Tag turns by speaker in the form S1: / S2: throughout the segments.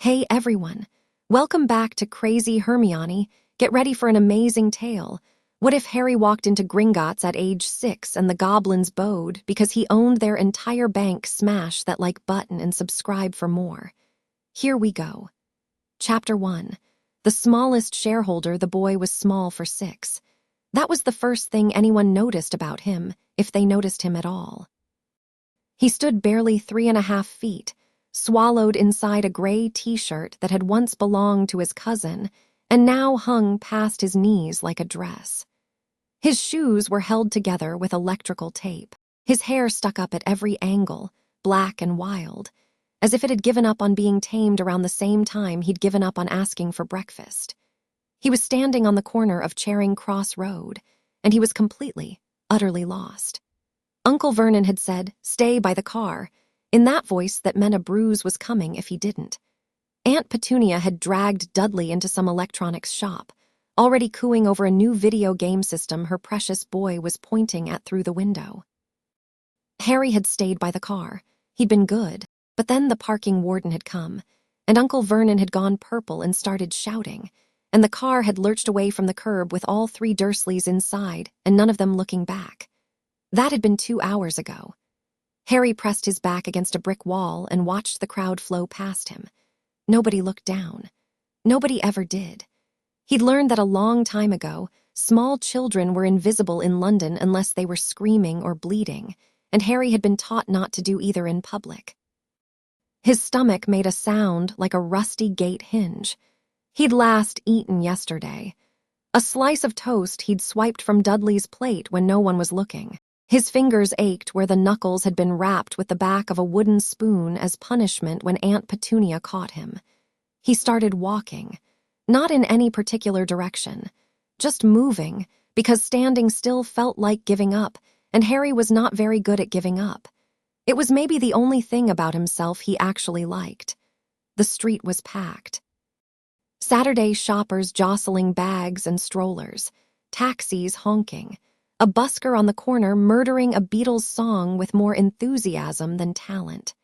S1: Hey everyone, welcome back to Crazy Hermione. Get ready for an amazing tale. What if Harry walked into Gringotts at age 6 and the Goblins bowed because he owned their entire bank? Smash that like button and subscribe for more. Here we go. Chapter 1. The smallest shareholder. The boy was small for 6. That was the first thing anyone noticed about him, if they noticed him at all. He stood barely 3.5 feet, swallowed inside a gray t-shirt that had once belonged to his cousin and now hung past his knees like a dress. His shoes were held together with electrical tape. His hair stuck up at every angle, black and wild, as if it had given up on being tamed around the same time he'd given up on asking for breakfast. He was standing on the corner of Charing Cross Road, and he was completely, utterly lost. Uncle Vernon had said, "Stay by the car," in that voice that meant a bruise was coming if he didn't. Aunt Petunia had dragged Dudley into some electronics shop, already cooing over a new video game system her precious boy was pointing at through the window. Harry had stayed by the car. He'd been good, but then the parking warden had come, and Uncle Vernon had gone purple and started shouting, and the car had lurched away from the curb with all 3 Dursleys inside and none of them looking back. That had been 2 hours ago. Harry pressed his back against a brick wall and watched the crowd flow past him. Nobody looked down. Nobody ever did. He'd learned that a long time ago, small children were invisible in London unless they were screaming or bleeding, and Harry had been taught not to do either in public. His stomach made a sound like a rusty gate hinge. He'd last eaten yesterday. A slice of toast he'd swiped from Dudley's plate when no one was looking. His fingers ached where the knuckles had been wrapped with the back of a wooden spoon as punishment when Aunt Petunia caught him. He started walking, not in any particular direction, just moving, because standing still felt like giving up, and Harry was not very good at giving up. It was maybe the only thing about himself he actually liked. The street was packed. Saturday shoppers jostling bags and strollers, taxis honking, a busker on the corner murdering a Beatles song with more enthusiasm than talent.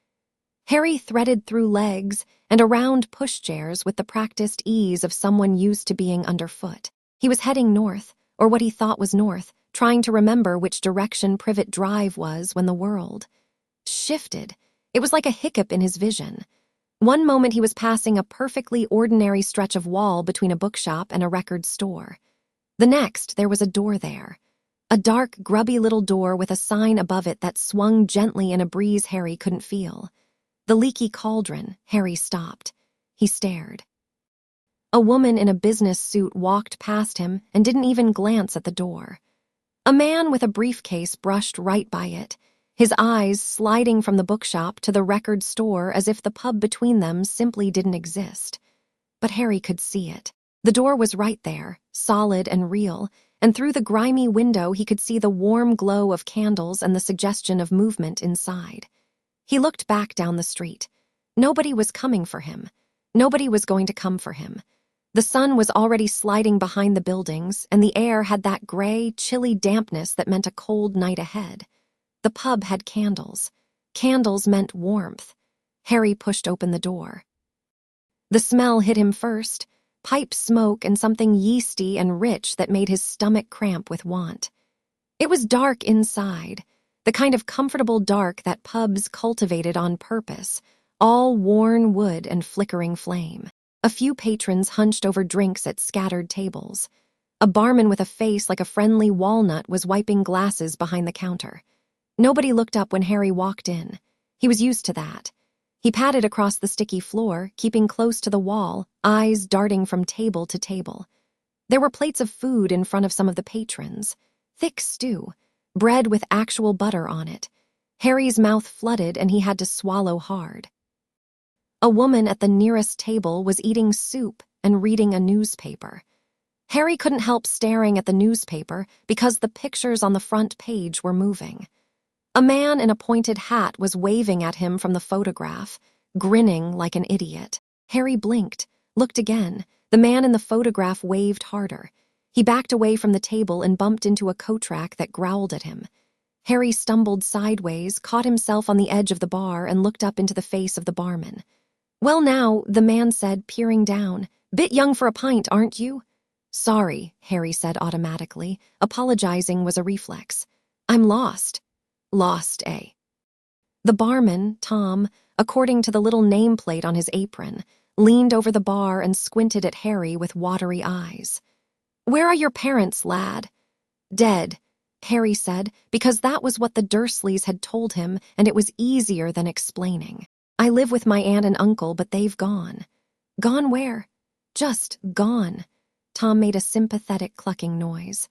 S1: Harry threaded through legs and around pushchairs with the practiced ease of someone used to being underfoot. He was heading north, or what he thought was north, trying to remember which direction Privet Drive was when the world shifted. It was like a hiccup in his vision. One moment he was passing a perfectly ordinary stretch of wall between a bookshop and a record store. The next, there was a door there. A dark, grubby little door with a sign above it that swung gently in a breeze Harry couldn't feel. The Leaky Cauldron. Harry stopped. He stared. A woman in a business suit walked past him and didn't even glance at the door. A man with a briefcase brushed right by it, his eyes sliding from the bookshop to the record store as if the pub between them simply didn't exist. But Harry could see it. The door was right there, solid and real, and through the grimy window he could see the warm glow of candles and the suggestion of movement inside. He looked back down the street. Nobody was coming for him. Nobody was going to come for him. The sun was already sliding behind the buildings, and the air had that gray, chilly dampness that meant a cold night ahead. The pub had candles. Candles meant warmth. Harry pushed open the door. The smell hit him first. Pipe smoke and something yeasty and rich that made his stomach cramp with want. It was dark inside, the kind of comfortable dark that pubs cultivated on purpose, all worn wood and flickering flame. A few patrons hunched over drinks at scattered tables. A barman with a face like a friendly walnut was wiping glasses behind the counter. Nobody looked up when Harry walked in. He was used to that. He padded across the sticky floor, keeping close to the wall, eyes darting from table to table. There were plates of food in front of some of the patrons. Thick stew, bread with actual butter on it. Harry's mouth flooded and he had to swallow hard. A woman at the nearest table was eating soup and reading a newspaper. Harry couldn't help staring at the newspaper because the pictures on the front page were moving. A man in a pointed hat was waving at him from the photograph, grinning like an idiot. Harry blinked, looked again. The man in the photograph waved harder. He backed away from the table and bumped into a coat rack that growled at him. Harry stumbled sideways, caught himself on the edge of the bar, and looked up into the face of the barman. "Well now," the man said, peering down. "Bit young for a pint, aren't you?" "Sorry," Harry said automatically. Apologizing was a reflex. "I'm lost." "Lost, eh?" The barman, Tom, according to the little nameplate on his apron, leaned over the bar and squinted at Harry with watery eyes. "Where are your parents, lad?" "Dead," Harry said, because that was what the Dursleys had told him, and it was easier than explaining. "I live with my aunt and uncle, but they've gone." "Gone where?" "Just gone." Tom made a sympathetic clucking noise.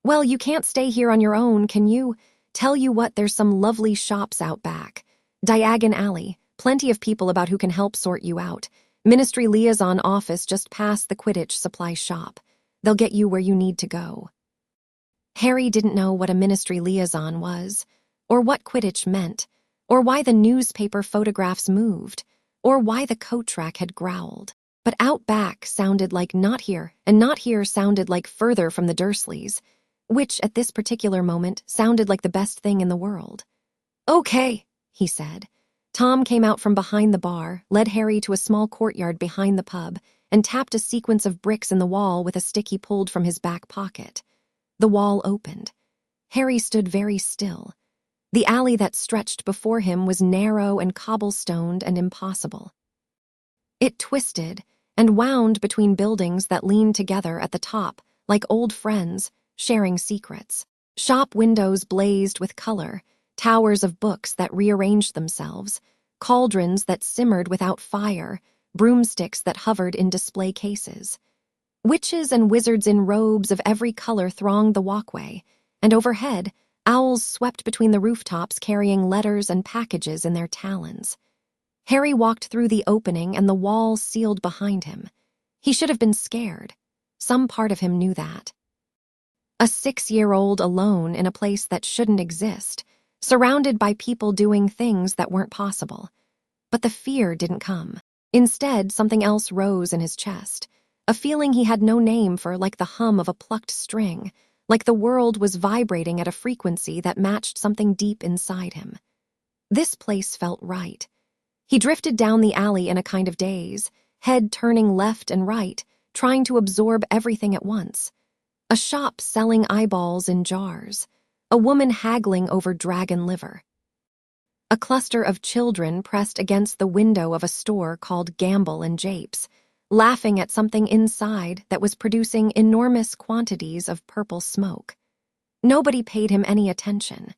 S1: "Well, you can't stay here on your own, can you? Tell you what, there's some lovely shops out back. Diagon Alley, plenty of people about who can help sort you out. Ministry liaison office just past the Quidditch supply shop. They'll get you where you need to go." Harry didn't know what a ministry liaison was, or what Quidditch meant, or why the newspaper photographs moved, or why the coat rack had growled. But out back sounded like not here, and not here sounded like further from the Dursleys, which at this particular moment sounded like the best thing in the world. "Okay," he said. Tom came out from behind the bar, led Harry to a small courtyard behind the pub, and tapped a sequence of bricks in the wall with a stick he pulled from his back pocket. The wall opened. Harry stood very still. The alley that stretched before him was narrow and cobblestoned and impossible. It twisted and wound between buildings that leaned together at the top, like old friends, sharing secrets. Shop windows blazed with color, towers of books that rearranged themselves, cauldrons that simmered without fire, broomsticks that hovered in display cases. Witches and wizards in robes of every color thronged the walkway, and overhead, owls swept between the rooftops carrying letters and packages in their talons. Harry walked through the opening and the wall sealed behind him. He should have been scared. Some part of him knew that. A 6-year-old alone in a place that shouldn't exist, surrounded by people doing things that weren't possible. But the fear didn't come. Instead, something else rose in his chest, a feeling he had no name for, like the hum of a plucked string, like the world was vibrating at a frequency that matched something deep inside him. This place felt right. He drifted down the alley in a kind of daze, head turning left and right, trying to absorb everything at once. A shop selling eyeballs in jars. A woman haggling over dragon liver. A cluster of children pressed against the window of a store called Gamble and Japes, laughing at something inside that was producing enormous quantities of purple smoke. Nobody paid him any attention.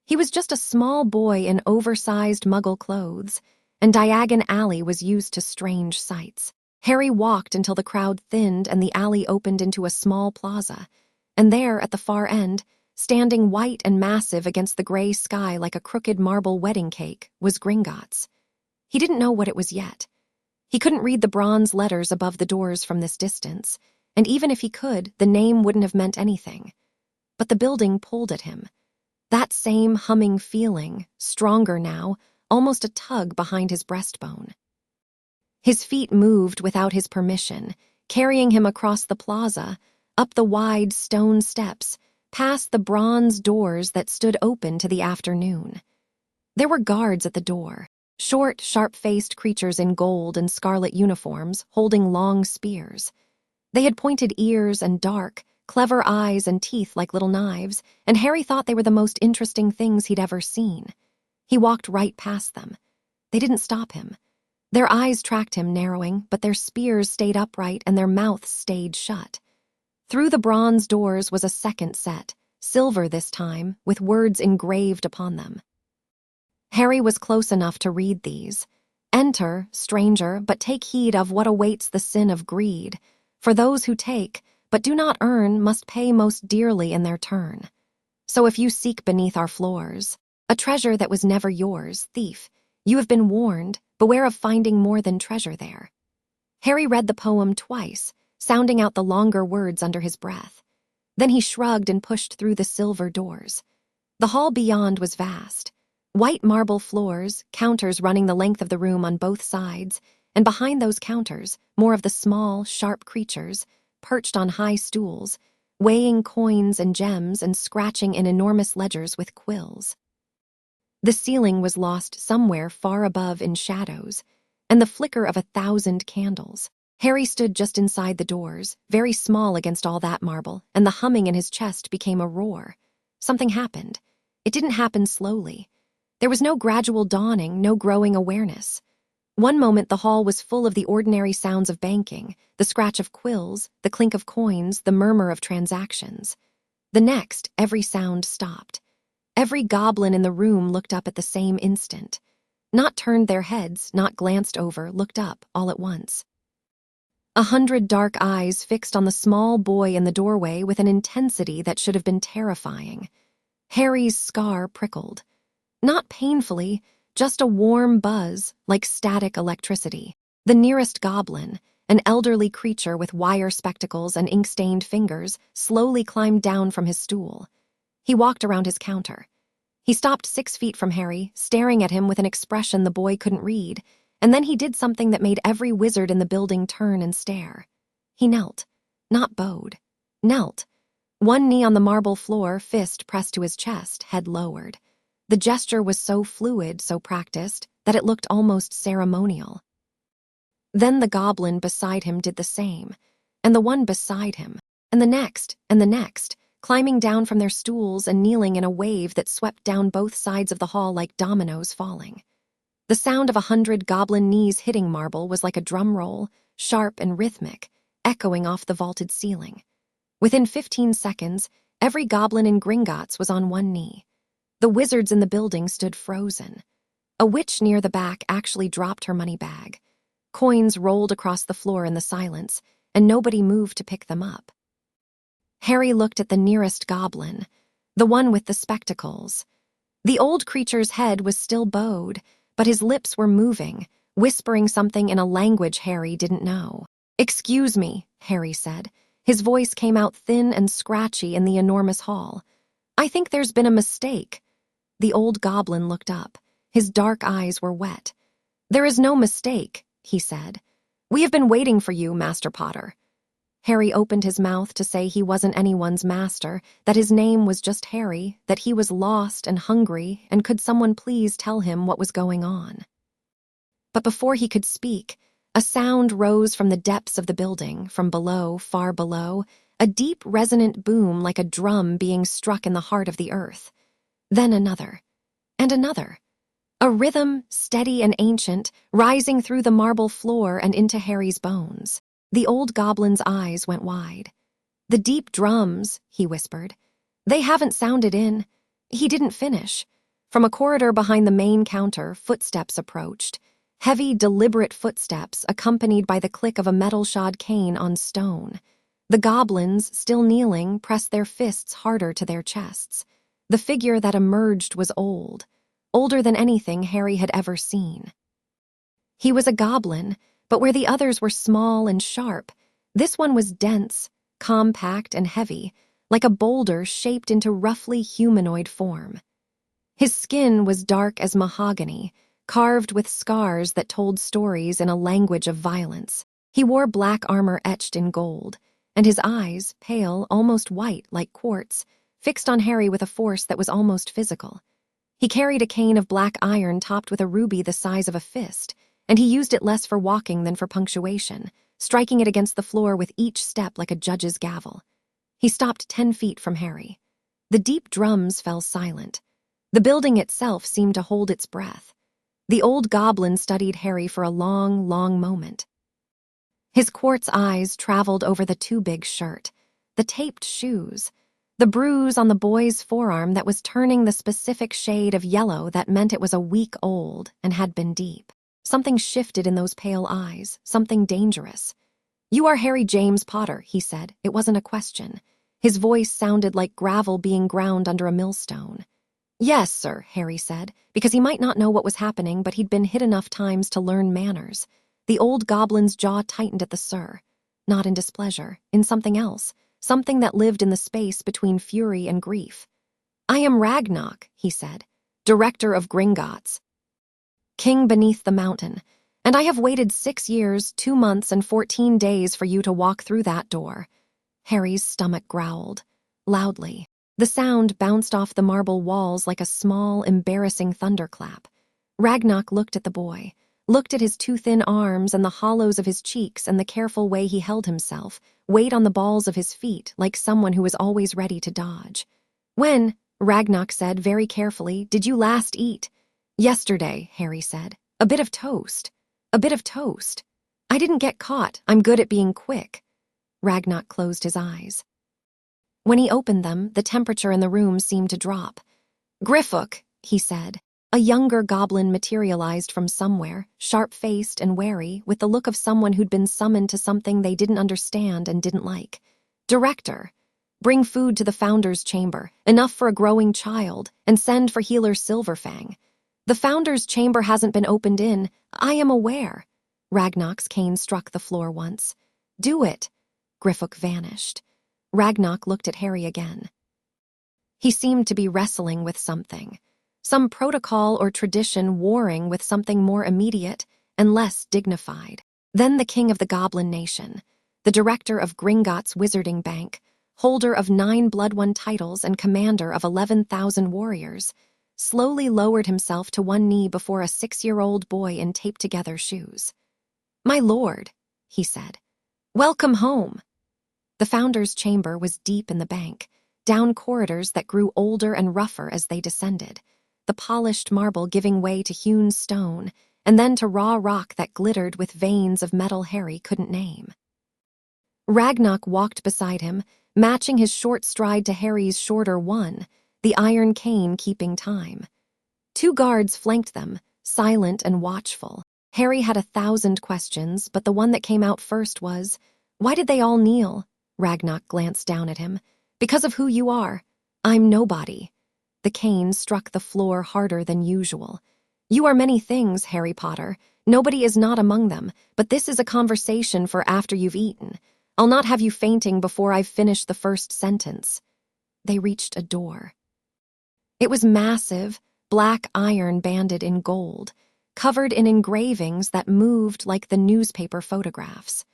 S1: He was just a small boy in oversized Muggle clothes, and Diagon Alley was used to strange sights. Harry walked until the crowd thinned and the alley opened into a small plaza, and there, at the far end, standing white and massive against the gray sky like a crooked marble wedding cake, was Gringotts. He didn't know what it was yet. He couldn't read the bronze letters above the doors from this distance, and even if he could, the name wouldn't have meant anything. But the building pulled at him. That same humming feeling, stronger now, almost a tug behind his breastbone. His feet moved without his permission, carrying him across the plaza, up the wide stone steps, past the bronze doors that stood open to the afternoon. There were guards at the door, short, sharp-faced creatures in gold and scarlet uniforms, holding long spears. They had pointed ears and dark, clever eyes and teeth like little knives, and Harry thought they were the most interesting things he'd ever seen. He walked right past them. They didn't stop him. Their eyes tracked him, narrowing, but their spears stayed upright and their mouths stayed shut. Through the bronze doors was a second set, silver this time, with words engraved upon them. Harry was close enough to read these. "Enter, stranger, but take heed of what awaits the sin of greed. For those who take, but do not earn, must pay most dearly in their turn. So if you seek beneath our floors a treasure that was never yours, thief, you have been warned, beware of finding more than treasure there." Harry read the poem twice, sounding out the longer words under his breath. Then he shrugged and pushed through the silver doors. The hall beyond was vast. White marble floors, counters running the length of the room on both sides, and behind those counters, more of the small, sharp creatures, perched on high stools, weighing coins and gems and scratching in enormous ledgers with quills. The ceiling was lost somewhere far above in shadows, and the flicker of 1,000 candles. Harry stood just inside the doors, very small against all that marble, and the humming in his chest became a roar. Something happened. It didn't happen slowly. There was no gradual dawning, no growing awareness. One moment the hall was full of the ordinary sounds of banking, the scratch of quills, the clink of coins, the murmur of transactions. The next, every sound stopped. Every goblin in the room looked up at the same instant. Not turned their heads, not glanced over, looked up all at once. 100 dark eyes fixed on the small boy in the doorway with an intensity that should have been terrifying. Harry's scar prickled. Not painfully, just a warm buzz, like static electricity. The nearest goblin, an elderly creature with wire spectacles and ink-stained fingers, slowly climbed down from his stool. He walked around his counter. He stopped 6 feet from Harry, staring at him with an expression the boy couldn't read, and then he did something that made every wizard in the building turn and stare. He knelt, not bowed. Knelt. One knee on the marble floor, fist pressed to his chest, head lowered. The gesture was so fluid, so practiced, that it looked almost ceremonial. Then the goblin beside him did the same, and the one beside him, and the next, climbing down from their stools and kneeling in a wave that swept down both sides of the hall like dominoes falling. The sound of 100 goblin knees hitting marble was like a drum roll, sharp and rhythmic, echoing off the vaulted ceiling. Within 15 seconds, every goblin in Gringotts was on one knee. The wizards in the building stood frozen. A witch near the back actually dropped her money bag. Coins rolled across the floor in the silence, and nobody moved to pick them up. Harry looked at the nearest goblin, the one with the spectacles. The old creature's head was still bowed, but his lips were moving, whispering something in a language Harry didn't know. "Excuse me," Harry said. His voice came out thin and scratchy in the enormous hall. "I think there's been a mistake." The old goblin looked up. His dark eyes were wet. "There is no mistake," he said. "We have been waiting for you, Master Potter." Harry opened his mouth to say he wasn't anyone's master, that his name was just Harry, that he was lost and hungry, and could someone please tell him what was going on. But before he could speak, a sound rose from the depths of the building, from below, far below, a deep resonant boom like a drum being struck in the heart of the earth. Then another, and another. A rhythm, steady and ancient, rising through the marble floor and into Harry's bones. The old goblin's eyes went wide. "The deep drums," he whispered. "They haven't sounded in." He didn't finish. From a corridor behind the main counter, footsteps approached. Heavy, deliberate footsteps accompanied by the click of a metal-shod cane on stone. The goblins, still kneeling, pressed their fists harder to their chests. The figure that emerged was old, older than anything Harry had ever seen. He was a goblin, but where the others were small and sharp, this one was dense, compact and heavy, like a boulder shaped into roughly humanoid form. His skin was dark as mahogany, carved with scars that told stories in a language of violence. He wore black armor etched in gold, and his eyes, pale, almost white like quartz, fixed on Harry with a force that was almost physical. He carried a cane of black iron topped with a ruby the size of a fist, and he used it less for walking than for punctuation, striking it against the floor with each step like a judge's gavel. He stopped 10 feet from Harry. The deep drums fell silent. The building itself seemed to hold its breath. The old goblin studied Harry for a long, long moment. His quartz eyes traveled over the too-big shirt, the taped shoes, the bruise on the boy's forearm that was turning the specific shade of yellow that meant it was a week old and had been deep. Something shifted in those pale eyes, something dangerous. "You are Harry James Potter," he said. It wasn't a question. His voice sounded like gravel being ground under a millstone. "Yes, sir," Harry said, because he might not know what was happening, but he'd been hit enough times to learn manners. The old goblin's jaw tightened at the "sir," not in displeasure, in something else, something that lived in the space between fury and grief. "I am Ragnarok," he said, "director of Gringotts, king beneath the mountain, and I have waited 6 years, 2 months, and 14 days for you to walk through that door." Harry's stomach growled, loudly. The sound bounced off the marble walls like a small, embarrassing thunderclap. Ragnarok looked at the boy, looked at his too thin arms and the hollows of his cheeks and the careful way he held himself, weighed on the balls of his feet like someone who was always ready to dodge. "When," Ragnar said very carefully, "did you last eat?" "Yesterday," Harry said. "A bit of toast." "A bit of toast. I didn't get caught. I'm good at being quick." Ragnar closed his eyes. When he opened them, the temperature in the room seemed to drop. "Griffook," he said. A younger goblin materialized from somewhere, sharp-faced and wary, with the look of someone who'd been summoned to something they didn't understand and didn't like. "Director, bring food to the Founder's chamber, enough for a growing child, and send for healer Silverfang. The Founder's chamber hasn't been opened in. I am aware." Ragnar's cane struck the floor once. "Do it." Griffook vanished. Ragnar looked at Harry again. He seemed to be wrestling with something. Some protocol or tradition warring with something more immediate and less dignified. Then the king of the Goblin Nation, the director of Gringotts Wizarding Bank, holder of 9 Blood One titles and commander of 11,000 warriors, slowly lowered himself to one knee before a 6-year-old boy in taped-together shoes. "My lord," he said, "welcome home." The Founder's chamber was deep in the bank, down corridors that grew older and rougher as they descended, the polished marble giving way to hewn stone, and then to raw rock that glittered with veins of metal Harry couldn't name. Ragnar walked beside him, matching his short stride to Harry's shorter one, the iron cane keeping time. 2 guards flanked them, silent and watchful. Harry had 1,000 questions, but the one that came out first was, "Why did they all kneel?" Ragnar glanced down at him. "Because of who you are. I'm nobody." The cane struck the floor harder than usual. "You are many things, Harry Potter. Nobody is not among them, but this is a conversation for after you've eaten. I'll not have you fainting before I've finished the first sentence." They reached a door. It was massive, black iron banded in gold, covered in engravings that moved like the newspaper photographs.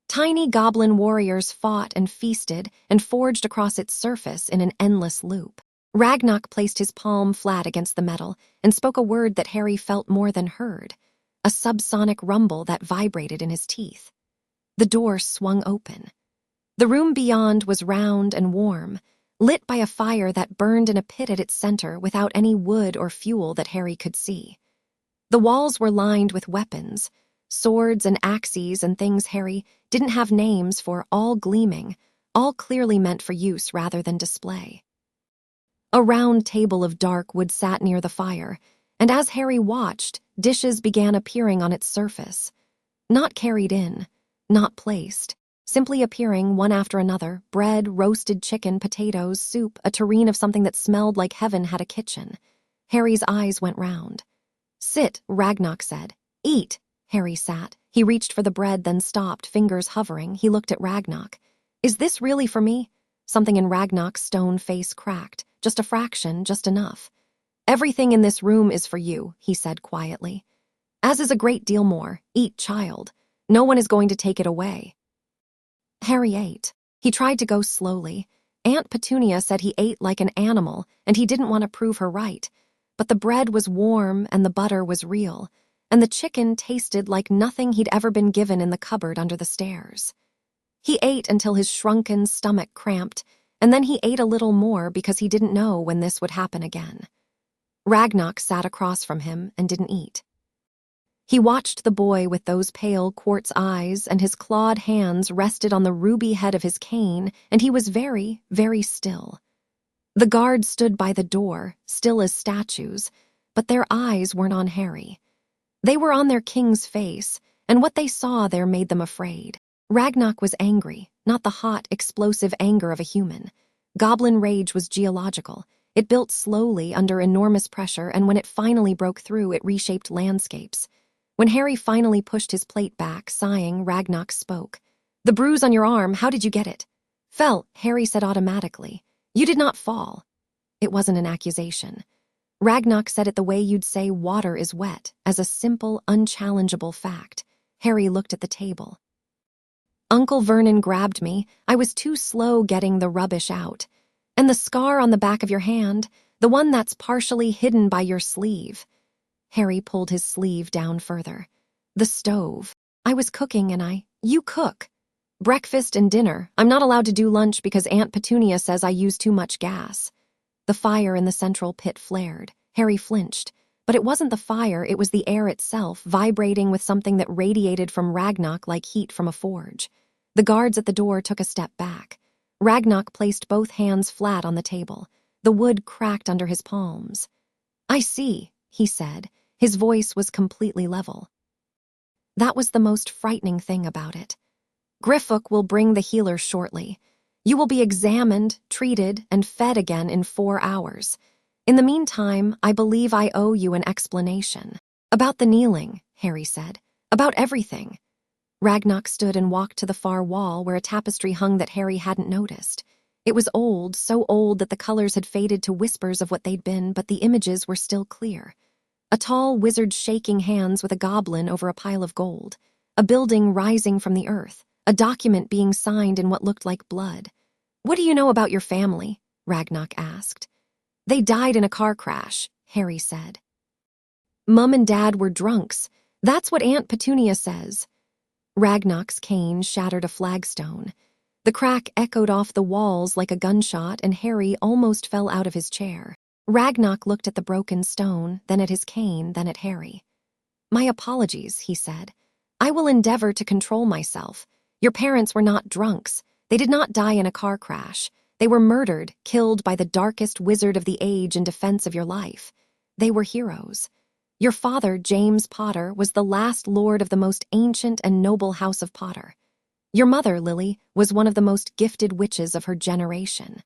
S1: Tiny goblin warriors fought and feasted and forged across its surface in an endless loop. Ragnar placed his palm flat against the metal and spoke a word that Harry felt more than heard, a subsonic rumble that vibrated in his teeth. The door swung open. The room beyond was round and warm, lit by a fire that burned in a pit at its center without any wood or fuel that Harry could see. The walls were lined with weapons, swords and axes and things Harry didn't have names for, all gleaming, all clearly meant for use rather than display. A round table of dark wood sat near the fire, and as Harry watched, dishes began appearing on its surface. Not carried in, not placed, simply appearing one after another: bread, roasted chicken, potatoes, soup, a tureen of something that smelled like heaven had a kitchen. Harry's eyes went round. "Sit," Ragnar said. "Eat." Harry sat. He reached for the bread, then stopped, fingers hovering. He looked at Ragnar. "Is this really for me?" Something in Ragnar's stone face cracked. "Just a fraction, just enough." "Everything in this room is for you," he said quietly. "As is a great deal more. Eat, child. No one is going to take it away." Harry ate. He tried to go slowly. Aunt Petunia said he ate like an animal, and he didn't want to prove her right. But the bread was warm and the butter was real, and the chicken tasted like nothing he'd ever been given in the cupboard under the stairs. He ate until his shrunken stomach cramped, and then he ate a little more because he didn't know when this would happen again. Ragnar sat across from him and didn't eat. He watched the boy with those pale quartz eyes, and his clawed hands rested on the ruby head of his cane, and he was very, very still. The guards stood by the door, still as statues, but their eyes weren't on Harry. They were on their king's face, and what they saw there made them afraid. Ragnar was angry, not the hot, explosive anger of a human. Goblin rage was geological. It built slowly under enormous pressure, and when it finally broke through, it reshaped landscapes. When Harry finally pushed his plate back, sighing, Ragnar spoke. "The bruise on your arm, how did you get it?" "Fell," Harry said automatically. "You did not fall." It wasn't an accusation. Ragnar said it the way you'd say water is wet, as a simple, unchallengeable fact. Harry looked at the table. "Uncle Vernon grabbed me. I was too slow getting the rubbish out. And the scar on the back of your hand, the one that's partially hidden by your sleeve." Harry pulled his sleeve down further. The stove. I was cooking and You cook. Breakfast and dinner. I'm not allowed to do lunch because Aunt Petunia says I use too much gas. The fire in the central pit flared. Harry flinched. But it wasn't the fire, it was the air itself, vibrating with something that radiated from Ragnok like heat from a forge. The guards at the door took a step back. Ragnok placed both hands flat on the table. The wood cracked under his palms. I see, he said. His voice was completely level. That was the most frightening thing about it. Griffook will bring the healer shortly. You will be examined, treated, and fed again in 4 hours. In the meantime, I believe I owe you an explanation. About the kneeling, Harry said. About everything. Ragnok stood and walked to the far wall where a tapestry hung that Harry hadn't noticed. It was old, so old that the colors had faded to whispers of what they'd been, but the images were still clear. A tall wizard shaking hands with a goblin over a pile of gold. A building rising from the earth. A document being signed in what looked like blood. What do you know about your family? Ragnok asked. They died in a car crash, Harry said. Mum and Dad were drunks. That's what Aunt Petunia says. Ragnok's cane shattered a flagstone. The crack echoed off the walls like a gunshot, and Harry almost fell out of his chair. Ragnok looked at the broken stone, then at his cane, then at Harry. My apologies, he said. I will endeavor to control myself. Your parents were not drunks. They did not die in a car crash. They were murdered, killed by the darkest wizard of the age in defense of your life. They were heroes. Your father, James Potter, was the last lord of the most ancient and noble house of Potter. Your mother, Lily, was one of the most gifted witches of her generation.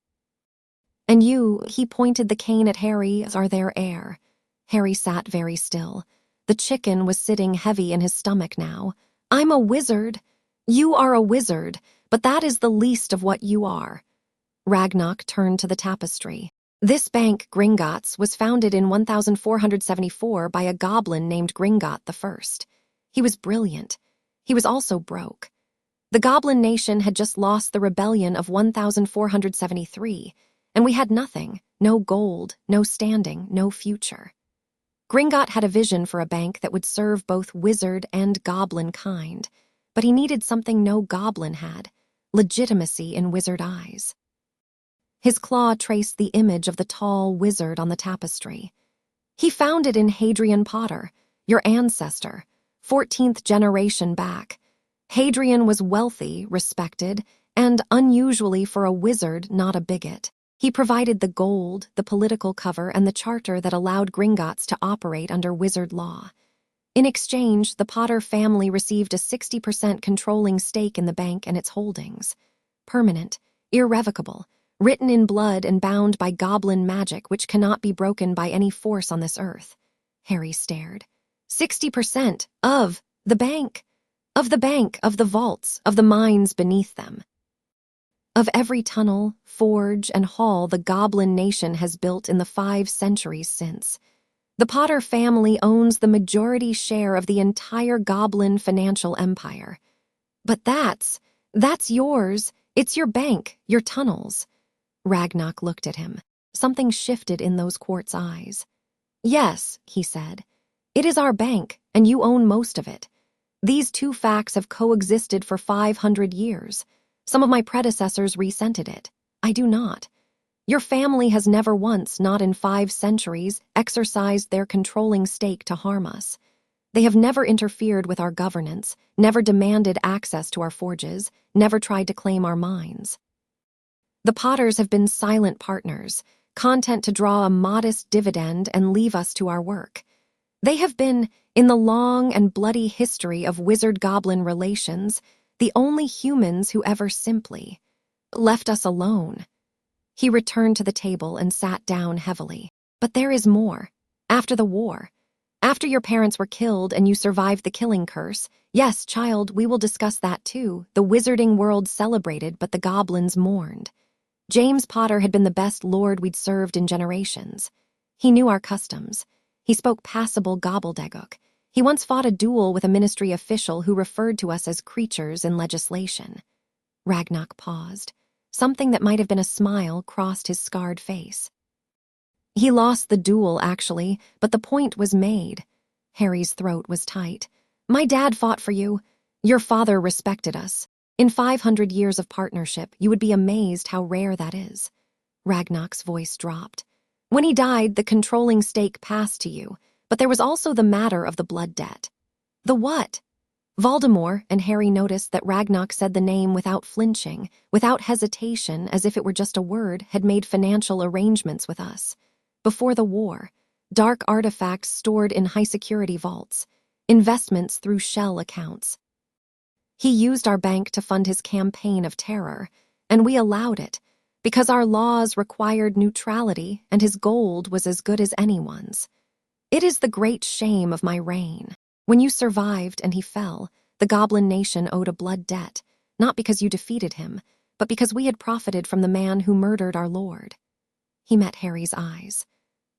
S1: And you, he pointed the cane at Harry, are their heir. Harry sat very still. The chicken was sitting heavy in his stomach now. I'm a wizard. You are a wizard, but that is the least of what you are. Ragnok turned to the tapestry. This bank, Gringotts, was founded in 1474 by a goblin named Gringott I. He was brilliant. He was also broke. The goblin nation had just lost the rebellion of 1473, and we had nothing, no gold, no standing, no future. Gringott had a vision for a bank that would serve both wizard and goblin kind, but he needed something no goblin had, legitimacy in wizard eyes. His claw traced the image of the tall wizard on the tapestry. He found it in Hadrian Potter, your ancestor, 14th generation back. Hadrian was wealthy, respected, and unusually for a wizard, not a bigot. He provided the gold, the political cover, and the charter that allowed Gringotts to operate under wizard law. In exchange, the Potter family received a 60% controlling stake in the bank and its holdings. Permanent, irrevocable, written in blood and bound by goblin magic which cannot be broken by any force on this earth. Harry stared. 60% of the bank. Of the bank, of the vaults, of the mines beneath them. Of every tunnel, forge, and hall the goblin nation has built in the 5 centuries since. The Potter family owns the majority share of the entire goblin financial empire. But that's yours. It's your bank, your tunnels. Ragnok looked at him. Something shifted in those quartz eyes. Yes, he said. It is our bank, and you own most of it. These two facts have coexisted for 500 years. Some of my predecessors resented it. I do not. Your family has never once, not in 5 centuries, exercised their controlling stake to harm us. They have never interfered with our governance, never demanded access to our forges, never tried to claim our mines. The Potters have been silent partners, content to draw a modest dividend and leave us to our work. They have been, in the long and bloody history of wizard-goblin relations, the only humans who ever simply left us alone. He returned to the table and sat down heavily. But there is more. After the war, after your parents were killed and you survived the killing curse, yes, child, we will discuss that too. The wizarding world celebrated, but the goblins mourned. James Potter had been the best lord we'd served in generations. He knew our customs. He spoke passable gobbledygook. He once fought a duel with a ministry official who referred to us as creatures in legislation. Ragnok paused. Something that might have been a smile crossed his scarred face. He lost the duel, actually, but the point was made. Harry's throat was tight. My dad fought for you. Your father respected us. In 500 years of partnership, you would be amazed how rare that is. Ragnar's voice dropped. When he died, the controlling stake passed to you, but there was also the matter of the blood debt. The what? Voldemort, and Harry noticed that Ragnar said the name without flinching, without hesitation, as if it were just a word, had made financial arrangements with us. Before the war, dark artifacts stored in high-security vaults, investments through shell accounts. He used our bank to fund his campaign of terror, and we allowed it, because our laws required neutrality and his gold was as good as anyone's. It is the great shame of my reign. When you survived and he fell, the Goblin nation owed a blood debt, not because you defeated him, but because we had profited from the man who murdered our lord. He met Harry's eyes.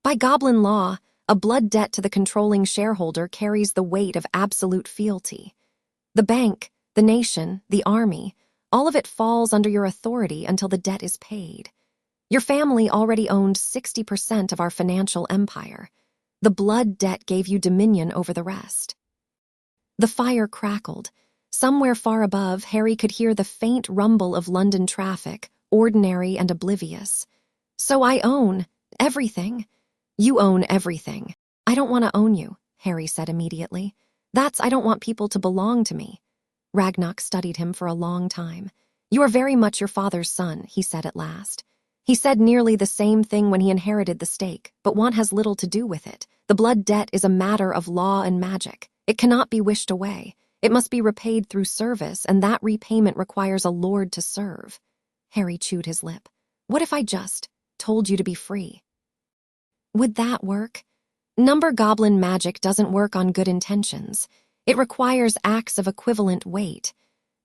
S1: By Goblin law, a blood debt to the controlling shareholder carries the weight of absolute fealty. The bank, the nation, the army, all of it falls under your authority until the debt is paid. Your family already owned 60% of our financial empire. The blood debt gave you dominion over the rest. The fire crackled. Somewhere far above, Harry could hear the faint rumble of London traffic, ordinary and oblivious. So I own everything. You own everything. I don't want to own you, Harry said immediately. I don't want people to belong to me. Ragnar studied him for a long time. You are very much your father's son, he said at last. He said nearly the same thing when he inherited the stake, but one has little to do with it. The blood debt is a matter of law and magic. It cannot be wished away. It must be repaid through service, and that repayment requires a lord to serve. Harry chewed his lip. What if I just told you to be free? Would that work? Number goblin magic doesn't work on good intentions. It requires acts of equivalent weight.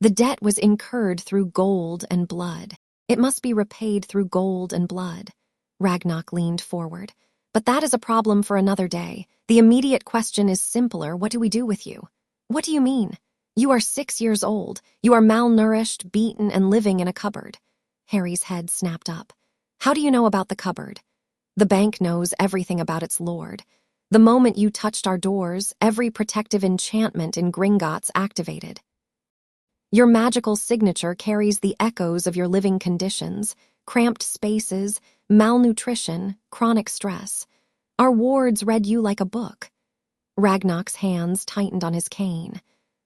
S1: The debt was incurred through gold and blood. It must be repaid through gold and blood. Ragnar leaned forward. But that is a problem for another day. The immediate question is simpler. What do we do with you? What do you mean? You are 6 years old. You are malnourished, beaten, and living in a cupboard. Harry's head snapped up. How do you know about the cupboard? The bank knows everything about its lord. The moment you touched our doors, every protective enchantment in Gringotts activated. Your magical signature carries the echoes of your living conditions, cramped spaces, malnutrition, chronic stress. Our wards read you like a book. Ragnar's hands tightened on his cane.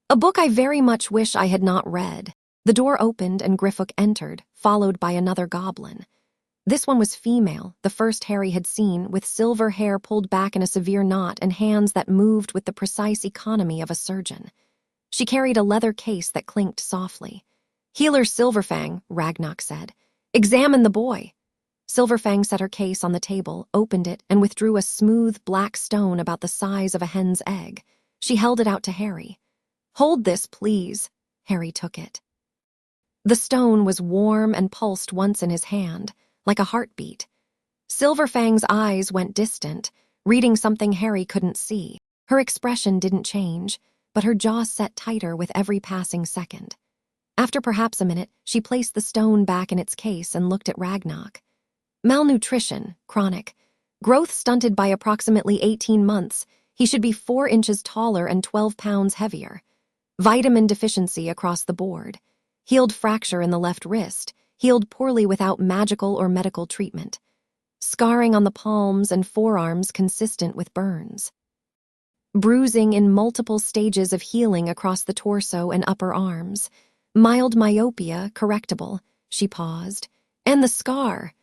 S1: A book I very much wish I had not read. The door opened and Griffook entered, followed by another goblin. This one was female, the first Harry had seen, with silver hair pulled back in a severe knot and hands that moved with the precise economy of a surgeon. She carried a leather case that clinked softly. Healer Silverfang, Ragnar said. Examine the boy. Silverfang set her case on the table, opened it, and withdrew a smooth black stone about the size of a hen's egg. She held it out to Harry. Hold this, please. Harry took it. The stone was warm and pulsed once in his hand, like a heartbeat. Silverfang's eyes went distant, reading something Harry couldn't see. Her expression didn't change, but her jaw set tighter with every passing second. After perhaps a minute, she placed the stone back in its case and looked at Ragnar. Malnutrition, chronic. Growth stunted by approximately 18 months. He should be 4 inches taller and 12 pounds heavier. Vitamin deficiency across the board. Healed fracture in the left wrist. Healed poorly without magical or medical treatment. Scarring on the palms and forearms consistent with burns. Bruising in multiple stages of healing across the torso and upper arms. Mild myopia, correctable. She paused. And the scar.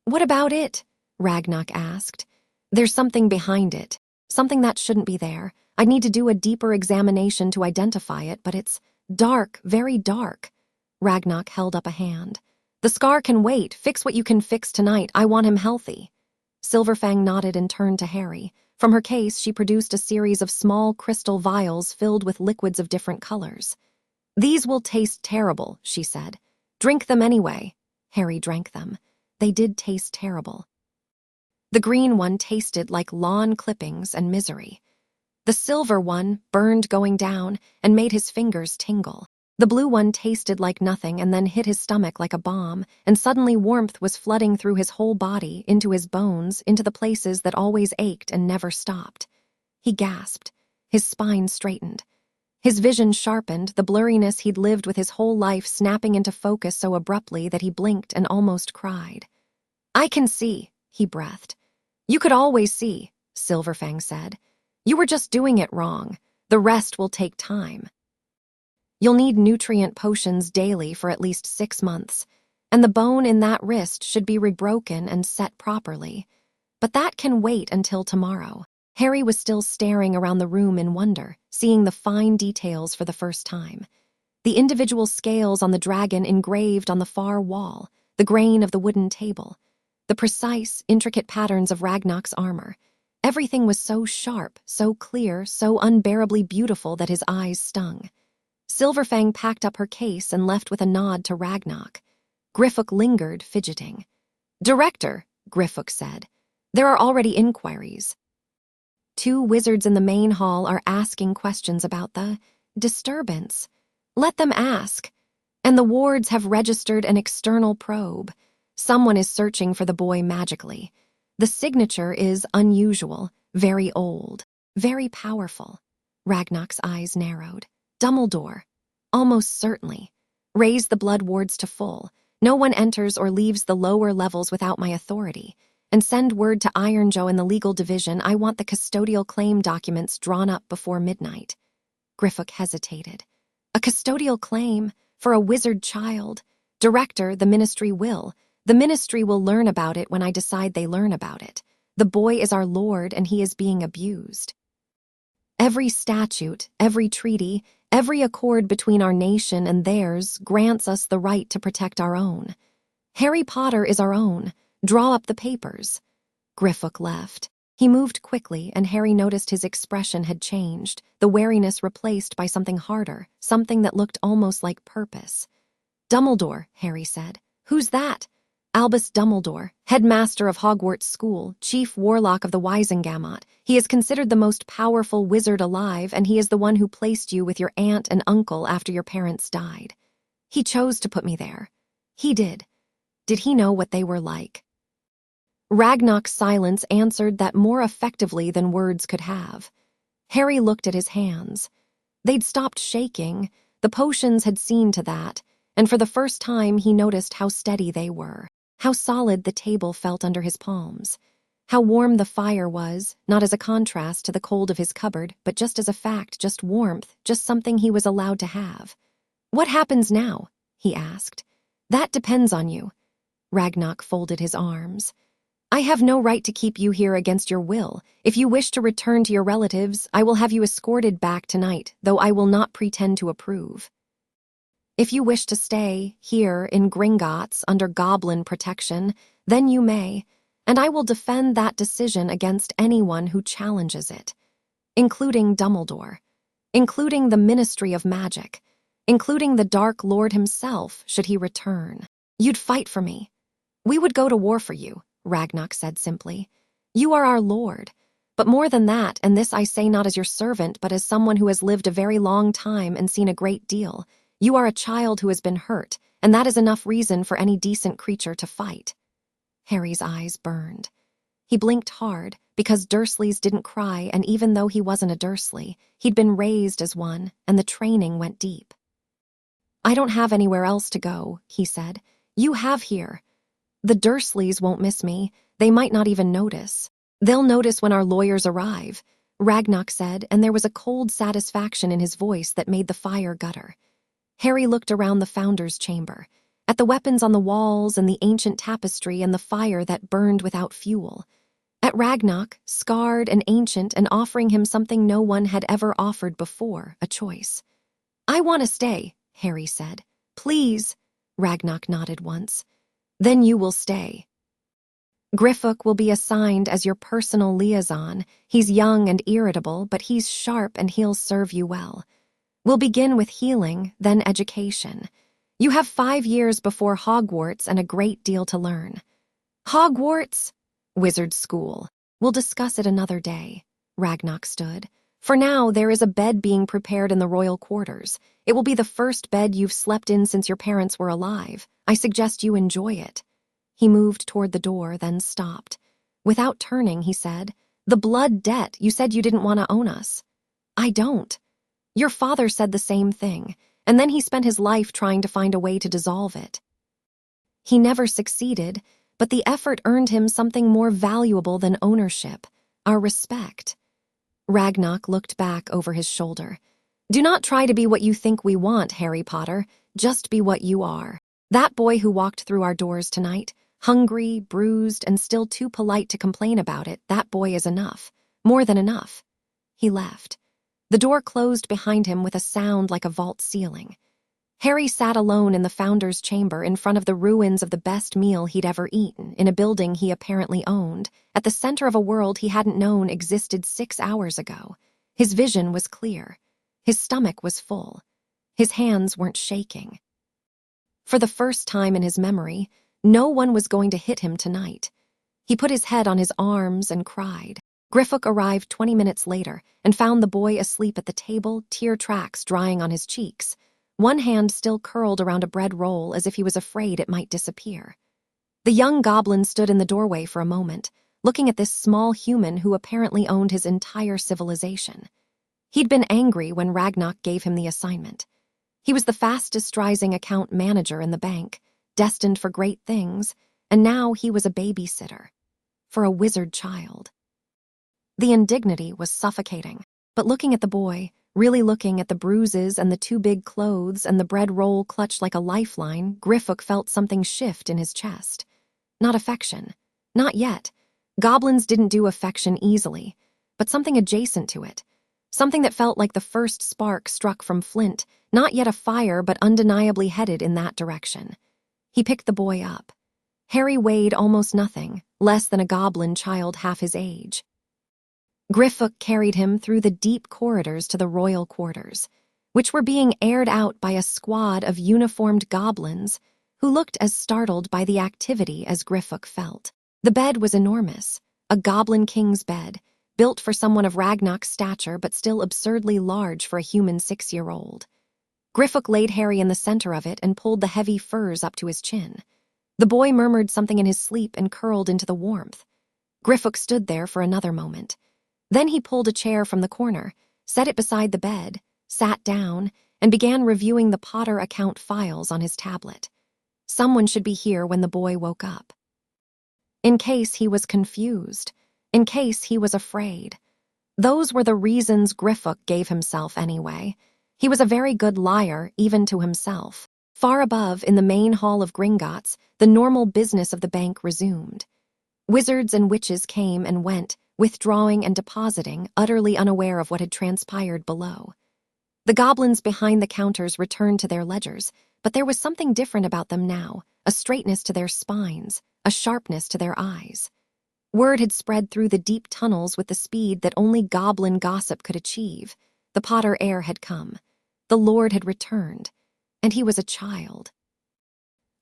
S1: What about it? Ragnar asked. There's something behind it. Something that shouldn't be there. I'd need to do a deeper examination to identify it, but it's dark, very dark. Ragnar held up a hand. The scar can wait. Fix what you can fix tonight. I want him healthy. Silverfang nodded and turned to Harry. From her case, she produced a series of small crystal vials filled with liquids of different colors. These will taste terrible, she said. Drink them anyway. Harry drank them. They did taste terrible. The green one tasted like lawn clippings and misery. The silver one burned going down and made his fingers tingle. The blue one tasted like nothing and then hit his stomach like a bomb, and suddenly warmth was flooding through his whole body, into his bones, into the places that always ached and never stopped. He gasped. His spine straightened. His vision sharpened, the blurriness he'd lived with his whole life snapping into focus so abruptly that he blinked and almost cried. "I can see," he breathed. "You could always see," Silverfang said. "You were just doing it wrong. The rest will take time. You'll need nutrient potions daily for at least 6 months, and the bone in that wrist should be rebroken and set properly. But that can wait until tomorrow." Harry was still staring around the room in wonder, seeing the fine details for the first time. The individual scales on the dragon engraved on the far wall, the grain of the wooden table, the precise, intricate patterns of Ragnar's armor. Everything was so sharp, so clear, so unbearably beautiful that his eyes stung. Silverfang packed up her case and left with a nod to Ragnar. Griffook lingered, fidgeting. "Director," Griffook said, "there are already inquiries. 2 wizards in the main hall are asking questions about the disturbance. Let them ask. And the wards have registered an external probe. Someone is searching for the boy magically. The signature is unusual, very old, very powerful." Ragnar's eyes narrowed. "Dumbledore. Almost certainly. Raise the blood wards to full. No one enters or leaves the lower levels without my authority. And send word to Ironjoe in the legal division I want the custodial claim documents drawn up before midnight." Griffook hesitated. "A custodial claim? For a wizard child? Director, the ministry will. The ministry will learn about it when I decide they learn about it. The boy is our lord and he is being abused. Every statute, every treaty, every accord between our nation and theirs grants us the right to protect our own. Harry Potter is our own. Draw up the papers." Griffook left. He moved quickly, and Harry noticed his expression had changed, the wariness replaced by something harder, something that looked almost like purpose. "Dumbledore," Harry said. "Who's that?" "Albus Dumbledore, headmaster of Hogwarts School, chief warlock of the Wisengamot. He is considered the most powerful wizard alive, and he is the one who placed you with your aunt and uncle after your parents died. He chose to put me there. He did. Did he know what they were like?" Ragnar's silence answered that more effectively than words could have. Harry looked at his hands. They'd stopped shaking, the potions had seen to that, and for the first time he noticed how steady they were, how solid the table felt under his palms, how warm the fire was, not as a contrast to the cold of his cupboard, but just as a fact, just warmth, just something he was allowed to have. "What happens now?" he asked. "That depends on you." Ragnar folded his arms. "I have no right to keep you here against your will. If you wish to return to your relatives, I will have you escorted back tonight, though I will not pretend to approve. If you wish to stay here in Gringotts under goblin protection, then you may, and I will defend that decision against anyone who challenges it, including Dumbledore, including the Ministry of Magic, including the Dark Lord himself, should he return. You'd fight for me. We would go to war for you," Ragnar said simply. "You are our lord. But more than that, and this I say not as your servant, but as someone who has lived a very long time and seen a great deal, you are a child who has been hurt, and that is enough reason for any decent creature to fight." Harry's eyes burned. He blinked hard, because Dursleys didn't cry, and even though he wasn't a Dursley, he'd been raised as one, and the training went deep. "I don't have anywhere else to go," he said. "You have here. The Dursleys won't miss me. They might not even notice. They'll notice when our lawyers arrive," Ragnar said, and there was a cold satisfaction in his voice that made the fire gutter. Harry looked around the Founder's chamber, at the weapons on the walls and the ancient tapestry and the fire that burned without fuel. At Ragnar, scarred and ancient and offering him something no one had ever offered before, a choice. "I want to stay," Harry said. "Please." Ragnar nodded once. "Then you will stay. Griffook will be assigned as your personal liaison. He's young and irritable, but he's sharp and he'll serve you well. We'll begin with healing, then education. You have 5 years before Hogwarts and a great deal to learn." "Hogwarts?" "Wizard School. We'll discuss it another day." Ragnar stood. "For now, there is a bed being prepared in the royal quarters. It will be the first bed you've slept in since your parents were alive. I suggest you enjoy it." He moved toward the door, then stopped. Without turning, he said, "The blood debt, you said you didn't want to own us." I don't. Your father said the same thing, and then he spent his life trying to find a way to dissolve it. He never succeeded, but the effort earned him something more valuable than ownership, our respect. Ragnarok looked back over his shoulder. Do not try to be what you think we want, Harry Potter. Just be what you are. That boy who walked through our doors tonight, hungry, bruised, and still too polite to complain about it, that boy is enough. More than enough. He left. The door closed behind him with a sound like a vault ceiling. Harry sat alone in the founder's chamber in front of the ruins of the best meal he'd ever eaten in a building he apparently owned, at the center of a world he hadn't known existed 6 hours ago. His vision was clear. His stomach was full. His hands weren't shaking. For the first time in his memory, no one was going to hit him tonight. He put his head on his arms and cried. Griffook arrived 20 minutes later and found the boy asleep at the table, tear tracks drying on his cheeks. One hand still curled around a bread roll as if he was afraid it might disappear. The young goblin stood in the doorway for a moment, looking at this small human who apparently owned his entire civilization. He'd been angry when Ragnarok gave him the assignment. He was the fastest-rising account manager in the bank, destined for great things, and now he was a babysitter for a wizard child. The indignity was suffocating, but looking at the boy, really looking at the bruises and the too big clothes and the bread roll clutched like a lifeline, Griffook felt something shift in his chest. Not affection. Not yet. Goblins didn't do affection easily, but something adjacent to it. Something that felt like the first spark struck from flint, not yet a fire but undeniably headed in that direction. He picked the boy up. Harry weighed almost nothing, less than a goblin child half his age. Griffook carried him through the deep corridors to the royal quarters, which were being aired out by a squad of uniformed goblins who looked as startled by the activity as Griffook felt. The bed was enormous, a goblin king's bed, built for someone of Ragnarok's stature but still absurdly large for a human 6-year-old. Griffook laid Harry in the center of it and pulled the heavy furs up to his chin. The boy murmured something in his sleep and curled into the warmth. Griffook stood there for another moment. Then he pulled a chair from the corner, set it beside the bed, sat down, and began reviewing the Potter account files on his tablet. Someone should be here when the boy woke up. In case he was confused, in case he was afraid. Those were the reasons Griffook gave himself anyway. He was a very good liar, even to himself. Far above, in the main hall of Gringotts, the normal business of the bank resumed. Wizards and witches came and went, withdrawing and depositing, utterly unaware of what had transpired below. The goblins behind the counters returned to their ledgers, but there was something different about them now, a straightness to their spines, a sharpness to their eyes. Word had spread through the deep tunnels with the speed that only goblin gossip could achieve. The Potter heir had come. The Lord had returned, and he was a child.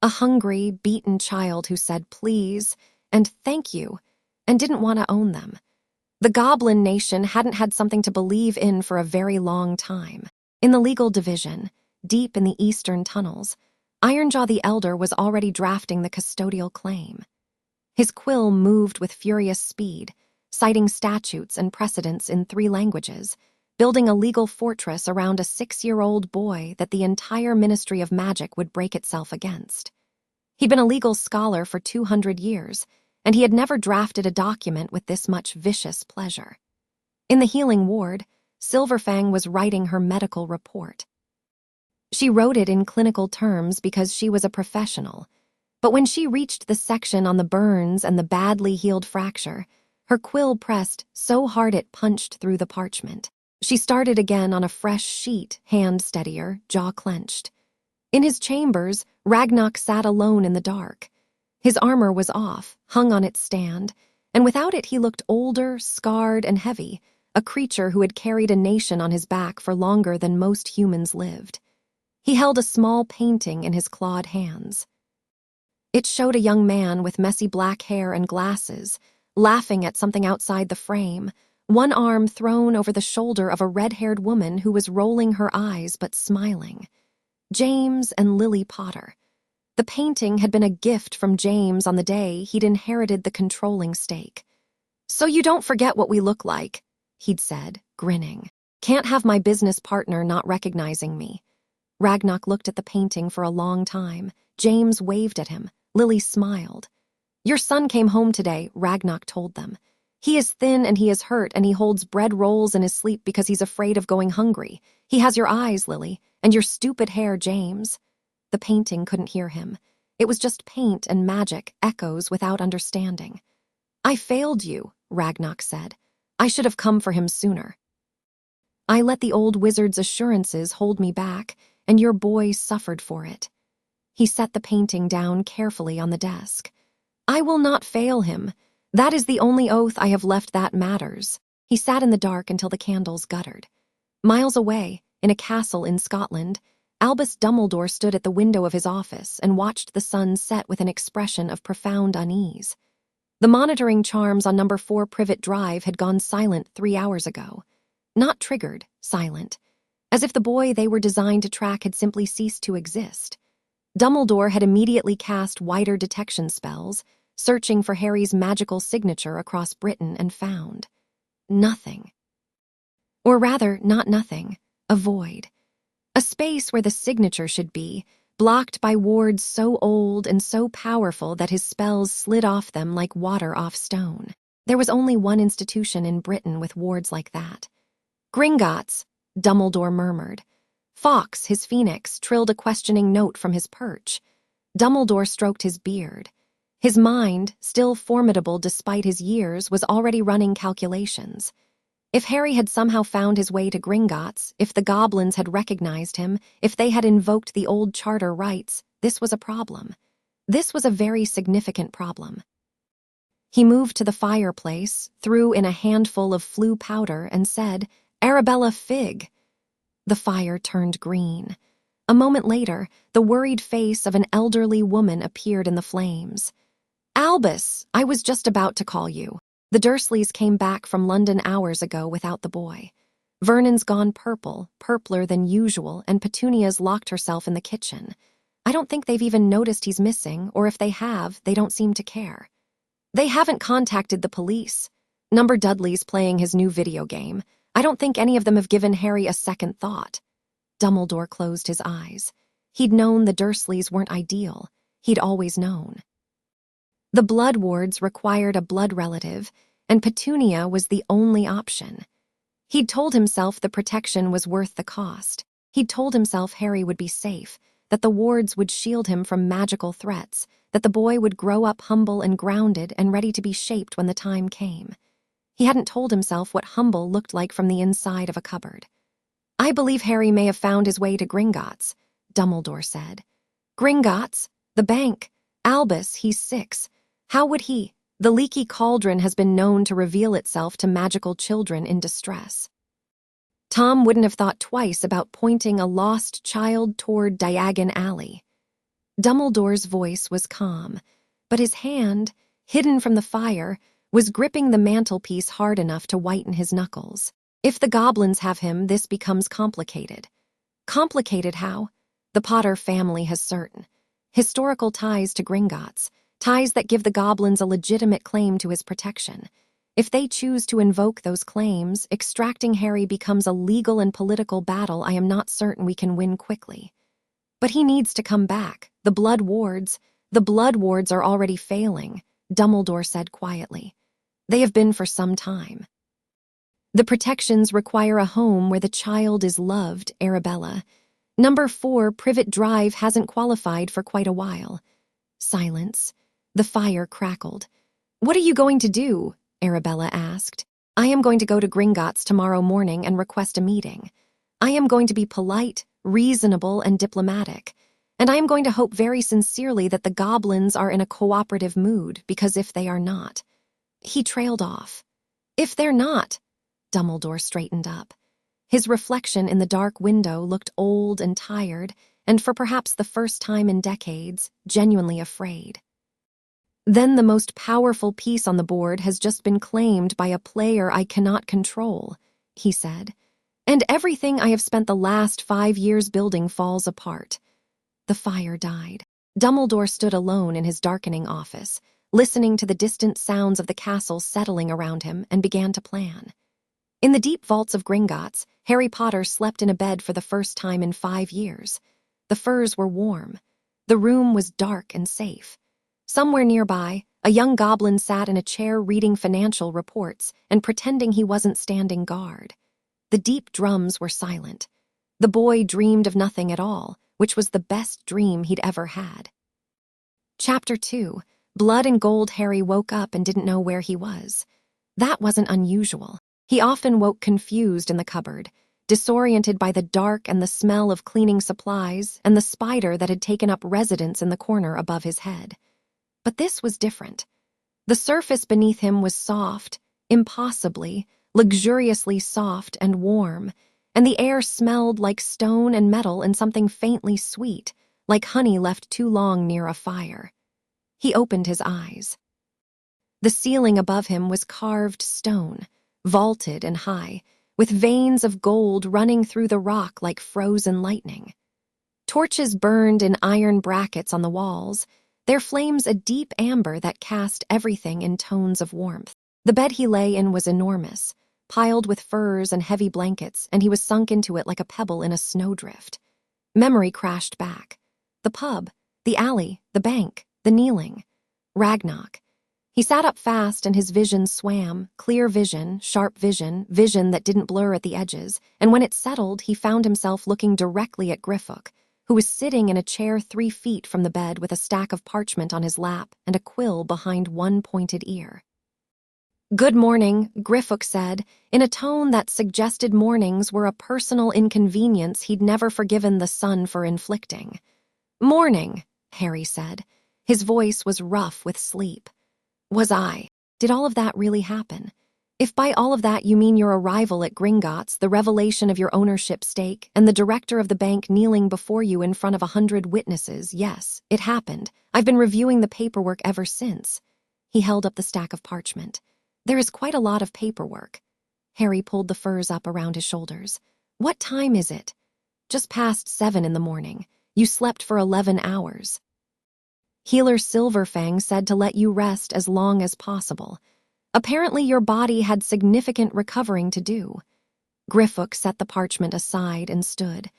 S1: A hungry, beaten child who said please and thank you and didn't want to own them. The Goblin Nation hadn't had something to believe in for a very long time. In the legal division, deep in the eastern tunnels, Ironjaw the Elder was already drafting the custodial claim. His quill moved with furious speed, citing statutes and precedents in 3 languages, building a legal fortress around a 6-year-old boy that the entire Ministry of Magic would break itself against. He'd been a legal scholar for 200 years, and he had never drafted a document with this much vicious pleasure. In the healing ward, Silverfang was writing her medical report. She wrote it in clinical terms because she was a professional, but when she reached the section on the burns and the badly healed fracture, her quill pressed so hard it punched through the parchment. She started again on a fresh sheet, hand steadier, jaw clenched. In his chambers, Ragnarok sat alone in the dark. His armor was off, hung on its stand, and without it he looked older, scarred, and heavy, a creature who had carried a nation on his back for longer than most humans lived. He held a small painting in his clawed hands. It showed a young man with messy black hair and glasses, laughing at something outside the frame, one arm thrown over the shoulder of a red-haired woman who was rolling her eyes but smiling. James and Lily Potter. The painting had been a gift from James on the day he'd inherited the controlling stake. "So you don't forget what we look like," he'd said, grinning. Can't have my business partner not recognizing me. Ragnock looked at the painting for a long time. James waved at him. Lily smiled. Your son came home today, Ragnock told them. He is thin and he is hurt and he holds bread rolls in his sleep because he's afraid of going hungry. He has your eyes, Lily, and your stupid hair, James. The painting couldn't hear him. It was just paint and magic, echoes without understanding. I failed you, Ragnock said. I should have come for him sooner. I let the old wizard's assurances hold me back, and your boy suffered for it. He set the painting down carefully on the desk. I will not fail him. That is the only oath I have left that matters. He sat in the dark until the candles guttered. Miles away, in a castle in Scotland, Albus Dumbledore stood at the window of his office and watched the sun set with an expression of profound unease. The monitoring charms on number 4 Privet Drive had gone silent 3 hours ago. Not triggered, silent. As if the boy they were designed to track had simply ceased to exist. Dumbledore had immediately cast wider detection spells, searching for Harry's magical signature across Britain, and found nothing. Or rather, not nothing, a void. A space where the signature should be, blocked by wards so old and so powerful that his spells slid off them like water off stone. There was only one institution in Britain with wards like that. Gringotts, Dumbledore murmured. Fawkes, his phoenix, trilled a questioning note from his perch. Dumbledore stroked his beard. His mind, still formidable despite his years, was already running calculations. If Harry had somehow found his way to Gringotts, if the goblins had recognized him, if they had invoked the old charter rights, this was a problem. This was a very significant problem. He moved to the fireplace, threw in a handful of flue powder, and said, Arabella Fig. The fire turned green. A moment later, the worried face of an elderly woman appeared in the flames. Albus, I was just about to call you. The Dursleys came back from London hours ago without the boy. Vernon's gone purple, purpler than usual, and Petunia's locked herself in the kitchen. I don't think they've even noticed he's missing, or if they have, they don't seem to care. They haven't contacted the police. Number Dudley's playing his new video game. I don't think any of them have given Harry a second thought. Dumbledore closed his eyes. He'd known the Dursleys weren't ideal. He'd always known. The blood wards required a blood relative, and Petunia was the only option. He'd told himself the protection was worth the cost. He'd told himself Harry would be safe, that the wards would shield him from magical threats, that the boy would grow up humble and grounded and ready to be shaped when the time came. He hadn't told himself what humble looked like from the inside of a cupboard. I believe Harry may have found his way to Gringotts, Dumbledore said. Gringotts? The bank. Albus, he's 6. How would he? The leaky cauldron has been known to reveal itself to magical children in distress. Tom wouldn't have thought twice about pointing a lost child toward Diagon Alley. Dumbledore's voice was calm, but his hand, hidden from the fire, was gripping the mantelpiece hard enough to whiten his knuckles. If the goblins have him, this becomes complicated. Complicated how? The Potter family has certain historical ties to Gringotts, ties that give the goblins a legitimate claim to his protection. If they choose to invoke those claims, extracting Harry becomes a legal and political battle I am not certain we can win quickly. But he needs to come back. The blood wards are already failing, Dumbledore said quietly. They have been for some time. The protections require a home where the child is loved, Arabella. Number 4 Privet Drive hasn't qualified for quite a while. Silence. The fire crackled. What are you going to do? Arabella asked. I am going to go to Gringotts tomorrow morning and request a meeting. I am going to be polite, reasonable, and diplomatic. And I am going to hope very sincerely that the goblins are in a cooperative mood, because if they are not... He trailed off. If they're not... Dumbledore straightened up. His reflection in the dark window looked old and tired, and for perhaps the first time in decades, genuinely afraid. Then the most powerful piece on the board has just been claimed by a player I cannot control, he said. And everything I have spent the last 5 years building falls apart. The fire died. Dumbledore stood alone in his darkening office, listening to the distant sounds of the castle settling around him, and began to plan. In the deep vaults of Gringotts, Harry Potter slept in a bed for the first time in 5 years. The furs were warm. The room was dark and safe. Somewhere nearby, a young goblin sat in a chair reading financial reports and pretending he wasn't standing guard. The deep drums were silent. The boy dreamed of nothing at all, which was the best dream he'd ever had. Chapter 2. Blood and Gold. Harry woke up and didn't know where he was. That wasn't unusual. He often woke confused in the cupboard, disoriented by the dark and the smell of cleaning supplies and the spider that had taken up residence in the corner above his head. But this was different. The surface beneath him was soft, impossibly, luxuriously soft and warm, and the air smelled like stone and metal and something faintly sweet, like honey left too long near a fire. He opened his eyes. The ceiling above him was carved stone, vaulted and high, with veins of gold running through the rock like frozen lightning. Torches burned in iron brackets on the walls, their flames a deep amber that cast everything in tones of warmth. The bed he lay in was enormous, piled with furs and heavy blankets, and he was sunk into it like a pebble in a snowdrift. Memory crashed back. The pub, the alley, the bank, the kneeling. Ragnarok. He sat up fast and his vision swam, clear vision, sharp vision, vision that didn't blur at the edges, and when it settled, he found himself looking directly at Griffook, who was sitting in a chair 3 feet from the bed with a stack of parchment on his lap and a quill behind one pointed ear. "Good morning," Griffook said, in a tone that suggested mornings were a personal inconvenience he'd never forgiven the sun for inflicting. "Morning," Harry said. His voice was rough with sleep. "Was I? Did all of that really happen? If by all of that you mean your arrival at Gringotts, the revelation of your ownership stake, and the director of the bank kneeling before you in front of 100 witnesses, yes, it happened. I've been reviewing the paperwork ever since." He held up the stack of parchment. "There is quite a lot of paperwork." Harry pulled the furs up around his shoulders. "What time is it?" "Just past 7 in the morning. You slept for 11 hours. Healer Silverfang said to let you rest as long as possible. Apparently your body had significant recovering to do." Griffook set the parchment aside and stood.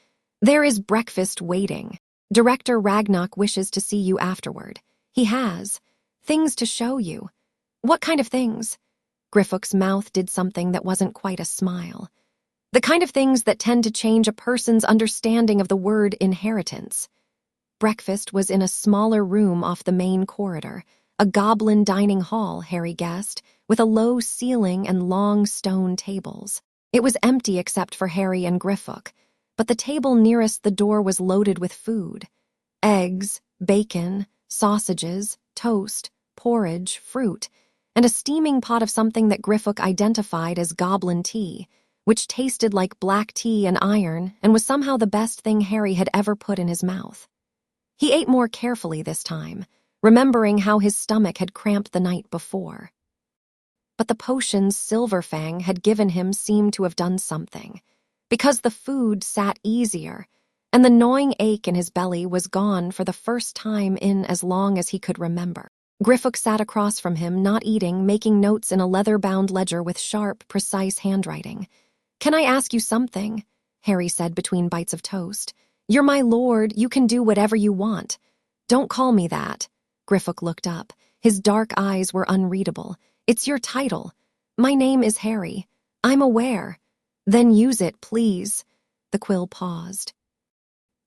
S1: "There is breakfast waiting. Director Ragnarok wishes to see you afterward. He has things to show you." "What kind of things?" Griffook's mouth did something that wasn't quite a smile. "The kind of things that tend to change a person's understanding of the word inheritance." Breakfast was in a smaller room off the main corridor, a goblin dining hall, Harry guessed, with a low ceiling and long stone tables. It was empty except for Harry and Griffook, but the table nearest the door was loaded with food. Eggs, bacon, sausages, toast, porridge, fruit, and a steaming pot of something that Griffook identified as goblin tea, which tasted like black tea and iron and was somehow the best thing Harry had ever put in his mouth. He ate more carefully this time, remembering how his stomach had cramped the night before. But the potions Silverfang had given him seemed to have done something, because the food sat easier, and the gnawing ache in his belly was gone for the first time in as long as he could remember. Griffook sat across from him, not eating, making notes in a leather-bound ledger with sharp, precise handwriting. "Can I ask you something?" Harry said between bites of toast. "You're my lord, you can do whatever you want." "Don't call me that." Griffook looked up. His dark eyes were unreadable. "It's your title." "My name is Harry." "I'm aware." "Then use it, please." The quill paused.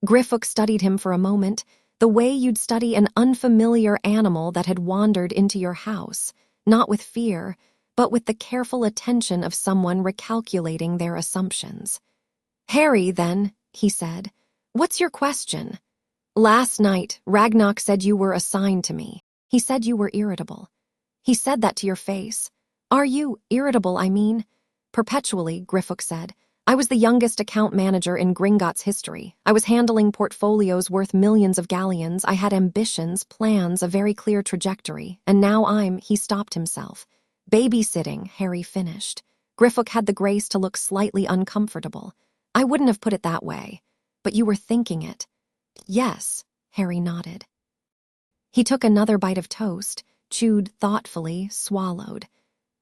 S1: Griffook studied him for a moment, the way you'd study an unfamiliar animal that had wandered into your house, not with fear, but with the careful attention of someone recalculating their assumptions. "Harry, then," he said. "What's your question?" "Last night, Ragnarok said you were assigned to me. He said you were irritable." "He said that to your face." "Are you irritable, I mean?" "Perpetually," Griffook said. "I was the youngest account manager in Gringotts history. I was handling portfolios worth millions of galleons. I had ambitions, plans, a very clear trajectory, and now He stopped himself. "Babysitting," Harry finished. Griffook had the grace to look slightly uncomfortable. "I wouldn't have put it that way. But you were thinking it." "Yes," Harry nodded. He took another bite of toast, chewed thoughtfully, swallowed.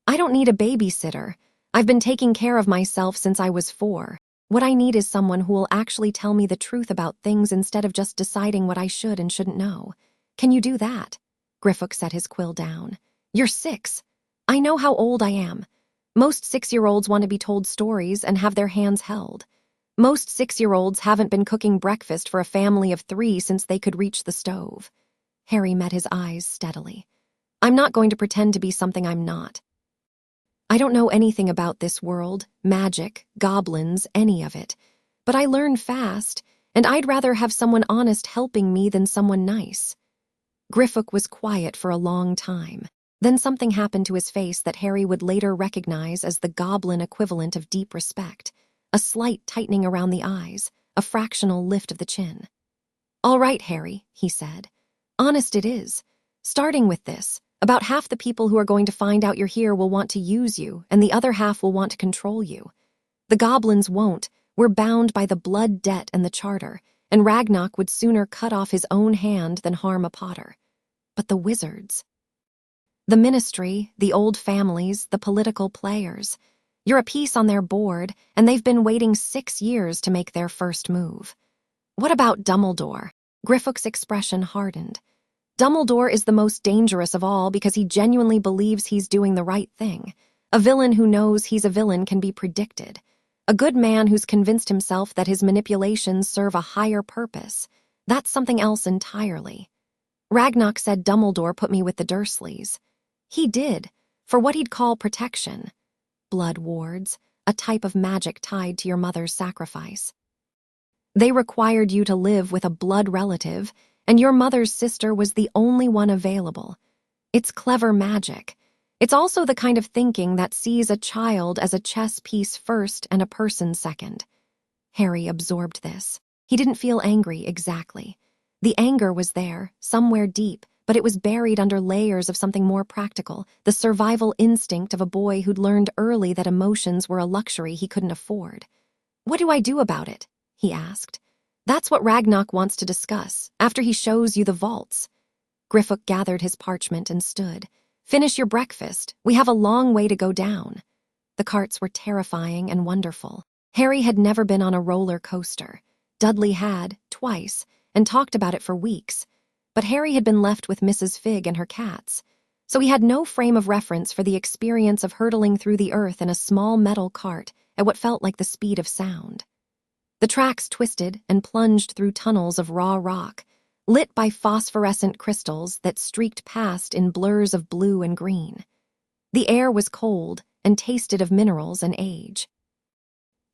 S1: "I don't need a babysitter. I've been taking care of myself since I was 4. What I need is someone who will actually tell me the truth about things instead of just deciding what I should and shouldn't know. Can you do that? Griffook set his quill down. You're 6. I know how old I am. Most 6-year-olds want to be told stories and have their hands held. Most 6-year-olds haven't been cooking breakfast for a family of 3 since they could reach the stove. Harry met his eyes steadily. I'm not going to pretend to be something I'm not. I don't know anything about this world, magic, goblins, any of it. But I learn fast, and I'd rather have someone honest helping me than someone nice. Griffook was quiet for a long time. Then something happened to his face that Harry would later recognize as the goblin equivalent of deep respect. A slight tightening around the eyes, a fractional lift of the chin. All right, Harry, he said. Honest it is. Starting with this, about half the people who are going to find out you're here will want to use you, and the other half will want to control you. The goblins won't. We're bound by the blood debt and the charter, and Ragnarok would sooner cut off his own hand than harm a Potter. But the wizards. The ministry, the old families, the political players. You're a piece on their board, and they've been waiting 6 years to make their first move. What about Dumbledore? Griffook's expression hardened. Dumbledore is the most dangerous of all because he genuinely believes he's doing the right thing. A villain who knows he's a villain can be predicted. A good man who's convinced himself that his manipulations serve a higher purpose. That's something else entirely. Ragnarok said Dumbledore put me with the Dursleys. He did, for what he'd call protection. Blood wards, a type of magic tied to your mother's sacrifice. They required you to live with a blood relative, and your mother's sister was the only one available. It's clever magic. It's also the kind of thinking that sees a child as a chess piece first and a person second. Harry absorbed this. He didn't feel angry exactly. The anger was there, somewhere deep, but it was buried under layers of something more practical, the survival instinct of a boy who'd learned early that emotions were a luxury he couldn't afford. What do I do about it? He asked. That's what Ragnarok wants to discuss, after he shows you the vaults. Griffook gathered his parchment and stood. Finish your breakfast. We have a long way to go down. The carts were terrifying and wonderful. Harry had never been on a roller coaster. Dudley had, twice, and talked about it for weeks. But Harry had been left with Mrs. Figg and her cats, so he had no frame of reference for the experience of hurtling through the earth in a small metal cart at what felt like the speed of sound. The tracks twisted and plunged through tunnels of raw rock, lit by phosphorescent crystals that streaked past in blurs of blue and green. The air was cold and tasted of minerals and age.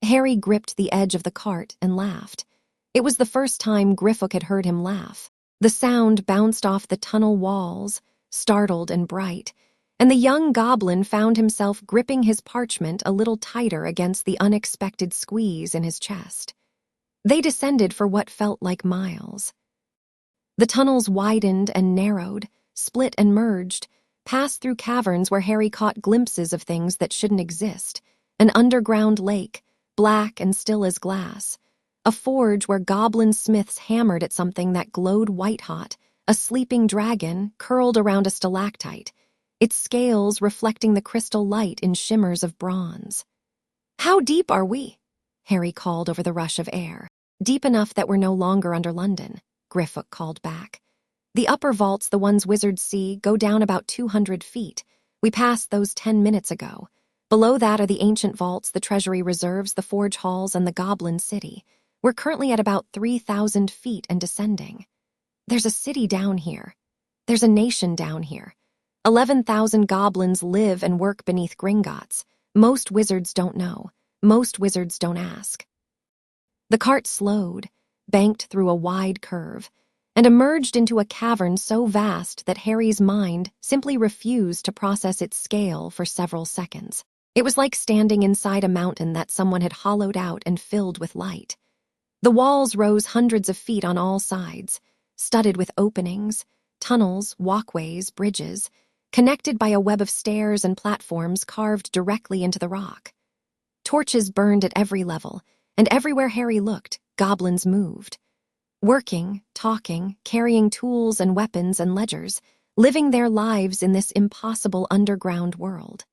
S1: Harry gripped the edge of the cart and laughed. It was the first time Griffook had heard him laugh. The sound bounced off the tunnel walls, startled and bright, and the young goblin found himself gripping his parchment a little tighter against the unexpected squeeze in his chest. They descended for what felt like miles. The tunnels widened and narrowed, split and merged, passed through caverns where Harry caught glimpses of things that shouldn't exist, an underground lake, black and still as glass, a forge where goblin smiths hammered at something that glowed white-hot, a sleeping dragon curled around a stalactite, its scales reflecting the crystal light in shimmers of bronze. How deep are we? Harry called over the rush of air. Deep enough that we're no longer under London, Griffook called back. The upper vaults, the ones wizards see, go down about 200 feet. We passed those 10 minutes ago. Below that are the ancient vaults, the treasury reserves, the forge halls, and the goblin city. We're currently at about 3,000 feet and descending. There's a city down here. There's a nation down here. 11,000 goblins live and work beneath Gringotts. Most wizards don't know. Most wizards don't ask. The cart slowed, banked through a wide curve, and emerged into a cavern so vast that Harry's mind simply refused to process its scale for several seconds. It was like standing inside a mountain that someone had hollowed out and filled with light. The walls rose hundreds of feet on all sides, studded with openings, tunnels, walkways, bridges, connected by a web of stairs and platforms carved directly into the rock. Torches burned at every level, and everywhere Harry looked, goblins moved. Working, talking, carrying tools and weapons and ledgers, living their lives in this impossible underground world.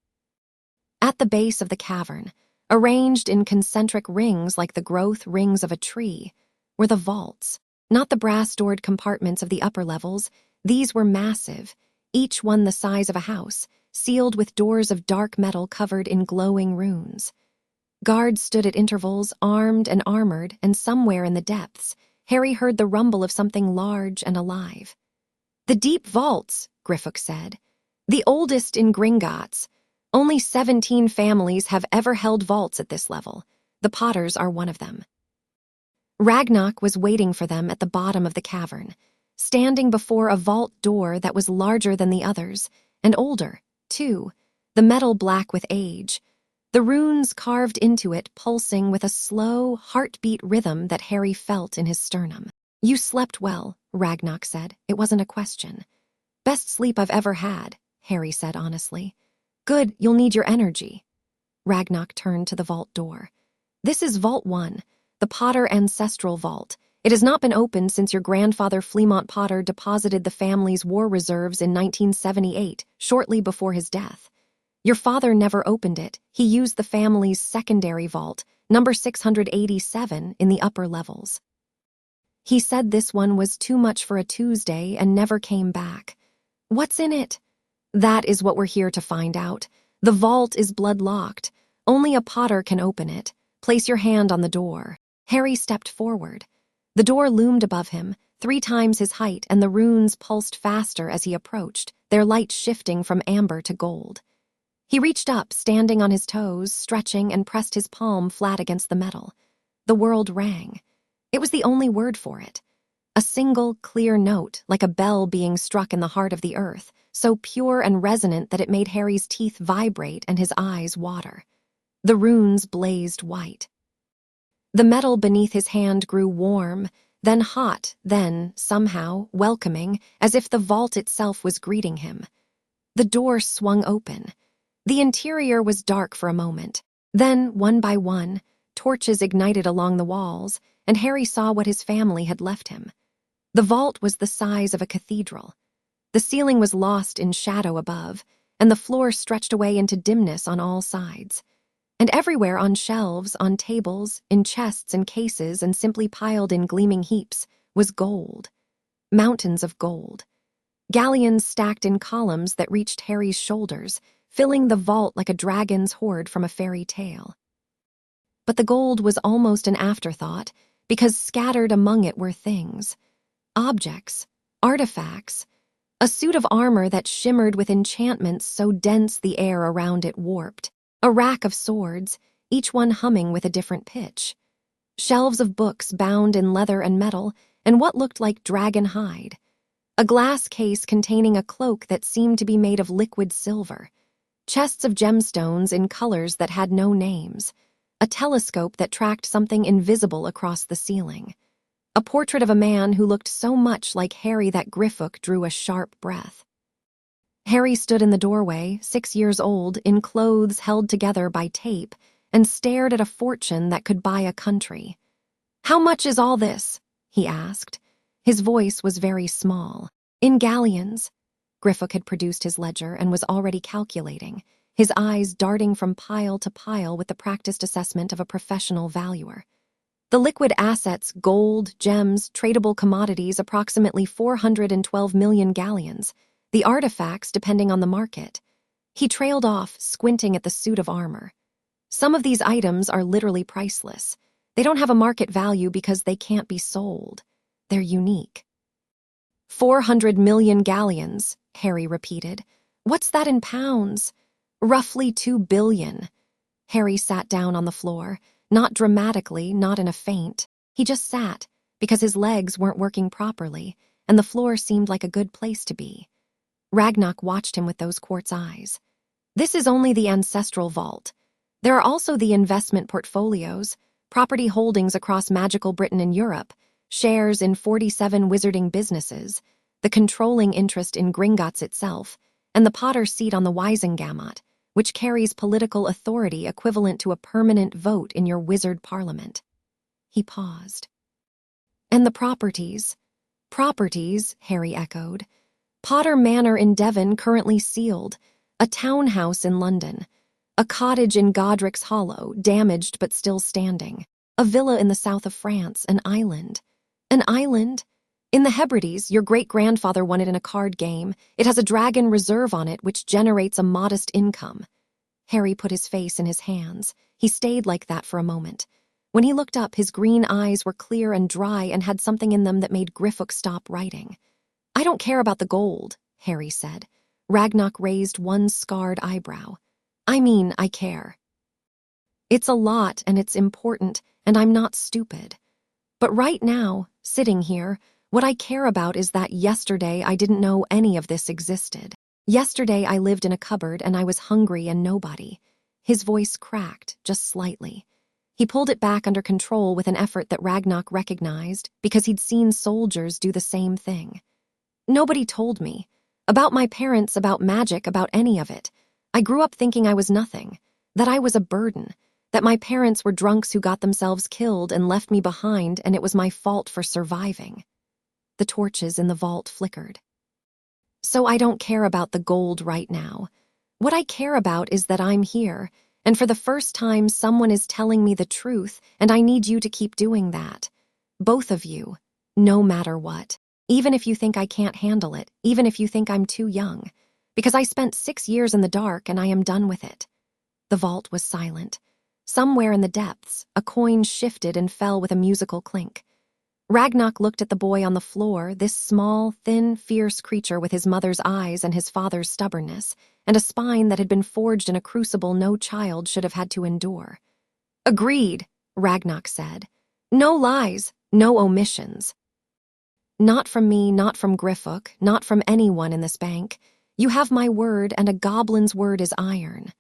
S1: At the base of the cavern, arranged in concentric rings like the growth rings of a tree, were the vaults. Not the brass-doored compartments of the upper levels. These were massive, each one the size of a house, sealed with doors of dark metal covered in glowing runes. Guards stood at intervals, armed and armored, and somewhere in the depths, Harry heard the rumble of something large and alive. "The deep vaults," Griffook said. "The oldest in Gringotts. Only 17 families have ever held vaults at this level. The Potters are one of them." Ragnarok was waiting for them at the bottom of the cavern, standing before a vault door that was larger than the others, and older, too, the metal black with age, the runes carved into it pulsing with a slow, heartbeat rhythm that Harry felt in his sternum. "You slept well," Ragnarok said. "It wasn't a question." "Best sleep I've ever had," Harry said honestly. "Good, you'll need your energy." Ragnarok turned to the vault door. "This is Vault 1, the Potter Ancestral Vault. It has not been opened since your grandfather Fleamont Potter deposited the family's war reserves in 1978, shortly before his death. Your father never opened it. He used the family's secondary vault, number 687, in the upper levels. He said this one was too much for a Tuesday and never came back. What's in it? That is what we're here to find out. The vault is blood-locked. Only a Potter can open it. Place your hand on the door." Harry stepped forward. The door loomed above him, 3 times his height, and the runes pulsed faster as he approached, their light shifting from amber to gold. He reached up, standing on his toes, stretching, and pressed his palm flat against the metal. The world rang. It was the only word for it. A single, clear note, like a bell being struck in the heart of the earth, so pure and resonant that it made Harry's teeth vibrate and his eyes water. The runes blazed white. The metal beneath his hand grew warm, then hot, then, somehow, welcoming, as if the vault itself was greeting him. The door swung open. The interior was dark for a moment. Then, one by one, torches ignited along the walls, and Harry saw what his family had left him. The vault was the size of a cathedral. The ceiling was lost in shadow above, and the floor stretched away into dimness on all sides. And everywhere on shelves, on tables, in chests and cases, and simply piled in gleaming heaps, was gold. Mountains of gold. Galleons stacked in columns that reached Harry's shoulders, filling the vault like a dragon's hoard from a fairy tale. But the gold was almost an afterthought, because scattered among it were things. Objects, artifacts, a suit of armor that shimmered with enchantments so dense the air around it warped, a rack of swords, each one humming with a different pitch, shelves of books bound in leather and metal, and what looked like dragon hide, a glass case containing a cloak that seemed to be made of liquid silver, chests of gemstones in colors that had no names, a telescope that tracked something invisible across the ceiling, a portrait of a man who looked so much like Harry that Griffook drew a sharp breath. Harry stood in the doorway, 6 years old, in clothes held together by tape, and stared at a fortune that could buy a country. "How much is all this?" he asked. His voice was very small. "In galleons." Griffook had produced his ledger and was already calculating, his eyes darting from pile to pile with the practiced assessment of a professional valuer. The liquid assets, gold, gems, tradable commodities, approximately 412 million galleons. The artifacts, depending on the market. He trailed off, squinting at the suit of armor. Some of these items are literally priceless. They don't have a market value because they can't be sold. They're unique. 400 million galleons, Harry repeated. "What's that in pounds?" "Roughly 2 billion. Harry sat down on the floor, not dramatically, not in a faint. He just sat, because his legs weren't working properly, and the floor seemed like a good place to be. Ragnarok watched him with those quartz eyes. "This is only the ancestral vault. There are also the investment portfolios, property holdings across magical Britain and Europe, shares in 47 wizarding businesses, the controlling interest in Gringotts itself, and the Potter seat on the Wisengamot, which carries political authority equivalent to a permanent vote in your wizard parliament." He paused. "And the properties?" "Properties," Harry echoed. "Potter Manor in Devon currently sealed, a townhouse in London, A cottage in Godric's Hollow, damaged but still standing. A villa in the south of France, an island. An island? In the Hebrides, your great-grandfather won it in a card game. It has a dragon reserve on it which generates a modest income. Harry put his face in his hands. He stayed like that for a moment. When he looked up, his green eyes were clear and dry and had something in them that made Griffook stop writing. I don't care about the gold, Harry said. Ragnock raised one scarred eyebrow. I mean, I care. It's a lot and it's important, and I'm not stupid. But right now, sitting here, what I care about is that yesterday I didn't know any of this existed. Yesterday I lived in a cupboard and I was hungry and nobody. His voice cracked, just slightly. He pulled it back under control with an effort that Ragnock recognized because he'd seen soldiers do the same thing. Nobody told me. About my parents, about magic, about any of it. I grew up thinking I was nothing, that I was a burden, that my parents were drunks who got themselves killed and left me behind and it was my fault for surviving. The torches in the vault flickered. So I don't care about the gold right now. What I care about is that I'm here, and for the first time someone is telling me the truth, and I need you to keep doing that. Both of you, no matter what. Even if you think I can't handle it, even if you think I'm too young. Because I spent 6 years in the dark and I am done with it. The vault was silent. Somewhere in the depths, a coin shifted and fell with a musical clink. Ragnock looked at the boy on the floor, this small, thin, fierce creature with his mother's eyes and his father's stubbornness, and a spine that had been forged in a crucible no child should have had to endure. Agreed, Ragnock said. No lies, no omissions. Not from me, not from Griffook, not from anyone in this bank. You have my word, and a goblin's word is iron.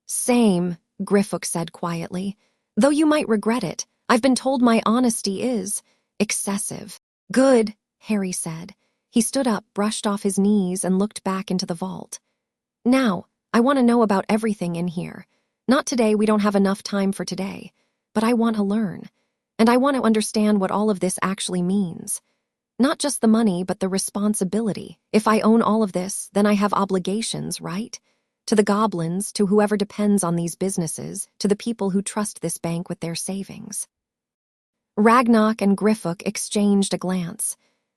S1: Same, Griffook said quietly. Though you might regret it, I've been told my honesty is excessive. Good, Harry said. He stood up, brushed off his knees, and looked back into the vault. Now, I want to know about everything in here. Not today, we don't have enough time for today. But I want to learn. And I want to understand what all of this actually means. Not just the money, but the responsibility. If I own all of this, then I have obligations, right? To the goblins, to whoever depends on these businesses, to the people who trust this bank with their savings. Ragnock and Griffook exchanged a glance.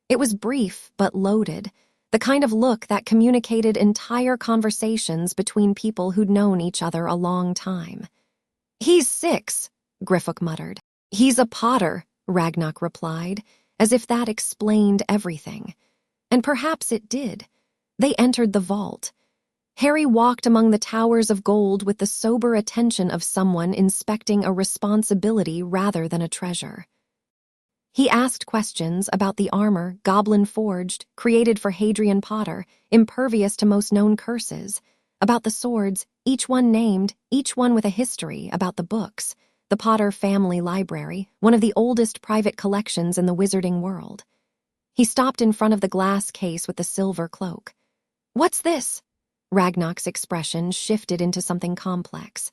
S1: It was brief, but loaded, the kind of look that communicated entire conversations between people who'd known each other a long time. He's 6, Griffook muttered. He's a potter, Ragnock replied, as if that explained everything. And perhaps it did. They entered the vault. Harry walked among the towers of gold with the sober attention of someone inspecting a responsibility rather than a treasure. He asked questions about the armor, goblin-forged, created for Hadrian Potter, impervious to most known curses, about the swords, each one named, each one with a history, about the books, the Potter family library, one of the oldest private collections in the wizarding world. He stopped in front of the glass case with the silver cloak. What's this? Ragnock's expression shifted into something complex.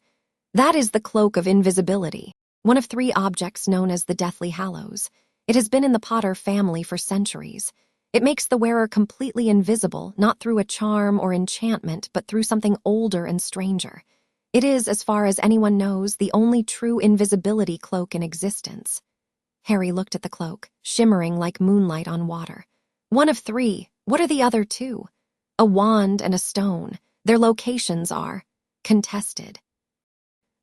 S1: That is the Cloak of Invisibility, one of 3 objects known as the Deathly Hallows. It has been in the Potter family for centuries. It makes the wearer completely invisible, not through a charm or enchantment, but through something older and stranger. It is, as far as anyone knows, the only true invisibility cloak in existence. Harry looked at the cloak, shimmering like moonlight on water. One of 3. What are the other 2? A wand and a stone. Their locations are contested.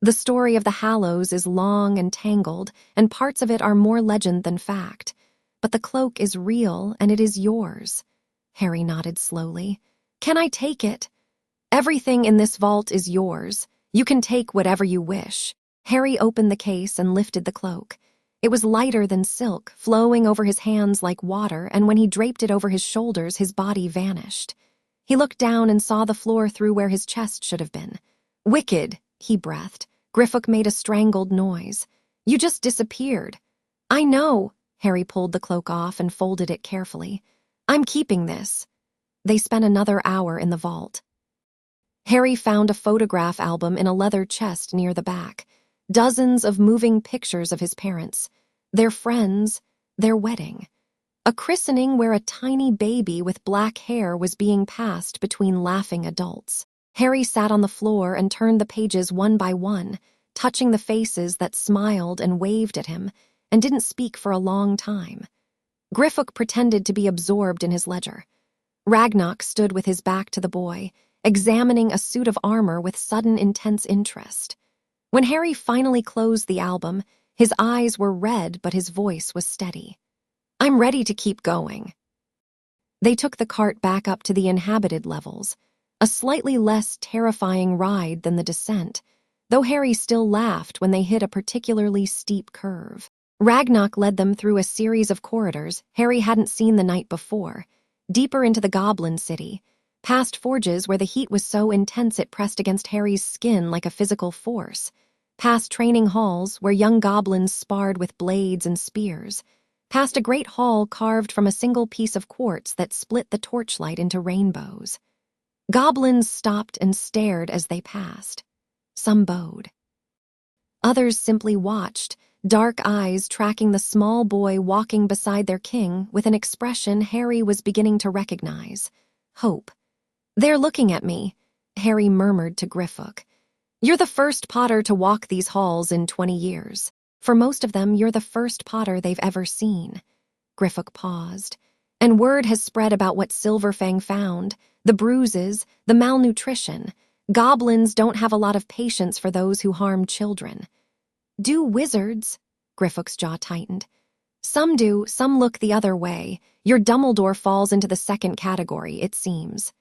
S1: The story of the Hallows is long and tangled, and parts of it are more legend than fact. But the cloak is real, and it is yours. Harry nodded slowly. Can I take it? Everything in this vault is yours. You can take whatever you wish. Harry opened the case and lifted the cloak. It was lighter than silk, flowing over his hands like water, and when he draped it over his shoulders, his body vanished. He looked down and saw the floor through where his chest should have been. Wicked, he breathed. Griffook made a strangled noise. You just disappeared. I know. Harry pulled the cloak off and folded it carefully. I'm keeping this. They spent another hour in the vault. Harry found a photograph album in a leather chest near the back. Dozens of moving pictures of his parents, their friends, their wedding. A christening where a tiny baby with black hair was being passed between laughing adults. Harry sat on the floor and turned the pages one by one, touching the faces that smiled and waved at him, and didn't speak for a long time. Griffook pretended to be absorbed in his ledger. Ragnock stood with his back to the boy, examining a suit of armor with sudden intense interest. When Harry finally closed the album, his eyes were red but his voice was steady. "I'm ready to keep going." They took the cart back up to the inhabited levels, a slightly less terrifying ride than the descent, though Harry still laughed when they hit a particularly steep curve. Ragnock led them through a series of corridors Harry hadn't seen the night before, deeper into the Goblin City, past forges where the heat was so intense it pressed against Harry's skin like a physical force, past training halls where young goblins sparred with blades and spears, past a great hall carved from a single piece of quartz that split the torchlight into rainbows. Goblins stopped and stared as they passed. Some bowed. Others simply watched, dark eyes tracking the small boy walking beside their king with an expression Harry was beginning to recognize: hope. "They're looking at me," Harry murmured to Griffook. "You're the first Potter to walk these halls in 20 years. For most of them, you're the first Potter they've ever seen." Griffook paused. "And word has spread about what Silverfang found, the bruises, the malnutrition. Goblins don't have a lot of patience for those who harm children." "Do wizards?" Griffook's jaw tightened. "Some do, some look the other way. Your Dumbledore falls into the second category, it seems."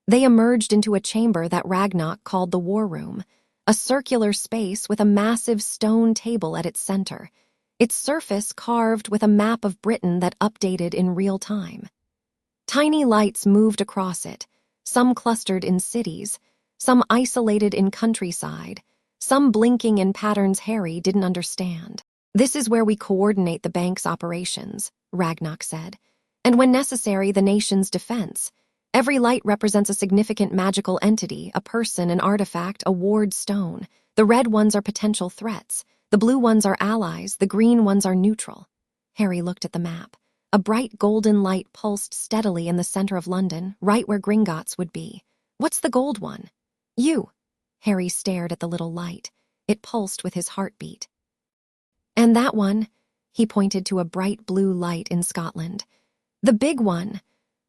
S1: They emerged into a chamber that Ragnock called the War Room, a circular space with a massive stone table at its center, its surface carved with a map of Britain that updated in real time. Tiny lights moved across it, some clustered in cities, some isolated in countryside, some blinking in patterns Harry didn't understand. "This is where we coordinate the bank's operations," Ragnock said, "and when necessary, the nation's defense. Every light represents a significant magical entity, a person, an artifact, a ward stone. The red ones are potential threats. The blue ones are allies. The green ones are neutral." Harry looked at the map. A bright golden light pulsed steadily in the center of London, right where Gringotts would be. "What's the gold one?" "You." Harry stared at the little light. It pulsed with his heartbeat. "And that one?" He pointed to a bright blue light in Scotland. "The big one.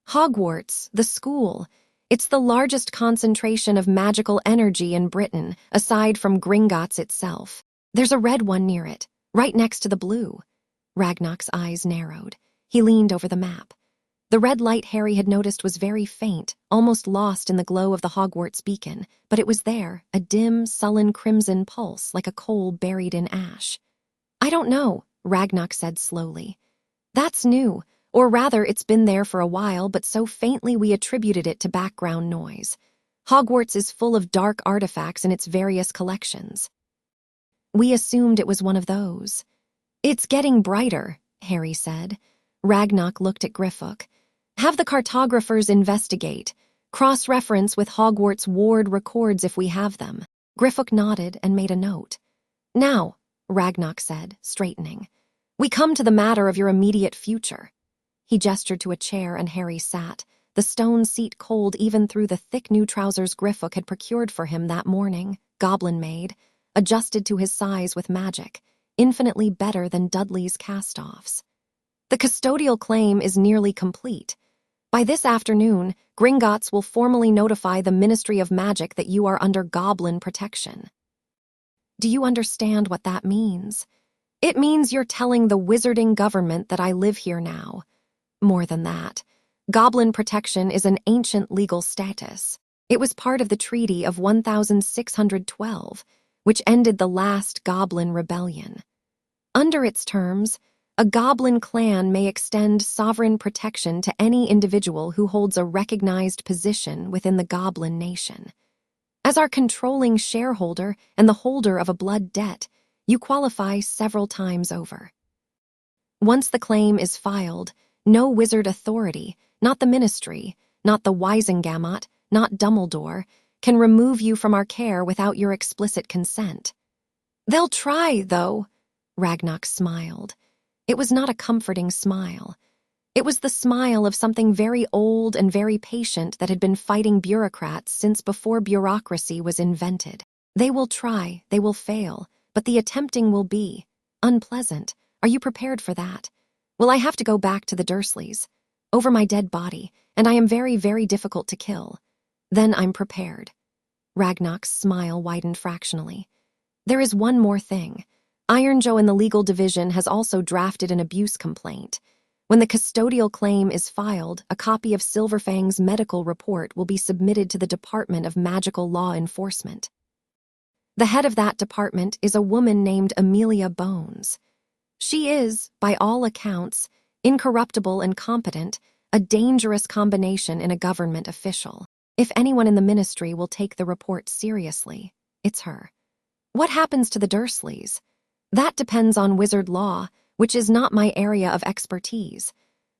S1: Hogwarts, the school. It's the largest concentration of magical energy in Britain, aside from Gringotts itself. There's a red one near it, right next to the blue." Ragnock's eyes narrowed. He leaned over the map. The red light Harry had noticed was very faint, almost lost in the glow of the Hogwarts beacon, but it was there, a dim, sullen crimson pulse like a coal buried in ash. "I don't know," Ragnock said slowly. "That's new. Or rather, it's been there for a while, but so faintly we attributed it to background noise. Hogwarts is full of dark artifacts in its various collections. We assumed it was one of those." "It's getting brighter," Harry said. Ragnock looked at Griffook. "Have the cartographers investigate. Cross-reference with Hogwarts ward records if we have them." Griffook nodded and made a note. "Now," Ragnock said, straightening, "we come to the matter of your immediate future." He gestured to a chair and Harry sat, the stone seat cold even through the thick new trousers Griffook had procured for him that morning, goblin-made, adjusted to his size with magic, infinitely better than Dudley's cast-offs. "The custodial claim is nearly complete. By this afternoon, Gringotts will formally notify the Ministry of Magic that you are under goblin protection." "Do you understand what that means?" "It means you're telling the wizarding government that I live here now. More than that, goblin protection is an ancient legal status. It was part of the Treaty of 1612, which ended the last Goblin Rebellion. Under its terms, a goblin clan may extend sovereign protection to any individual who holds a recognized position within the goblin nation. As our controlling shareholder and the holder of a blood debt, you qualify several times over. Once the claim is filed, no wizard authority, not the Ministry, not the Wisengamot, not Dumbledore, can remove you from our care without your explicit consent." "They'll try, though," Ragnock smiled. It was not a comforting smile. It was the smile of something very old and very patient that had been fighting bureaucrats since before bureaucracy was invented. They will try, they will fail, but the attempting will be unpleasant. Are you prepared for that? Well, I have to go back to the Dursleys, over my dead body, and I am very, very difficult to kill. Then I'm prepared. Ragnar's smile widened fractionally. There is one more thing. Iron Joe in the legal division has also drafted an abuse complaint. When the custodial claim is filed, a copy of Silverfang's medical report will be submitted to the Department of Magical Law Enforcement. The head of that department is a woman named Amelia Bones. She is, by all accounts, incorruptible and competent, a dangerous combination in a government official. If anyone in the ministry will take the report seriously, it's her. What happens to the Dursleys? That depends on wizard law, which is not my area of expertise.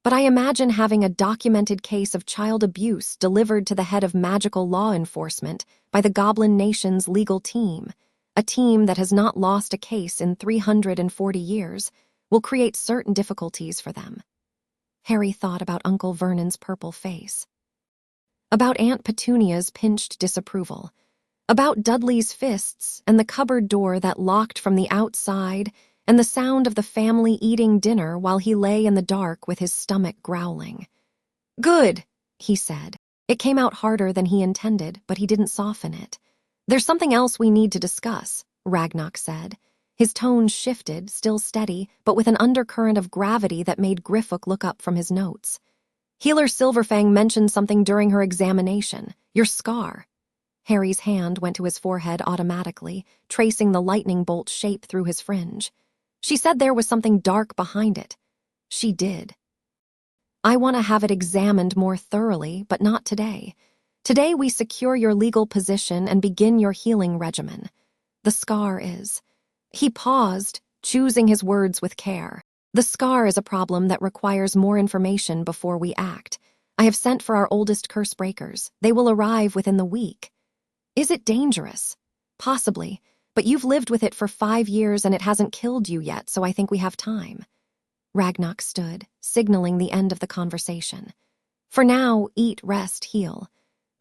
S1: But I imagine having a documented case of child abuse delivered to the head of magical law enforcement by the Goblin Nation's legal team, a team that has not lost a case in 340 years, will create certain difficulties for them. Harry thought about Uncle Vernon's purple face, about Aunt Petunia's pinched disapproval, about Dudley's fists and the cupboard door that locked from the outside, and the sound of the family eating dinner while he lay in the dark with his stomach growling. "Good," he said. It came out harder than he intended, but he didn't soften it. "There's something else we need to discuss," Ragnar said. His tone shifted, still steady, but with an undercurrent of gravity that made Griffook look up from his notes. "Healer Silverfang mentioned something during her examination. Your scar." Harry's hand went to his forehead automatically, tracing the lightning bolt shape through his fringe. "She said there was something dark behind it." "She did." "I want to have it examined more thoroughly, but not today. Today we secure your legal position and begin your healing regimen. The scar is..." He paused, choosing his words with care. "The scar is a problem that requires more information before we act. I have sent for our oldest curse breakers. They will arrive within the week." "Is it dangerous?" "Possibly, but you've lived with it for 5 years and it hasn't killed you yet, so I think we have time." Ragnar stood, signaling the end of the conversation. "For now, eat, rest, heal.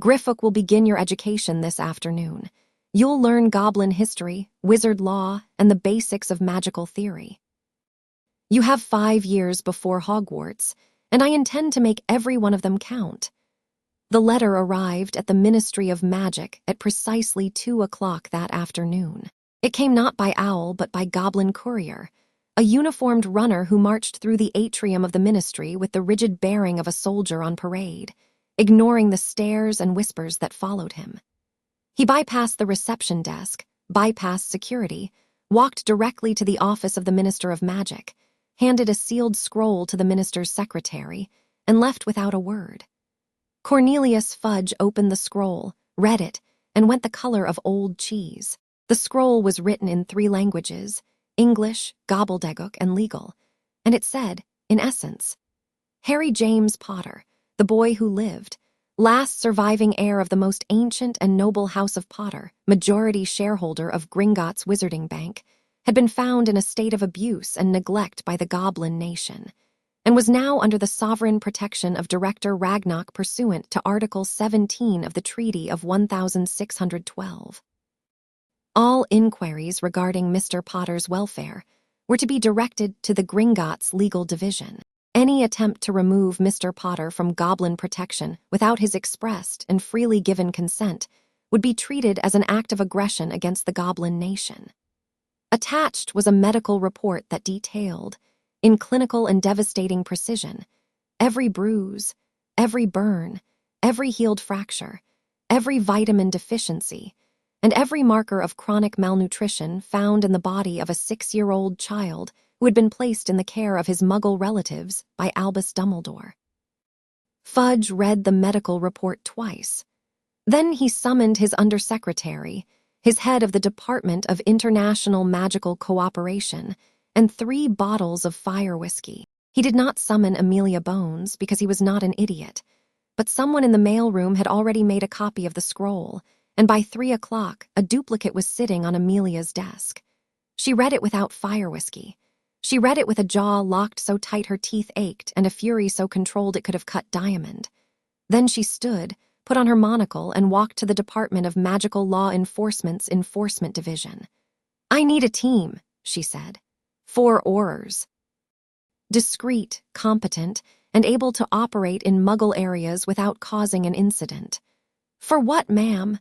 S1: Griffook will begin your education this afternoon. You'll learn goblin history, wizard law, and the basics of magical theory. You have 5 years before Hogwarts, and I intend to make every one of them count." The letter arrived at the Ministry of Magic at precisely 2 o'clock that afternoon. It came not by owl but by goblin courier, a uniformed runner who marched through the atrium of the ministry with the rigid bearing of a soldier on parade, ignoring the stares and whispers that followed him. He bypassed the reception desk, bypassed security, walked directly to the office of the Minister of Magic, handed a sealed scroll to the minister's secretary, and left without a word. Cornelius Fudge opened the scroll, read it, and went the color of old cheese. The scroll was written in 3 languages, English, gobbledygook, and legal, and it said, in essence, Harry James Potter, the boy who lived, last surviving heir of the most ancient and noble house of Potter, majority shareholder of Gringotts Wizarding Bank, had been found in a state of abuse and neglect by the Goblin Nation, and was now under the sovereign protection of Director Ragnar pursuant to Article 17 of the Treaty of 1612. All inquiries regarding Mr. Potter's welfare were to be directed to the Gringotts Legal Division. Any attempt to remove Mr. Potter from Goblin protection without his expressed and freely given consent would be treated as an act of aggression against the Goblin Nation. Attached was a medical report that detailed, in clinical and devastating precision, every bruise, every burn, every healed fracture, every vitamin deficiency, and every marker of chronic malnutrition found in the body of a 6-year-old child who had been placed in the care of his Muggle relatives by Albus Dumbledore. Fudge read the medical report twice. Then he summoned his undersecretary, his head of the Department of International Magical Cooperation, and 3 bottles of fire whiskey. He did not summon Amelia Bones because he was not an idiot, but someone in the mailroom had already made a copy of the scroll, and by 3 o'clock, a duplicate was sitting on Amelia's desk. She read it without fire whiskey. She read it with a jaw locked so tight her teeth ached and a fury so controlled it could have cut diamond. Then she stood, put on her monocle, and walked to the Department of Magical Law Enforcement's Enforcement Division. "I need a team," she said. 4 Aurors. Discreet, competent, and able to operate in Muggle areas without causing an incident. "For what, ma'am?"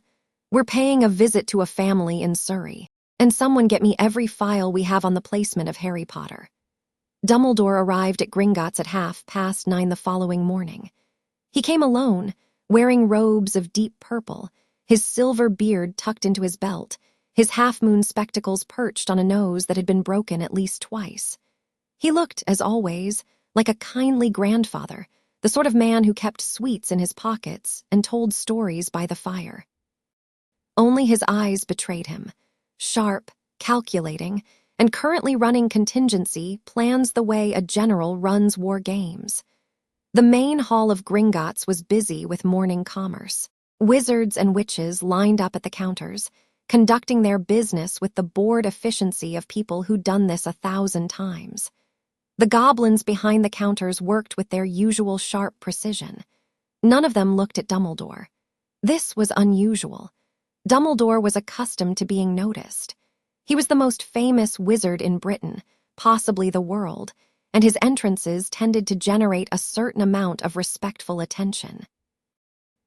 S1: "We're paying a visit to a family in Surrey. And someone get me every file we have on the placement of Harry Potter." Dumbledore arrived at Gringotts at 9:30 the following morning. He came alone, wearing robes of deep purple, his silver beard tucked into his belt, his half-moon spectacles perched on a nose that had been broken at least twice. He looked, as always, like a kindly grandfather, the sort of man who kept sweets in his pockets and told stories by the fire. Only his eyes betrayed him. Sharp, calculating, and currently running contingency plans the way a general runs war games. The main hall of Gringotts was busy with morning commerce. Wizards and witches lined up at the counters, conducting their business with the bored efficiency of people who'd done this 1,000 times. The goblins behind the counters worked with their usual sharp precision. None of them looked at Dumbledore. This was unusual. Dumbledore was accustomed to being noticed. He was the most famous wizard in Britain, possibly the world, and his entrances tended to generate a certain amount of respectful attention.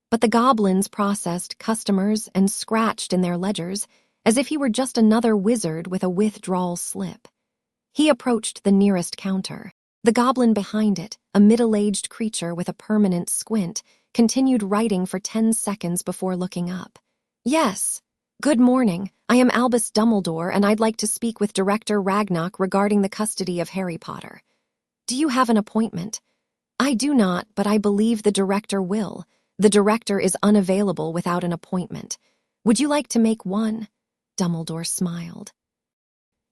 S1: But the goblins processed customers and scratched in their ledgers as if he were just another wizard with a withdrawal slip. He approached the nearest counter. The goblin behind it, a middle-aged creature with a permanent squint, continued writing for 10 seconds before looking up. "Yes. Good morning. I am Albus Dumbledore, and I'd like to speak with Director Ragnarok regarding the custody of Harry Potter. Do you have an appointment?" "I do not, but I believe the director will. The director is unavailable without an appointment. Would you like to make one?" Dumbledore smiled.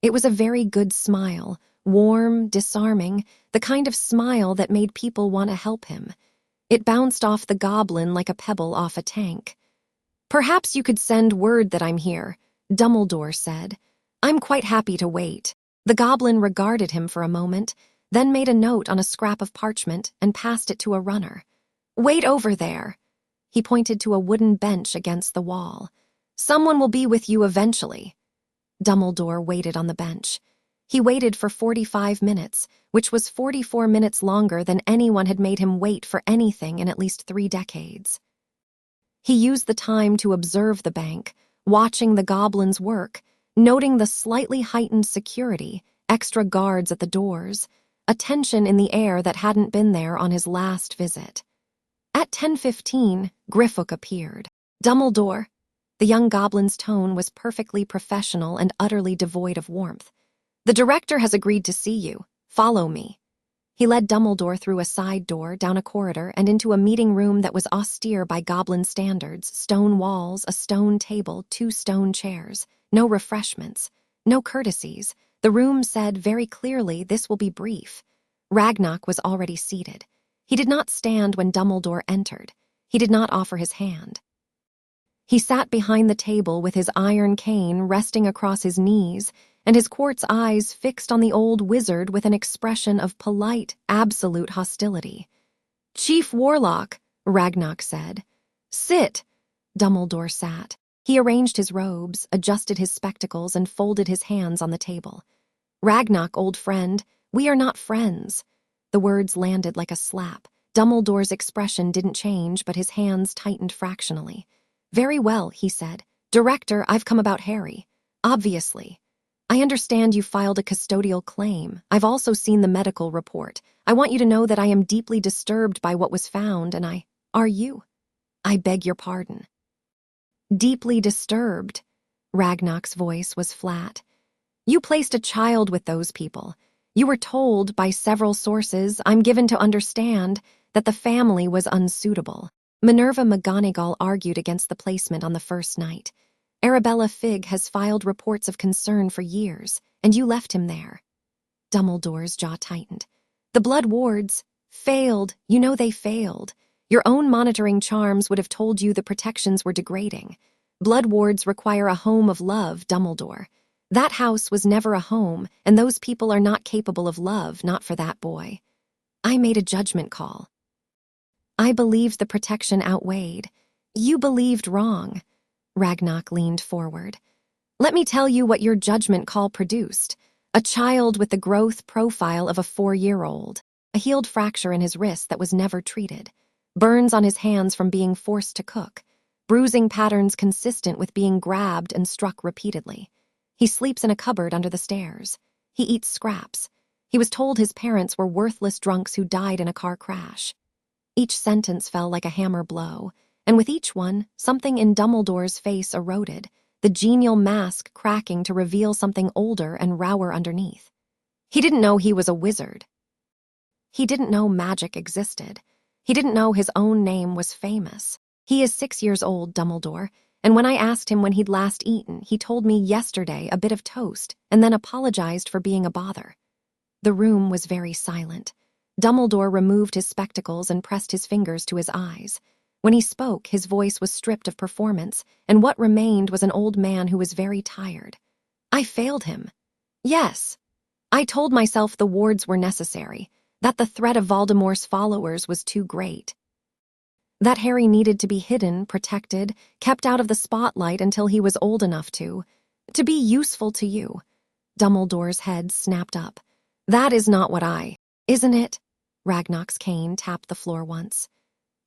S1: It was a very good smile, warm, disarming, the kind of smile that made people want to help him. It bounced off the goblin like a pebble off a tank. "Perhaps you could send word that I'm here," Dumbledore said. "I'm quite happy to wait." The goblin regarded him for a moment, then made a note on a scrap of parchment and passed it to a runner. "Wait over there." He pointed to a wooden bench against the wall. "Someone will be with you eventually." Dumbledore waited on the bench. He waited for 45 minutes, which was 44 minutes longer than anyone had made him wait for anything in at least 3 decades. He used the time to observe the bank, watching the goblins work, noting the slightly heightened security, extra guards at the doors, a tension in the air that hadn't been there on his last visit. At 10:15, Griffook appeared. "Dumbledore." The young goblin's tone was perfectly professional and utterly devoid of warmth. "The director has agreed to see you. Follow me." He led Dumbledore through a side door, down a corridor, and into a meeting room that was austere by goblin standards: stone walls, a stone table, 2 stone chairs. No refreshments, no courtesies. The room said very clearly, "This will be brief." Ragnarok was already seated. He did not stand when Dumbledore entered. He did not offer his hand. He sat behind the table with his iron cane resting across his knees and his quartz eyes fixed on the old wizard with an expression of polite, absolute hostility. "Chief Warlock," Ragnarok said. "Sit." Dumbledore sat. He arranged his robes, adjusted his spectacles, and folded his hands on the table. "Ragnarok, old friend, we are not friends." The words landed like a slap. Dumbledore's expression didn't change, but his hands tightened fractionally. "Very well," he said. "Director, I've come about Harry. Obviously. I understand you filed a custodial claim. I've also seen the medical report. I want you to know that I am deeply disturbed by what was found, and Are you?" "I beg your pardon." "Deeply disturbed." Ragnarok's voice was flat. "You placed a child with those people. You were told by several sources, I'm given to understand, that the family was unsuitable. Minerva McGonagall argued against the placement on the first night. Arabella Figg has filed reports of concern for years, and you left him there." Dumbledore's jaw tightened. "The Blood Wards failed. You know they failed. Your own monitoring charms would have told you the protections were degrading. Blood Wards require a home of love, Dumbledore. That house was never a home, and those people are not capable of love, not for that boy. I made a judgment call. I believed the protection outweighed. You believed wrong. Ragnok leaned forward. Let me tell you what your judgment call produced. A child with the growth profile of a 4-year-old. A healed fracture in his wrist that was never treated. Burns on his hands from being forced to cook. Bruising patterns consistent with being grabbed and struck repeatedly. He sleeps in a cupboard under the stairs. He eats scraps. He was told his parents were worthless drunks who died in a car crash. Each sentence fell like a hammer blow, and with each one, something in Dumbledore's face eroded, the genial mask cracking to reveal something older and rower underneath. He didn't know he was a wizard. He didn't know magic existed. He didn't know his own name was famous. He is 6 years old, Dumbledore, and when I asked him when he'd last eaten, he told me yesterday a bit of toast and then apologized for being a bother. The room was very silent. Dumbledore removed his spectacles and pressed his fingers to his eyes. When he spoke, his voice was stripped of performance, and what remained was an old man who was very tired. I failed him. Yes. I told myself the wards were necessary, that the threat of Voldemort's followers was too great. That Harry needed to be hidden, protected, kept out of the spotlight until he was old enough to be useful to you. Dumbledore's head snapped up. That is not what isn't it? Ragnok's cane tapped the floor once.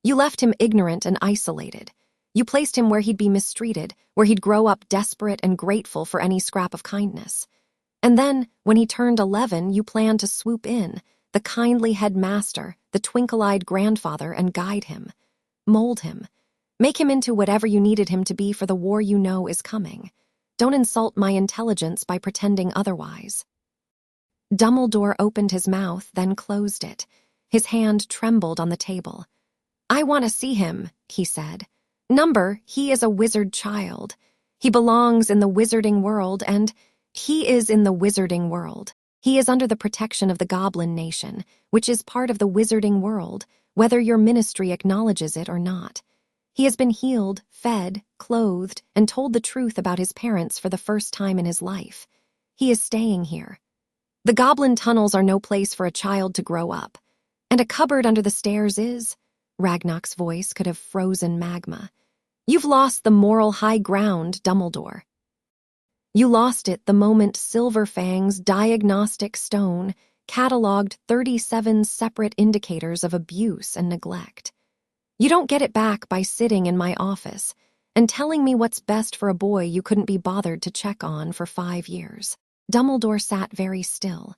S1: You left him ignorant and isolated. You placed him where he'd be mistreated, where he'd grow up desperate and grateful for any scrap of kindness. And then, when he turned 11, you planned to swoop in, the kindly headmaster, the twinkle-eyed grandfather, and guide him. Mold him. Make him into whatever you needed him to be for the war you know is coming. Don't insult my intelligence by pretending otherwise. Dumbledore opened his mouth, then closed it. His hand trembled on the table. I want to see him, he said. He is a wizard child. He belongs in the wizarding world, and he is in the wizarding world. He is under the protection of the Goblin Nation, which is part of the wizarding world, whether your ministry acknowledges it or not. He has been healed, fed, clothed, and told the truth about his parents for the first time in his life. He is staying here. The goblin tunnels are no place for a child to grow up. And a cupboard under the stairs is. Ragnok's voice could have frozen magma. You've lost the moral high ground, Dumbledore. You lost it the moment Silverfang's diagnostic stone catalogued 37 separate indicators of abuse and neglect. You don't get it back by sitting in my office and telling me what's best for a boy you couldn't be bothered to check on for 5 years. Dumbledore sat very still.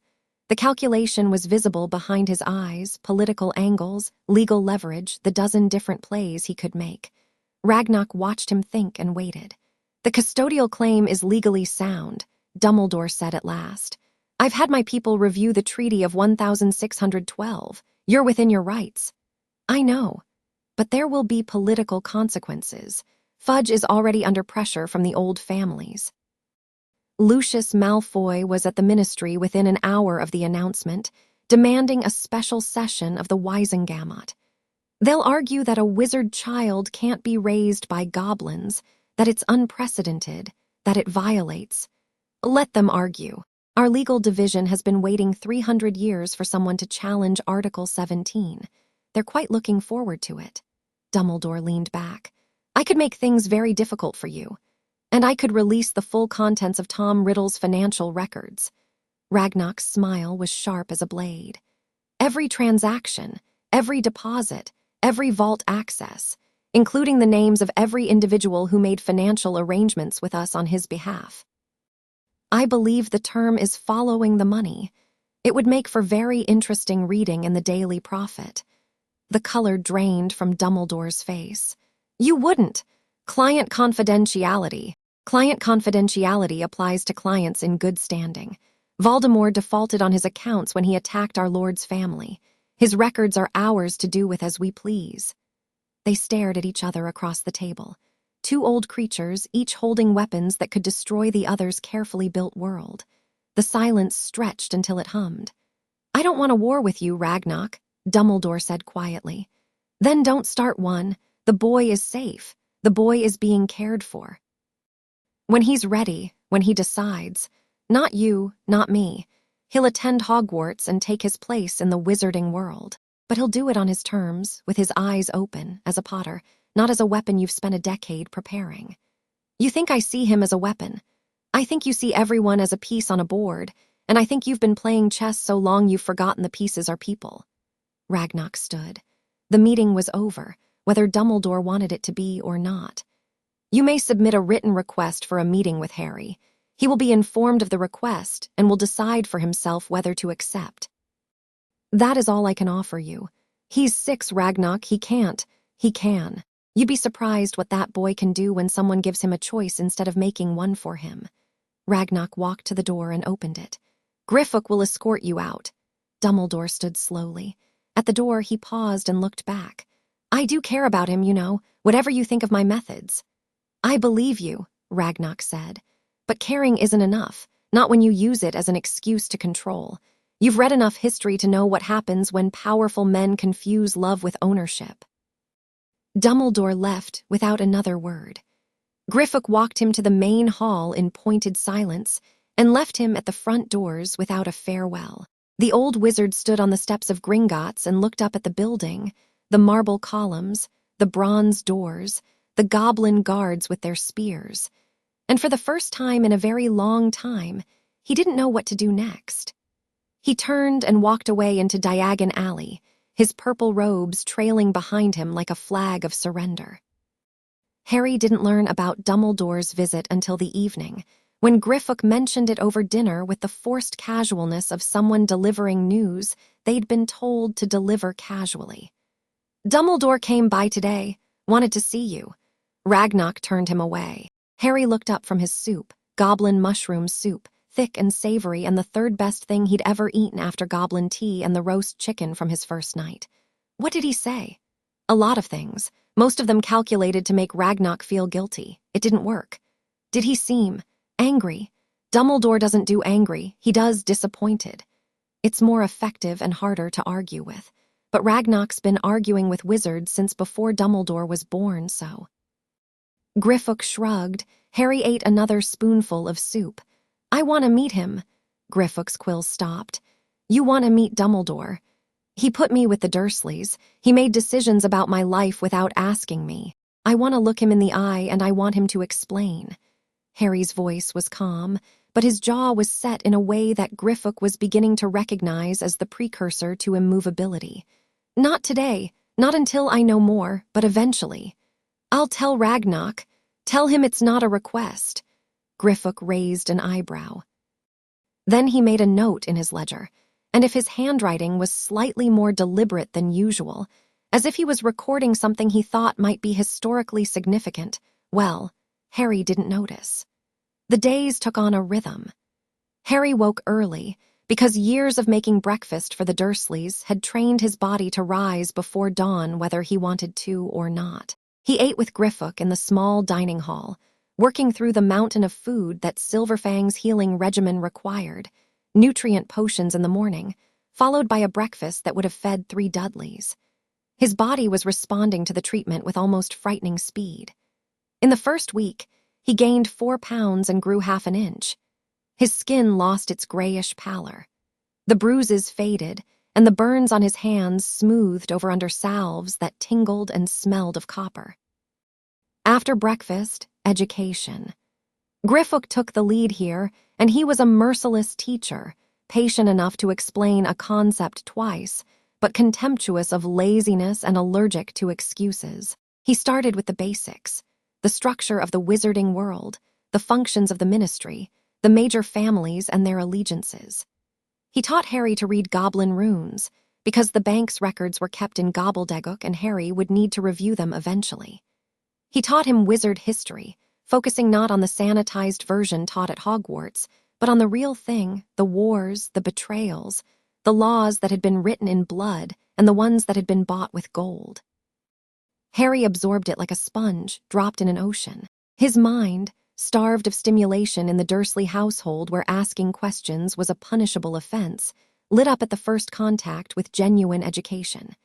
S1: The calculation was visible behind his eyes, political angles, legal leverage, the dozen different plays he could make. Ragnok watched him think and waited. The custodial claim is legally sound, Dumbledore said at last. I've had my people review the Treaty of 1612. You're within your rights. I know, but there will be political consequences. Fudge is already under pressure from the old families. Lucius Malfoy was at the ministry within an hour of the announcement, demanding a special session of the Wisengamot. They'll argue that a wizard child can't be raised by goblins, that it's unprecedented, that it violates. Let them argue. Our legal division has been waiting 300 years for someone to challenge Article 17. They're quite looking forward to it. Dumbledore leaned back. I could make things very difficult for you. And I could release the full contents of Tom Riddle's financial records. Ragnok's smile was sharp as a blade. Every transaction, every deposit, every vault access, including the names of every individual who made financial arrangements with us on his behalf. I believe the term is following the money. It would make for very interesting reading in the Daily Prophet. The color drained from Dumbledore's face. You wouldn't. Client confidentiality. Client confidentiality applies to clients in good standing. Voldemort defaulted on his accounts when he attacked our Lord's family. His records are ours to do with as we please. They stared at each other across the table. Two old creatures, each holding weapons that could destroy the other's carefully built world. The silence stretched until it hummed. I don't want a war with you, Ragnok, Dumbledore said quietly. Then don't start one. The boy is safe. The boy is being cared for. When he's ready, when he decides, Not you, not me. He'll attend Hogwarts and take his place in the wizarding world. But he'll do it on his terms, with his eyes open, as a Potter, not as a weapon you've spent a decade preparing. You think I see him as a weapon. I think you see everyone as a piece on a board, and I think you've been playing chess so long you've forgotten the pieces are people. Ragnock stood. The meeting was over, whether Dumbledore wanted it to be or not. You may submit a written request for a meeting with Harry. He will be informed of the request and will decide for himself whether to accept. That is all I can offer you. He's 6, Ragnock. He can't. He can. You'd be surprised what that boy can do when someone gives him a choice instead of making one for him. Ragnock walked to the door and opened it. Griffook will escort you out. Dumbledore stood slowly. At the door, he paused and looked back. I do care about him, you know, whatever you think of my methods. I believe you, Ragnock said. But caring isn't enough, not when you use it as an excuse to control. You've read enough history to know what happens when powerful men confuse love with ownership. Dumbledore left without another word. Griffook walked him to the main hall in pointed silence and left him at the front doors without a farewell. The old wizard stood on the steps of Gringotts and looked up at the building, the marble columns, the bronze doors, the goblin guards with their spears. And for the first time in a very long time, he didn't know what to do next. He turned and walked away into Diagon Alley, his purple robes trailing behind him like a flag of surrender. Harry didn't learn about Dumbledore's visit until the evening, when Griffook mentioned it over dinner with the forced casualness of someone delivering news they'd been told to deliver casually. Dumbledore came by today, wanted to see you. Ragnock turned him away. Harry looked up from his soup, goblin mushroom soup, thick and savory and the third best thing he'd ever eaten after goblin tea and the roast chicken from his first night. What did he say? A lot of things, most of them calculated to make Ragnock feel guilty. It didn't work. Did he seem angry? Dumbledore doesn't do angry, he does disappointed. It's more effective and harder to argue with. But Ragnock's been arguing with wizards since before Dumbledore was born, so. Griffook shrugged. Harry ate another spoonful of soup. I want to meet him. Griffook's quill stopped. You want to meet Dumbledore. He put me with the Dursleys. He made decisions about my life without asking me. I want to look him in the eye and I want him to explain. Harry's voice was calm, but his jaw was set in a way that Griffook was beginning to recognize as the precursor to immovability. Not today, not until I know more, but eventually. I'll tell Ragnock. Tell him it's not a request. Griffook raised an eyebrow. Then he made a note in his ledger, and if his handwriting was slightly more deliberate than usual, as if he was recording something he thought might be historically significant, well, Harry didn't notice. The days took on a rhythm. Harry woke early, because years of making breakfast for the Dursleys had trained his body to rise before dawn whether he wanted to or not. He ate with Griffook in the small dining hall, working through the mountain of food that Silverfang's healing regimen required, nutrient potions in the morning, followed by a breakfast that would have fed 3 Dudleys. His body was responding to the treatment with almost frightening speed. In the first week, he gained 4 pounds and grew half an inch. His skin lost its grayish pallor. The bruises faded, and the burns on his hands smoothed over under salves that tingled and smelled of copper. After breakfast, education. Griffook took the lead here, and he was a merciless teacher, patient enough to explain a concept twice, but contemptuous of laziness and allergic to excuses. He started with the basics, the structure of the wizarding world, the functions of the ministry, the major families and their allegiances. He taught Harry to read goblin runes, because the bank's records were kept in gobbledygook and Harry would need to review them eventually. He taught him wizard history, focusing not on the sanitized version taught at Hogwarts, but on the real thing, the wars, the betrayals, the laws that had been written in blood and the ones that had been bought with gold. Harry absorbed it like a sponge dropped in an ocean. His mind, starved of stimulation in the Dursley household where asking questions was a punishable offense, lit up at the first contact with genuine education.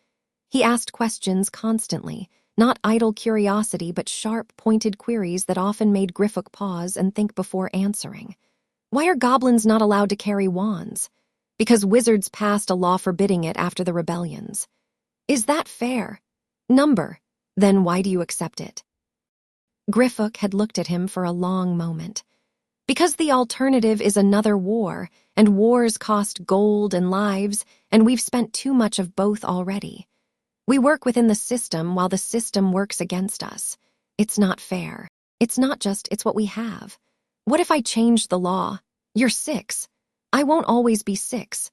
S1: He asked questions constantly, not idle curiosity but sharp, pointed queries that often made Griffook pause and think before answering. Why are goblins not allowed to carry wands? Because wizards passed a law forbidding it after the rebellions. Is that fair? Number. Then why do you accept it? Griffook had looked at him for a long moment. Because the alternative is another war, and wars cost gold and lives, and we've spent too much of both already. We work within the system while the system works against us. It's not fair. It's not just, it's what we have. What if I change the law? You're 6. I won't always be 6.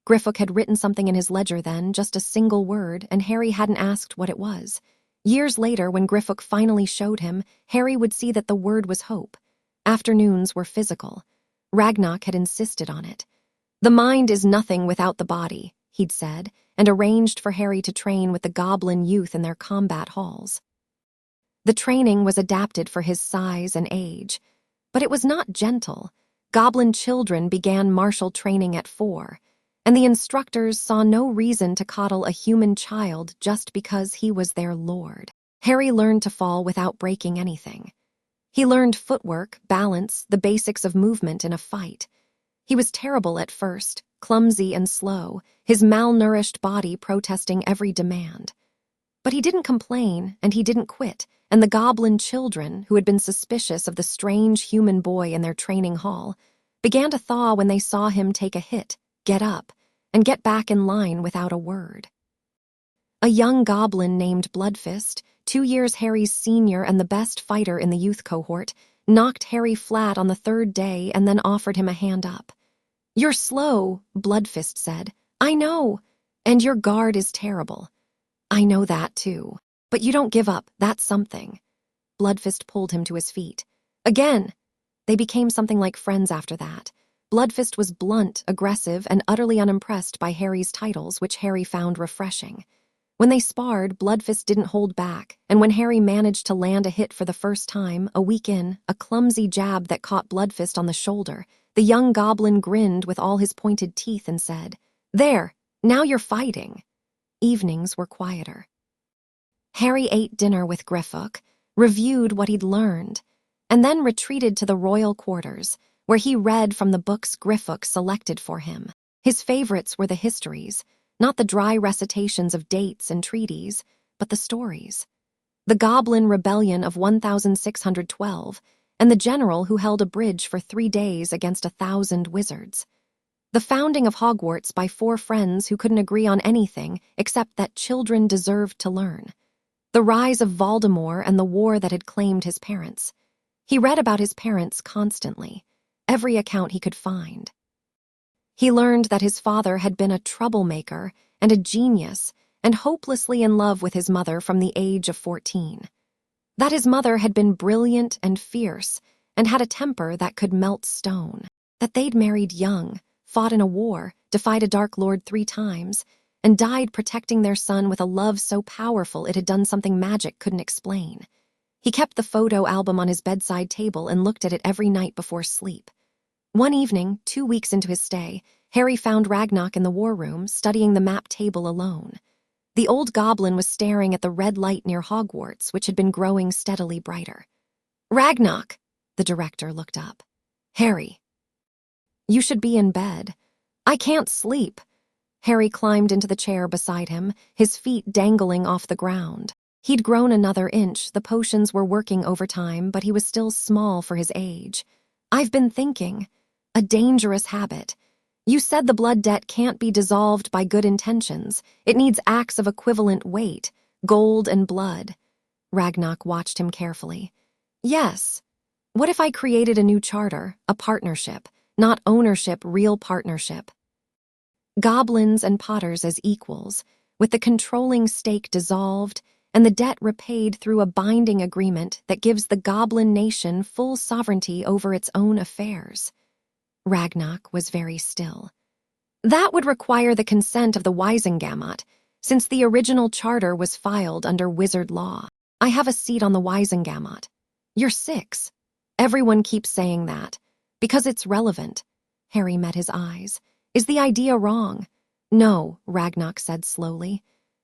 S1: Griffook had written something in his ledger then, just a single word, and Harry hadn't asked what it was. Years later, when Griffook finally showed him, Harry would see that the word was hope. Afternoons were physical. Ragnarok had insisted on it. The mind is nothing without the body, he'd said, and arranged for Harry to train with the goblin youth in their combat halls. The training was adapted for his size and age, but it was not gentle. Goblin children began martial training at 4, and the instructors saw no reason to coddle a human child just because he was their lord. Harry learned to fall without breaking anything. He learned footwork, balance, the basics of movement in a fight. He was terrible at first, clumsy and slow, his malnourished body protesting every demand. But he didn't complain, and he didn't quit, and the goblin children, who had been suspicious of the strange human boy in their training hall, began to thaw when they saw him take a hit, get up, and get back in line without a word. A young goblin named Bloodfist, 2 years Harry's senior and the best fighter in the youth cohort, knocked Harry flat on the 3rd day and then offered him a hand up. "You're slow," Bloodfist said. "I know. And your guard is terrible." "I know that, too. But you don't give up, that's something." Bloodfist pulled him to his feet. Again! They became something like friends after that. Bloodfist was blunt, aggressive, and utterly unimpressed by Harry's titles, which Harry found refreshing. When they sparred, Bloodfist didn't hold back, and when Harry managed to land a hit for the first time, a week in, a clumsy jab that caught Bloodfist on the shoulder, the young goblin grinned with all his pointed teeth and said, "There, now you're fighting." Evenings were quieter. Harry ate dinner with Griffook, reviewed what he'd learned, and then retreated to the royal quarters, where he read from the books Griffook selected for him. His favorites were the histories, not the dry recitations of dates and treaties, but the stories. The Goblin Rebellion of 1612, and the general who held a bridge for 3 days against 1,000 wizards. The founding of Hogwarts by 4 friends who couldn't agree on anything except that children deserved to learn. The rise of Voldemort and the war that had claimed his parents. He read about his parents constantly, every account he could find. He learned that his father had been a troublemaker and a genius and hopelessly in love with his mother from the age of 14. That his mother had been brilliant and fierce and had a temper that could melt stone. That they'd married young, fought in a war, defied a Dark Lord 3 times, and died protecting their son with a love so powerful it had done something magic couldn't explain. He kept the photo album on his bedside table and looked at it every night before sleep. One evening, 2 weeks into his stay, Harry found Ragnarok in the war room, studying the map table alone. The old goblin was staring at the red light near Hogwarts, which had been growing steadily brighter. "Ragnarok!" The director looked up. "Harry." "You should be in bed." "I can't sleep." Harry climbed into the chair beside him, his feet dangling off the ground. He'd grown another inch, the potions were working overtime, but he was still small for his age. "I've been thinking. A dangerous habit. You said the blood debt can't be dissolved by good intentions. It needs acts of equivalent weight, gold and blood." Ragnarok watched him carefully. "Yes. What if I created a new charter, a partnership, not ownership, real partnership? Goblins and Potters as equals, with the controlling stake dissolved and the debt repaid through a binding agreement that gives the Goblin nation full sovereignty over its own affairs." Ragnarok was very still. "That would require the consent of the Wisengamot, since the original charter was filed under wizard law. I have a seat on the Wisengamot." "You're 6. Everyone keeps saying that. Because it's relevant." Harry met his eyes. "Is the idea wrong?" "No," Ragnarok said slowly.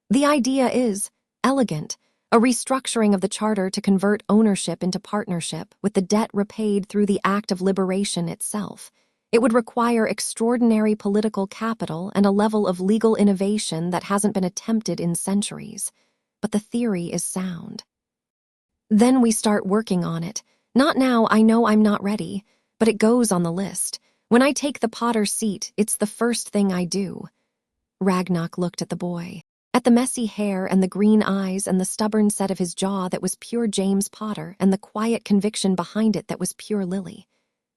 S1: "The idea is elegant. a restructuring of the charter to convert ownership into partnership, with the debt repaid through the act of liberation itself. It would require extraordinary political capital and a level of legal innovation that hasn't been attempted in centuries. But the theory is sound. Then we start working on it. Not now, I know I'm not ready, but it goes on the list. When I take the Potter's seat, it's the first thing I do. Ragnock looked at the boy, at the messy hair and the green eyes and the stubborn set of his jaw that was pure James Potter and the quiet conviction behind it that was pure Lily.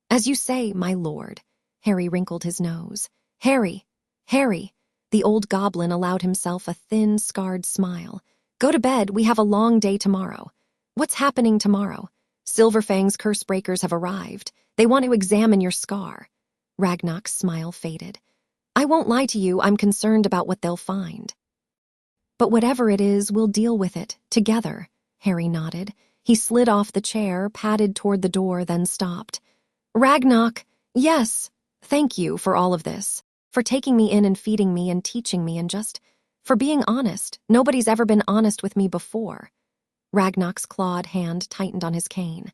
S1: As you say, my lord. Harry wrinkled his nose. Harry! Harry! The old goblin allowed himself a thin, scarred smile. Go to bed, we have a long day tomorrow. What's happening tomorrow? Silverfang's curse breakers have arrived. They want to examine your scar. Ragnock's smile faded. I won't lie to you, I'm concerned about what they'll find. But whatever it is, we'll deal with it, together. Harry nodded. He slid off the chair, padded toward the door, then stopped. Ragnock, yes, thank you for all of this, for taking me in and feeding me and teaching me and just for being honest. Nobody's ever been honest with me before. Ragnock's clawed hand tightened on his cane.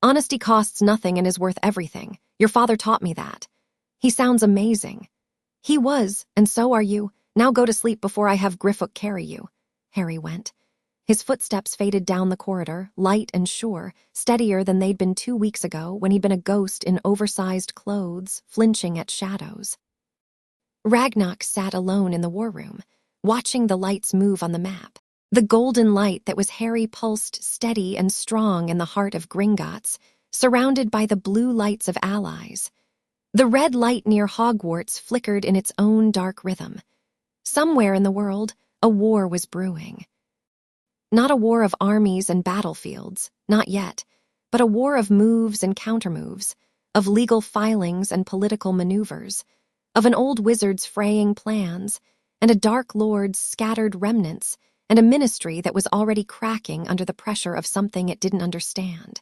S1: Honesty costs nothing and is worth everything. Your father taught me that. He sounds amazing. He was, and so are you. Now go to sleep before I have Griffook carry you. Harry went. His footsteps faded down the corridor, light and sure, steadier than they'd been 2 weeks ago when he'd been a ghost in oversized clothes, flinching at shadows. Ragnock sat alone in the war room, watching the lights move on the map. The golden light that was Harry pulsed steady and strong in the heart of Gringotts, surrounded by the blue lights of allies. The red light near Hogwarts flickered in its own dark rhythm. Somewhere in the world, a war was brewing. Not a war of armies and battlefields, not yet, but a war of moves and countermoves, of legal filings and political maneuvers, of an old wizard's fraying plans, and a dark lord's scattered remnants, and a ministry that was already cracking under the pressure of something it didn't understand.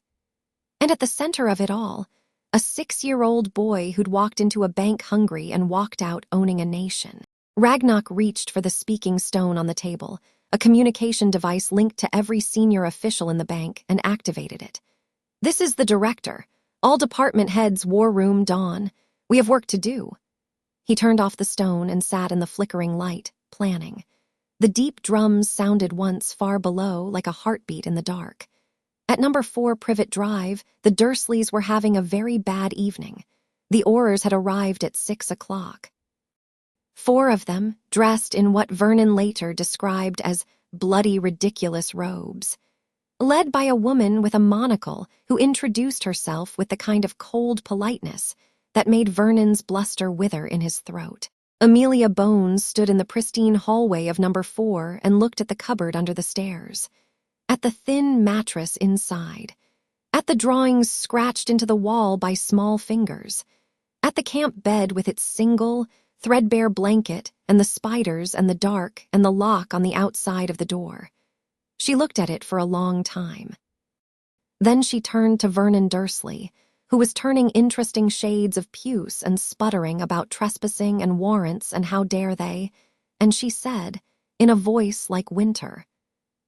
S1: And at the center of it all, a 6-year-old boy who'd walked into a bank hungry and walked out owning a nation. Ragnock reached for the speaking stone on the table, a communication device linked to every senior official in the bank, and activated it. This is the director. All department heads, war room, dawn. We have work to do. He turned off the stone and sat in the flickering light, planning. The deep drums sounded once far below like a heartbeat in the dark. At number 4 Privet Drive, the Dursleys were having a very bad evening. The Aurors had arrived at 6 o'clock. 4 of them, dressed in what Vernon later described as bloody, ridiculous robes. Led by a woman with a monocle who introduced herself with the kind of cold politeness that made Vernon's bluster wither in his throat. Amelia Bones stood in the pristine hallway of number 4 and looked at the cupboard under the stairs, at the thin mattress inside, at the drawings scratched into the wall by small fingers, at the camp bed with its single, threadbare blanket and the spiders and the dark and the lock on the outside of the door. She looked at it for a long time. Then she turned to Vernon Dursley, who was turning interesting shades of puce and sputtering about trespassing and warrants and how dare they, and she said, in a voice like winter,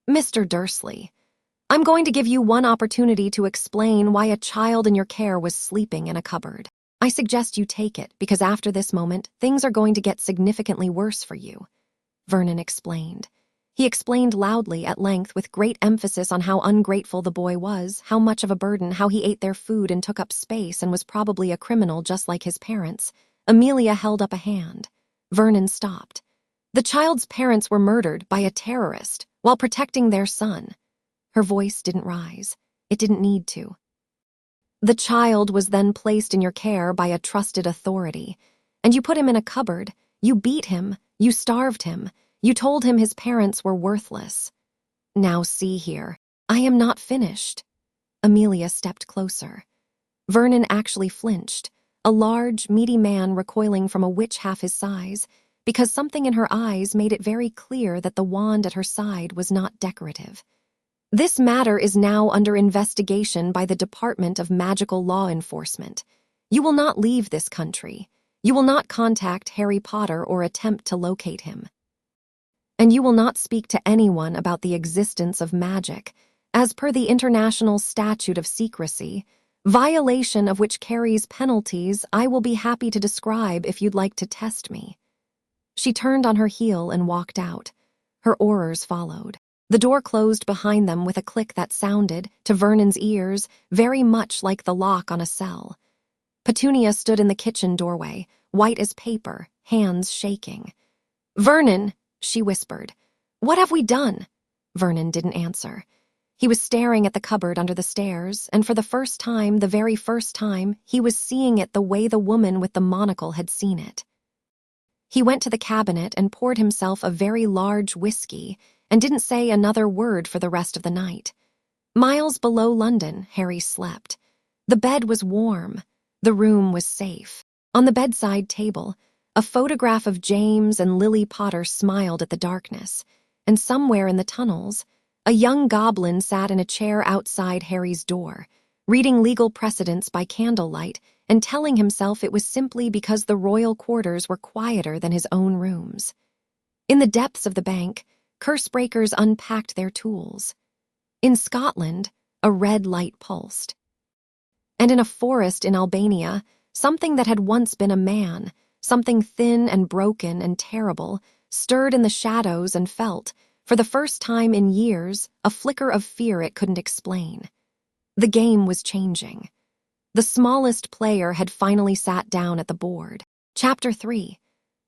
S1: Mr. Dursley, I'm going to give you one opportunity to explain why a child in your care was sleeping in a cupboard. I suggest you take it, because after this moment, things are going to get significantly worse for you. Vernon explained. He explained loudly, at length, with great emphasis on how ungrateful the boy was, how much of a burden, how he ate their food and took up space and was probably a criminal just like his parents. Amelia held up a hand. Vernon stopped. The child's parents were murdered by a terrorist while protecting their son. Her voice didn't rise. It didn't need to. The child was then placed in your care by a trusted authority, and you put him in a cupboard, you beat him, you starved him, you told him his parents were worthless. Now see here, I am not finished. Amelia stepped closer. Vernon actually flinched, a large, meaty man recoiling from a witch half his size, because something in her eyes made it very clear that the wand at her side was not decorative. This matter is now under investigation by the Department of Magical Law Enforcement. You will not leave this country. You will not contact Harry Potter or attempt to locate him. And you will not speak to anyone about the existence of magic, as per the International Statute of Secrecy, violation of which carries penalties I will be happy to describe if you'd like to test me." She turned on her heel and walked out. Her aurors followed. The door closed behind them with a click that sounded, to Vernon's ears, very much like the lock on a cell. Petunia stood in the kitchen doorway, white as paper, hands shaking. "Vernon," she whispered. "What have we done?" Vernon didn't answer. He was staring at the cupboard under the stairs, and for the first time, the very first time, he was seeing it the way the woman with the monocle had seen it. He went to the cabinet and poured himself a very large whiskey and didn't say another word for the rest of the night. Miles below London, Harry slept. The bed was warm. The room was safe. On the bedside table, a photograph of James and Lily Potter smiled at the darkness, and somewhere in the tunnels, a young goblin sat in a chair outside Harry's door, reading legal precedents by candlelight and telling himself it was simply because the royal quarters were quieter than his own rooms. In the depths of the bank, curse-breakers unpacked their tools. In Scotland, a red light pulsed. And in a forest in Albania, something that had once been a man, something thin and broken and terrible, stirred in the shadows and felt, for the first time in years, a flicker of fear it couldn't explain. The game was changing. The smallest player had finally sat down at the board. Chapter 3.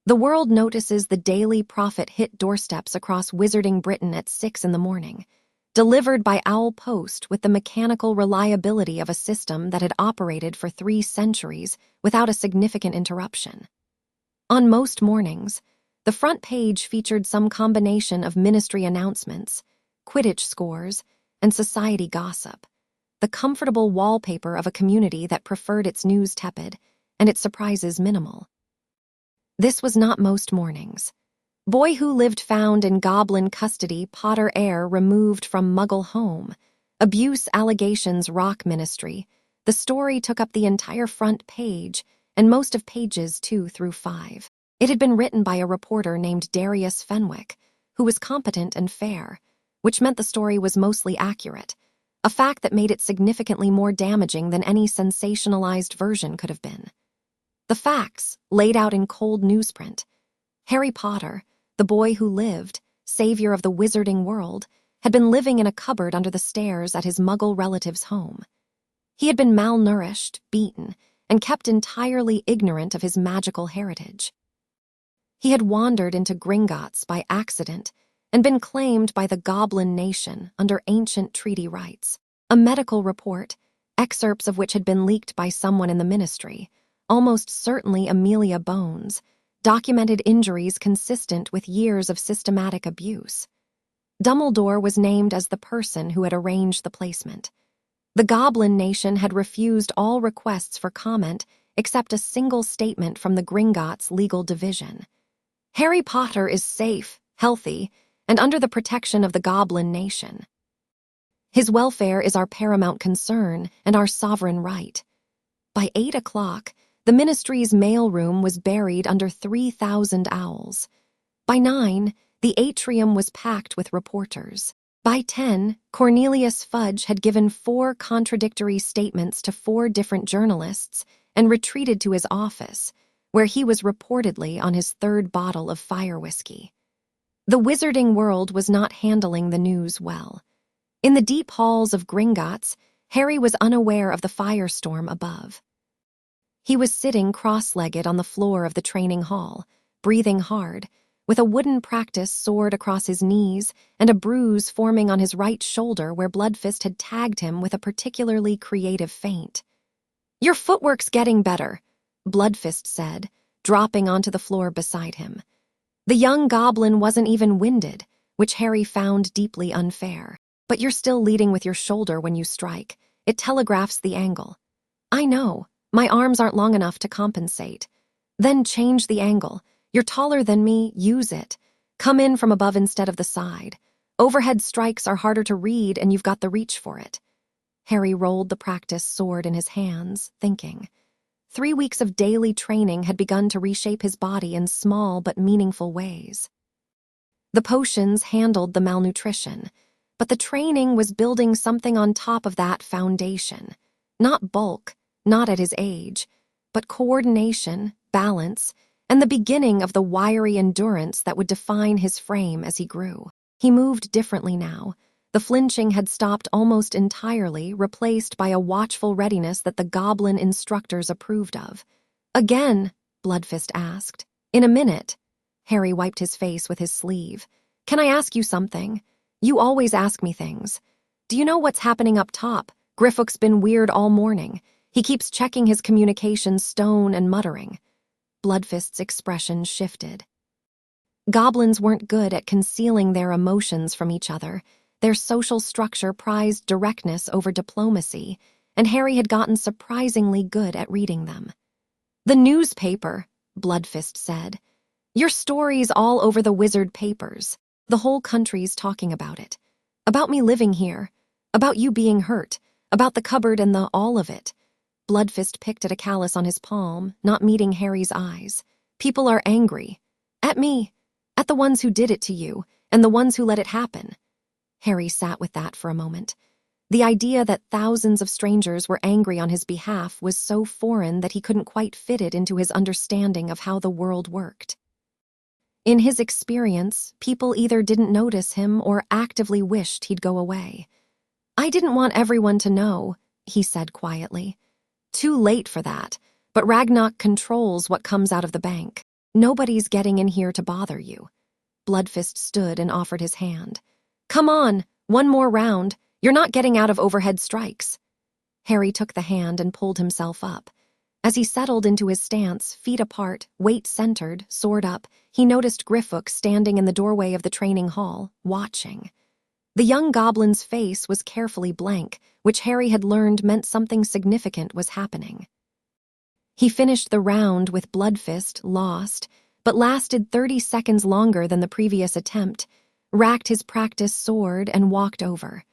S1: The world notices the Daily Prophet hit doorsteps across Wizarding Britain at 6 in the morning, delivered by owl post with the mechanical reliability of a system that had operated for 3 centuries without a significant interruption. On most mornings, the front page featured some combination of ministry announcements, Quidditch scores, and society gossip, the comfortable wallpaper of a community that preferred its news tepid and its surprises minimal. This was not most mornings. Boy who lived found in goblin custody, Potter heir removed from Muggle home, abuse allegations rock ministry. The story took up the entire front page and most of pages 2 through 5. It had been written by a reporter named Darius Fenwick, who was competent and fair, which meant the story was mostly accurate, a fact that made it significantly more damaging than any sensationalized version could have been. The facts, laid out in cold newsprint. Harry Potter, the boy who lived, savior of the wizarding world, had been living in a cupboard under the stairs at his Muggle relative's home. He had been malnourished, beaten, and kept entirely ignorant of his magical heritage. He had wandered into Gringotts by accident and been claimed by the Goblin Nation under ancient treaty rights. A medical report, excerpts of which had been leaked by someone in the ministry, almost certainly Amelia Bones, documented injuries consistent with years of systematic abuse. Dumbledore was named as the person who had arranged the placement. The Goblin Nation had refused all requests for comment except a single statement from the Gringotts legal division. Harry Potter is safe, healthy, and under the protection of the Goblin Nation. His welfare is our paramount concern and our sovereign right. By 8 o'clock, the ministry's mailroom was buried under 3,000 owls. By 9, the atrium was packed with reporters. By 10, Cornelius Fudge had given 4 contradictory statements to 4 different journalists and retreated to his office, where he was reportedly on his 3rd bottle of fire whiskey. The wizarding world was not handling the news well. In the deep halls of Gringotts, Harry was unaware of the firestorm above. He was sitting cross-legged on the floor of the training hall, breathing hard, with a wooden practice sword across his knees and a bruise forming on his right shoulder where Bloodfist had tagged him with a particularly creative feint. "Your footwork's getting better," Bloodfist said, dropping onto the floor beside him. The young goblin wasn't even winded, which Harry found deeply unfair. "But you're still leading with your shoulder when you strike. It telegraphs the angle." "I know. My arms aren't long enough to compensate." "Then change the angle. You're taller than me, use it. Come in from above instead of the side. Overhead strikes are harder to read and you've got the reach for it." Harry rolled the practice sword in his hands, thinking. 3 weeks of daily training had begun to reshape his body in small but meaningful ways. The potions handled the malnutrition, but the training was building something on top of that foundation. Not bulk, not at his age, but coordination, balance, and the beginning of the wiry endurance that would define his frame as he grew. He moved differently now. The flinching had stopped almost entirely, replaced by a watchful readiness that the goblin instructors approved of. "Again?" Bloodfist asked. "In a minute." Harry wiped his face with his sleeve. "Can I ask you something? You always ask me things. Do you know what's happening up top? Griffook's been weird all morning. He keeps checking his communications stone and muttering." Bloodfist's expression shifted. Goblins weren't good at concealing their emotions from each other. Their social structure prized directness over diplomacy, and Harry had gotten surprisingly good at reading them. "The newspaper," Bloodfist said. "Your story's all over the wizard papers. The whole country's talking about it. About me living here. About you being hurt. About the cupboard and the all of it." Bloodfist picked at a callus on his palm, not meeting Harry's eyes. "People are angry. At me. At the ones who did it to you, and the ones who let it happen." Harry sat with that for a moment. The idea that thousands of strangers were angry on his behalf was so foreign that he couldn't quite fit it into his understanding of how the world worked. In his experience, people either didn't notice him or actively wished he'd go away. "I didn't want everyone to know," he said quietly. "Too late for that, but Ragnarok controls what comes out of the bank. Nobody's getting in here to bother you." Bloodfist stood and offered his hand. "Come on, one more round. You're not getting out of overhead strikes." Harry took the hand and pulled himself up. As he settled into his stance, feet apart, weight centered, sword up, he noticed Griffook standing in the doorway of the training hall, watching. The young goblin's face was carefully blank, which Harry had learned meant something significant was happening. He finished the round with Bloodfist, lost, but lasted 30 seconds longer than the previous attempt, racked his practice sword and walked over.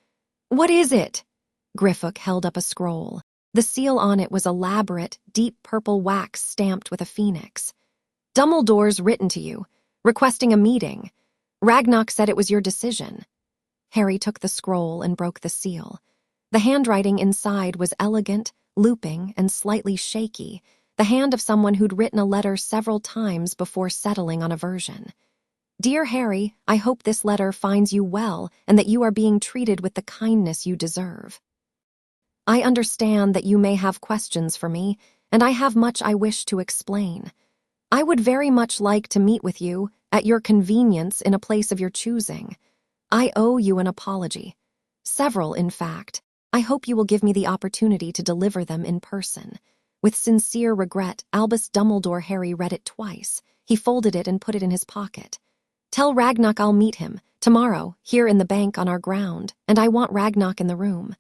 S1: "What is it?" Griffook held up a scroll. The seal on it was elaborate, deep purple wax stamped with a phoenix. "Dumbledore's written to you, requesting a meeting. Ragnarok said it was your decision." Harry took the scroll and broke the seal. The handwriting inside was elegant, looping, and slightly shaky, the hand of someone who'd written a letter several times before settling on a version. "Dear Harry, I hope this letter finds you well and that you are being treated with the kindness you deserve. I understand that you may have questions for me, and I have much I wish to explain. I would very much like to meet with you, at your convenience in a place of your choosing. I owe you an apology. Several, in fact. I hope you will give me the opportunity to deliver them in person. With sincere regret, Albus Dumbledore." Harry read it twice. He folded it and put it in his pocket. "Tell Ragnarok I'll meet him, tomorrow, here in the bank on our ground, and I want Ragnarok in the room."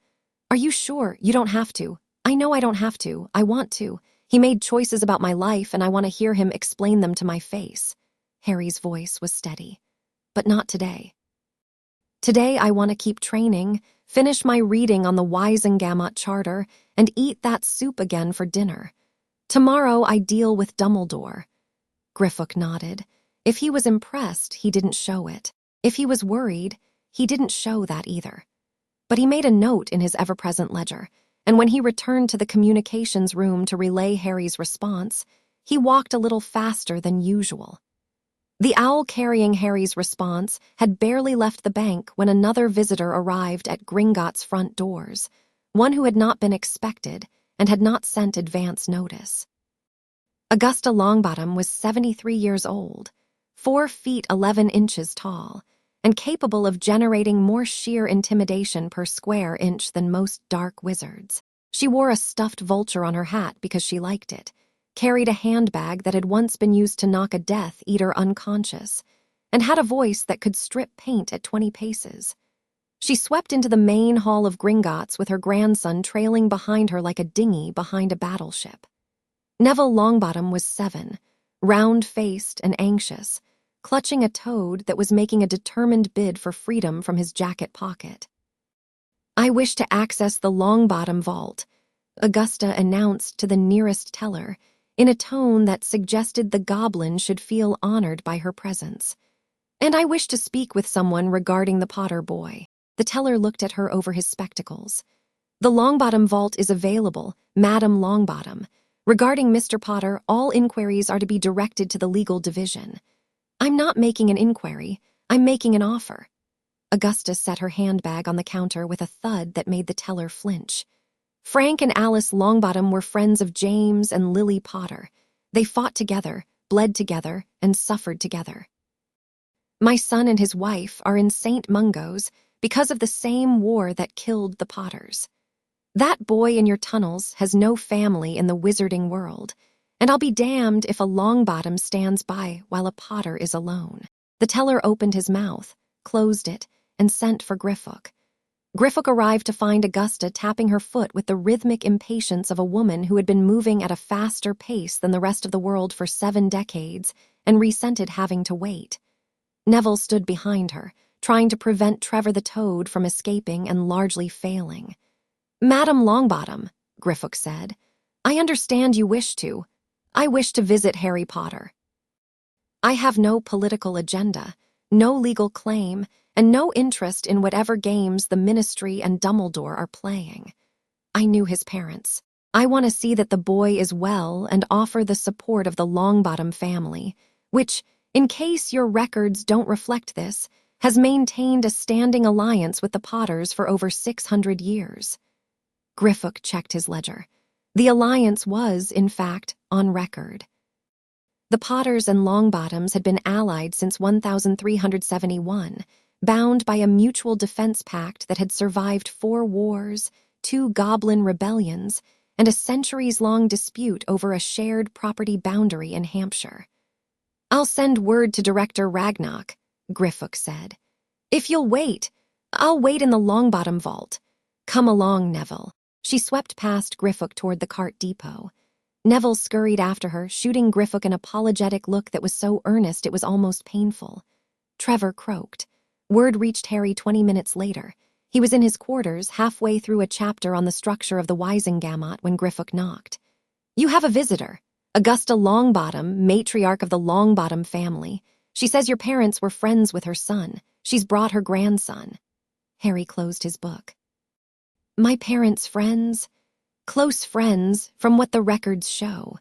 S1: "Are you sure? You don't have to." "I know I don't have to. I want to. He made choices about my life, and I want to hear him explain them to my face." Harry's voice was steady. "But not today. Today I want to keep training, finish my reading on the Wisengamot Charter, and eat that soup again for dinner. Tomorrow I deal with Dumbledore." Griffook nodded. If he was impressed, he didn't show it. If he was worried, he didn't show that either. But he made a note in his ever-present ledger, and when he returned to the communications room to relay Harry's response, he walked a little faster than usual. The owl carrying Harry's response had barely left the bank when another visitor arrived at Gringotts' front doors, one who had not been expected and had not sent advance notice. Augusta Longbottom was 73 years old, 4 feet 11 inches tall, and capable of generating more sheer intimidation per square inch than most dark wizards. She wore a stuffed vulture on her hat because she liked it, carried a handbag that had once been used to knock a Death Eater unconscious, and had a voice that could strip paint at 20 paces. She swept into the main hall of Gringotts with her grandson trailing behind her like a dinghy behind a battleship. Neville Longbottom was 7, round-faced and anxious, clutching a toad that was making a determined bid for freedom from his jacket pocket. "I wish to access the Longbottom vault," Augusta announced to the nearest teller, in a tone that suggested the goblin should feel honored by her presence. "And I wish to speak with someone regarding the Potter boy." The teller looked at her over his spectacles. "The Longbottom vault is available, Madam Longbottom. Regarding Mr. Potter, all inquiries are to be directed to the legal division." "I'm not making an inquiry. I'm making an offer." Augusta set her handbag on the counter with a thud that made the teller flinch. "Frank and Alice Longbottom were friends of James and Lily Potter. They fought together, bled together, and suffered together. My son and his wife are in St. Mungo's because of the same war that killed the Potters. That boy in your tunnels has no family in the wizarding world, and I'll be damned if a Longbottom stands by while a Potter is alone." The teller opened his mouth, closed it, and sent for Griffook. Griffook arrived to find Augusta tapping her foot with the rhythmic impatience of a woman who had been moving at a faster pace than the rest of the world for 7 decades and resented having to wait. Neville stood behind her, trying to prevent Trevor the Toad from escaping and largely failing. "Madam Longbottom," Griffook said, "I understand you wish to. I wish to visit Harry Potter. I have no political agenda, no legal claim, and no interest in whatever games the Ministry and Dumbledore are playing. I knew his parents. I want to see that the boy is well and offer the support of the Longbottom family, which, in case your records don't reflect this, has maintained a standing alliance with the Potters for over 600 years. Griffook checked his ledger. The alliance was, in fact, on record. The Potters and Longbottoms had been allied since 1371, bound by a mutual defense pact that had survived 4 wars, 2 goblin rebellions, and a centuries-long dispute over a shared property boundary in Hampshire. "I'll send word to Director Ragnarok," Griffook said. "If you'll wait, I'll wait in the Longbottom vault. Come along, Neville." She swept past Griffook toward the cart depot. Neville scurried after her, shooting Griffook an apologetic look that was so earnest it was almost painful. Trevor croaked. Word reached Harry 20 minutes later. He was in his quarters, halfway through a chapter on the structure of the Wisengamot when Griffook knocked. "You have a visitor. Augusta Longbottom, matriarch of the Longbottom family. She says your parents were friends with her son. She's brought her grandson." Harry closed his book. "My parents' friends? Close friends, from what the records show.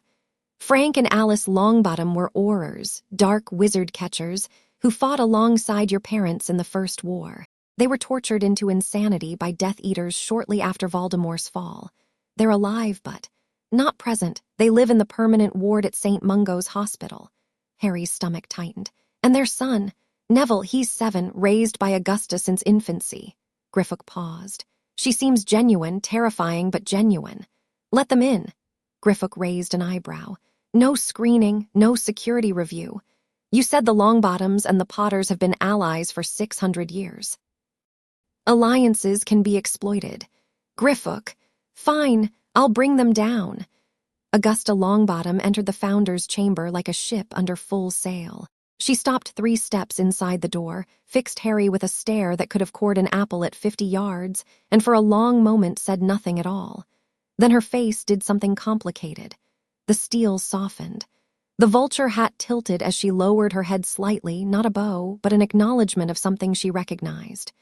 S1: Frank and Alice Longbottom were Aurors, dark wizard catchers, who fought alongside your parents in the First War. They were tortured into insanity by Death Eaters shortly after Voldemort's fall. They're alive, but not present. They live in the permanent ward at St. Mungo's Hospital." Harry's stomach tightened. "And their son, Neville, he's 7, raised by Augusta since infancy." Griffook paused. "She seems genuine, terrifying, but genuine. Let them in." Griffook raised an eyebrow. "No screening, no security review. You said the Longbottoms and the Potters have been allies for 600 years. Alliances can be exploited. Griffook, fine, I'll bring them down." Augusta Longbottom entered the Founder's chamber like a ship under full sail. She stopped 3 steps inside the door, fixed Harry with a stare that could have cored an apple at 50 yards, and for a long moment said nothing at all. Then her face did something complicated. The steel softened. The vulture hat tilted as she lowered her head slightly, not a bow, but an acknowledgement of something she recognized.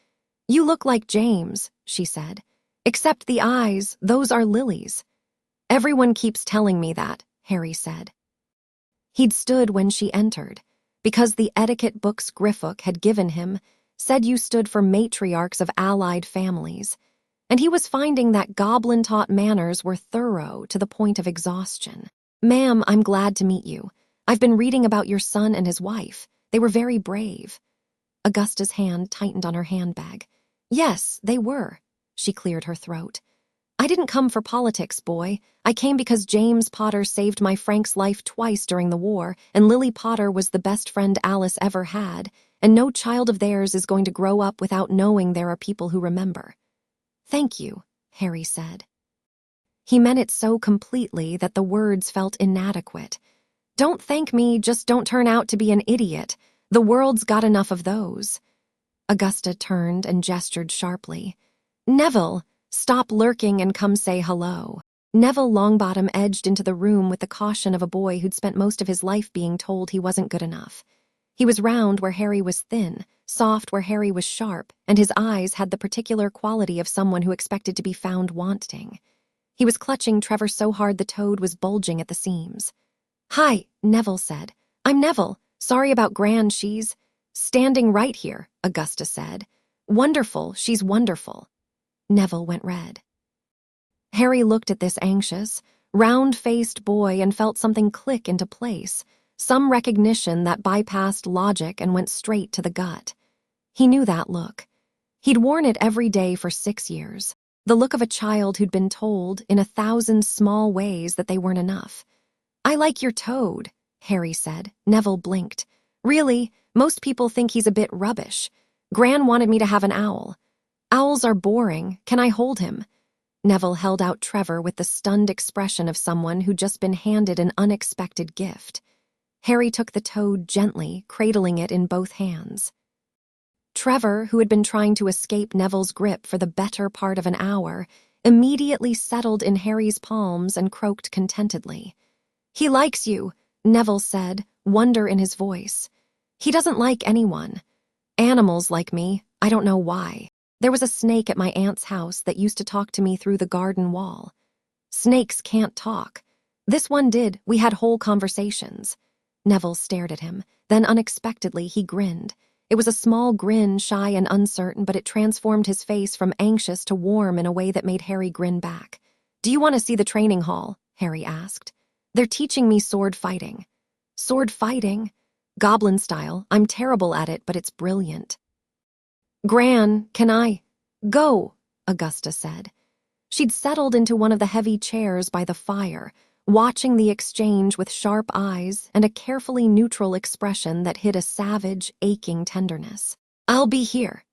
S1: "You look like James," she said. "Except the eyes, those are Lily's." "Everyone keeps telling me that," Harry said. He'd stood when she entered, because the etiquette books Griffook had given him said you stood for matriarchs of allied families, and he was finding that goblin-taught manners were thorough to the point of exhaustion. "Ma'am, I'm glad to meet you. I've been reading about your son and his wife. They were very brave." Augusta's hand tightened on her handbag. "Yes, they were." She cleared her throat. "I didn't come for politics, boy. I came because James Potter saved my Frank's life twice during the war, and Lily Potter was the best friend Alice ever had, and no child of theirs is going to grow up without knowing there are people who remember." "Thank you," Harry said. He meant it so completely that the words felt inadequate. "Don't thank me, just don't turn out to be an idiot. The world's got enough of those." Augusta turned and gestured sharply. "Neville, stop lurking and come say hello." Neville Longbottom edged into the room with the caution of a boy who'd spent most of his life being told he wasn't good enough. He was round where Harry was thin, soft where Harry was sharp, and his eyes had the particular quality of someone who expected to be found wanting. He was clutching Trevor so hard the toad was bulging at the seams. "Hi," Neville said. "I'm Neville. Sorry about Gran, she's—" "Standing right here," Augusta said. "Wonderful, she's wonderful." Neville went red. Harry looked at this anxious, round-faced boy and felt something click into place, some recognition that bypassed logic and went straight to the gut. He knew that look. He'd worn it every day for 6 years, the look of a child who'd been told in 1,000 small ways that they weren't enough. "I like your toad," Harry said. Neville blinked. "Really, most people think he's a bit rubbish. Gran wanted me to have an owl. Owls are boring. Can I hold him?" Neville held out Trevor with the stunned expression of someone who'd just been handed an unexpected gift. Harry took the toad gently, cradling it in both hands. Trevor, who had been trying to escape Neville's grip for the better part of an hour, immediately settled in Harry's palms and croaked contentedly. "He likes you," Neville said, wonder in his voice. "He doesn't like anyone. Animals like me, I don't know why. There was a snake at my aunt's house that used to talk to me through the garden wall. Snakes can't talk. This one did. We had whole conversations." Neville stared at him. Then unexpectedly he grinned. It was a small grin, shy and uncertain, but it transformed his face from anxious to warm in a way that made Harry grin back. "Do you want to see the training hall?" Harry asked. "They're teaching me sword fighting." "Sword fighting?" "Goblin style. I'm terrible at it, but it's brilliant." "Gran, can I—" "Go," Augusta said. She'd settled into one of the heavy chairs by the fire, watching the exchange with sharp eyes and a carefully neutral expression that hid a savage, aching tenderness. "I'll be here."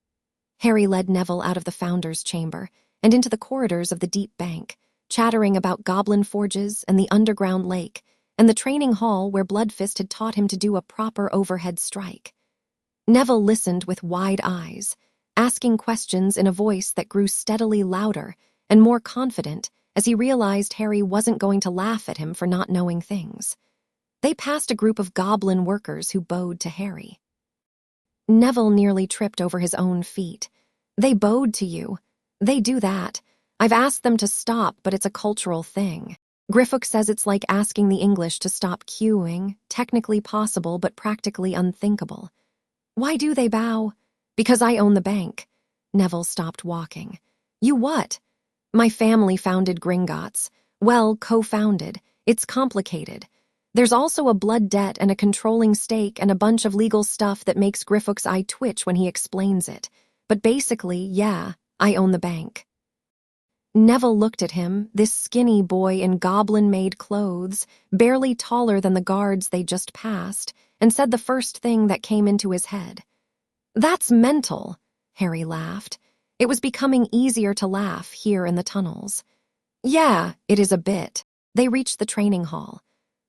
S1: Harry led Neville out of the Founder's chamber and into the corridors of the deep bank, chattering about goblin forges and the underground lake and the training hall where Bloodfist had taught him to do a proper overhead strike. Neville listened with wide eyes, asking questions in a voice that grew steadily louder and more confident as he realized Harry wasn't going to laugh at him for not knowing things. They passed a group of goblin workers who bowed to Harry. Neville nearly tripped over his own feet. "They bowed to you. They do that. I've asked them to stop, but it's a cultural thing. Griffook says it's like asking the English to stop queuing, technically possible but practically unthinkable." "Why do they bow?" "Because I own the bank." Neville stopped walking. "You what?" "My family founded Gringotts. Well, co-founded. It's complicated. There's also a blood debt and a controlling stake and a bunch of legal stuff that makes Griffook's eye twitch when he explains it. But basically, yeah, I own the bank." Neville looked at him, this skinny boy in goblin-made clothes, barely taller than the guards they just passed, and said the first thing that came into his head. "That's mental," Harry laughed. It was becoming easier to laugh here in the tunnels. "Yeah, it is a bit." They reached the training hall.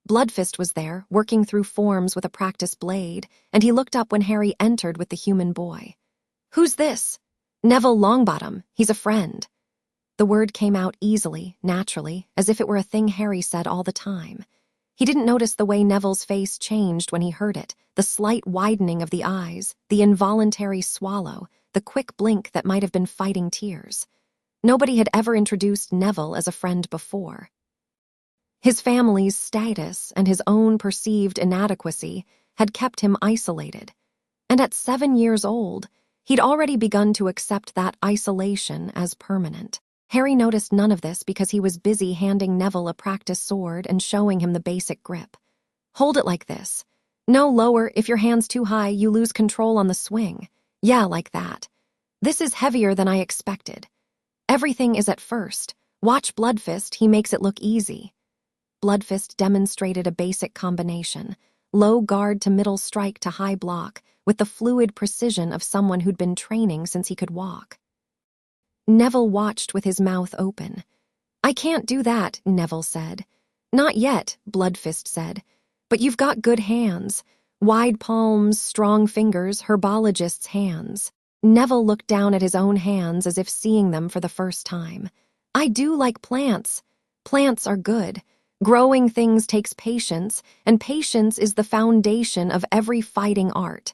S1: Bloodfist was there, working through forms with a practice blade, and he looked up when Harry entered with the human boy. "Who's this?" "Neville Longbottom. He's a friend." The word came out easily, naturally, as if it were a thing Harry said all the time. He didn't notice the way Neville's face changed when he heard it, the slight widening of the eyes, the involuntary swallow, the quick blink that might have been fighting tears. Nobody had ever introduced Neville as a friend before. His family's status and his own perceived inadequacy had kept him isolated. And at 7 years old, he'd already begun to accept that isolation as permanent. Harry noticed none of this because he was busy handing Neville a practice sword and showing him the basic grip. "Hold it like this. No lower. If your hand's too high, you lose control on the swing. Yeah, like that. This is heavier than I expected. Everything is at first. Watch Bloodfist, he makes it look easy." Bloodfist demonstrated a basic combination, low guard to middle strike to high block, with the fluid precision of someone who'd been training since he could walk. Neville watched with his mouth open. "I can't do that," Neville said. "Not yet," Bloodfist said. "But you've got good hands. Wide palms, strong fingers, herbologist's hands." Neville looked down at his own hands as if seeing them for the first time. "I do like plants. Plants are good. Growing things takes patience, and patience is the foundation of every fighting art.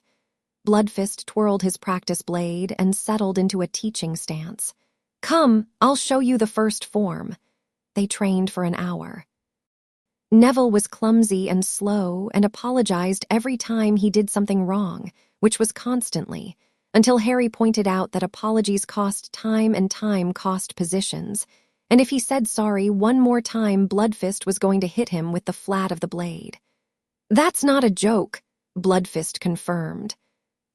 S1: Bloodfist twirled his practice blade and settled into a teaching stance. Come, I'll show you the first form. They trained for an hour. Neville was clumsy and slow and apologized every time he did something wrong, which was constantly, until Harry pointed out that apologies cost time and time cost positions, and if he said sorry one more time, Bloodfist was going to hit him with the flat of the blade. That's not a joke, Bloodfist confirmed.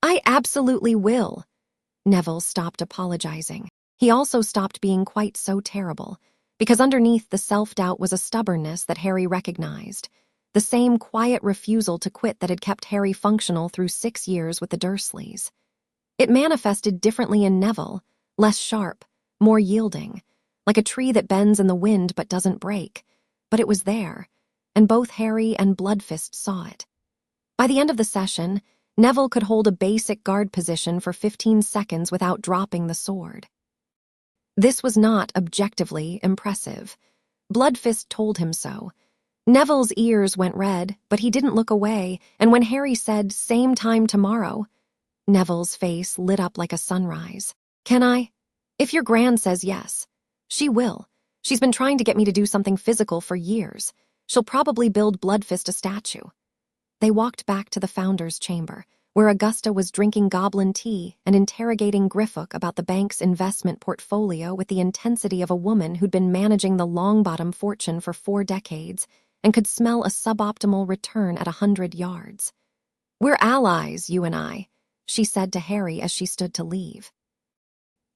S1: I absolutely will. Neville stopped apologizing. He also stopped being quite so terrible, because underneath the self-doubt was a stubbornness that Harry recognized, the same quiet refusal to quit that had kept Harry functional through 6 years with the Dursleys. It manifested differently in Neville, less sharp, more yielding, like a tree that bends in the wind but doesn't break. But it was there, and both Harry and Bloodfist saw it. By the end of the session, Neville could hold a basic guard position for 15 seconds without dropping the sword. This was not objectively impressive. Bloodfist told him so. Neville's ears went red, but he didn't look away, and when Harry said, "Same time tomorrow," Neville's face lit up like a sunrise. Can I? If your Gran says yes. She will. She's been trying to get me to do something physical for years. She'll probably build Bloodfist a statue. They walked back to the Founder's chamber, where Augusta was drinking goblin tea and interrogating Griffook about the bank's investment portfolio with the intensity of a woman who'd been managing the Longbottom fortune for 4 decades and could smell a suboptimal return at 100 yards. We're allies, you and I, she said to Harry as she stood to leave.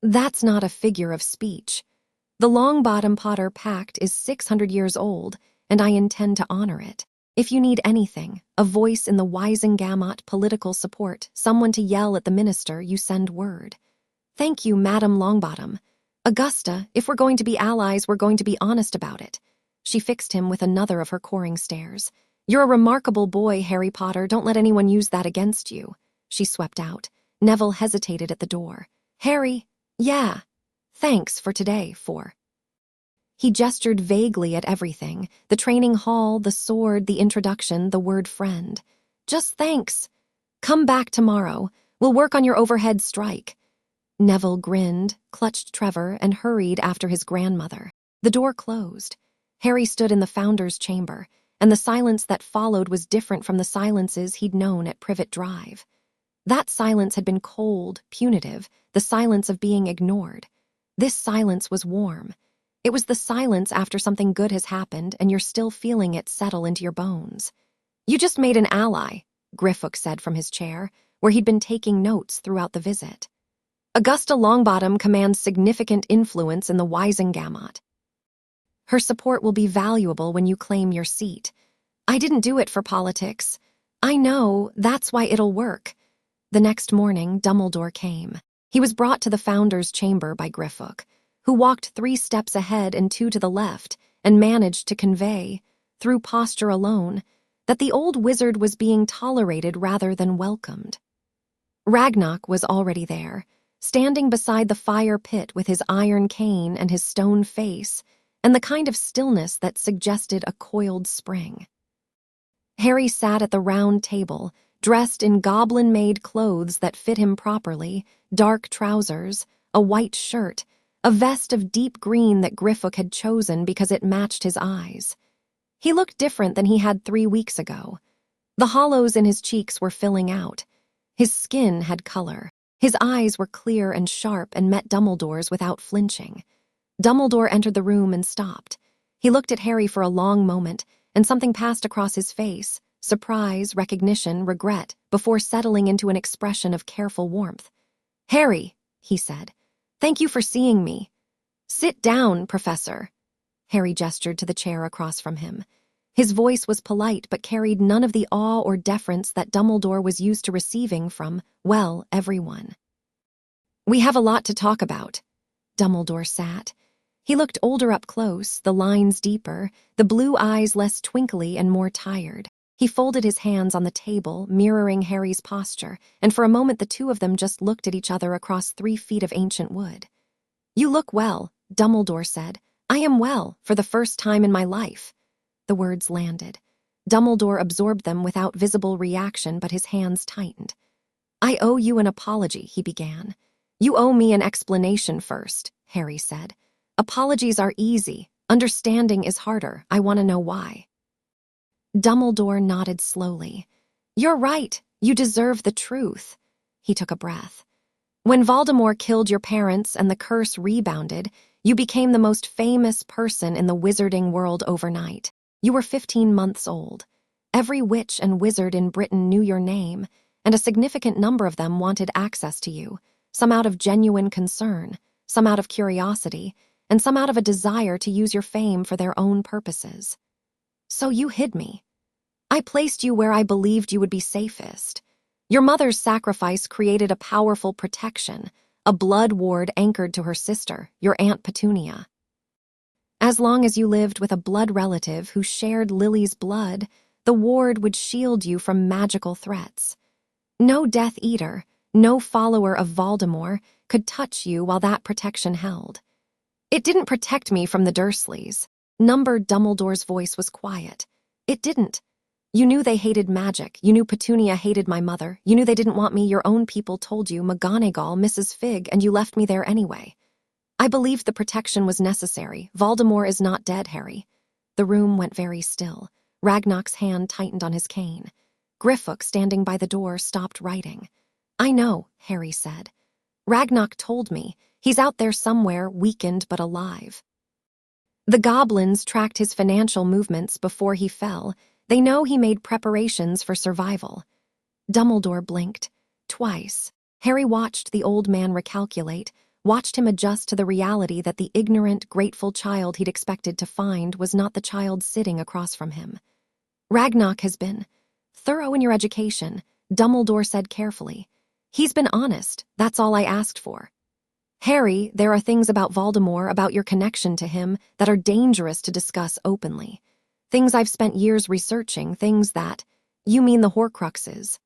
S1: That's not a figure of speech. The Longbottom Potter Pact is 600 years old, and I intend to honor it. If you need anything, a voice in the Wisengamot political support, someone to yell at the minister, you send word. Thank you, Madam Longbottom. Augusta, if we're going to be allies, we're going to be honest about it. She fixed him with another of her coring stares. You're a remarkable boy, Harry Potter. Don't let anyone use that against you. She swept out. Neville hesitated at the door. Harry, yeah. Thanks for today, for. He gestured vaguely at everything, the training hall, the sword, the introduction, the word friend. Just thanks. Come back tomorrow. We'll work on your overhead strike. Neville grinned, clutched Trevor, and hurried after his grandmother. The door closed. Harry stood in the Founder's chamber, and the silence that followed was different from the silences he'd known at Privet Drive. That silence had been cold, punitive, the silence of being ignored. This silence was warm. It was the silence after something good has happened and you're still feeling it settle into your bones. You just made an ally, Griffook said from his chair, where he'd been taking notes throughout the visit. Augusta Longbottom commands significant influence in the Wisengamot. Her support will be valuable when you claim your seat. I didn't do it for politics. I know, that's why it'll work. The next morning, Dumbledore came. He was brought to the Founder's chamber by Griffook, who walked 3 steps ahead and 2 to the left, and managed to convey, through posture alone, that the old wizard was being tolerated rather than welcomed. Ragnarok was already there, standing beside the fire pit with his iron cane and his stone face, and the kind of stillness that suggested a coiled spring. Harry sat at the round table, dressed in goblin-made clothes that fit him properly, dark trousers, a white shirt, a vest of deep green that Griffook had chosen because it matched his eyes. He looked different than he had 3 weeks ago. The hollows in his cheeks were filling out. His skin had color. His eyes were clear and sharp and met Dumbledore's without flinching. Dumbledore entered the room and stopped. He looked at Harry for a long moment, and something passed across his face, surprise, recognition, regret, before settling into an expression of careful warmth. Harry, he said, thank you for seeing me. Sit down, Professor. Harry gestured to the chair across from him. His voice was polite but carried none of the awe or deference that Dumbledore was used to receiving from, well, everyone. We have a lot to talk about. Dumbledore sat. He looked older up close, the lines deeper, the blue eyes less twinkly and more tired. He folded his hands on the table, mirroring Harry's posture, and for a moment the two of them just looked at each other across 3 feet of ancient wood. You look well, Dumbledore said. I am well, for the first time in my life. The words landed. Dumbledore absorbed them without visible reaction, but his hands tightened. "I owe you an apology," he began. "You owe me an explanation first," Harry said. "Apologies are easy. Understanding is harder. I want to know why." Dumbledore nodded slowly. "You're right. You deserve the truth." He took a breath. "When Voldemort killed your parents and the curse rebounded, you became the most famous person in the wizarding world overnight. You were 15 months old. Every witch and wizard in Britain knew your name, and a significant number of them wanted access to you, some out of genuine concern, some out of curiosity, and some out of a desire to use your fame for their own purposes. So you hid me. I placed you where I believed you would be safest. Your mother's sacrifice created a powerful protection, a blood ward anchored to her sister, your Aunt Petunia. As long as you lived with a blood relative who shared Lily's blood, the ward would shield you from magical threats. No Death Eater, no follower of Voldemort could touch you while that protection held. It didn't protect me from the Dursleys." Dumbledore's voice was quiet. "It didn't. You knew they hated magic. You knew Petunia hated my mother. You knew they didn't want me. Your own people told you, McGonagall, Mrs. Figg, and you left me there anyway. I believed the protection was necessary. Voldemort is not dead, Harry." The room went very still. Ragnar's hand tightened on his cane. Griffook, standing by the door, stopped writing. "I know," Harry said. "Ragnar told me. He's out there somewhere, weakened but alive. The Goblins tracked his financial movements before he fell. They know he made preparations for survival." Dumbledore blinked. Twice. Harry watched the old man recalculate, watched him adjust to the reality that the ignorant, grateful child he'd expected to find was not the child sitting across from him. "Ragnar has been thorough in your education," Dumbledore said carefully. "He's been honest. That's all I asked for. Harry, there are things about Voldemort, about your connection to him, that are dangerous to discuss openly. Things I've spent years researching, things that— You mean the Horcruxes."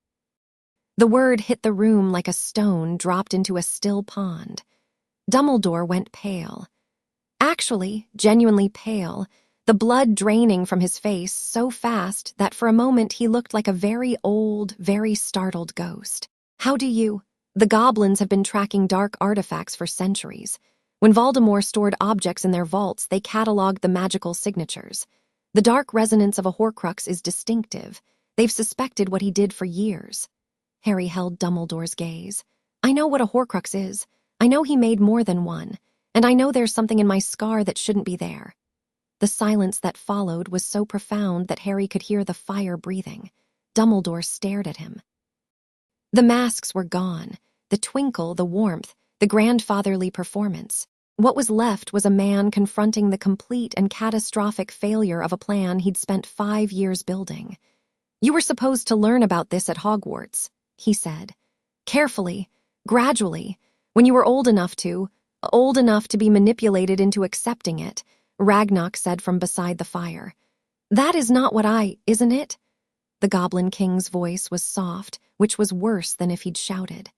S1: The word hit the room like a stone dropped into a still pond. Dumbledore went pale. Actually, genuinely pale, the blood draining from his face so fast that for a moment he looked like a very old, very startled ghost. "How do you— The Goblins have been tracking dark artifacts for centuries. When Voldemort stored objects in their vaults, they cataloged the magical signatures. The dark resonance of a Horcrux is distinctive. They've suspected what he did for years." Harry held Dumbledore's gaze. "I know what a Horcrux is. I know he made more than one. And I know there's something in my scar that shouldn't be there." The silence that followed was so profound that Harry could hear the fire breathing. Dumbledore stared at him. The masks were gone, the twinkle, the warmth, the grandfatherly performance. What was left was a man confronting the complete and catastrophic failure of a plan he'd spent 5 years building. "You were supposed to learn about this at Hogwarts," he said. "Carefully, gradually, when you were old enough to be manipulated into accepting it," Ragnar said from beside the fire. "That is not what isn't it?" The Goblin King's voice was soft, which was worse than if he'd shouted.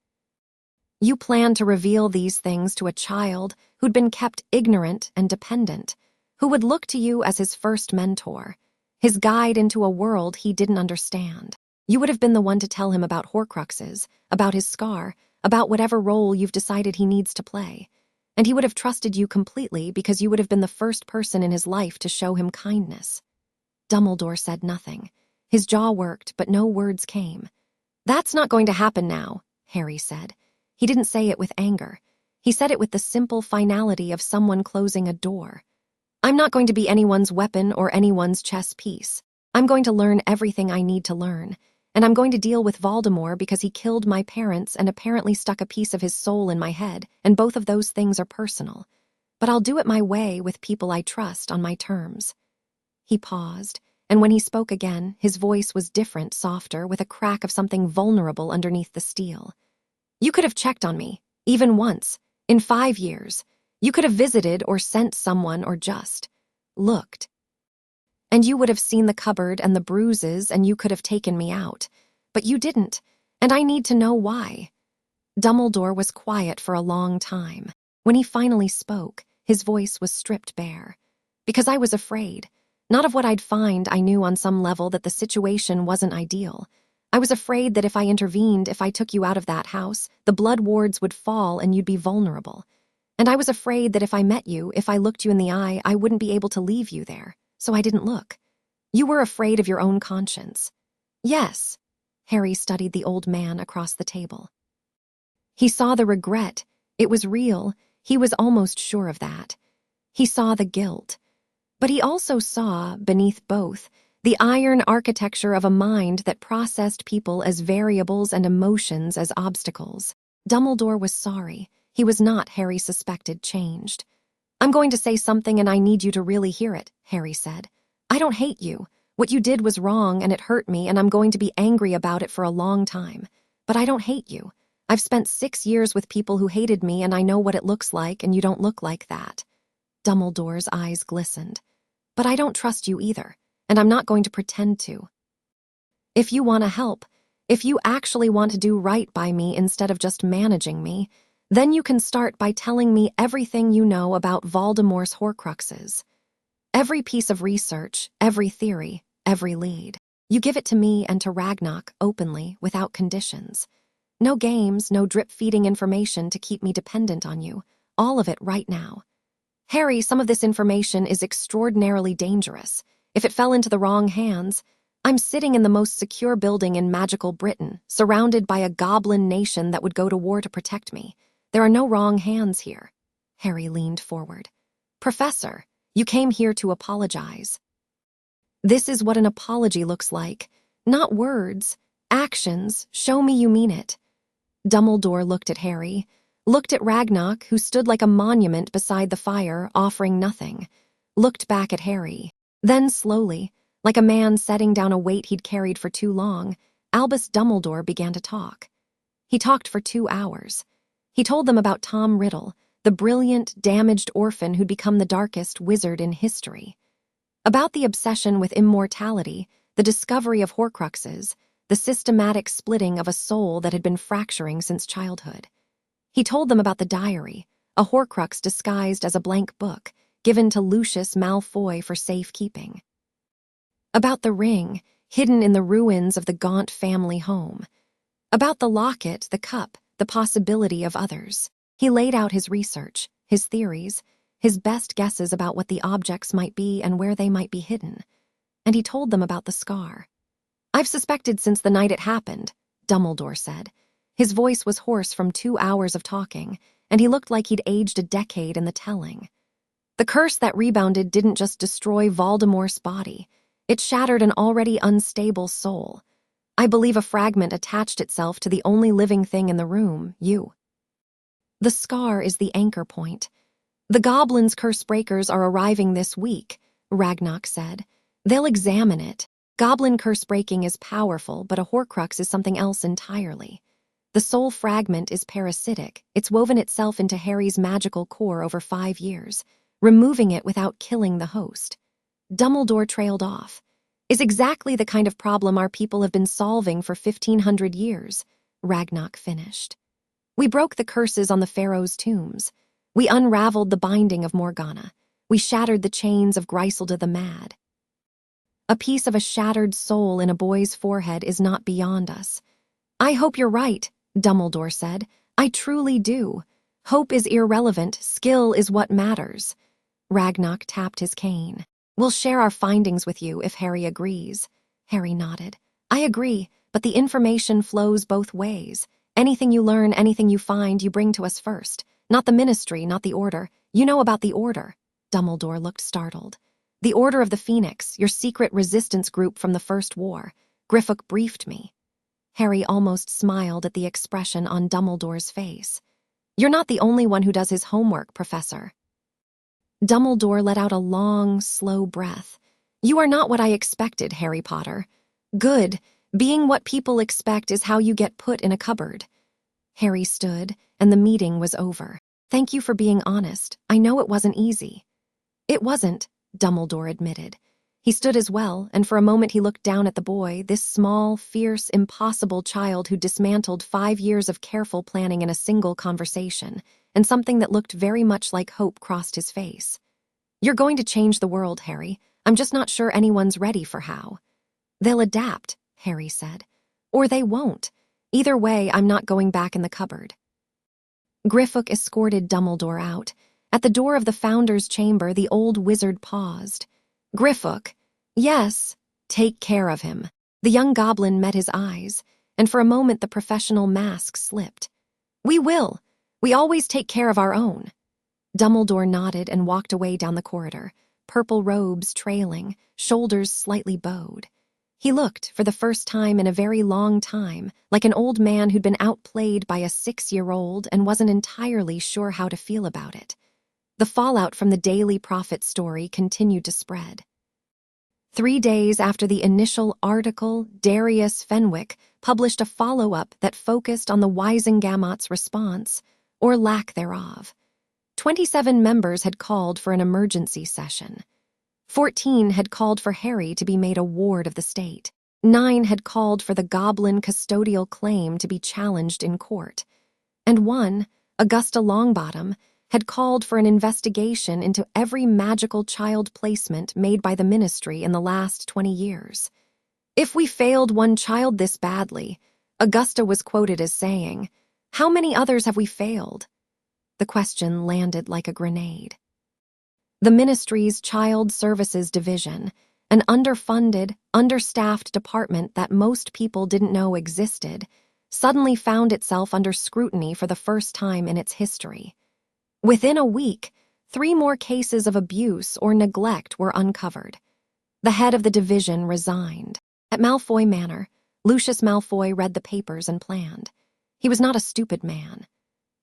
S1: "You planned to reveal these things to a child who'd been kept ignorant and dependent, who would look to you as his first mentor, his guide into a world he didn't understand. You would have been the one to tell him about Horcruxes, about his scar, about whatever role you've decided he needs to play. And he would have trusted you completely because you would have been the first person in his life to show him kindness." Dumbledore said nothing. His jaw worked, but no words came. "That's not going to happen now," Harry said. He didn't say it with anger. He said it with the simple finality of someone closing a door. "I'm not going to be anyone's weapon or anyone's chess piece. I'm going to learn everything I need to learn. And I'm going to deal with Voldemort because he killed my parents and apparently stuck a piece of his soul in my head, and both of those things are personal. But I'll do it my way with people I trust on my terms." He paused, and when he spoke again, his voice was different, softer, with a crack of something vulnerable underneath the steel. "You could have checked on me, even once, in 5 years. You could have visited or sent someone or just looked. And you would have seen the cupboard and the bruises, and you could have taken me out. But you didn't, and I need to know why." Dumbledore was quiet for a long time. When he finally spoke, his voice was stripped bare. "Because I was afraid. Not of what I'd find. I knew on some level that the situation wasn't ideal. I was afraid that if I intervened, if I took you out of that house, the blood wards would fall and you'd be vulnerable. And I was afraid that if I met you, if I looked you in the eye, I wouldn't be able to leave you there. So I didn't look. You were afraid of your own conscience. Yes. Harry studied the old man across the table. He saw the regret. It was real. He was almost sure of that. He saw the guilt. But he also saw, beneath both, the iron architecture of a mind that processed people as variables and emotions as obstacles. Dumbledore was sorry. He was not, Harry suspected, changed. I'm going to say something and I need you to really hear it, Harry said. I don't hate you. What you did was wrong and it hurt me and I'm going to be angry about it for a long time. But I don't hate you. I've spent 6 years with people who hated me and I know what it looks like and you don't look like that. Dumbledore's eyes glistened. But I don't trust you either, and I'm not going to pretend to. If you want to help, if you actually want to do right by me instead of just managing me, then you can start by telling me everything you know about Voldemort's Horcruxes. Every piece of research, every theory, every lead. You give it to me and to Ragnarok openly, without conditions. No games, no drip-feeding information to keep me dependent on you. All of it right now. Harry, some of this information is extraordinarily dangerous. If it fell into the wrong hands, I'm sitting in the most secure building in magical Britain, surrounded by a goblin nation that would go to war to protect me. There are no wrong hands here. Harry leaned forward. Professor, you came here to apologize. This is what an apology looks like. Not words, actions. Show me you mean it. Dumbledore looked at Harry, looked at Ragnarok, who stood like a monument beside the fire, offering nothing, looked back at Harry. Then slowly, like a man setting down a weight he'd carried for too long, Albus Dumbledore began to talk. He talked for 2 hours. He told them about Tom Riddle, the brilliant, damaged orphan who'd become the darkest wizard in history. About the obsession with immortality, the discovery of Horcruxes, the systematic splitting of a soul that had been fracturing since childhood. He told them about the diary, a Horcrux disguised as a blank book, given to Lucius Malfoy for safekeeping. About the ring, hidden in the ruins of the Gaunt family home. About the locket, the cup, the possibility of others. He laid out his research, his theories, his best guesses about what the objects might be and where they might be hidden. And he told them about the scar. I've suspected since the night it happened, Dumbledore said. His voice was hoarse from 2 hours of talking, and he looked like he'd aged a decade in the telling. The curse that rebounded didn't just destroy Voldemort's body. It shattered an already unstable soul. I believe a fragment attached itself to the only living thing in the room, you. The scar is the anchor point. The Goblins' curse breakers are arriving this week, Ragnarok said. They'll examine it. Goblin curse breaking is powerful, but a Horcrux is something else entirely. The soul fragment is parasitic. It's woven itself into Harry's magical core over 5 years, removing it without killing the host. Dumbledore trailed off. Is exactly the kind of problem our people have been solving for 1,500 years, Ragnarok finished. We broke the curses on the pharaoh's tombs. We unraveled the binding of Morgana. We shattered the chains of Griselda the Mad. A piece of a shattered soul in a boy's forehead is not beyond us. I hope you're right, Dumbledore said. I truly do. Hope is irrelevant. Skill is what matters. Ragnarok tapped his cane. We'll share our findings with you if Harry agrees. Harry nodded. I agree, but the information flows both ways. Anything you learn, anything you find, you bring to us first. Not the Ministry, not the Order. You know about the Order. Dumbledore looked startled. The Order of the Phoenix, your secret resistance group from the First War. Griffook briefed me. Harry almost smiled at the expression on Dumbledore's face. You're not the only one who does his homework, Professor. Dumbledore let out a long, slow breath. You are not what I expected, Harry Potter. Good. Being what people expect is how you get put in a cupboard. Harry stood, and the meeting was over. Thank you for being honest. I know it wasn't easy. It wasn't, Dumbledore admitted. He stood as well, and for a moment he looked down at the boy, this small, fierce, impossible child who dismantled 5 years of careful planning in a single conversation, and something that looked very much like hope crossed his face. You're going to change the world, Harry. I'm just not sure anyone's ready for how. They'll adapt, Harry said. Or they won't. Either way, I'm not going back in the cupboard. Griffook escorted Dumbledore out. At the door of the Founder's chamber, the old wizard paused. Griffook, yes, take care of him. The young goblin met his eyes, and for a moment the professional mask slipped. We will. We always take care of our own. Dumbledore nodded and walked away down the corridor, purple robes trailing, shoulders slightly bowed. He looked, for the first time in a very long time, like an old man who'd been outplayed by a 6-year-old and wasn't entirely sure how to feel about it. The fallout from the Daily Prophet story continued to spread. 3 days after the initial article, Darius Fenwick published a follow-up that focused on the Wisengamot's response, or lack thereof. 27 members had called for an emergency session. 14 had called for Harry to be made a ward of the state. 9 had called for the goblin custodial claim to be challenged in court. And 1, Augusta Longbottom, had called for an investigation into every magical child placement made by the ministry in the last 20 years. If we failed one child this badly, Augusta was quoted as saying, how many others have we failed? The question landed like a grenade. The ministry's Child Services Division, an underfunded, understaffed department that most people didn't know existed, suddenly found itself under scrutiny for the first time in its history. Within a week, 3 more cases of abuse or neglect were uncovered. The head of the division resigned. At Malfoy Manor, Lucius Malfoy read the papers and planned. He was not a stupid man.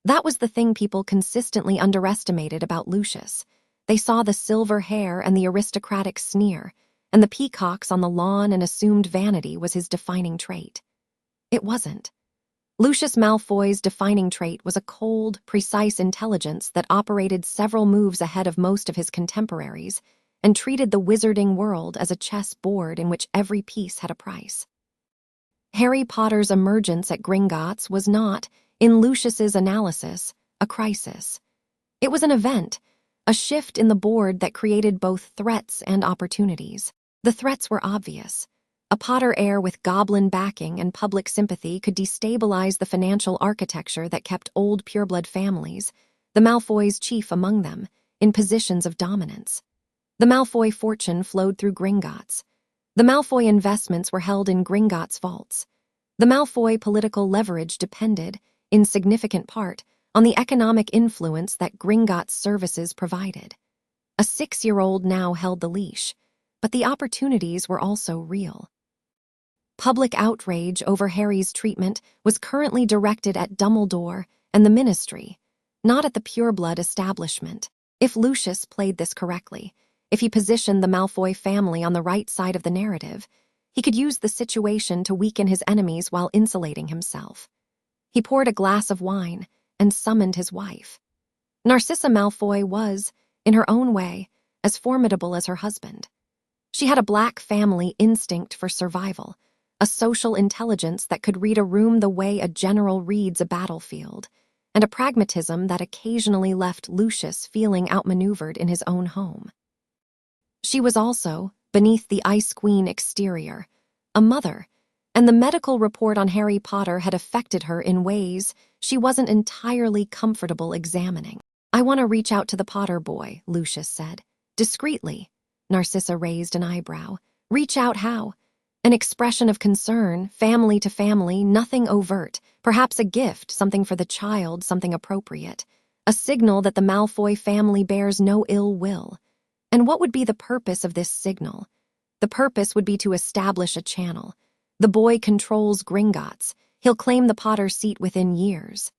S1: That was the thing people consistently underestimated about Lucius. They saw the silver hair and the aristocratic sneer, and the peacocks on the lawn and assumed vanity was his defining trait. It wasn't. Lucius Malfoy's defining trait was a cold, precise intelligence that operated several moves ahead of most of his contemporaries and treated the wizarding world as a chess board in which every piece had a price. Harry Potter's emergence at Gringotts was not, in Lucius's analysis, a crisis. It was an event, a shift in the board that created both threats and opportunities. The threats were obvious. A Potter heir with goblin backing and public sympathy could destabilize the financial architecture that kept old pureblood families, the Malfoys chief among them, in positions of dominance. The Malfoy fortune flowed through Gringotts. The Malfoy investments were held in Gringotts vaults. The Malfoy political leverage depended, in significant part, on the economic influence that Gringotts services provided. A 6-year-old now held the leash, but the opportunities were also real. Public outrage over Harry's treatment was currently directed at Dumbledore and the ministry, not at the pureblood establishment. If Lucius played this correctly, if he positioned the Malfoy family on the right side of the narrative, he could use the situation to weaken his enemies while insulating himself. He poured a glass of wine and summoned his wife. Narcissa Malfoy was, in her own way, as formidable as her husband. She had a black family instinct for survival, a social intelligence that could read a room the way a general reads a battlefield, and a pragmatism that occasionally left Lucius feeling outmaneuvered in his own home. She was also, beneath the Ice Queen exterior, a mother, and the medical report on Harry Potter had affected her in ways she wasn't entirely comfortable examining. I want to reach out to the Potter boy, Lucius said. Discreetly. Narcissa raised an eyebrow. Reach out how? An expression of concern, family to family, nothing overt, perhaps a gift, something for the child, something appropriate. A signal that the Malfoy family bears no ill will. And what would be the purpose of this signal? The purpose would be to establish a channel. The boy controls Gringotts. He'll claim the Potter seat within years.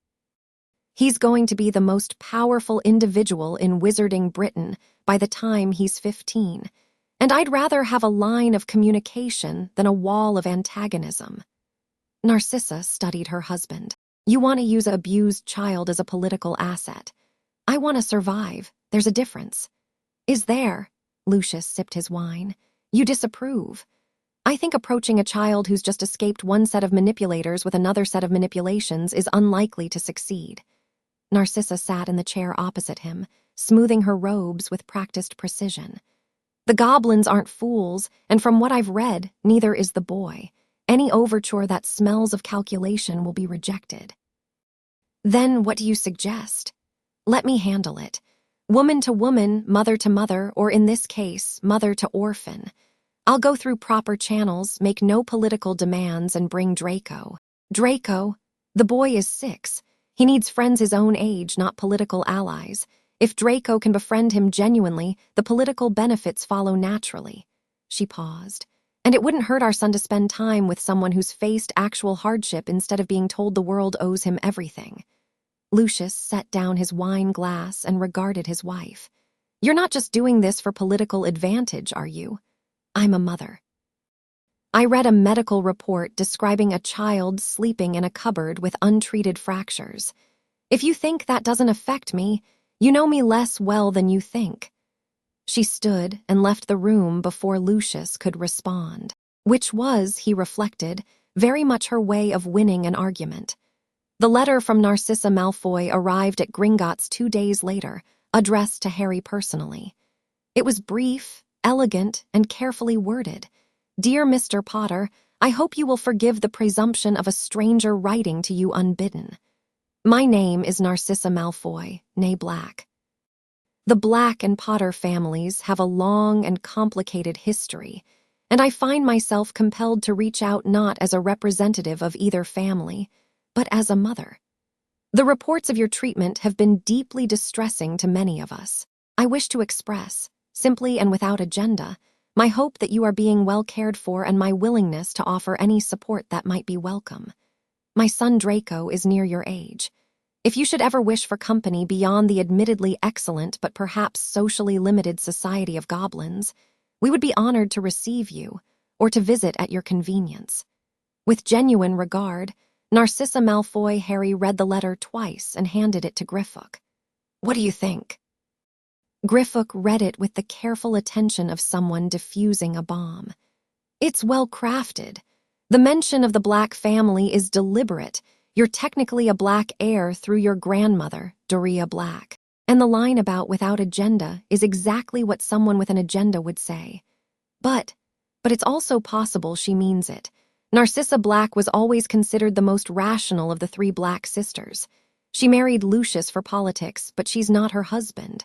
S1: He's going to be the most powerful individual in Wizarding Britain by the time he's 15, and I'd rather have a line of communication than a wall of antagonism. Narcissa studied her husband. You want to use an abused child as a political asset. I want to survive. There's a difference. Is there? Lucius sipped his wine. You disapprove. I think approaching a child who's just escaped one set of manipulators with another set of manipulations is unlikely to succeed. Narcissa sat in the chair opposite him, smoothing her robes with practiced precision. The goblins aren't fools, and from what I've read, neither is the boy. Any overture that smells of calculation will be rejected. Then what do you suggest? Let me handle it. Woman to woman, mother to mother, or in this case, mother to orphan. I'll go through proper channels, make no political demands, and bring Draco. Draco? The boy is 6. He needs friends his own age, not political allies. If Draco can befriend him genuinely, the political benefits follow naturally. She paused. And it wouldn't hurt our son to spend time with someone who's faced actual hardship instead of being told the world owes him everything. Lucius set down his wine glass and regarded his wife. You're not just doing this for political advantage, are you? I'm a mother. I read a medical report describing a child sleeping in a cupboard with untreated fractures. If you think that doesn't affect me, you know me less well than you think. She stood and left the room before Lucius could respond, which was, he reflected, very much her way of winning an argument. The letter from Narcissa Malfoy arrived at Gringotts 2 days later, addressed to Harry personally. It was brief, elegant, and carefully worded. Dear Mr. Potter, I hope you will forgive the presumption of a stranger writing to you unbidden. My name is Narcissa Malfoy, née Black. The Black and Potter families have a long and complicated history, and I find myself compelled to reach out not as a representative of either family, but as a mother. The reports of your treatment have been deeply distressing to many of us. I wish to express, simply and without agenda, my hope that you are being well cared for and my willingness to offer any support that might be welcome. My son Draco is near your age. If you should ever wish for company beyond the admittedly excellent but perhaps socially limited society of goblins, we would be honored to receive you, or to visit at your convenience. With genuine regard, Narcissa Malfoy. Harry read the letter twice and handed it to Griffook. What do you think? Griffook read it with the careful attention of someone diffusing a bomb. It's well crafted. The mention of the Black family is deliberate. You're technically a Black heir through your grandmother, Doria Black. And the line about without agenda is exactly what someone with an agenda would say. But it's also possible she means it. Narcissa Black was always considered the most rational of the 3 Black sisters. She married Lucius for politics, but she's not her husband.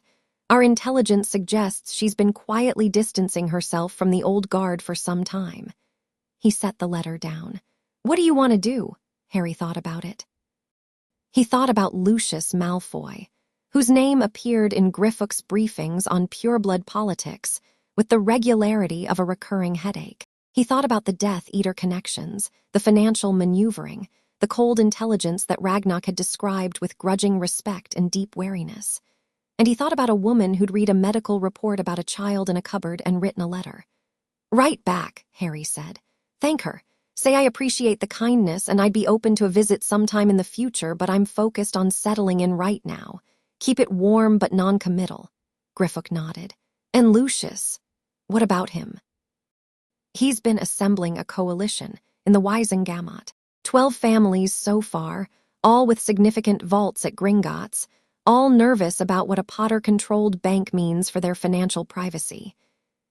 S1: Our intelligence suggests she's been quietly distancing herself from the old guard for some time. He set the letter down. What do you want to do? Harry thought about it. He thought about Lucius Malfoy, whose name appeared in Griffook's briefings on pureblood politics with the regularity of a recurring headache. He thought about the Death Eater connections, the financial maneuvering, the cold intelligence that Ragnarok had described with grudging respect and deep wariness. And he thought about a woman who'd read a medical report about a child in a cupboard and written a letter. Write back, Harry said. Thank her. Say I appreciate the kindness and I'd be open to a visit sometime in the future, but I'm focused on settling in right now. Keep it warm but non-committal. Griffook nodded. And Lucius? What about him? He's been assembling a coalition in the Wisengamot. 12 families so far, all with significant vaults at Gringotts, all nervous about what a Potter-controlled bank means for their financial privacy.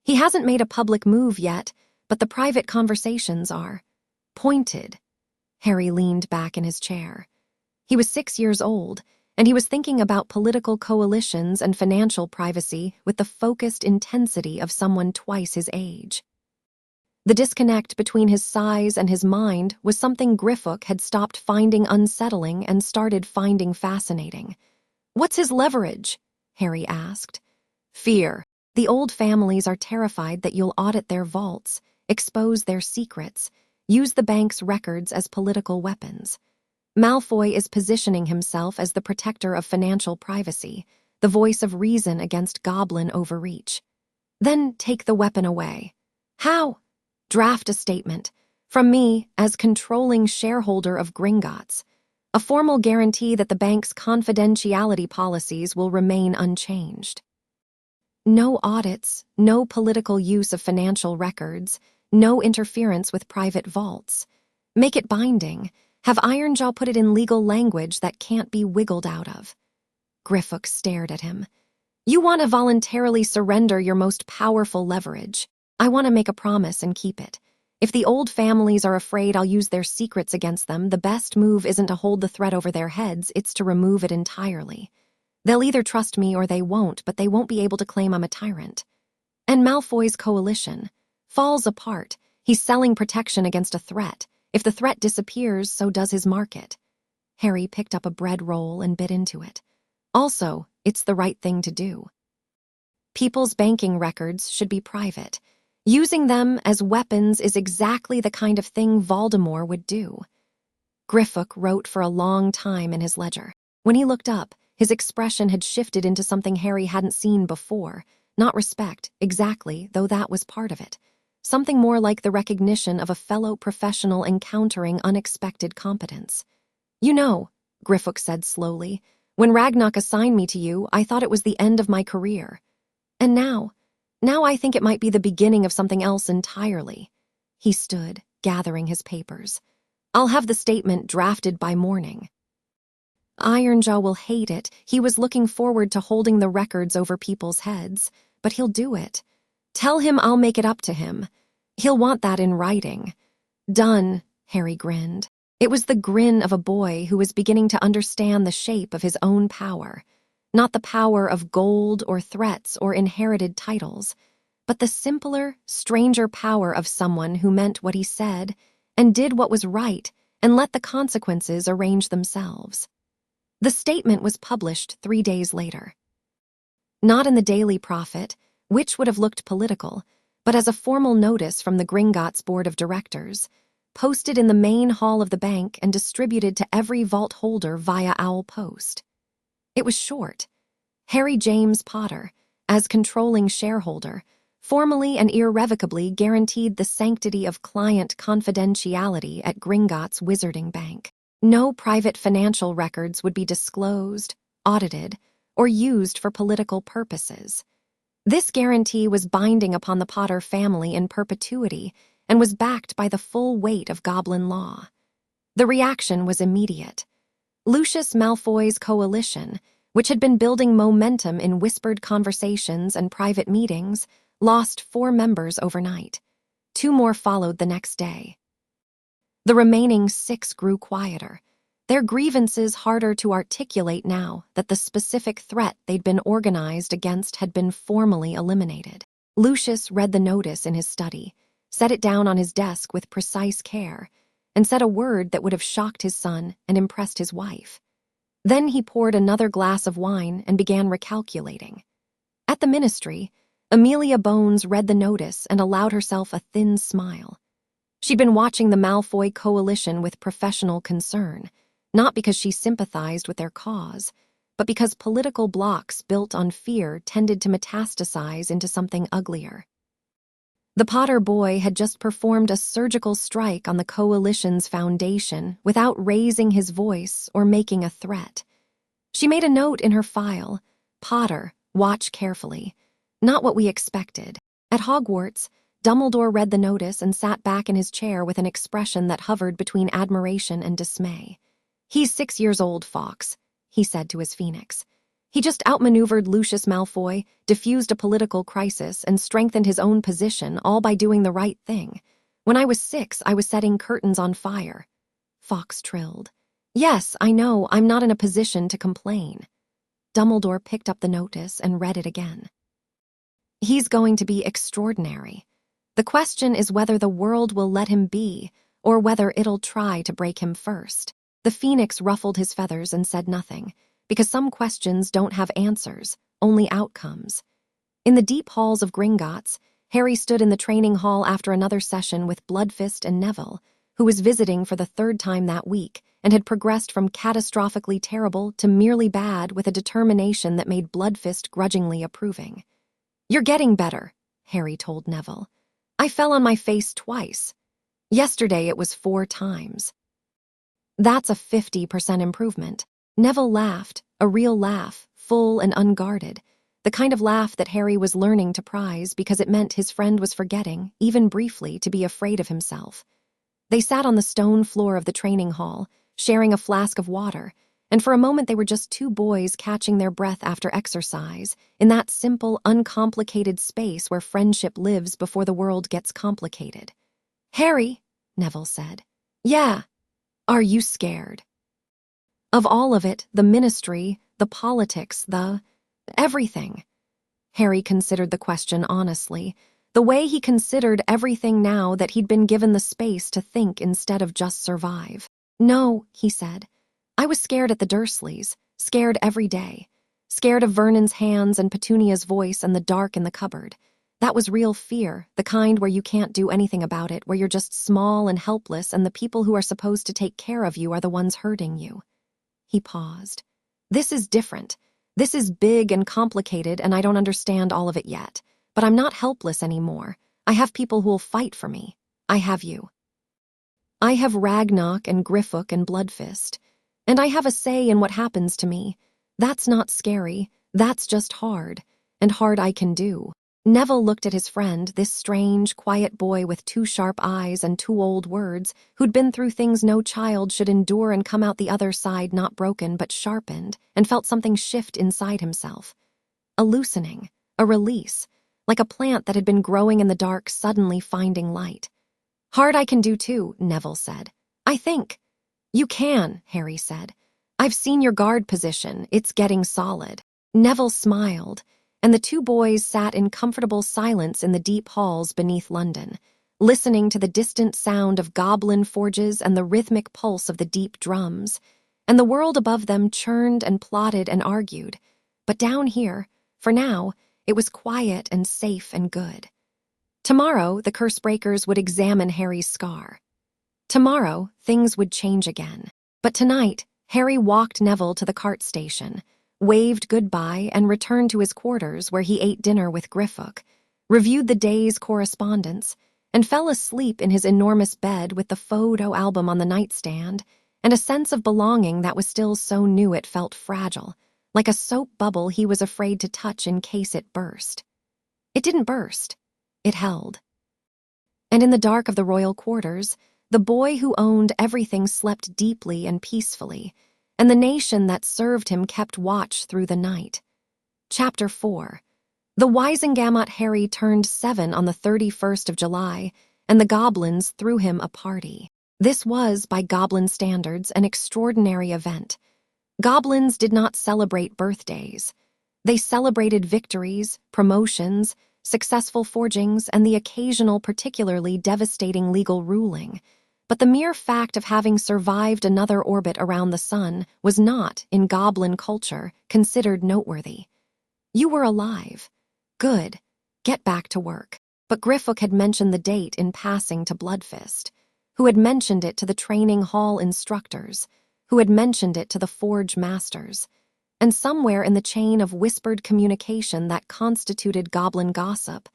S1: He hasn't made a public move yet, but the private conversations are. Pointed. Harry leaned back in his chair. He was 6 years old, and he was thinking about political coalitions and financial privacy with the focused intensity of someone twice his age. The disconnect between his size and his mind was something Griffook had stopped finding unsettling and started finding fascinating. What's his leverage? Harry asked. Fear. The old families are terrified that you'll audit their vaults, expose their secrets, use the bank's records as political weapons. Malfoy is positioning himself as the protector of financial privacy, the voice of reason against goblin overreach. Then take the weapon away. How? Draft a statement. From me, as controlling shareholder of Gringotts. A formal guarantee that the bank's confidentiality policies will remain unchanged. No audits, no political use of financial records, no interference with private vaults. Make it binding. Have Ironjaw put it in legal language that can't be wiggled out of. Griffook stared at him. You want to voluntarily surrender your most powerful leverage. I want to make a promise and keep it. If the old families are afraid I'll use their secrets against them, the best move isn't to hold the threat over their heads, it's to remove it entirely. They'll either trust me or they won't, but they won't be able to claim I'm a tyrant. And Malfoy's coalition falls apart. He's selling protection against a threat. If the threat disappears, so does his market. Harry picked up a bread roll and bit into it. Also, it's the right thing to do. People's banking records should be private. Using them as weapons is exactly the kind of thing Voldemort would do. Griffook wrote for a long time in his ledger. When he looked up, his expression had shifted into something Harry hadn't seen before. Not respect, exactly, though that was part of it. Something more like the recognition of a fellow professional encountering unexpected competence. You know, Griffook said slowly, when Ragnarok assigned me to you, I thought it was the end of my career. And now I think it might be the beginning of something else entirely. He stood, gathering his papers. I'll have the statement drafted by morning. Ironjaw will hate it. He was looking forward to holding the records over people's heads, but he'll do it. Tell him I'll make it up to him. He'll want that in writing. Done, Harry grinned. It was the grin of a boy who was beginning to understand the shape of his own power. Not the power of gold or threats or inherited titles, but the simpler, stranger power of someone who meant what he said and did what was right and let the consequences arrange themselves. The statement was published 3 days later. Not in the Daily Prophet, which would have looked political, but as a formal notice from the Gringotts Board of Directors, posted in the main hall of the bank and distributed to every vault holder via owl post. It was short. Harry James Potter, as controlling shareholder, formally and irrevocably guaranteed the sanctity of client confidentiality at Gringotts Wizarding Bank. No private financial records would be disclosed, audited, or used for political purposes. This guarantee was binding upon the Potter family in perpetuity and was backed by the full weight of Goblin law. The reaction was immediate. Lucius Malfoy's coalition, which had been building momentum in whispered conversations and private meetings, lost 4 members overnight. 2 more followed the next day. The remaining 6 grew quieter, their grievances harder to articulate now that the specific threat they'd been organized against had been formally eliminated. Lucius read the notice in his study, set it down on his desk with precise care, and said a word that would have shocked his son and impressed his wife. Then he poured another glass of wine and began recalculating. At the ministry, Amelia Bones read the notice and allowed herself a thin smile. She'd been watching the Malfoy coalition with professional concern, not because she sympathized with their cause, but because political blocks built on fear tended to metastasize into something uglier. The Potter boy had just performed a surgical strike on the coalition's foundation without raising his voice or making a threat. She made a note in her file, Potter, watch carefully. Not what we expected. At Hogwarts, Dumbledore read the notice and sat back in his chair with an expression that hovered between admiration and dismay. He's 6 years old, Fawkes, he said to his phoenix. He just outmaneuvered Lucius Malfoy, diffused a political crisis, and strengthened his own position, all by doing the right thing. When I was 6, I was setting curtains on fire. Fawkes trilled. Yes, I know, I'm not in a position to complain. Dumbledore picked up the notice and read it again. He's going to be extraordinary. The question is whether the world will let him be, or whether it'll try to break him first. The phoenix ruffled his feathers and said nothing, because some questions don't have answers, only outcomes. In the deep halls of Gringotts, Harry stood in the training hall after another session with Bloodfist and Neville, who was visiting for the 3rd time that week and had progressed from catastrophically terrible to merely bad with a determination that made Bloodfist grudgingly approving. You're getting better, Harry told Neville. I fell on my face twice. Yesterday it was 4 times. That's a 50% improvement. Neville laughed, a real laugh, full and unguarded, the kind of laugh that Harry was learning to prize because it meant his friend was forgetting, even briefly, to be afraid of himself. They sat on the stone floor of the training hall, sharing a flask of water, and for a moment they were just two boys catching their breath after exercise, in that simple, uncomplicated space where friendship lives before the world gets complicated. "Harry," Neville said. "Yeah. Are you scared?" "Of all of it, the ministry, the politics, everything." Harry considered the question honestly, the way he considered everything now that he'd been given the space to think instead of just survive. "No," he said. "I was scared at the Dursleys, scared every day. Scared of Vernon's hands and Petunia's voice and the dark in the cupboard. That was real fear, the kind where you can't do anything about it, where you're just small and helpless and the people who are supposed to take care of you are the ones hurting you." He paused. "This is different. This is big and complicated and I don't understand all of it yet. But I'm not helpless anymore. I have people who'll fight for me. I have you. I have Ragnarok and Griffook and Bloodfist. And I have a say in what happens to me. That's not scary. That's just hard. And hard I can do." Neville looked at his friend, this strange, quiet boy with two sharp eyes and two old words, who'd been through things no child should endure and come out the other side not broken but sharpened, and felt something shift inside himself. A loosening, a release, like a plant that had been growing in the dark suddenly finding light. "Hard I can do too," Neville said. "I think." "You can," Harry said. "I've seen your guard position. It's getting solid." Neville smiled, and the two boys sat in comfortable silence in the deep halls beneath London, listening to the distant sound of goblin forges and the rhythmic pulse of the deep drums. And the world above them churned and plotted and argued. But down here, for now, it was quiet and safe and good. Tomorrow, the curse breakers would examine Harry's scar. Tomorrow, things would change again. But tonight, Harry walked Neville to the cart station, waved goodbye, and returned to his quarters where he ate dinner with Griffook, reviewed the day's correspondence, and fell asleep in his enormous bed with the photo album on the nightstand and a sense of belonging that was still so new it felt fragile, like a soap bubble he was afraid to touch in case it burst. It didn't burst. It held. And in the dark of the royal quarters, the boy who owned everything slept deeply and peacefully, and the nation that served him kept watch through the night. Chapter 4. The Wisengamot Harry turned 7 on the 31st of July, and the goblins threw him a party. This was, by goblin standards, an extraordinary event. Goblins did not celebrate birthdays. They celebrated victories, promotions, successful forgings, and the occasional particularly devastating legal ruling. But the mere fact of having survived another orbit around the sun was not, in goblin culture, considered noteworthy. You were alive. Good. Get back to work. But Griffook had mentioned the date in passing to Bloodfist, who had mentioned it to the training hall instructors, who had mentioned it to the forge masters. And somewhere in the chain of whispered communication that constituted goblin gossip,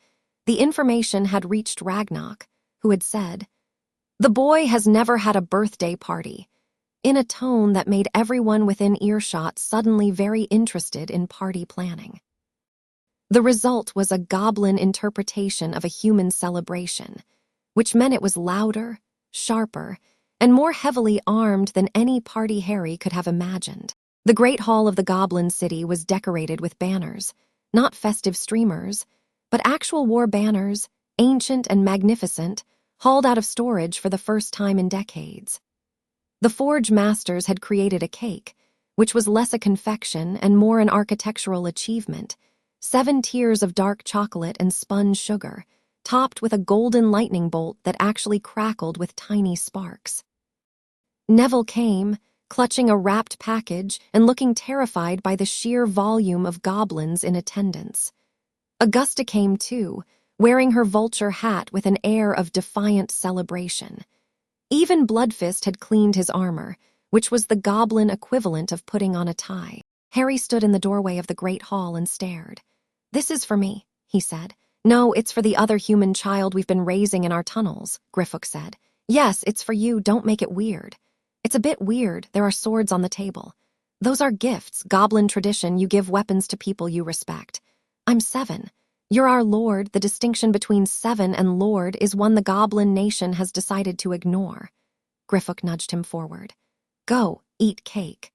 S1: the information had reached Ragnarok, who had said, "The boy has never had a birthday party," in a tone that made everyone within earshot suddenly very interested in party planning. The result was a goblin interpretation of a human celebration, which meant it was louder, sharper, and more heavily armed than any party Harry could have imagined. The great hall of the Goblin City was decorated with banners, not festive streamers, but actual war banners, ancient and magnificent, hauled out of storage for the first time in decades. The forge masters had created a cake, which was less a confection and more an architectural achievement, 7 tiers of dark chocolate and spun sugar, topped with a golden lightning bolt that actually crackled with tiny sparks. Neville came, clutching a wrapped package and looking terrified by the sheer volume of goblins in attendance. Augusta came too, wearing her vulture hat with an air of defiant celebration. Even Bloodfist had cleaned his armor, which was the goblin equivalent of putting on a tie. Harry stood in the doorway of the great hall and stared. "This is for me," he said. "No, it's for the other human child we've been raising in our tunnels," Griffook said. "Yes, it's for you, don't make it weird." "It's a bit weird, there are swords on the table." "Those are gifts, goblin tradition, you give weapons to people you respect." "I'm 7. You're our lord. The distinction between 7 and lord is one the goblin nation has decided to ignore." Griffook nudged him forward. "Go, eat cake."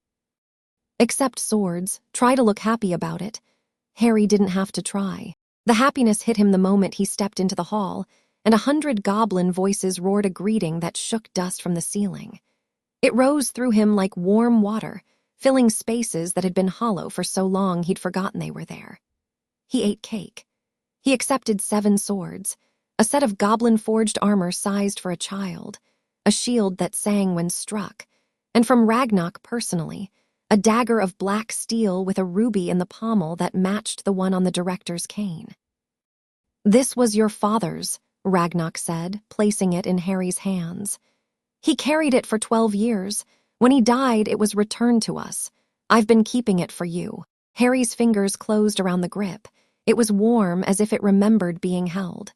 S1: Accept swords, try to look happy about it. Harry didn't have to try. The happiness hit him the moment he stepped into the hall, and 100 goblin voices roared a greeting that shook dust from the ceiling. It rose through him like warm water, filling spaces that had been hollow for so long he'd forgotten they were there. He ate cake. He accepted 7 swords, a set of goblin-forged armor sized for a child, a shield that sang when struck, and from Ragnarok personally, a dagger of black steel with a ruby in the pommel that matched the one on the director's cane. "This was your father's," Ragnarok said, placing it in Harry's hands. "He carried it for 12 years. When he died, it was returned to us. I've been keeping it for you." Harry's fingers closed around the grip. It was warm, as if it remembered being held.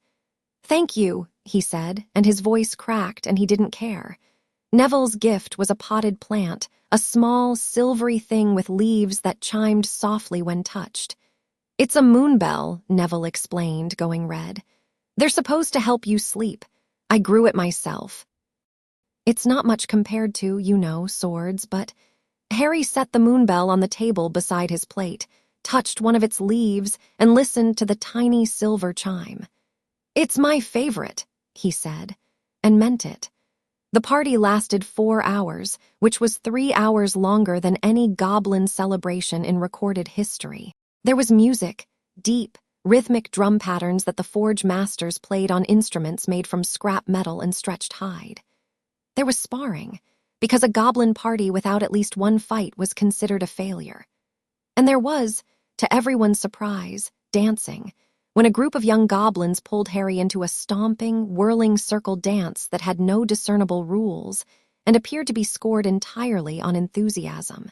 S1: "Thank you," he said, and his voice cracked, and he didn't care. Neville's gift was a potted plant, a small, silvery thing with leaves that chimed softly when touched. "It's a moonbell," Neville explained, going red. "They're supposed to help you sleep. I grew it myself." "It's not much compared to, swords, but—" Harry set the moonbell on the table beside his plate, touched one of its leaves, and listened to the tiny silver chime. "It's my favorite," he said, and meant it. The party lasted 4 hours, which was 3 hours longer than any goblin celebration in recorded history. There was music, deep, rhythmic drum patterns that the forge masters played on instruments made from scrap metal and stretched hide. There was sparring, because a goblin party without at least one fight was considered a failure. And there was, to everyone's surprise, dancing, when a group of young goblins pulled Harry into a stomping, whirling circle dance that had no discernible rules and appeared to be scored entirely on enthusiasm.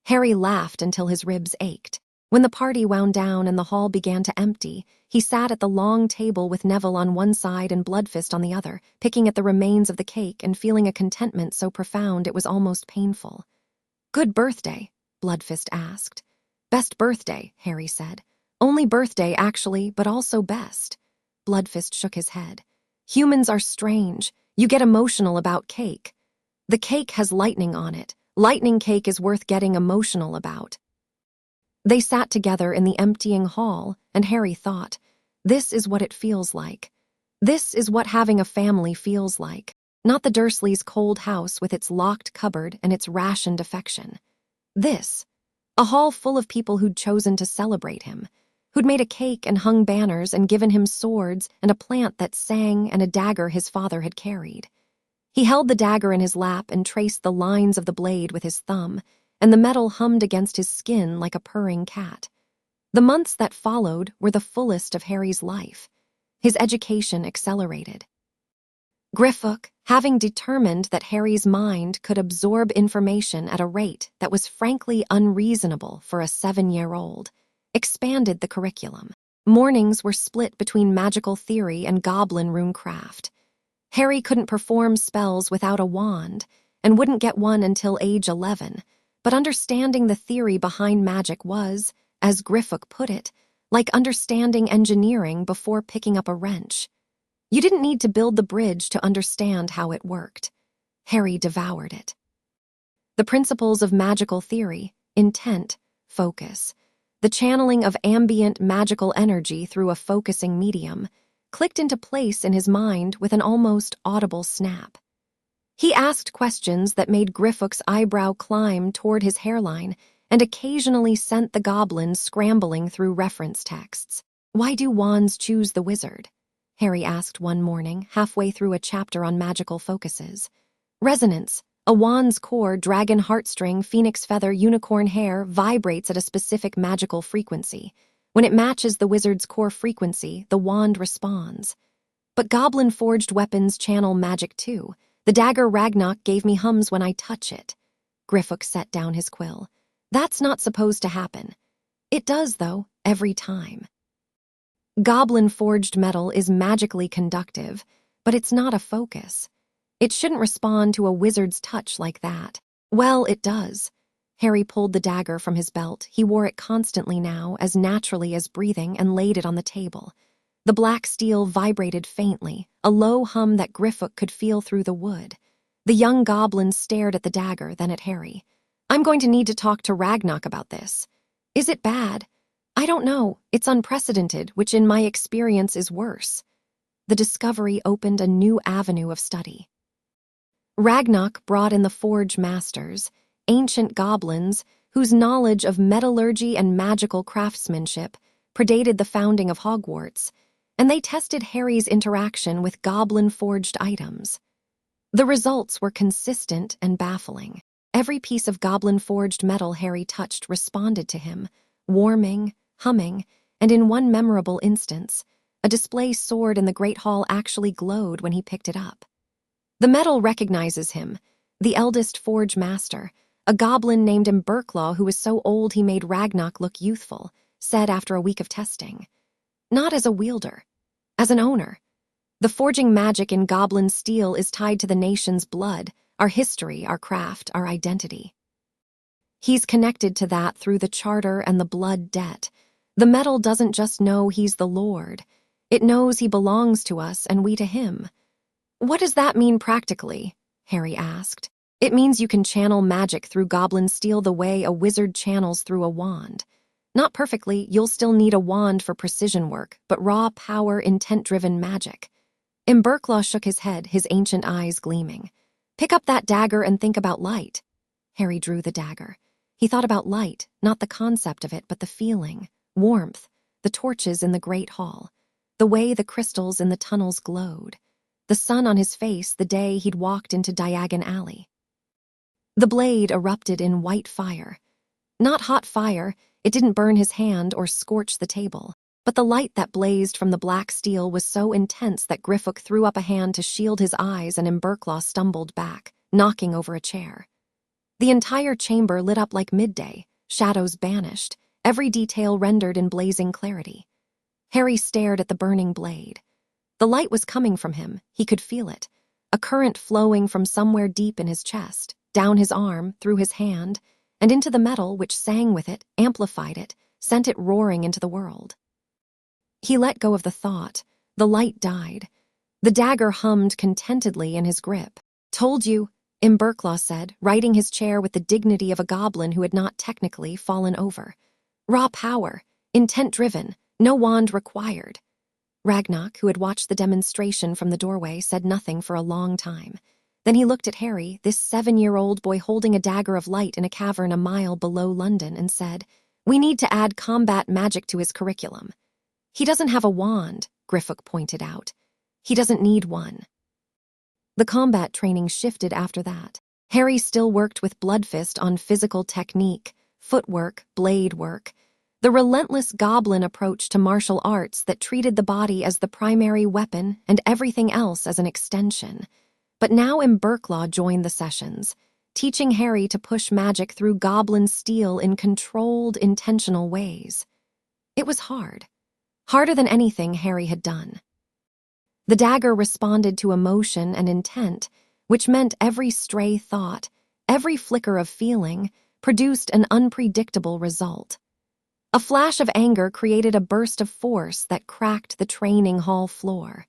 S1: Harry laughed until his ribs ached. When the party wound down and the hall began to empty, he sat at the long table with Neville on one side and Bloodfist on the other, picking at the remains of the cake and feeling a contentment so profound it was almost painful. "Good birthday?" Bloodfist asked. "Best birthday," Harry said. "Only birthday, actually, but also best." Bloodfist shook his head. "Humans are strange. You get emotional about cake. The cake has lightning on it. Lightning cake is worth getting emotional about." They sat together in the emptying hall, and Harry thought, this is what it feels like. This is what having a family feels like. Not the Dursleys' cold house with its locked cupboard and its rationed affection. This, a hall full of people who'd chosen to celebrate him, who'd made a cake and hung banners and given him swords and a plant that sang and a dagger his father had carried. He held the dagger in his lap and traced the lines of the blade with his thumb, and the metal hummed against his skin like a purring cat. The months that followed were the fullest of Harry's life. His education accelerated. Griffook, having determined that Harry's mind could absorb information at a rate that was frankly unreasonable for a 7-year-old, expanded the curriculum. Mornings were split between magical theory and goblin runecraft. Harry couldn't perform spells without a wand, and wouldn't get one until age 11, but understanding the theory behind magic was, as Griffook put it, like understanding engineering before picking up a wrench. You didn't need to build the bridge to understand how it worked. Harry devoured it. The principles of magical theory, intent, focus, the channeling of ambient magical energy through a focusing medium, clicked into place in his mind with an almost audible snap. He asked questions that made Griffook's eyebrow climb toward his hairline and occasionally sent the goblins scrambling through reference texts. "Why do wands choose the wizard?" Harry asked one morning, halfway through a chapter on magical focuses. "Resonance. A wand's core, dragon heartstring, phoenix feather, unicorn hair, vibrates at a specific magical frequency. When it matches the wizard's core frequency, the wand responds. But goblin-forged weapons channel magic too. The dagger Ragnarok gave me hums when I touch it." Griffook set down his quill. "That's not supposed to happen." "It does, though, every time." Goblin-forged metal is magically conductive, but it's not a focus. It shouldn't respond to a wizard's touch like that. Well, it does. Harry pulled the dagger from his belt. He wore it constantly now, as naturally as breathing, and laid it on the table. The black steel vibrated faintly, a low hum that Griffook could feel through the wood. The young goblin stared at the dagger, then at Harry. I'm going to need to talk to Ragnak about this. Is it bad? I don't know. It's unprecedented, which in my experience is worse. The discovery opened a new avenue of study. Ragnak brought in the forge masters, ancient goblins whose knowledge of metallurgy and magical craftsmanship predated the founding of Hogwarts, and they tested Harry's interaction with goblin-forged items. The results were consistent and baffling. Every piece of goblin-forged metal Harry touched responded to him, warming, humming, and in one memorable instance, a display sword in the Great Hall actually glowed when he picked it up. The metal recognizes him, the eldest forge master, a goblin named Imberclaw who was so old he made Ragnak look youthful, said after a week of testing. Not as a wielder, as an owner. The forging magic in goblin steel is tied to the nation's blood, our history, our craft, our identity. He's connected to that through the charter and the blood debt. The metal doesn't just know he's the Lord. It knows he belongs to us and we to him. What does that mean practically? Harry asked. It means you can channel magic through goblin steel the way a wizard channels through a wand. Not perfectly, you'll still need a wand for precision work, but raw power, intent-driven magic. Imberclaw shook his head, his ancient eyes gleaming. Pick up that dagger and think about light. Harry drew the dagger. He thought about light, not the concept of it, but the feeling, warmth, the torches in the Great Hall, the way the crystals in the tunnels glowed, the sun on his face the day he'd walked into Diagon Alley. The blade erupted in white fire. Not hot fire, it didn't burn his hand or scorch the table, but the light that blazed from the black steel was so intense that Griffook threw up a hand to shield his eyes and Imberclaw stumbled back, knocking over a chair. The entire chamber lit up like midday, shadows banished, every detail rendered in blazing clarity. Harry stared at the burning blade. The light was coming from him, he could feel it, a current flowing from somewhere deep in his chest, down his arm, through his hand, and into the metal which sang with it, amplified it, sent it roaring into the world. He let go of the thought. The light died. The dagger hummed contentedly in his grip. Told you, Imberclaw said, righting his chair with the dignity of a goblin who had not technically fallen over. Raw power, intent-driven, no wand required. Ragnak, who had watched the demonstration from the doorway, said nothing for a long time. Then he looked at Harry, this 7-year-old boy holding a dagger of light in a cavern a mile below London, and said, "We need to add combat magic to his curriculum." "He doesn't have a wand," Griffook pointed out. "He doesn't need one." The combat training shifted after that. Harry still worked with Bloodfist on physical technique, footwork, blade work, the relentless goblin approach to martial arts that treated the body as the primary weapon and everything else as an extension. But now Imberclaw joined the sessions, teaching Harry to push magic through goblin steel in controlled, intentional ways. It was hard. Harder than anything Harry had done. The dagger responded to emotion and intent, which meant every stray thought, every flicker of feeling, produced an unpredictable result. A flash of anger created a burst of force that cracked the training hall floor.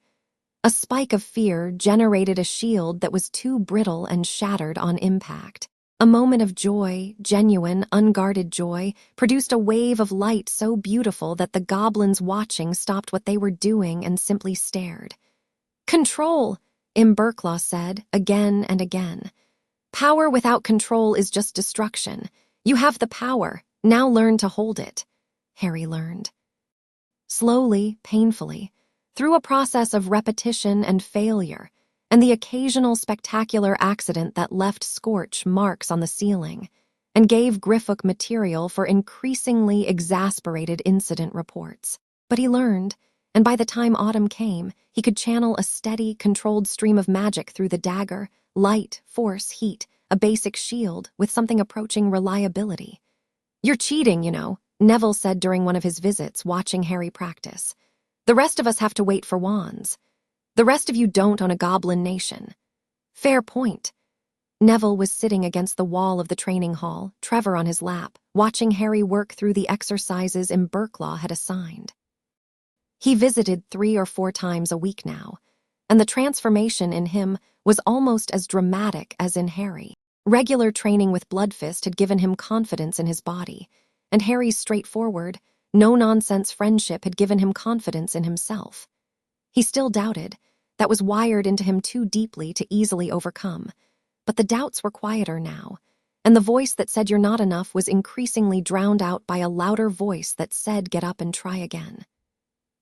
S1: A spike of fear generated a shield that was too brittle and shattered on impact. A moment of joy, genuine, unguarded joy, produced a wave of light so beautiful that the goblins watching stopped what they were doing and simply stared. "Control," Imberclaw said, again and again. "Power without control is just destruction. You have the power, now learn to hold it," Harry learned. Slowly, painfully, through a process of repetition and failure, and the occasional spectacular accident that left scorch marks on the ceiling, and gave Griffook material for increasingly exasperated incident reports. But he learned, and by the time autumn came, he could channel a steady, controlled stream of magic through the dagger, light, force, heat, a basic shield with something approaching reliability. "You're cheating, you know," Neville said during one of his visits, watching Harry practice. "The rest of us have to wait for wands. The rest of you don't own a goblin nation." Fair point. Neville was sitting against the wall of the training hall, Trevor on his lap, watching Harry work through the exercises Imberclaw had assigned. He visited 3 or 4 times a week now, and the transformation in him was almost as dramatic as in Harry. Regular training with Bloodfist had given him confidence in his body, and Harry's straightforward, no-nonsense friendship had given him confidence in himself. He still doubted. That was wired into him too deeply to easily overcome. But the doubts were quieter now, and the voice that said you're not enough was increasingly drowned out by a louder voice that said get up and try again.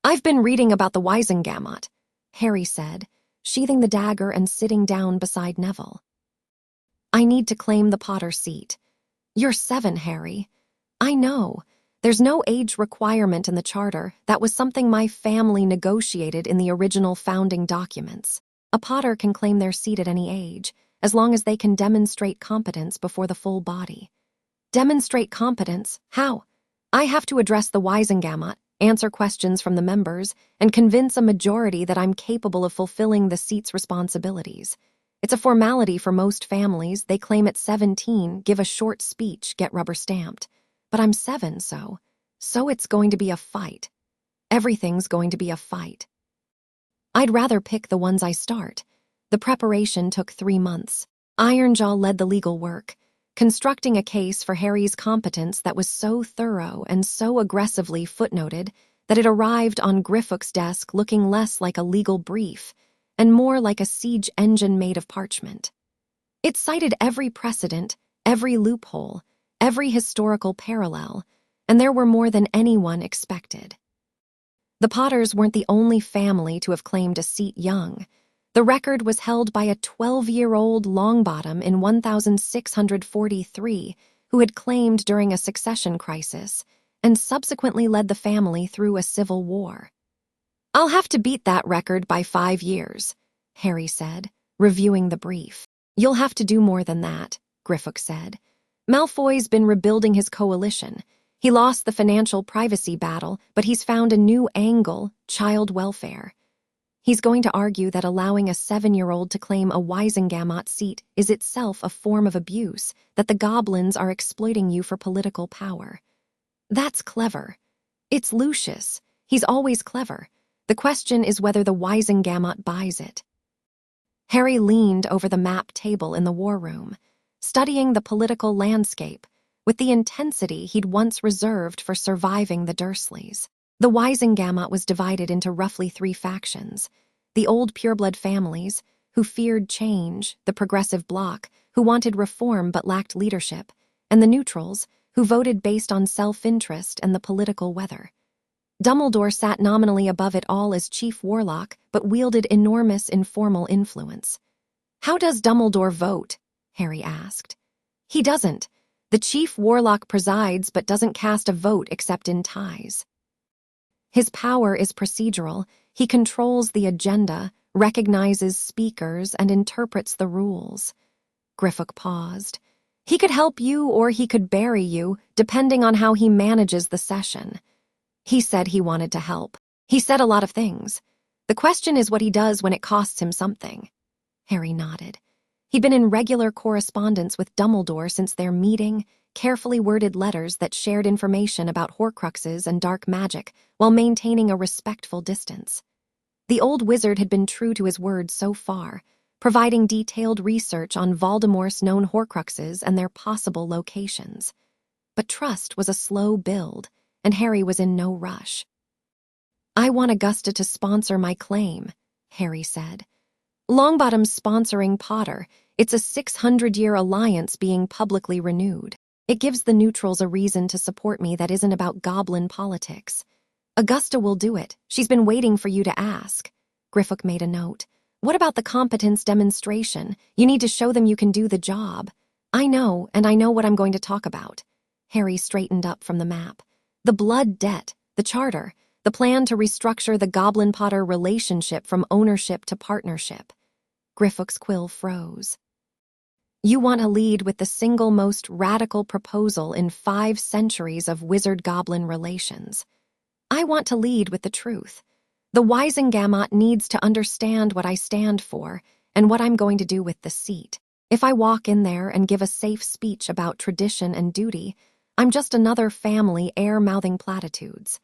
S1: "I've been reading about the Wisengamot," Harry said, sheathing the dagger and sitting down beside Neville. "I need to claim the Potter seat." "You're 7, Harry." "I know. There's no age requirement in the charter. That was something my family negotiated in the original founding documents. A Potter can claim their seat at any age, as long as they can demonstrate competence before the full body." "Demonstrate competence? How?" "I have to address the Wisengamot, answer questions from the members, and convince a majority that I'm capable of fulfilling the seat's responsibilities. It's a formality for most families. They claim at 17, give a short speech, get rubber stamped. But I'm 7, so it's going to be a fight. Everything's going to be a fight. I'd rather pick the ones I start." The preparation took 3 months. Ironjaw led the legal work, constructing a case for Harry's competence that was so thorough and so aggressively footnoted that it arrived on Griffook's desk looking less like a legal brief and more like a siege engine made of parchment. It cited every precedent, every loophole, every historical parallel, and there were more than anyone expected. The Potters weren't the only family to have claimed a seat young. The record was held by a 12-year-old Longbottom in 1643 who had claimed during a succession crisis and subsequently led the family through a civil war. "I'll have to beat that record by 5 years," Harry said, reviewing the brief. "You'll have to do more than that," Griffook said. "Malfoy's been rebuilding his coalition. He lost the financial privacy battle, but he's found a new angle, child welfare. He's going to argue that allowing a 7-year-old to claim a Wisengamot seat is itself a form of abuse, that the Goblins are exploiting you for political power. That's clever. It's Lucius. He's always clever. The question is whether the Wisengamot buys it." Harry leaned over the map table in the war room, studying the political landscape with the intensity he'd once reserved for surviving the Dursleys. The Wisengamot was divided into roughly 3 factions: the old pureblood families, who feared change, the progressive bloc, who wanted reform but lacked leadership, and the neutrals, who voted based on self-interest and the political weather. Dumbledore sat nominally above it all as chief warlock, but wielded enormous informal influence. "How does Dumbledore vote?" Harry asked. "He doesn't. The chief warlock presides but doesn't cast a vote except in ties. His power is procedural. He controls the agenda, recognizes speakers, and interprets the rules." Griffook paused. "He could help you or he could bury you, depending on how he manages the session." "He said he wanted to help. He said a lot of things. The question is what he does when it costs him something." Harry nodded. He'd been in regular correspondence with Dumbledore since their meeting, carefully worded letters that shared information about Horcruxes and dark magic while maintaining a respectful distance. The old wizard had been true to his word so far, providing detailed research on Voldemort's known Horcruxes and their possible locations. But trust was a slow build, and Harry was in no rush. "I want Augusta to sponsor my claim," Harry said. "Longbottom's sponsoring Potter. It's a 600-year alliance being publicly renewed. It gives the neutrals a reason to support me that isn't about goblin politics. Augusta will do it. She's been waiting for you to ask." Griffook made a note. "What about the competence demonstration? You need to show them you can do the job." "I know, and I know what I'm going to talk about." Harry straightened up from the map. "The blood debt, the charter, the plan to restructure the Goblin-Potter relationship from ownership to partnership." Griffook's quill froze. "You want to lead with the single most radical proposal in 5 centuries of wizard-goblin relations. I want to lead with the truth. The Wisengamot needs to understand what I stand for and what I'm going to do with the seat. If I walk in there and give a safe speech about tradition and duty, I'm just another family air-mouthing platitudes.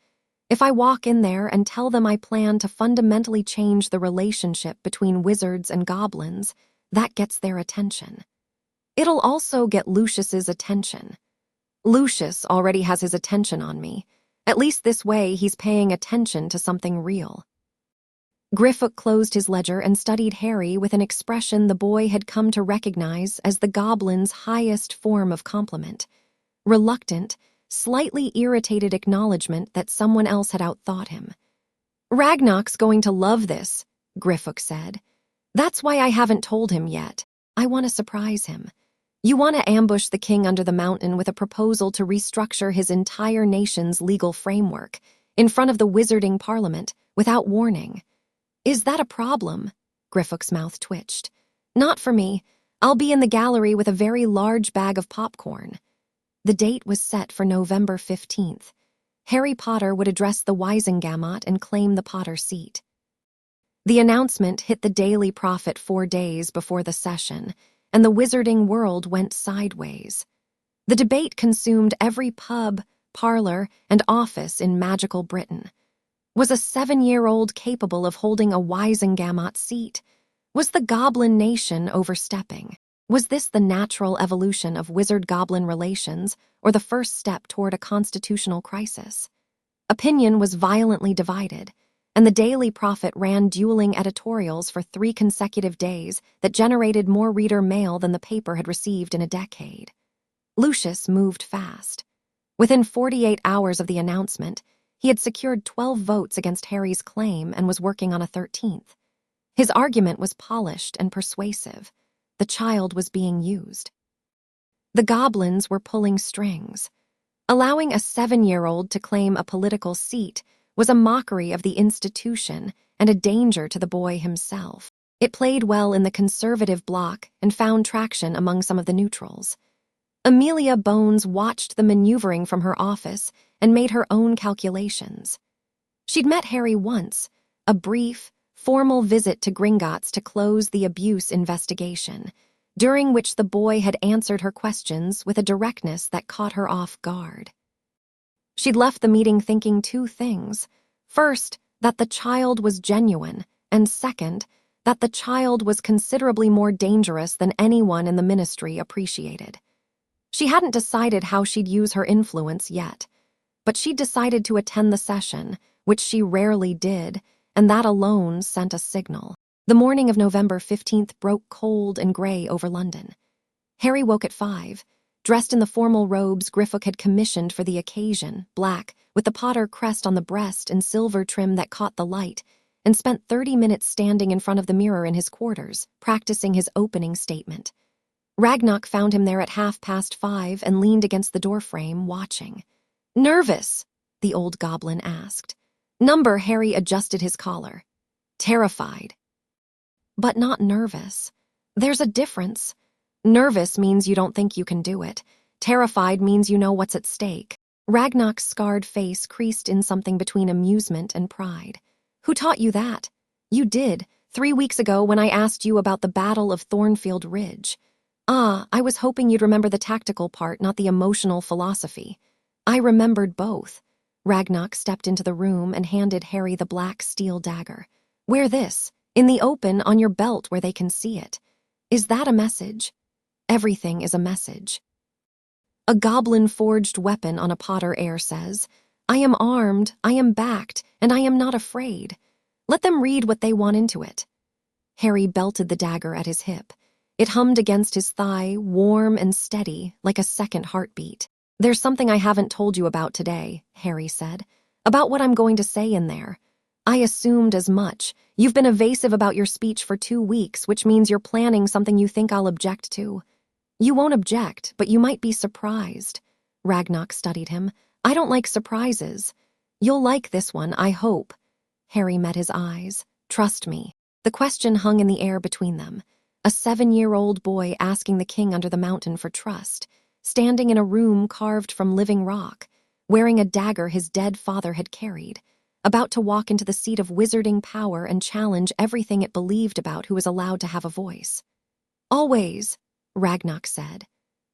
S1: If I walk in there and tell them I plan to fundamentally change the relationship between wizards and goblins, that gets their attention. It'll also get Lucius's attention. Lucius already has his attention on me. At least this way he's paying attention to something real. Griffook closed his ledger and studied Harry with an expression the boy had come to recognize as the goblin's highest form of compliment. Reluctant, slightly irritated acknowledgement that someone else had outthought him. "Ragnar's going to love this," Griffook said. "That's why I haven't told him yet. I want to surprise him. You want to ambush the king under the mountain with a proposal to restructure his entire nation's legal framework in front of the wizarding parliament without warning. Is that a problem?" Griffook's mouth twitched. "Not for me. I'll be in the gallery with a very large bag of popcorn." The date was set for November 15th. Harry Potter would address the Wisengamot and claim the Potter seat. The announcement hit the Daily Prophet 4 days before the session, and the wizarding world went sideways. The debate consumed every pub, parlor, and office in magical Britain. Was a 7-year-old capable of holding a Wisengamot seat? Was the Goblin Nation overstepping? Was this the natural evolution of wizard-goblin relations or the first step toward a constitutional crisis? Opinion was violently divided, and the Daily Prophet ran dueling editorials for 3 consecutive days that generated more reader mail than the paper had received in a decade. Lucius moved fast. Within 48 hours of the announcement, he had secured 12 votes against Harry's claim and was working on a 13th. His argument was polished and persuasive. The child was being used. The goblins were pulling strings. Allowing a 7-year-old to claim a political seat was a mockery of the institution and a danger to the boy himself. It played well in the conservative bloc and found traction among some of the neutrals. Amelia Bones watched the maneuvering from her office and made her own calculations. She'd met Harry once, a brief, formal visit to Gringotts to close the abuse investigation, during which the boy had answered her questions with a directness that caught her off guard. She'd left the meeting thinking 2 things. First, that the child was genuine, and second, that the child was considerably more dangerous than anyone in the ministry appreciated. She hadn't decided how she'd use her influence yet, but she'd decided to attend the session, which she rarely did, and that alone sent a signal. The morning of November 15th broke cold and gray over London. Harry woke at 5, dressed in the formal robes Griffook had commissioned for the occasion, black, with the Potter crest on the breast and silver trim that caught the light, and spent 30 minutes standing in front of the mirror in his quarters, practicing his opening statement. Ragnar found him there at 5:30 and leaned against the doorframe, watching. "Nervous?" the old goblin asked. "Number." Harry adjusted his collar. "Terrified." "But not nervous. There's a difference. Nervous means you don't think you can do it. Terrified means you know what's at stake." Ragnar's scarred face creased in something between amusement and pride. "Who taught you that?" "You did, 3 weeks ago when I asked you about the Battle of Thornfield Ridge." "Ah, I was hoping you'd remember the tactical part, not the emotional philosophy." I remembered both. Ragnar stepped into the room and handed Harry the black steel dagger. "Wear this, in the open on your belt where they can see it. Is that a message?" "Everything is a message. A goblin-forged weapon on a Potter heir says, 'I am armed, I am backed, and I am not afraid.' Let them read what they want into it." Harry belted the dagger at his hip. It hummed against his thigh, warm and steady, like a second heartbeat. "There's something I haven't told you about today," Harry said. "About what I'm going to say in there. I assumed as much. You've been evasive about your speech for 2 weeks, which means you're planning something you think I'll object to." "You won't object, but you might be surprised." Ragnar studied him. "I don't like surprises. You'll like this one, I hope." Harry met his eyes. "Trust me." The question hung in the air between them. A 7-year-old boy asking the king under the mountain for trust, standing in a room carved from living rock, wearing a dagger his dead father had carried, about to walk into the seat of wizarding power and challenge everything it believed about who was allowed to have a voice. "Always," Ragnar said.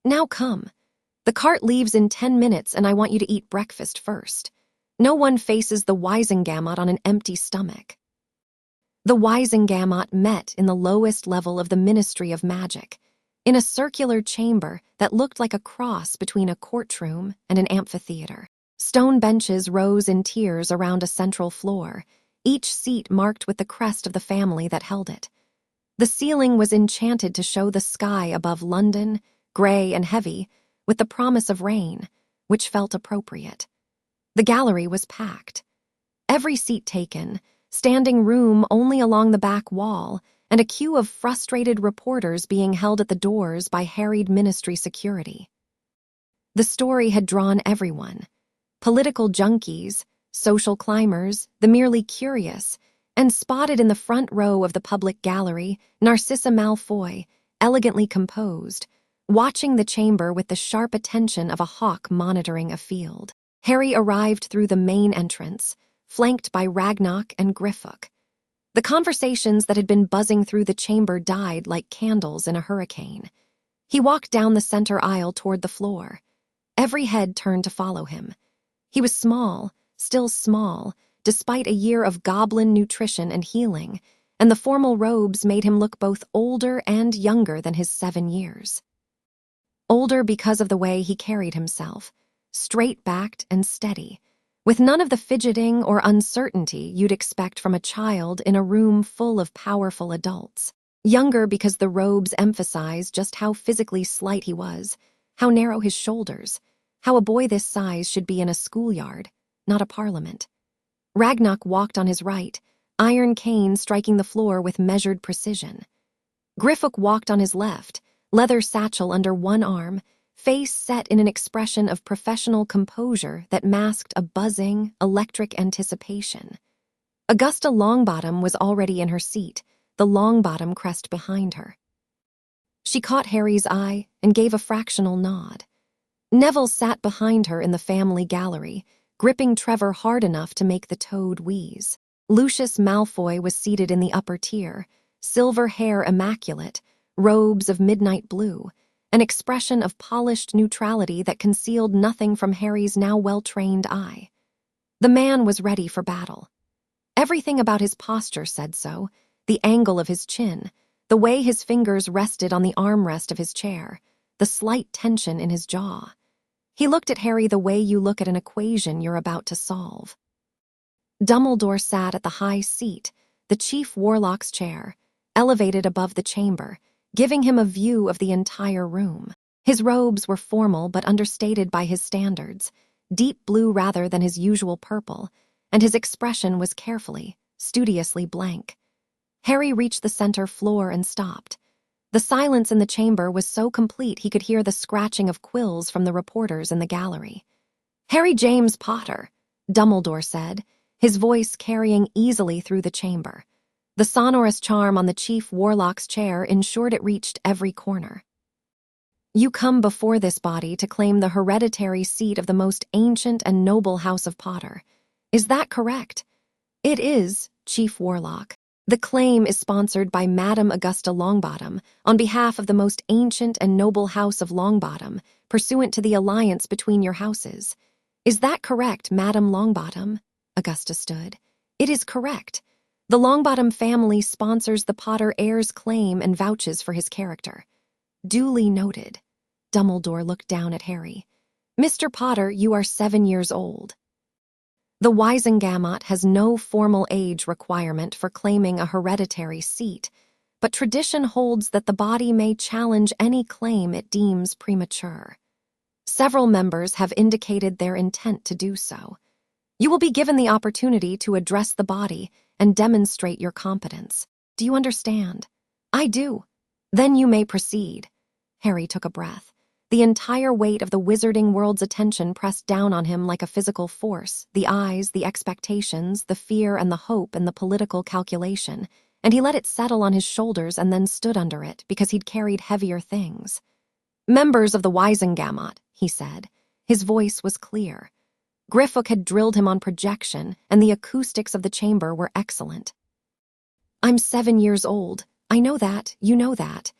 S1: "Now come. The cart leaves in 10 minutes and I want you to eat breakfast first. No one faces the Wisengamot on an empty stomach." The Wisengamot met in the lowest level of the Ministry of Magic. in a circular chamber that looked like a cross between a courtroom and an amphitheater. Stone benches rose in tiers around a central floor, each seat marked with the crest of the family that held it. The ceiling was enchanted to show the sky above London, gray and heavy, with the promise of rain, which felt appropriate. The gallery was packed. Every seat taken, standing room only along the back wall, and a queue of frustrated reporters being held at the doors by harried ministry security. The story had drawn everyone: political junkies, social climbers, the merely curious, and spotted in the front row of the public gallery, Narcissa Malfoy, elegantly composed, watching the chamber with the sharp attention of a hawk monitoring a field. Harry arrived through the main entrance, flanked by Ragnarok and Gryffindor. The conversations that had been buzzing through the chamber died like candles in a hurricane. He walked down the center aisle toward the floor. Every head turned to follow him. He was small, still small, despite a year of goblin nutrition and healing, and the formal robes made him look both older and younger than his 7 years. Older because of the way he carried himself, straight-backed and steady, with none of the fidgeting or uncertainty you'd expect from a child in a room full of powerful adults. Younger because the robes emphasized just how physically slight he was, how narrow his shoulders, how a boy this size should be in a schoolyard, not a parliament. Ragnarok walked on his right, iron cane striking the floor with measured precision. Gryffindor walked on his left, leather satchel under one arm, face set in an expression of professional composure that masked a buzzing, electric anticipation. Augusta Longbottom was already in her seat, the Longbottom crest behind her. She caught Harry's eye and gave a fractional nod. Neville sat behind her in the family gallery, gripping Trevor hard enough to make the toad wheeze. Lucius Malfoy was seated in the upper tier, silver hair immaculate, robes of midnight blue, an expression of polished neutrality that concealed nothing from Harry's now well-trained eye. The man was ready for battle. Everything about his posture said so: the angle of his chin, the way his fingers rested on the armrest of his chair, the slight tension in his jaw. He looked at Harry the way you look at an equation you're about to solve. Dumbledore sat at the high seat, the chief warlock's chair, elevated above the chamber, giving him a view of the entire room. His robes were formal but understated by his standards, deep blue rather than his usual purple, and his expression was carefully, studiously blank. Harry reached the center floor and stopped. The silence in the chamber was so complete he could hear the scratching of quills from the reporters in the gallery. "Harry James Potter," Dumbledore said, his voice carrying easily through the chamber. The sonorous charm on the chief warlock's chair ensured it reached every corner. "You come before this body to claim the hereditary seat of the most ancient and noble house of Potter. Is that correct?" "It is, Chief Warlock. The claim is sponsored by Madame Augusta Longbottom on behalf of the most ancient and noble house of Longbottom, pursuant to the alliance between your houses. Is that correct, Madame Longbottom?" Augusta stood. "It is correct. The Longbottom family sponsors the Potter heir's claim and vouches for his character." "Duly noted." Dumbledore looked down at Harry. "Mr. Potter, you are 7 years old. The Wizengamot has no formal age requirement for claiming a hereditary seat, but tradition holds that the body may challenge any claim it deems premature. Several members have indicated their intent to do so. You will be given the opportunity to address the body and demonstrate your competence. Do you understand?" "I do." "Then you may proceed." Harry took a breath. The entire weight of the wizarding world's attention pressed down on him like a physical force, the eyes, the expectations, the fear and the hope and the political calculation, and he let it settle on his shoulders and then stood under it because he'd carried heavier things. "Members of the Wizengamot," he said. His voice was clear. Gryffindor had drilled him on projection, and the acoustics of the chamber were excellent. "I'm 7 years old. I know that. You know that.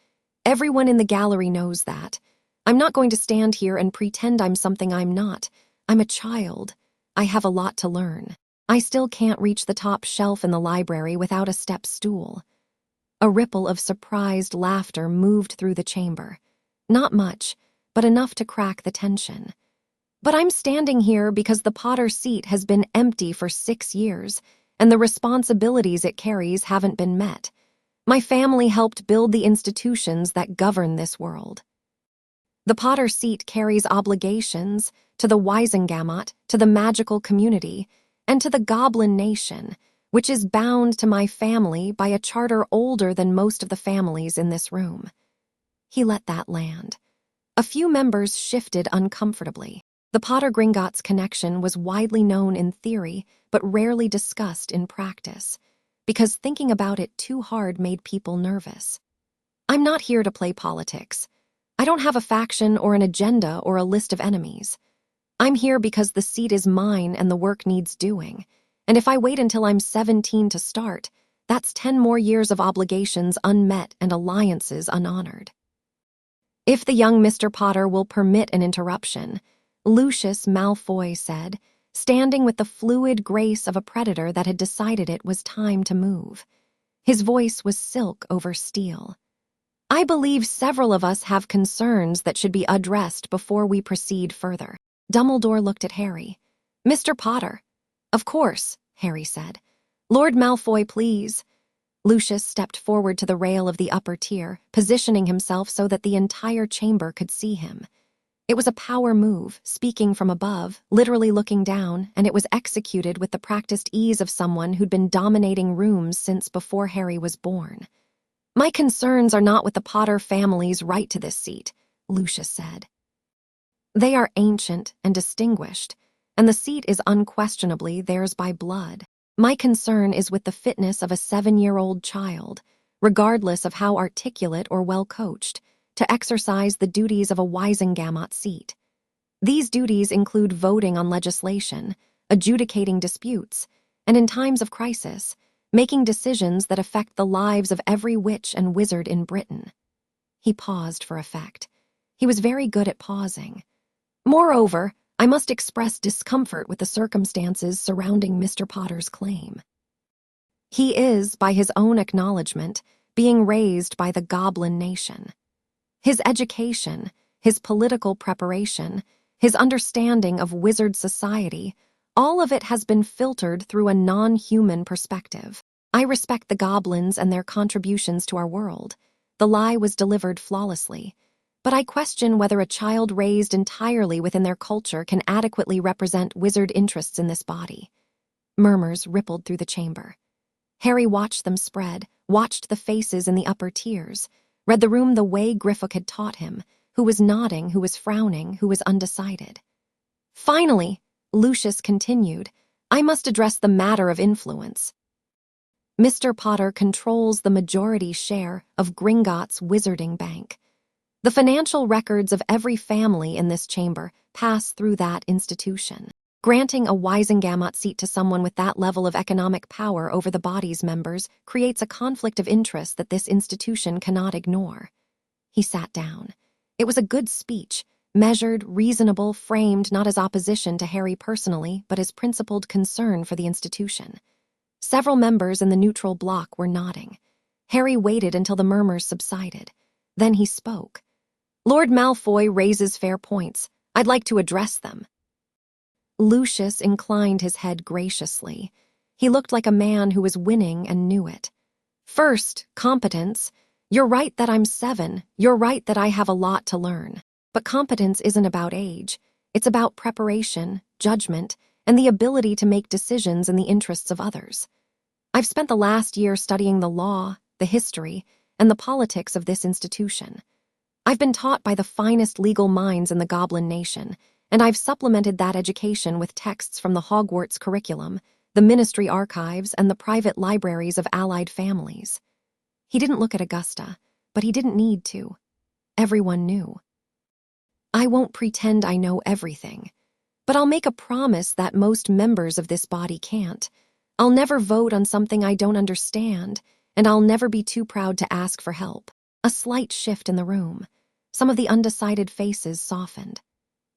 S1: Everyone in the gallery knows that. I'm not going to stand here and pretend I'm something I'm not. I'm a child. I have a lot to learn. I still can't reach the top shelf in the library without a step stool." A ripple of surprised laughter moved through the chamber. Not much, but enough to crack the tension. But I'm standing here because the Potter seat has been empty for 6 years, and the responsibilities it carries haven't been met. My family helped build the institutions that govern this world. The Potter seat carries obligations to the Wisengamot, to the magical community, and to the Goblin nation, which is bound to my family by a charter older than most of the families in this room. He let that land. A few members shifted uncomfortably. The Potter Gringotts connection was widely known in theory, but rarely discussed in practice, because thinking about it too hard made people nervous. I'm not here to play politics. I don't have a faction or an agenda or a list of enemies. I'm here because the seat is mine and the work needs doing. And if I wait until I'm 17 to start, that's 10 more years of obligations unmet and alliances unhonored. If the young Mr. Potter will permit an interruption, Lucius Malfoy said, standing with the fluid grace of a predator that had decided it was time to move. His voice was silk over steel. I believe several of us have concerns that should be addressed before we proceed further. Dumbledore looked at Harry. Mr. Potter. Of course, Harry said. Lord Malfoy, please. Lucius stepped forward to the rail of the upper tier, positioning himself so that the entire chamber could see him. It was a power move, speaking from above, literally looking down, and it was executed with the practiced ease of someone who'd been dominating rooms since before Harry was born. My concerns are not with the Potter family's right to this seat, Lucius said. They are ancient and distinguished, and the seat is unquestionably theirs by blood. My concern is with the fitness of a 7-year-old child, regardless of how articulate or well-coached, to exercise the duties of a Wisengamot seat. These duties include voting on legislation, adjudicating disputes, and in times of crisis, making decisions that affect the lives of every witch and wizard in Britain. He paused for effect. He was very good at pausing. Moreover, I must express discomfort with the circumstances surrounding Mr. Potter's claim. He is, by his own acknowledgement, being raised by the Goblin nation. His education, his political preparation, his understanding of wizard society, all of it has been filtered through a non-human perspective. I respect the goblins and their contributions to our world. The lie was delivered flawlessly. But I question whether a child raised entirely within their culture can adequately represent wizard interests in this body. Murmurs rippled through the chamber. Harry watched them spread, watched the faces in the upper tiers, read the room the way Griffook had taught him, who was nodding, who was frowning, who was undecided. Finally, Lucius continued, I must address the matter of influence. Mr. Potter controls the majority share of Gringotts' Wizarding Bank. The financial records of every family in this chamber pass through that institution. Granting a Wisengamot seat to someone with that level of economic power over the body's members creates a conflict of interest that this institution cannot ignore. He sat down. It was a good speech, measured, reasonable, framed not as opposition to Harry personally, but as principled concern for the institution. Several members in the neutral bloc were nodding. Harry waited until the murmurs subsided. Then he spoke. Lord Malfoy raises fair points. I'd like to address them. Lucius inclined his head graciously. He looked like a man who was winning and knew it. First, competence. You're right that I'm 7. You're right that I have a lot to learn. But competence isn't about age. It's about preparation, judgment, and the ability to make decisions in the interests of others. I've spent the last year studying the law, the history, and the politics of this institution. I've been taught by the finest legal minds in the Goblin nation, and I've supplemented that education with texts from the Hogwarts curriculum, the ministry archives, and the private libraries of allied families. He didn't look at Augusta, but he didn't need to. Everyone knew. I won't pretend I know everything, but I'll make a promise that most members of this body can't. I'll never vote on something I don't understand, and I'll never be too proud to ask for help. A slight shift in the room. Some of the undecided faces softened.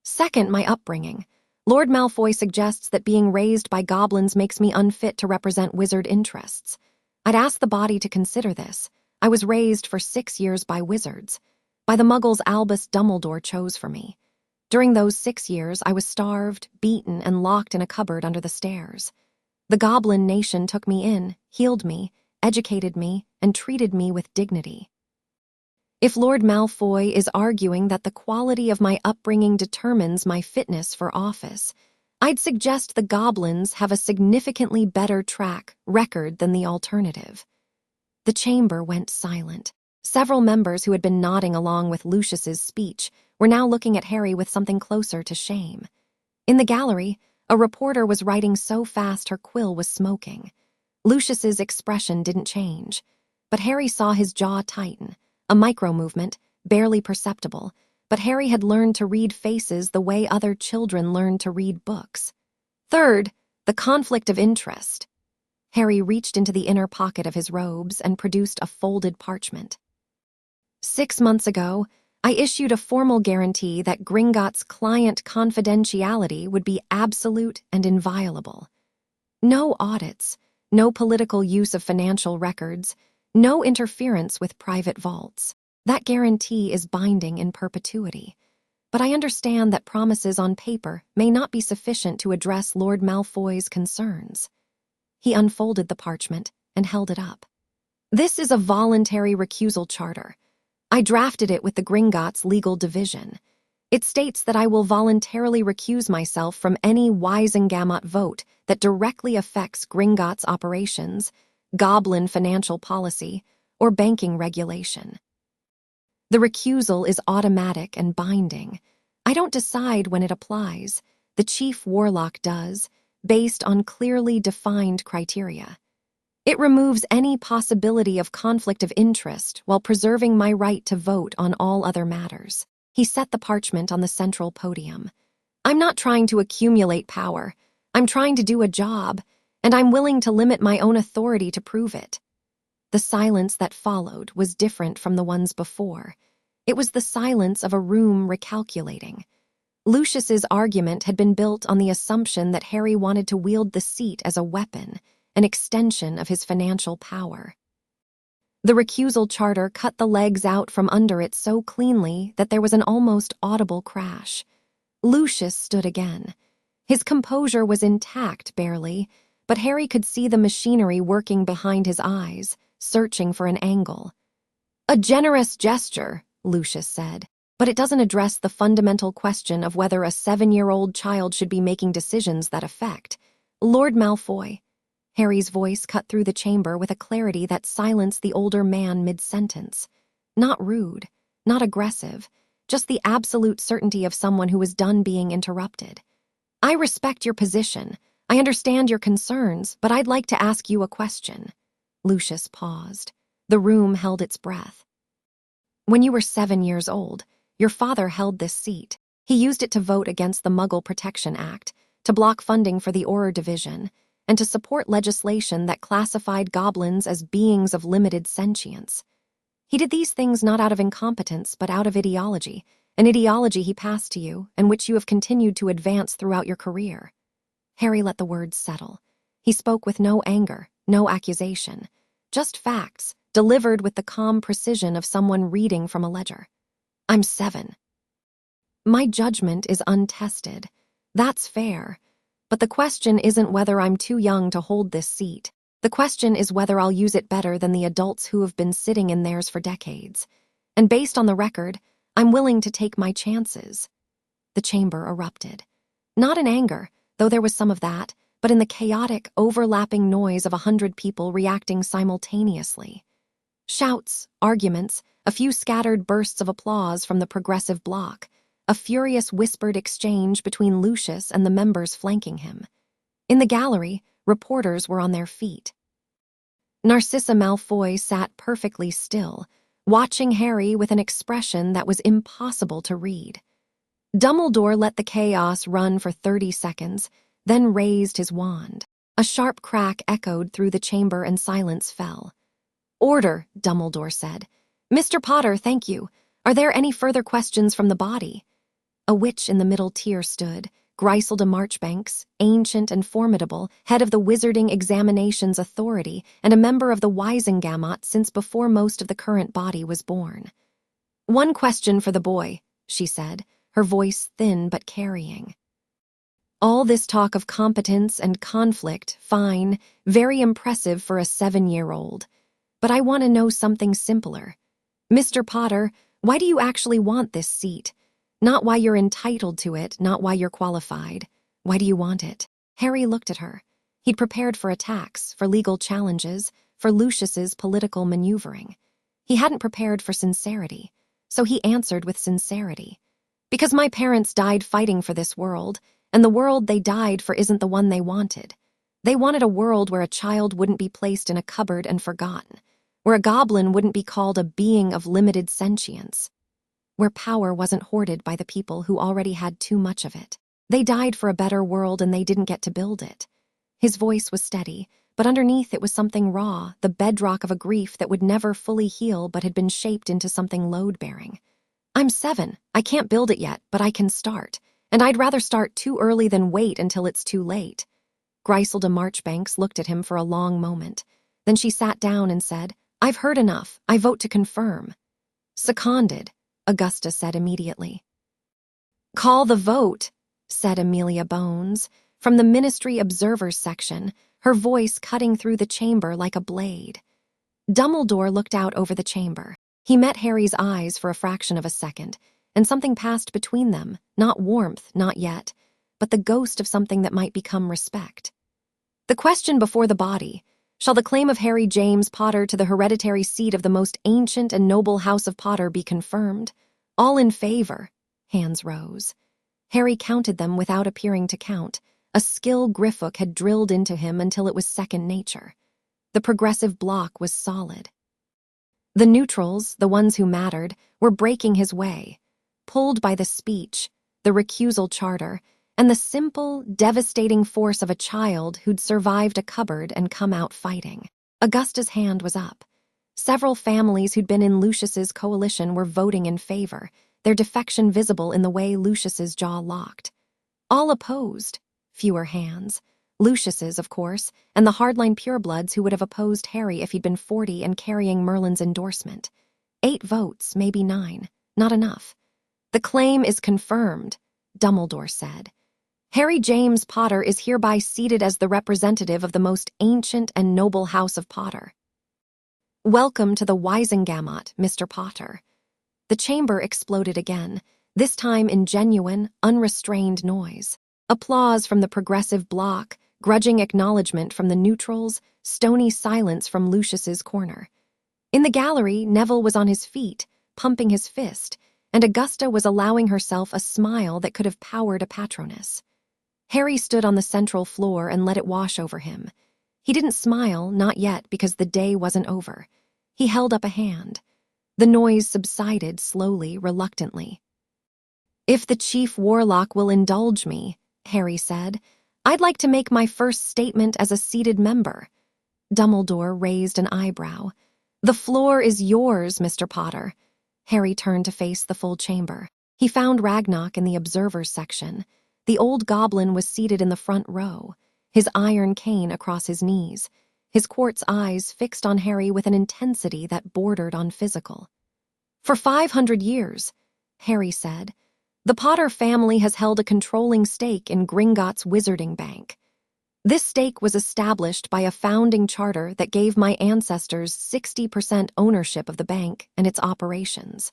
S1: Second, my upbringing. Lord Malfoy suggests that being raised by goblins makes me unfit to represent wizard interests. I'd ask the body to consider this. I was raised for 6 years by wizards. By the muggles Albus Dumbledore chose for me. During those 6 years, I was starved, beaten, and locked in a cupboard under the stairs. The Goblin Nation took me in, healed me, educated me, and treated me with dignity. If Lord Malfoy is arguing that the quality of my upbringing determines my fitness for office, I'd suggest the Goblins have a significantly better track record than the alternative. The chamber went silent. Several members who had been nodding along with Lucius's speech were now looking at Harry with something closer to shame. In the gallery, a reporter was writing so fast her quill was smoking. Lucius's expression didn't change, but Harry saw his jaw tighten, a micro-movement, barely perceptible, but Harry had learned to read faces the way other children learn to read books. Third, the conflict of interest. Harry reached into the inner pocket of his robes and produced a folded parchment. 6 months ago, I issued a formal guarantee that Gringotts' client confidentiality would be absolute and inviolable. No audits, no political use of financial records, no interference with private vaults. That guarantee is binding in perpetuity. But I understand that promises on paper may not be sufficient to address Lord Malfoy's concerns. He unfolded the parchment and held it up. This is a voluntary recusal charter. I drafted it with the Gringotts legal division. It states that I will voluntarily recuse myself from any Wisengamot vote that directly affects Gringotts operations, Goblin financial policy, or banking regulation. The recusal is automatic and binding. I don't decide when it applies. The Chief Warlock does, based on clearly defined criteria. It removes any possibility of conflict of interest while preserving my right to vote on all other matters. He set the parchment on the central podium. I'm not trying to accumulate power. I'm trying to do a job, and I'm willing to limit my own authority to prove it. The silence that followed was different from the ones before. It was the silence of a room recalculating. Lucius's argument had been built on the assumption that Harry wanted to wield the seat as a weapon, an extension of his financial power. The recusal charter cut the legs out from under it so cleanly that there was an almost audible crash. Lucius stood again. His composure was intact, barely, but Harry could see the machinery working behind his eyes, searching for an angle. "A generous gesture," Lucius said, "but it doesn't address the fundamental question of whether a 7-year-old child should be making decisions that affect Lord Malfoy." Harry's voice cut through the chamber with a clarity that silenced the older man mid-sentence. Not rude, not aggressive, just the absolute certainty of someone who was done being interrupted. "I respect your position. I understand your concerns, but I'd like to ask you a question." Lucius paused. The room held its breath. "When you were 7 years old, your father held this seat. He used it to vote against the Muggle Protection Act, to block funding for the Auror Division, and to support legislation that classified goblins as beings of limited sentience. He did these things not out of incompetence, but out of ideology, an ideology he passed to you and which you have continued to advance throughout your career." Harry let the words settle. He spoke with no anger, no accusation, just facts, delivered with the calm precision of someone reading from a ledger. "I'm 7. My judgment is untested. That's fair. But the question isn't whether I'm too young to hold this seat. The question is whether I'll use it better than the adults who have been sitting in theirs for decades. And based on the record, I'm willing to take my chances." The chamber erupted. Not in anger, though there was some of that, but in the chaotic, overlapping noise of 100 people reacting simultaneously. Shouts, arguments, a few scattered bursts of applause from the progressive bloc, a furious whispered exchange between Lucius and the members flanking him. In the gallery, reporters were on their feet. Narcissa Malfoy sat perfectly still, watching Harry with an expression that was impossible to read. Dumbledore let the chaos run for 30 seconds, then raised his wand. A sharp crack echoed through the chamber and silence fell. "Order," Dumbledore said. "Mr. Potter, thank you. Are there any further questions from the body?" A witch in the middle tier stood, Griselda Marchbanks, ancient and formidable, head of the Wizarding Examinations Authority and a member of the Wisengamot since before most of the current body was born. "One question for the boy," she said, her voice thin but carrying. "All this talk of competence and conflict, fine, very impressive for a 7-year-old. But I want to know something simpler. Mr. Potter, why do you actually want this seat? Not why you're entitled to it, not why you're qualified. Why do you want it?" Harry looked at her. He'd prepared for attacks, for legal challenges, for Lucius's political maneuvering. He hadn't prepared for sincerity, so he answered with sincerity. "Because my parents died fighting for this world, and the world they died for isn't the one they wanted. They wanted a world where a child wouldn't be placed in a cupboard and forgotten, where a goblin wouldn't be called a being of limited sentience, where power wasn't hoarded by the people who already had too much of it. They died for a better world and they didn't get to build it." His voice was steady, but underneath it was something raw, the bedrock of a grief that would never fully heal but had been shaped into something load-bearing. "I'm 7. I can't build it yet, but I can start. And I'd rather start too early than wait until it's too late." Griselda Marchbanks looked at him for a long moment. Then she sat down and said, "I've heard enough. I vote to confirm." "Seconded," Augusta said immediately. "Call the vote," said Amelia Bones, from the Ministry Observers section, her voice cutting through the chamber like a blade. Dumbledore looked out over the chamber. He met Harry's eyes for a fraction of a second, and something passed between them, not warmth, not yet, but the ghost of something that might become respect. "The question before the body: shall the claim of Harry James Potter to the hereditary seat of the most ancient and noble house of Potter be confirmed? All in favor?" Hands rose. Harry counted them without appearing to count. A skill Griffook had drilled into him until it was second nature. The progressive block was solid. The neutrals, the ones who mattered, were breaking his way, pulled by the speech, the recusal charter, and the simple, devastating force of a child who'd survived a cupboard and come out fighting. Augusta's hand was up. Several families who'd been in Lucius's coalition were voting in favor, their defection visible in the way Lucius's jaw locked. All opposed. Fewer hands. Lucius's, of course, and the hardline purebloods who would have opposed Harry if he'd been 40 and carrying Merlin's endorsement. 8 votes, maybe 9. Not enough. "The claim is confirmed," Dumbledore said. "Harry James Potter is hereby seated as the representative of the most ancient and noble house of Potter. Welcome to the Wisengamot, Mr. Potter." The chamber exploded again, this time in genuine, unrestrained noise. Applause from the progressive bloc, grudging acknowledgement from the neutrals, stony silence from Lucius's corner. In the gallery, Neville was on his feet, pumping his fist, and Augusta was allowing herself a smile that could have powered a Patronus. Harry stood on the central floor and let it wash over him. He didn't smile, not yet, because the day wasn't over. He held up a hand. The noise subsided slowly, reluctantly. "If the Chief Warlock will indulge me," Harry said, "I'd like to make my first statement as a seated member." Dumbledore raised an eyebrow. "The floor is yours, Mr. Potter." Harry turned to face the full chamber. He found Ragnarok in the observers section. The old goblin was seated in the front row, his iron cane across his knees, his quartz eyes fixed on Harry with an intensity that bordered on physical. "For 500 years," Harry said, "the Potter family has held a controlling stake in Gringotts Wizarding Bank. This stake was established by a founding charter that gave my ancestors 60% ownership of the bank and its operations.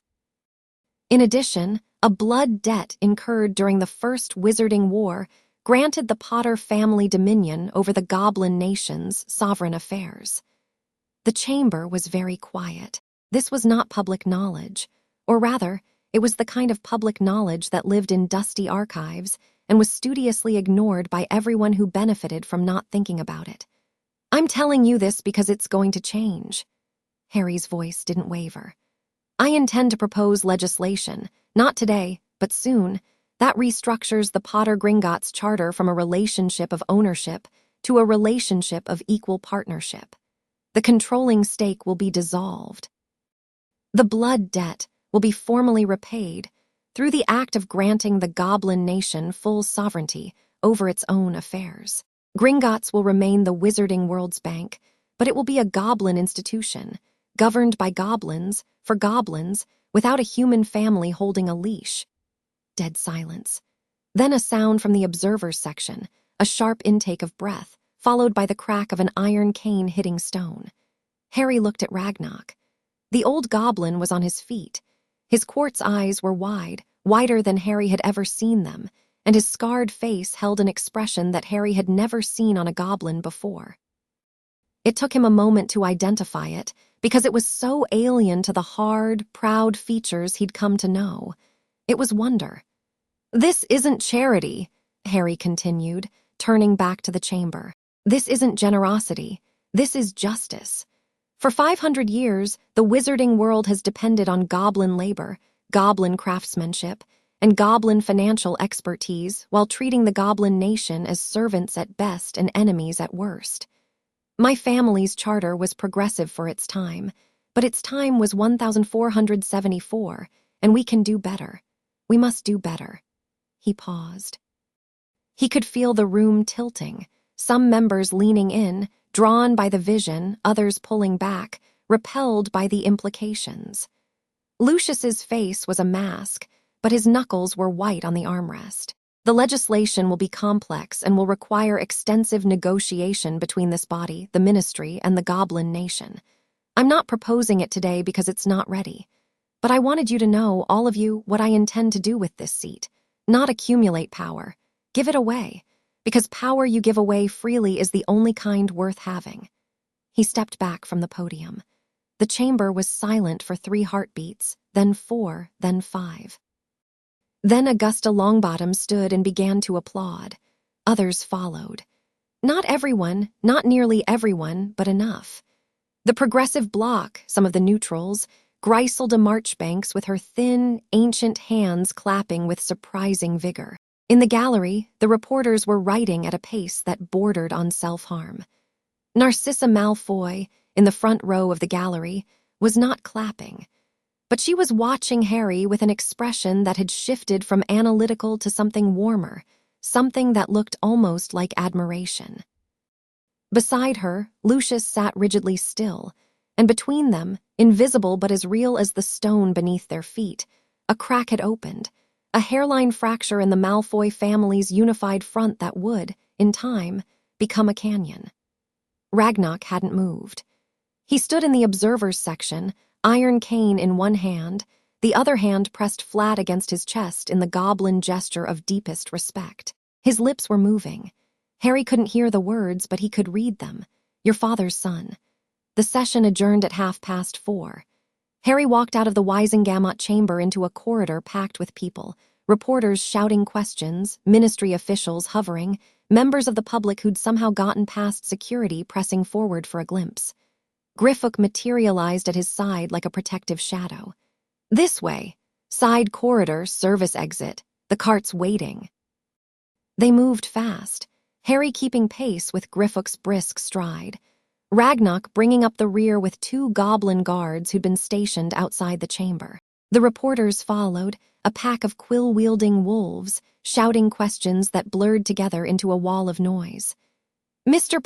S1: In addition, a blood debt incurred during the First Wizarding War granted the Potter family dominion over the Goblin nation's sovereign affairs." The chamber was very quiet. This was not public knowledge, or rather, it was the kind of public knowledge that lived in dusty archives and was studiously ignored by everyone who benefited from not thinking about it. "I'm telling you this because it's going to change." Harry's voice didn't waver. "I intend to propose legislation, not today, but soon, that restructures the Potter Gringotts charter from a relationship of ownership to a relationship of equal partnership. The controlling stake will be dissolved. The blood debt will be formally repaid through the act of granting the Goblin nation full sovereignty over its own affairs. Gringotts will remain the Wizarding World's bank, but it will be a goblin institution, governed by goblins, for goblins, without a human family holding a leash. Dead silence. Then a sound from the observers section, a sharp intake of breath, followed by the crack of an iron cane hitting stone. Harry looked at Ragnarok. The old goblin was on his feet. His quartz eyes were wide, wider than Harry had ever seen them, and his scarred face held an expression that Harry had never seen on a goblin before. It took him a moment to identify it, because it was so alien to the hard, proud features he'd come to know. It was wonder. "This isn't charity," Harry continued, turning back to the chamber. "This isn't generosity. This is justice. For 500 years, the wizarding world has depended on goblin labor, goblin craftsmanship, and goblin financial expertise while treating the goblin nation as servants at best and enemies at worst. My family's charter was progressive for its time, but its time was 1474, and we can do better. We must do better." He paused. He could feel the room tilting, some members leaning in, drawn by the vision, others pulling back, repelled by the implications. Lucius's face was a mask, but his knuckles were white on the armrest. "The legislation will be complex and will require extensive negotiation between this body, the ministry, and the Goblin nation. I'm not proposing it today because it's not ready. But I wanted you to know, all of you, what I intend to do with this seat. Not accumulate power. Give it away. Because power you give away freely is the only kind worth having." He stepped back from the podium. The chamber was silent for 3 heartbeats, then 4, then 5. Then Augusta Longbottom stood and began to applaud. Others followed. Not everyone, not nearly everyone, but enough. The Progressive Bloc, some of the neutrals, Griselda Marchbanks with her thin, ancient hands clapping with surprising vigor. In the gallery, the reporters were writing at a pace that bordered on self-harm. Narcissa Malfoy, in the front row of the gallery, was not clapping, but she was watching Harry with an expression that had shifted from analytical to something warmer, something that looked almost like admiration. Beside her, Lucius sat rigidly still, and between them, invisible but as real as the stone beneath their feet, a crack had opened, a hairline fracture in the Malfoy family's unified front that would, in time, become a canyon. Ragnarok hadn't moved. He stood in the observers section, iron cane in one hand, the other hand pressed flat against his chest in the goblin gesture of deepest respect. His lips were moving. Harry couldn't hear the words, but he could read them. "Your father's son." The session adjourned at 4:30. Harry walked out of the Wisengamot chamber into a corridor packed with people, reporters shouting questions, ministry officials hovering, members of the public who'd somehow gotten past security pressing forward for a glimpse. Griffook materialized at his side like a protective shadow. "This way. Side corridor, service exit. The cart's waiting." They moved fast, Harry keeping pace with Griffook's brisk stride. Ragnarok bringing up the rear with 2 goblin guards who'd been stationed outside the chamber. The reporters followed, a pack of quill-wielding wolves, shouting questions that blurred together into a wall of noise. Mr.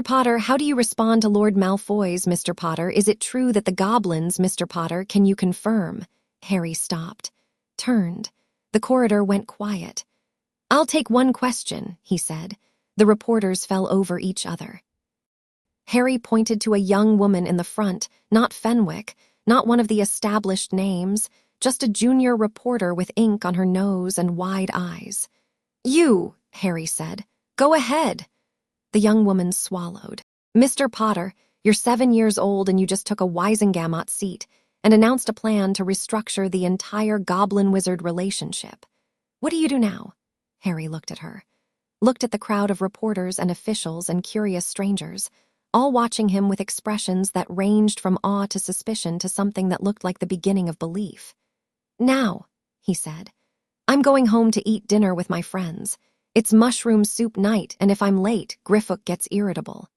S1: Potter, how do you respond to Lord Malfoy's, Mr. Potter? Is it true that the goblins, Mr. Potter, can you confirm?" Harry stopped, turned. The corridor went quiet. "I'll take one question," he said. The reporters fell over each other. Harry pointed to a young woman in the front, not Fenwick, not one of the established names, just a junior reporter with ink on her nose and wide eyes. "You," Harry said. "Go ahead." The young woman swallowed. "Mr. Potter, you're 7 years old and you just took a Wisengamot seat and announced a plan to restructure the entire goblin-wizard relationship. What do you do now?" Harry looked at her, looked at the crowd of reporters and officials and curious strangers, all watching him with expressions that ranged from awe to suspicion to something that looked like the beginning of belief. "Now," he said, "I'm going home to eat dinner with my friends. It's mushroom soup night, and if I'm late, Griffook gets irritable."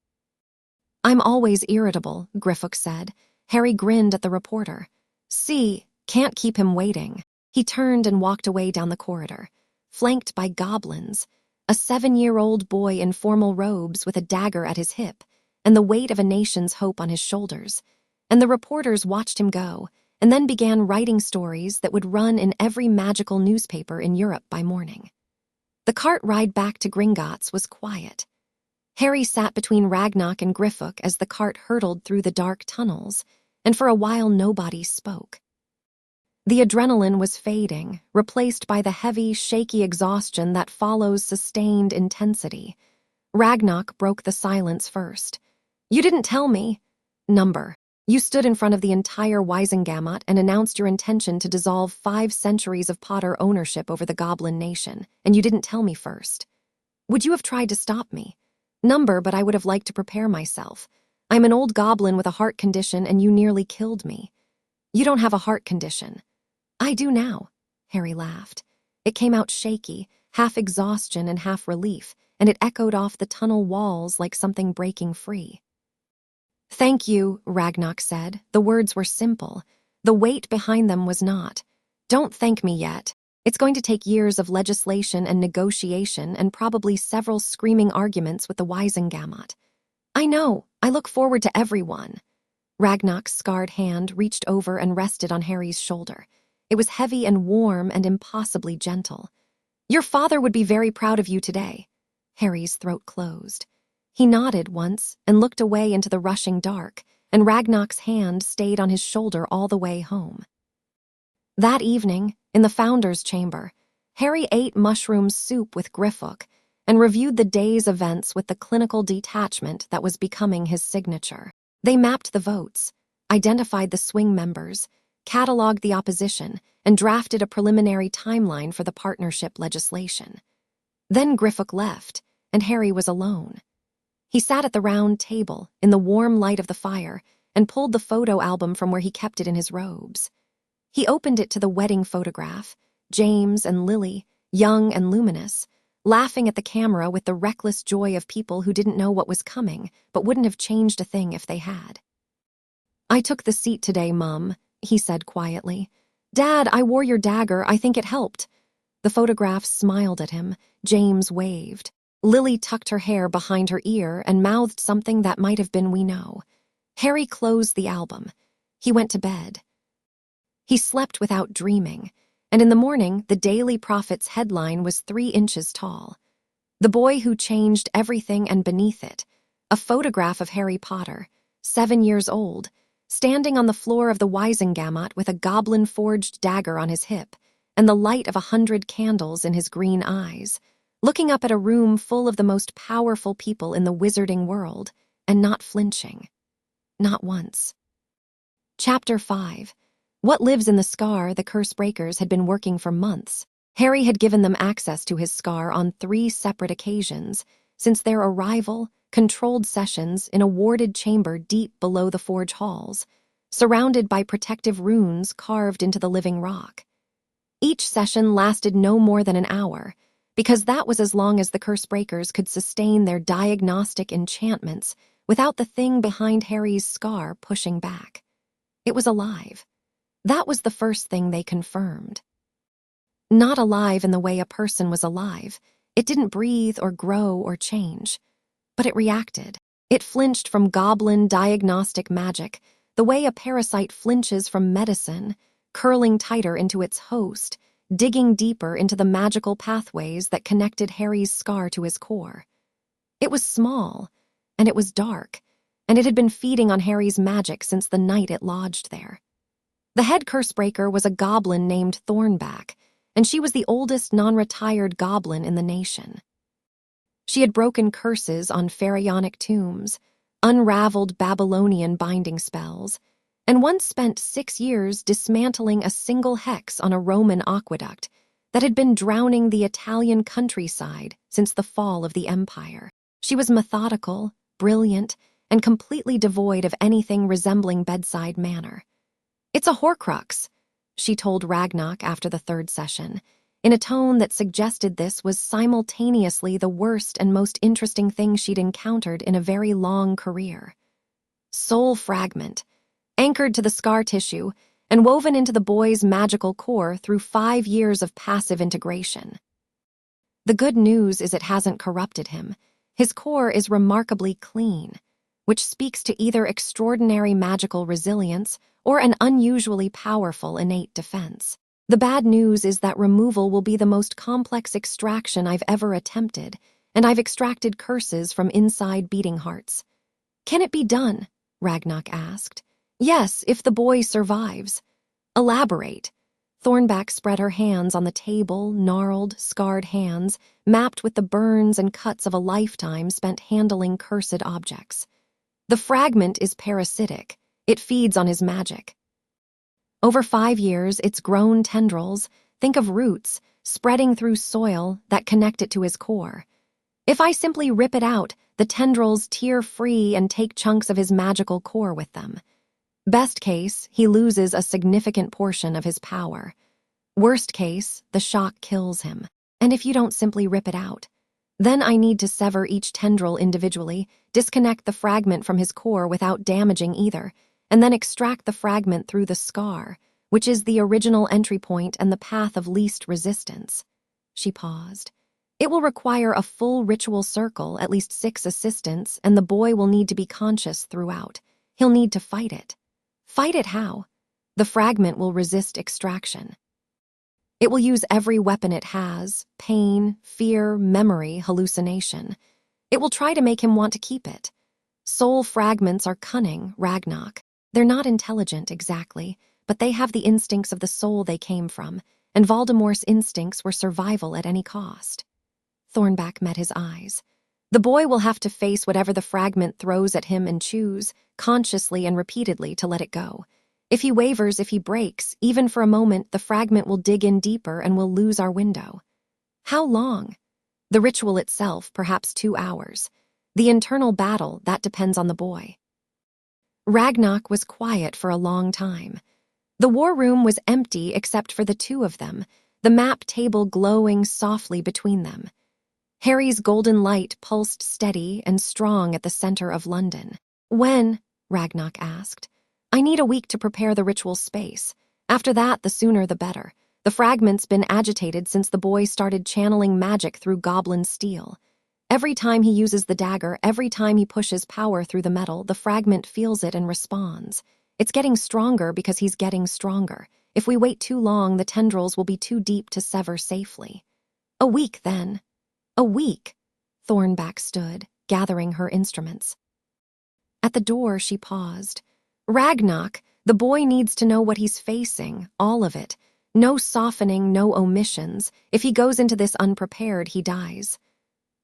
S1: "I'm always irritable," Griffook said. Harry grinned at the reporter. "See, can't keep him waiting." He turned and walked away down the corridor, flanked by goblins, a 7-year-old boy in formal robes with a dagger at his hip and the weight of a nation's hope on his shoulders. And the reporters watched him go and then began writing stories that would run in every magical newspaper in Europe by morning. The cart ride back to Gringotts was quiet. Harry sat between Ragnarok and Griffook as the cart hurtled through the dark tunnels, and for a while nobody spoke. The adrenaline was fading, replaced by the heavy, shaky exhaustion that follows sustained intensity. Ragnarok broke the silence first. "You didn't tell me." "Number. You stood in front of the entire Wisengamot and announced your intention to dissolve 5 centuries of Potter ownership over the Goblin Nation, and you didn't tell me first. Would you have tried to stop me?" "Number, but I would have liked to prepare myself. I'm an old goblin with a heart condition and you nearly killed me." "You don't have a heart condition." "I do now," Harry laughed. It came out shaky, half exhaustion and half relief, and it echoed off the tunnel walls like something breaking free. "Thank you," Ragnarok said. The words were simple. The weight behind them was not. "Don't thank me yet. It's going to take years of legislation and negotiation and probably several screaming arguments with the Wisengamot." "I know. I look forward to everyone." Ragnarok's scarred hand reached over and rested on Harry's shoulder. It was heavy and warm and impossibly gentle. "Your father would be very proud of you today." Harry's throat closed. He nodded once and looked away into the rushing dark, and Ragnarok's hand stayed on his shoulder all the way home. That evening, in the Founder's Chamber, Harry ate mushroom soup with Griffook and reviewed the day's events with the clinical detachment that was becoming his signature. They mapped the votes, identified the swing members, cataloged the opposition, and drafted a preliminary timeline for the partnership legislation. Then Griffook left, and Harry was alone. He sat at the round table, in the warm light of the fire, and pulled the photo album from where he kept it in his robes. He opened it to the wedding photograph, James and Lily, young and luminous, laughing at the camera with the reckless joy of people who didn't know what was coming, but wouldn't have changed a thing if they had. "I took the seat today, Mum," he said quietly. "Dad, I wore your dagger. I think it helped." The photograph smiled at him. James waved. Lily tucked her hair behind her ear and mouthed something that might have been "we know." Harry closed the album. He went to bed. He slept without dreaming, and in the morning the Daily Prophet's headline was 3 inches tall. "The Boy Who Changed Everything," and beneath it, a photograph of Harry Potter, 7 years old, standing on the floor of the Wisengamot with a goblin-forged dagger on his hip and the light of 100 candles in his green eyes, looking up at a room full of the most powerful people in the wizarding world, and not flinching. Not once. Chapter 5. What lives in the scar the curse breakers had been working for months. Harry had given them access to his scar on 3 separate occasions, since their arrival, controlled sessions in a warded chamber deep below the forge halls, surrounded by protective runes carved into the living rock. Each session lasted no more than an hour, because that was as long as the curse breakers could sustain their diagnostic enchantments without the thing behind Harry's scar pushing back. It was alive. That was the first thing they confirmed. Not alive in the way a person was alive. It didn't breathe or grow or change. But it reacted. It flinched from goblin diagnostic magic, the way a parasite flinches from medicine, curling tighter into its host, digging deeper into the magical pathways that connected Harry's scar to his core. It was small, and it was dark, and it had been feeding on Harry's magic since the night it lodged there. The head cursebreaker was a goblin named Thornback, and she was the oldest non-retired goblin in the nation. She had broken curses on pharaonic tombs, unraveled Babylonian binding spells, and once spent 6 years dismantling a single hex on a Roman aqueduct that had been drowning the Italian countryside since the fall of the empire. She was methodical, brilliant, and completely devoid of anything resembling bedside manner. "It's a Horcrux," she told Ragnarok after the 3rd session, in a tone that suggested this was simultaneously the worst and most interesting thing she'd encountered in a very long career. "Soul fragment, anchored to the scar tissue and woven into the boy's magical core through 5 years of passive integration. The good news is it hasn't corrupted him. His core is remarkably clean, which speaks to either extraordinary magical resilience or an unusually powerful innate defense. The bad news is that removal will be the most complex extraction I've ever attempted, and I've extracted curses from inside beating hearts. Can it be done? Ragnarok asked. Yes, if the boy survives. Elaborate. Thornback spread her hands on the table, gnarled, scarred hands, mapped with the burns and cuts of a lifetime spent handling cursed objects. The fragment is parasitic. It feeds on his magic. Over 5 years, it's grown tendrils, think of roots, spreading through soil that connect it to his core. If I simply rip it out, the tendrils tear free and take chunks of his magical core with them. Best case, he loses a significant portion of his power. Worst case, the shock kills him. And if you don't simply rip it out, then I need to sever each tendril individually, disconnect the fragment from his core without damaging either, and then extract the fragment through the scar, which is the original entry point and the path of least resistance. She paused. It will require a full ritual circle, at least 6 assistants, and the boy will need to be conscious throughout. He'll need to fight it. Fight it how? The fragment will resist extraction. It will use every weapon it has: pain, fear, memory, hallucination. It will try to make him want to keep it. Soul fragments are cunning, Ragnarok. They're not intelligent exactly, but they have the instincts of the soul they came from, and Voldemort's instincts were survival at any cost. Thornback met his eyes. The boy will have to face whatever the fragment throws at him and choose, consciously and repeatedly, to let it go. If he wavers, if he breaks, even for a moment, the fragment will dig in deeper and we'll lose our window. How long? The ritual itself, perhaps 2 hours. The internal battle, that depends on the boy. Ragnarok was quiet for a long time. The war room was empty except for the 2 of them, the map table glowing softly between them. Harry's golden light pulsed steady and strong at the center of London. When? Ragnarok asked. I need a week to prepare the ritual space. After that, the sooner the better. The fragment's been agitated since the boy started channeling magic through goblin steel. Every time he uses the dagger, every time he pushes power through the metal, the fragment feels it and responds. It's getting stronger because he's getting stronger. If we wait too long, the tendrils will be too deep to sever safely. A week, then. A week. Thornback stood, gathering her instruments. At the door, she paused. Ragnarok, the boy needs to know what he's facing, all of it. No softening, no omissions. If he goes into this unprepared, he dies.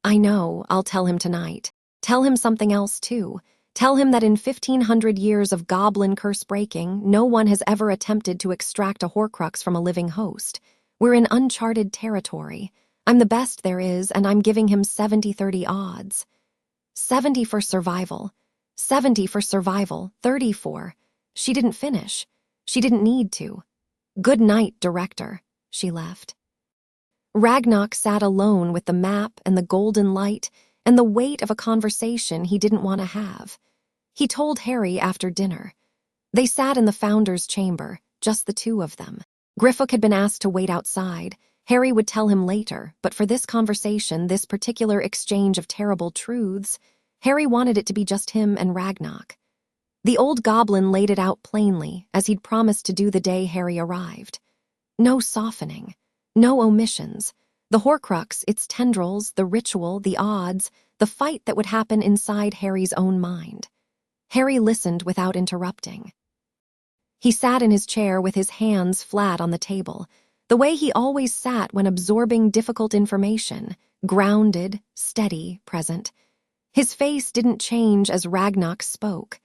S1: I know, I'll tell him tonight. Tell him something else, too. Tell him that in 1,500 years of goblin curse breaking, no one has ever attempted to extract a Horcrux from a living host. We're in uncharted territory. I'm the best there is, and I'm giving him 70-30 odds. 70 for survival. 70 for survival, 30 for. She didn't finish. She didn't need to. Good night, director. She left. Ragnarok sat alone with the map and the golden light and the weight of a conversation he didn't want to have. He told Harry after dinner. They sat in the founder's chamber, just the 2 of them. Griffook had been asked to wait outside. Harry would tell him later, but for this conversation, this particular exchange of terrible truths, Harry wanted it to be just him and Ragnarok. The old goblin laid it out plainly, as he'd promised to do the day Harry arrived. No softening, no omissions. The Horcrux, its tendrils, the ritual, the odds, the fight that would happen inside Harry's own mind. Harry listened without interrupting. He sat in his chair with his hands flat on the table, the way he always sat when absorbing difficult information, grounded, steady, present. His face didn't change as Ragnarok spoke.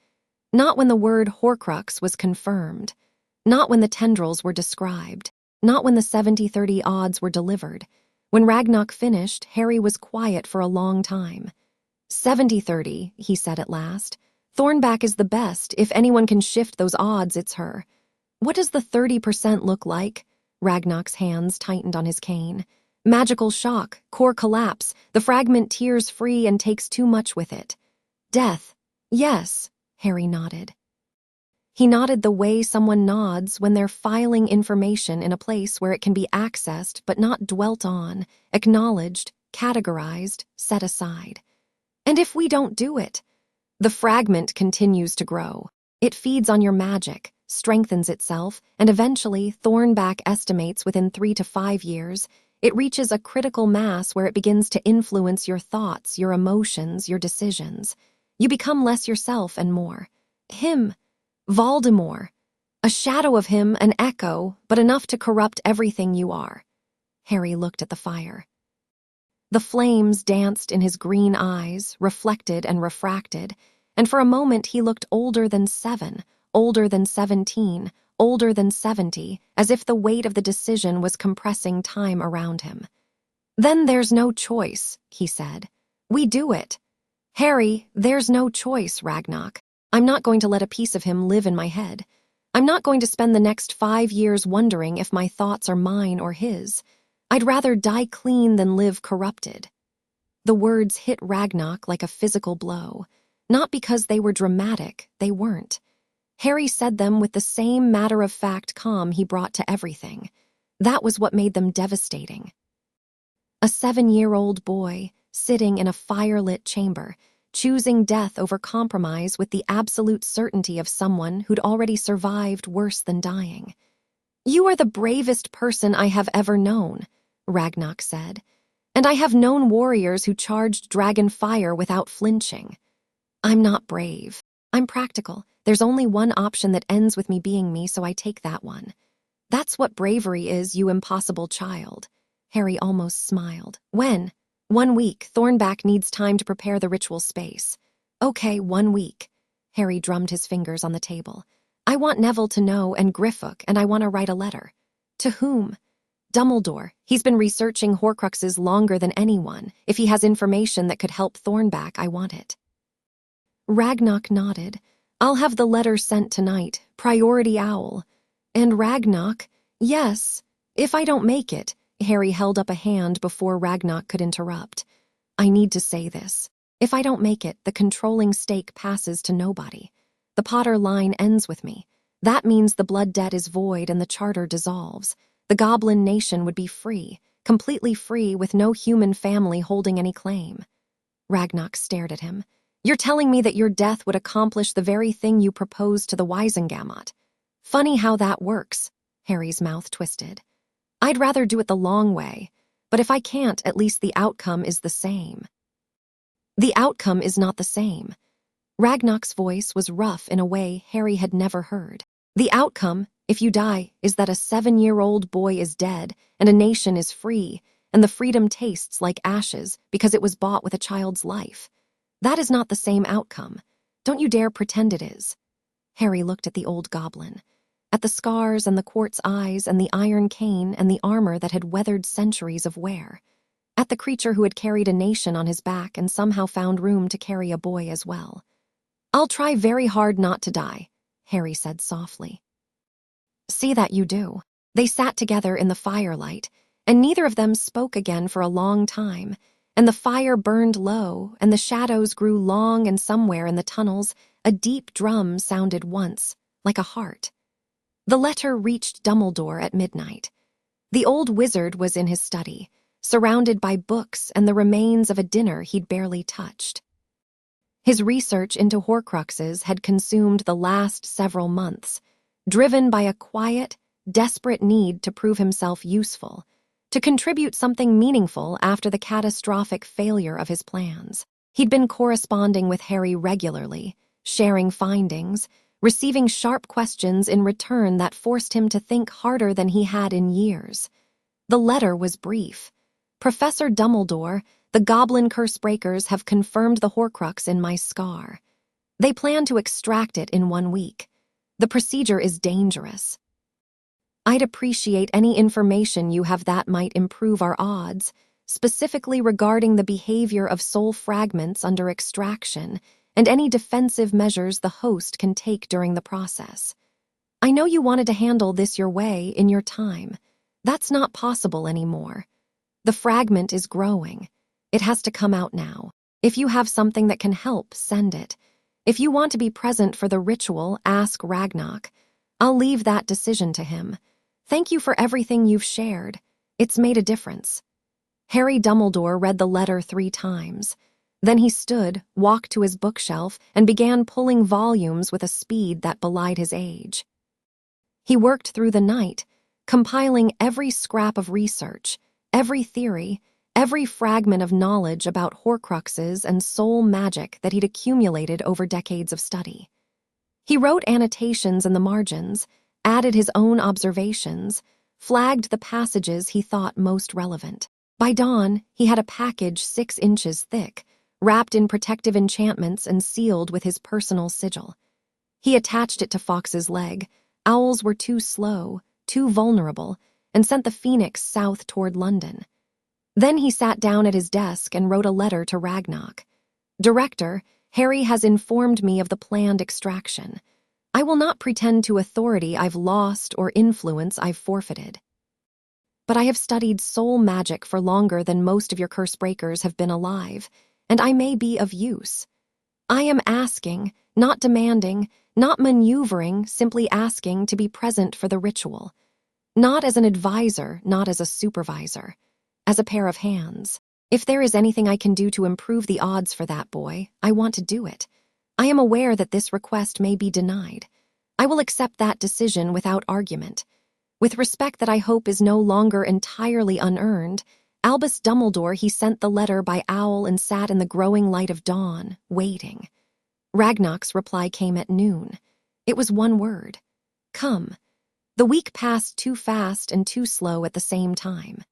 S1: Not when the word Horcrux was confirmed. Not when the tendrils were described. Not when the 70-30 odds were delivered. When Ragnarok finished, Harry was quiet for a long time. 70-30, he said at last. Thornback is the best. If anyone can shift those odds, it's her. What does the 30% look like? Ragnarok's hands tightened on his cane. Magical shock, core collapse, the fragment tears free and takes too much with it. Death. Yes, Harry nodded. He nodded the way someone nods when they're filing information in a place where it can be accessed but not dwelt on, acknowledged, categorized, set aside. And if we don't do it? The fragment continues to grow. It feeds on your magic, strengthens itself, and eventually, Thornback estimates within 3 to 5 years, it reaches a critical mass where it begins to influence your thoughts, your emotions, your decisions. You become less yourself and more. Him. Voldemort. A shadow of him, an echo, but enough to corrupt everything you are. Harry looked at the fire. The flames danced in his green eyes, reflected and refracted, and for a moment he looked older than 7, older than 17, older than 70, as if the weight of the decision was compressing time around him. "Then there's no choice," he said. "We do it. Harry, there's no choice, Ragnarok. I'm not going to let a piece of him live in my head. I'm not going to spend the next 5 years wondering if my thoughts are mine or his. I'd rather die clean than live corrupted." The words hit Ragnarok like a physical blow. Not because they were dramatic, they weren't. Harry said them with the same matter-of-fact calm he brought to everything. That was what made them devastating. A 7-year-old boy, sitting in a firelit chamber, choosing death over compromise with the absolute certainty of someone who'd already survived worse than dying. "You are the bravest person I have ever known," Ragnarok said, "and I have known warriors who charged dragon fire without flinching. I'm not brave. I'm practical. There's only one option that ends with me being me, so I take that one. That's what bravery is, you impossible child." Harry almost smiled. "When?" "1 week. Thornback needs time to prepare the ritual space." "Okay, 1 week." Harry drummed his fingers on the table. "I want Neville to know, and Griffook, and I want to write a letter." "To whom?" "Dumbledore. He's been researching Horcruxes longer than anyone. If he has information that could help Thornback, I want it." Ragnarok nodded. "I'll have the letter sent tonight. Priority owl." "And Ragnarok?" "Yes. If I don't make it," Harry held up a hand before Ragnarok could interrupt. "I need to say this. If I don't make it, the controlling stake passes to nobody. The Potter line ends with me. That means the blood debt is void and the charter dissolves. The Goblin nation would be free, completely free, with no human family holding any claim." Ragnarok stared at him. "You're telling me that your death would accomplish the very thing you proposed to the Wisengamot. Funny how that works." Harry's mouth twisted. "I'd rather do it the long way, but if I can't, at least the outcome is the same." "The outcome is not the same." Ragnarok's voice was rough in a way Harry had never heard. "The outcome, if you die, is that a 7-year-old boy is dead and a nation is free, and the freedom tastes like ashes because it was bought with a child's life. That is not the same outcome. Don't you dare pretend it is." Harry looked at the old goblin, at the scars and the quartz eyes and the iron cane and the armor that had weathered centuries of wear, at the creature who had carried a nation on his back and somehow found room to carry a boy as well. "I'll try very hard not to die," Harry said softly. "See that you do." They sat together in the firelight, and neither of them spoke again for a long time, and the fire burned low, and the shadows grew long, and somewhere in the tunnels, a deep drum sounded once, like a heart. The letter reached Dumbledore at midnight. The old wizard was in his study, surrounded by books and the remains of a dinner he'd barely touched. His research into Horcruxes had consumed the last several months, driven by a quiet, desperate need to prove himself useful, to contribute something meaningful after the catastrophic failure of his plans. He'd been corresponding with Harry regularly, sharing findings, receiving sharp questions in return that forced him to think harder than he had in years. The letter was brief. "Professor Dumbledore, the Goblin Cursebreakers have confirmed the Horcrux in my scar. They plan to extract it in 1 week. The procedure is dangerous. I'd appreciate any information you have that might improve our odds, specifically regarding the behavior of soul fragments under extraction and any defensive measures the host can take during the process. I know you wanted to handle this your way in your time. That's not possible anymore. The fragment is growing. It has to come out now. If you have something that can help, send it. If you want to be present for the ritual, ask Ragnarok. I'll leave that decision to him. Thank you for everything you've shared. It's made a difference." Harry Dumbledore read the letter 3 times. Then he stood, walked to his bookshelf, and began pulling volumes with a speed that belied his age. He worked through the night, compiling every scrap of research, every theory, every fragment of knowledge about Horcruxes and soul magic that he'd accumulated over decades of study. He wrote annotations in the margins, added his own observations, flagged the passages he thought most relevant. By dawn, he had a package 6 inches thick, wrapped in protective enchantments and sealed with his personal sigil. He attached it to Fawkes's leg. Owls were too slow, too vulnerable, and sent the phoenix south toward London. Then he sat down at his desk and wrote a letter to Ragnarok. "Director, Harry has informed me of the planned extraction. I will not pretend to authority I've lost or influence I've forfeited. But I have studied soul magic for longer than most of your curse breakers have been alive, and I may be of use. I am asking, not demanding, not maneuvering, simply asking to be present for the ritual. Not as an advisor, not as a supervisor. As a pair of hands. If there is anything I can do to improve the odds for that boy, I want to do it. I am aware that this request may be denied. I will accept that decision without argument. With respect that I hope is no longer entirely unearned, Albus Dumbledore, he sent the letter by owl and sat in the growing light of dawn, waiting. Ragnarok's reply came at noon. It was one word. Come. The week passed too fast and too slow at the same time.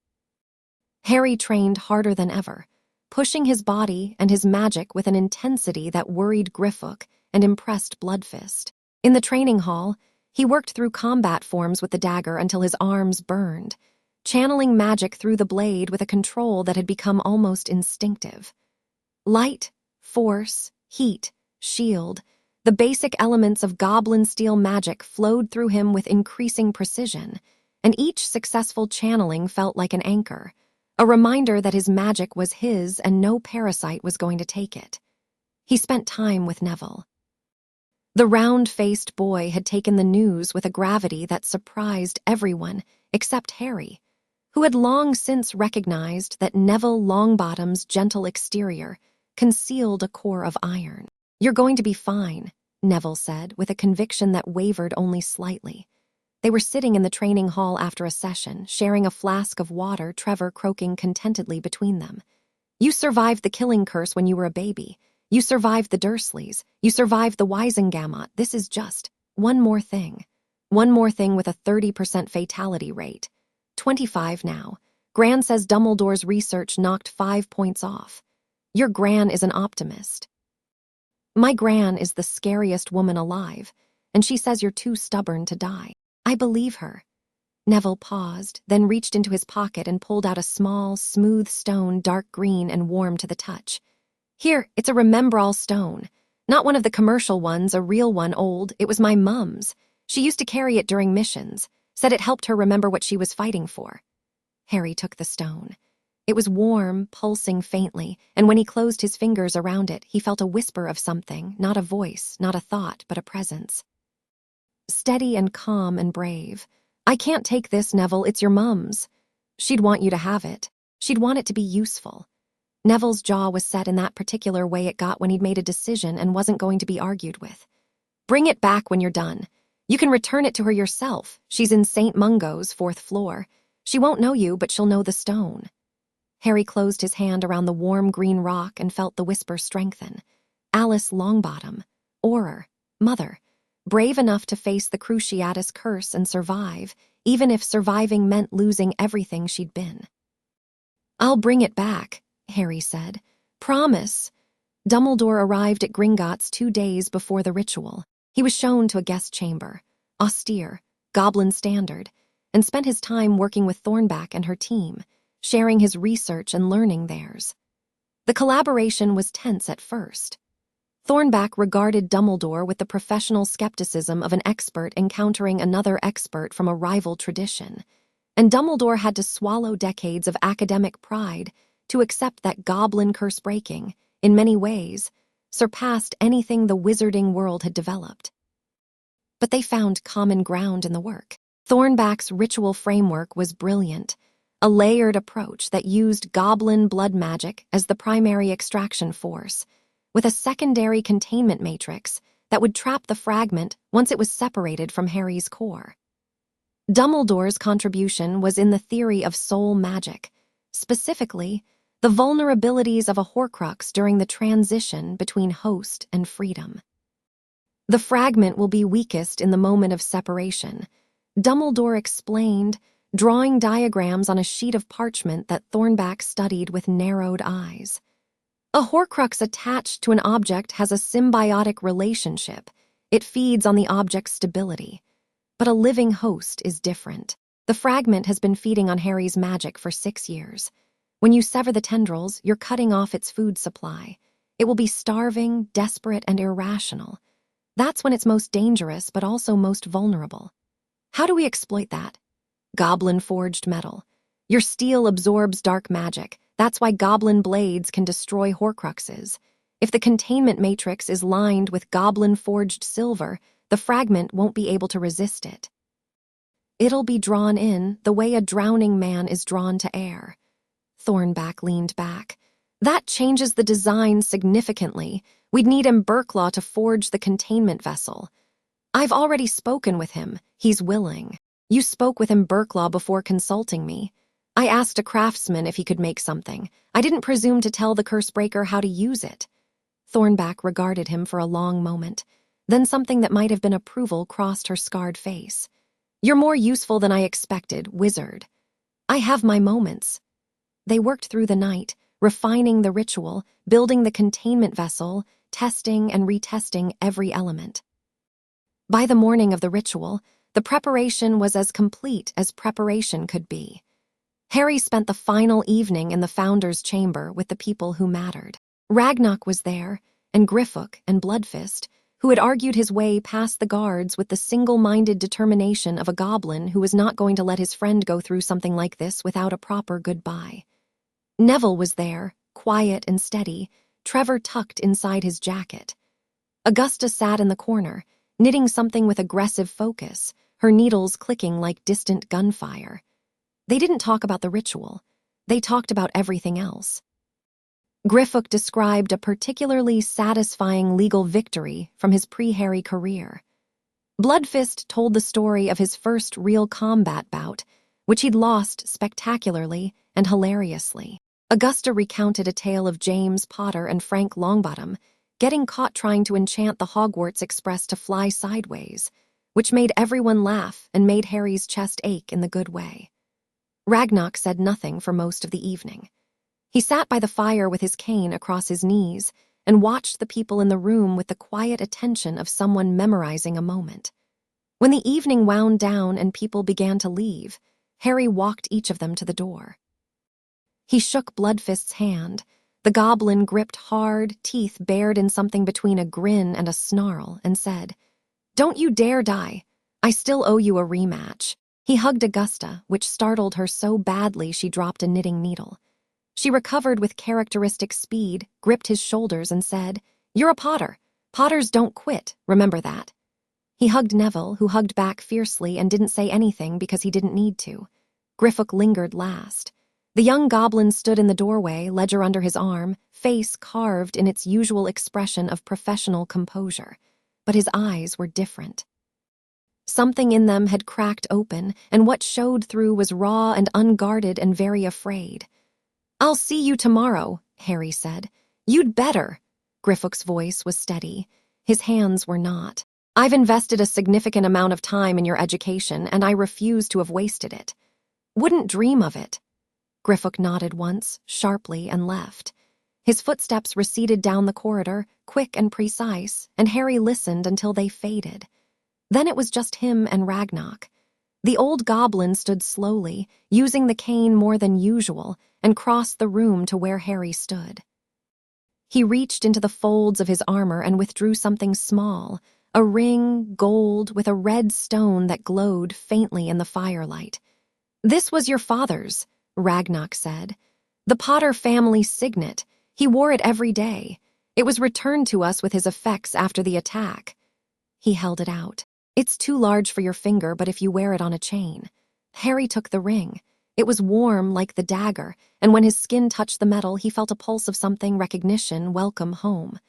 S1: Harry trained harder than ever, pushing his body and his magic with an intensity that worried Griffook and impressed Bloodfist. In the training hall, he worked through combat forms with the dagger until his arms burned, channeling magic through the blade with a control that had become almost instinctive. Light, force, heat, shield, the basic elements of goblin steel magic flowed through him with increasing precision, and each successful channeling felt like an anchor, a reminder that his magic was his and no parasite was going to take it. He spent time with Neville. The round-faced boy had taken the news with a gravity that surprised everyone except Harry, who had long since recognized that Neville Longbottom's gentle exterior concealed a core of iron. "You're going to be fine," Neville said, with a conviction that wavered only slightly. They were sitting in the training hall after a session, sharing a flask of water, Trevor croaking contentedly between them. "You survived the killing curse when you were a baby. You survived the Dursleys. You survived the Wisengamot. This is just one more thing. One more thing with a 30% fatality rate. 25 now. Gran says Dumbledore's research knocked 5 points off. Your Gran is an optimist." "My Gran is the scariest woman alive, and she says you're too stubborn to die. I believe her." Neville paused, then reached into his pocket and pulled out a small, smooth stone, dark green and warm to the touch. "Here, it's a Remembrall stone. Not one of the commercial ones, a real one, old. It was my mum's. She used to carry it during missions. Said it helped her remember what she was fighting for." Harry took the stone. It was warm, pulsing faintly, and when he closed his fingers around it, he felt a whisper of something, not a voice, not a thought, but a presence. Steady and calm and brave. "I can't take this, Neville, it's your mum's. She'd want you to have it. She'd want it to be useful." Neville's jaw was set in that particular way it got when he'd made a decision and wasn't going to be argued with. "Bring it back when you're done. You can return it to her yourself. She's in St. Mungo's, 4th floor. She won't know you, but she'll know the stone." Harry closed his hand around the warm green rock and felt the whisper strengthen. Alice Longbottom. Auror. Mother. Brave enough to face the Cruciatus curse and survive, even if surviving meant losing everything she'd been. "I'll bring it back," Harry said. "Promise." Dumbledore arrived at Gringotts 2 days before the ritual. He was shown to a guest chamber, austere, goblin standard, and spent his time working with Thornback and her team, sharing his research and learning theirs. The collaboration was tense at first. Thornback regarded Dumbledore with the professional skepticism of an expert encountering another expert from a rival tradition, and Dumbledore had to swallow decades of academic pride to accept that goblin curse-breaking, in many ways, surpassed anything the wizarding world had developed. But they found common ground in the work. Thornback's ritual framework was brilliant, a layered approach that used goblin blood magic as the primary extraction force, with a secondary containment matrix that would trap the fragment once it was separated from Harry's core. Dumbledore's contribution was in the theory of soul magic, specifically the vulnerabilities of a Horcrux during the transition between host and freedom. The fragment will be weakest in the moment of separation, Dumbledore explained, drawing diagrams on a sheet of parchment that Thornback studied with narrowed eyes. A Horcrux attached to an object has a symbiotic relationship. It feeds on the object's stability. But a living host is different. The fragment has been feeding on Harry's magic for 6 years. When you sever the tendrils, you're cutting off its food supply. It will be starving, desperate, and irrational. That's when it's most dangerous, but also most vulnerable. How do we exploit that? Goblin-forged metal. Your steel absorbs dark magic. That's why goblin blades can destroy Horcruxes. If the containment matrix is lined with goblin-forged silver, the fragment won't be able to resist it. It'll be drawn in the way a drowning man is drawn to air. Thornback leaned back. That changes the design significantly. We'd need Emberclaw to forge the containment vessel. I've already spoken with him. He's willing. You spoke with Emberclaw before consulting me. I asked a craftsman if he could make something. I didn't presume to tell the Cursebreaker how to use it. Thornback regarded him for a long moment. Then something that might have been approval crossed her scarred face. You're more useful than I expected, wizard. I have my moments. They worked through the night, refining the ritual, building the containment vessel, testing and retesting every element. By the morning of the ritual, the preparation was as complete as preparation could be. Harry spent the final evening in the Founder's chamber with the people who mattered. Ragnarok was there, and Griffook and Bloodfist, who had argued his way past the guards with the single-minded determination of a goblin who was not going to let his friend go through something like this without a proper goodbye. Neville was there, quiet and steady, Trevor tucked inside his jacket. Augusta sat in the corner, knitting something with aggressive focus, her needles clicking like distant gunfire. They didn't talk about the ritual. They talked about everything else. Griffook described a particularly satisfying legal victory from his pre-Harry career. Bloodfist told the story of his first real combat bout, which he'd lost spectacularly and hilariously. Augusta recounted a tale of James Potter and Frank Longbottom getting caught trying to enchant the Hogwarts Express to fly sideways, which made everyone laugh and made Harry's chest ache in the good way. Ragnarok said nothing for most of the evening. He sat by the fire with his cane across his knees and watched the people in the room with the quiet attention of someone memorizing a moment. When the evening wound down and people began to leave, Harry walked each of them to the door. He shook Bloodfist's hand. The goblin gripped hard, teeth bared in something between a grin and a snarl, and said, "Don't you dare die. I still owe you a rematch." He hugged Augusta, which startled her so badly she dropped a knitting needle. She recovered with characteristic speed, gripped his shoulders, and said, "You're a Potter. Potters don't quit, remember that." He hugged Neville, who hugged back fiercely and didn't say anything because he didn't need to. Griffook lingered last. The young goblin stood in the doorway, ledger under his arm, face carved in its usual expression of professional composure. But his eyes were different. Something in them had cracked open, and what showed through was raw and unguarded and very afraid. "I'll see you tomorrow," Harry said. "You'd better." Griffook's voice was steady. His hands were not. "I've invested a significant amount of time in your education, and I refuse to have wasted it." "Wouldn't dream of it." Griffook nodded once, sharply, and left. His footsteps receded down the corridor, quick and precise, and Harry listened until they faded. Then it was just him and Ragnarok. The old goblin stood slowly, using the cane more than usual, and crossed the room to where Harry stood. He reached into the folds of his armor and withdrew something small, a ring, gold, with a red stone that glowed faintly in the firelight. "This was your father's," Ragnarok said. "The Potter family signet. He wore it every day. It was returned to us with his effects after the attack. He held it out. It's too large for your finger, but if you wear it on a chain. Harry took the ring. It was warm like the dagger, and when his skin touched the metal, he felt a pulse of something, recognition, welcome home.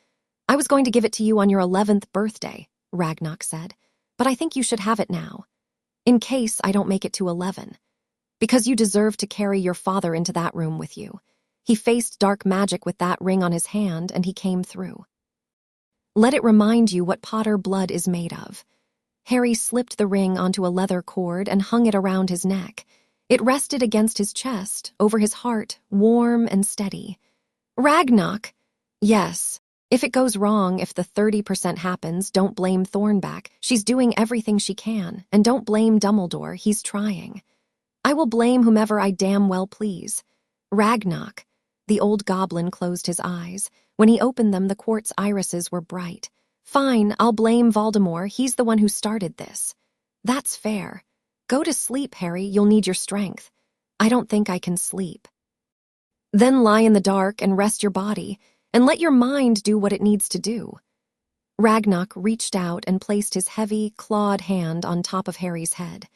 S1: I was going to give it to you on your 11th birthday, Ragnarok said, but I think you should have it now. In case I don't make it to 11. Because you deserve to carry your father into that room with you. He faced dark magic with that ring on his hand, and he came through. Let it remind you what Potter blood is made of. Harry slipped the ring onto a leather cord and hung it around his neck. It rested against his chest, over his heart, warm and steady. Ragnarok! Yes. If it goes wrong, if the 30% happens, don't blame Thornback. She's doing everything she can, and don't blame Dumbledore, he's trying. I will blame whomever I damn well please. Ragnarok. The old goblin closed his eyes. When he opened them, the quartz irises were bright. Fine, I'll blame Voldemort, he's the one who started this. That's fair. Go to sleep, Harry, you'll need your strength. I don't think I can sleep. Then lie in the dark and rest your body, and let your mind do what it needs to do. Ragnarok reached out and placed his heavy, clawed hand on top of Harry's head.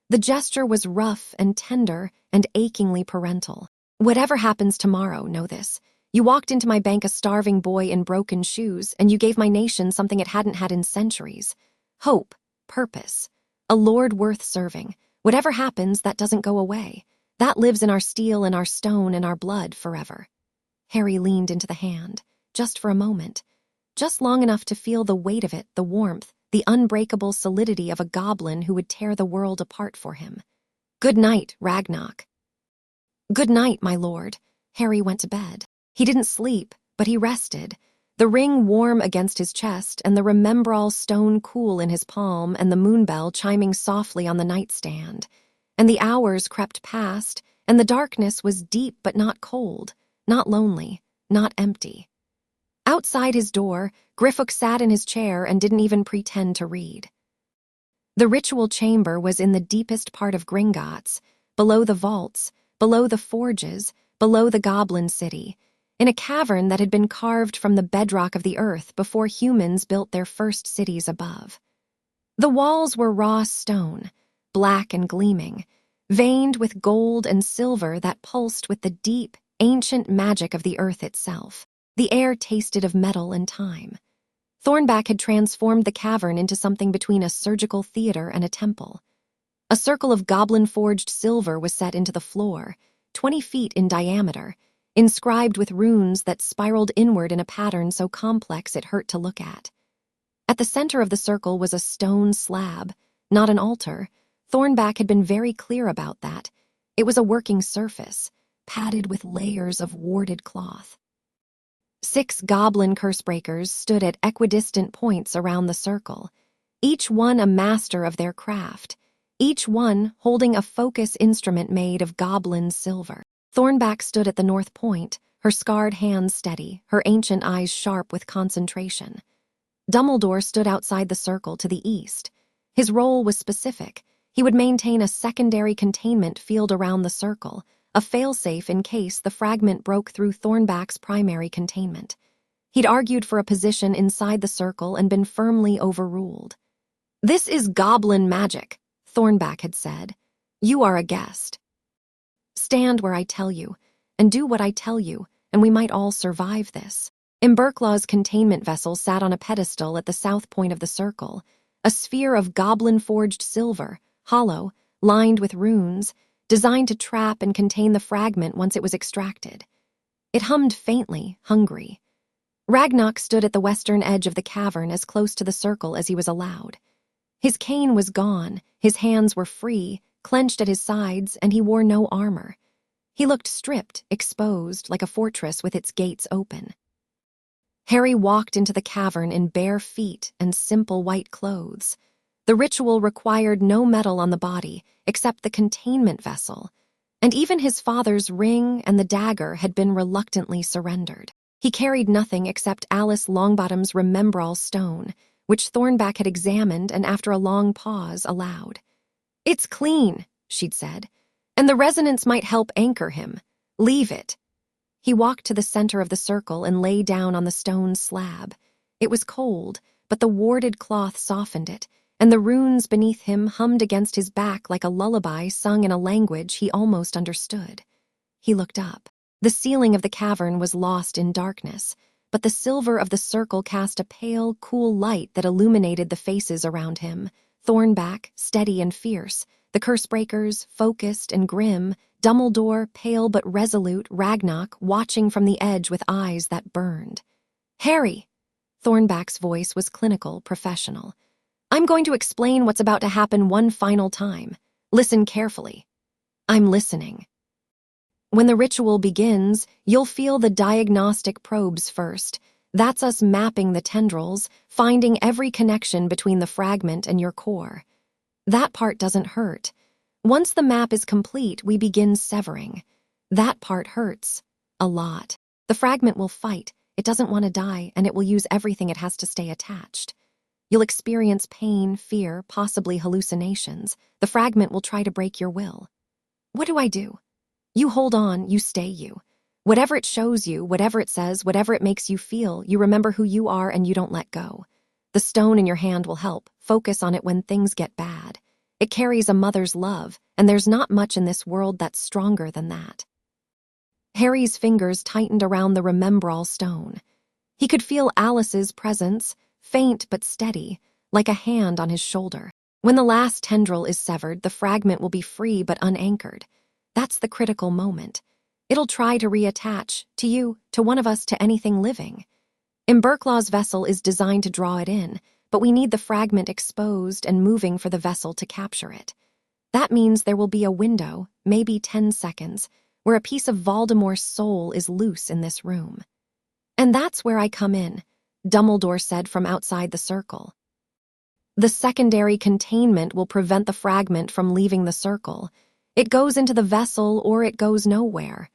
S1: The gesture was rough and tender and achingly parental. Whatever happens tomorrow, know this. You walked into my bank a starving boy in broken shoes, and you gave my nation something it hadn't had in centuries. Hope, purpose, a lord worth serving. Whatever happens, that doesn't go away. That lives in our steel and our stone and our blood forever. Harry leaned into the hand, just for a moment. Just long enough to feel the weight of it, the warmth, the unbreakable solidity of a goblin who would tear the world apart for him. Good night, Ragnarok. Good night, my lord. Harry went to bed. He didn't sleep, but he rested, the ring warm against his chest and the remembrall stone cool in his palm and the moonbell chiming softly on the nightstand. And the hours crept past, and the darkness was deep but not cold, not lonely, not empty. Outside his door, Griffook sat in his chair and didn't even pretend to read. The ritual chamber was in the deepest part of Gringotts, below the vaults, below the forges, below the Goblin City, in a cavern that had been carved from the bedrock of the earth before humans built their first cities above. The walls were raw stone, black and gleaming, veined with gold and silver that pulsed with the deep, ancient magic of the earth itself. The air tasted of metal and time. Thornback had transformed the cavern into something between a surgical theater and a temple. A circle of goblin-forged silver was set into the floor, 20 feet in diameter, inscribed with runes that spiraled inward in a pattern so complex it hurt to look at. At the center of the circle was a stone slab, not an altar. Thornback had been very clear about that. It was a working surface, padded with layers of warded cloth. 6 goblin cursebreakers stood at equidistant points around the circle, each one a master of their craft, each one holding a focus instrument made of goblin silver. Thornback stood at the north point, her scarred hands steady, her ancient eyes sharp with concentration. Dumbledore stood outside the circle to the east. His role was specific. He would maintain a secondary containment field around the circle, a failsafe in case the fragment broke through Thornback's primary containment. He'd argued for a position inside the circle and been firmly overruled. "This is goblin magic," Thornback had said. "You are a guest. Stand where I tell you, and do what I tell you, and we might all survive this." Imberklaw's containment vessel sat on a pedestal at the south point of the circle, a sphere of goblin-forged silver, hollow, lined with runes, designed to trap and contain the fragment once it was extracted. It hummed faintly, hungry. Ragnarok stood at the western edge of the cavern as close to the circle as he was allowed. His cane was gone, his hands were free, clenched at his sides, and he wore no armor. He looked stripped, exposed, like a fortress with its gates open. Harry walked into the cavern in bare feet and simple white clothes. The ritual required no metal on the body except the containment vessel, and even his father's ring and the dagger had been reluctantly surrendered. He carried nothing except Alice Longbottom's remembrall stone, which Thornback had examined and after a long pause allowed. "It's clean," she'd said, "and the resonance might help anchor him. Leave it." He walked to the center of the circle and lay down on the stone slab. It was cold, but the warded cloth softened it, and the runes beneath him hummed against his back like a lullaby sung in a language he almost understood. He looked up. The ceiling of the cavern was lost in darkness, but the silver of the circle cast a pale, cool light that illuminated the faces around him. Thornback, steady and fierce, the Cursebreakers, focused and grim, Dumbledore, pale but resolute, Ragnarok, watching from the edge with eyes that burned. "Harry!" Thornback's voice was clinical, professional. "I'm going to explain what's about to happen one final time. Listen carefully." "I'm listening." "When the ritual begins, you'll feel the diagnostic probes first. That's us mapping the tendrils, finding every connection between the fragment and your core. That part doesn't hurt. Once the map is complete, we begin severing. That part hurts. A lot. The fragment will fight. It doesn't want to die, and it will use everything it has to stay attached. You'll experience pain, fear, possibly hallucinations. The fragment will try to break your will. What do I do? You hold on, you stay you. Whatever it shows you, whatever it says, whatever it makes you feel, you remember who you are and you don't let go. The stone in your hand will help. Focus on it when things get bad. It carries a mother's love, and there's not much in this world that's stronger than that." Harry's fingers tightened around the Remembrall stone. He could feel Alice's presence, faint but steady, like a hand on his shoulder. When the last tendril is severed, the fragment will be free but unanchored. That's the critical moment. It'll try to reattach, to you, to one of us, to anything living. Imberklaw's vessel is designed to draw it in, but we need the fragment exposed and moving for the vessel to capture it. That means there will be a window, maybe 10 seconds, where a piece of Voldemort's soul is loose in this room. "And that's where I come in," Dumbledore said from outside the circle. "The secondary containment will prevent the fragment from leaving the circle. It goes into the vessel or it goes nowhere."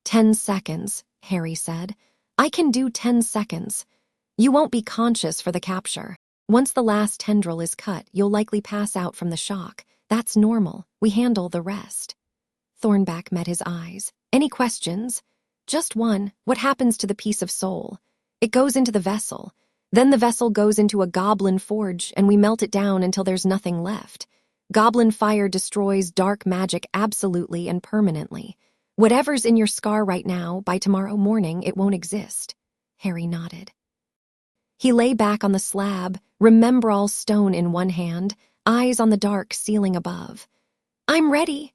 S1: 10 seconds, Harry said. "I can do 10 seconds. You won't be conscious for the capture. Once the last tendril is cut, you'll likely pass out from the shock. That's normal. We handle the rest." Thornback met his eyes. "Any questions?" "Just one. What happens to the piece of soul?" "It goes into the vessel. Then the vessel goes into a goblin forge and we melt it down until there's nothing left. Goblin fire destroys dark magic absolutely and permanently. Whatever's in your scar right now, by tomorrow morning, it won't exist." Harry nodded. He lay back on the slab, Remembrall stone in one hand, eyes on the dark ceiling above. "I'm ready."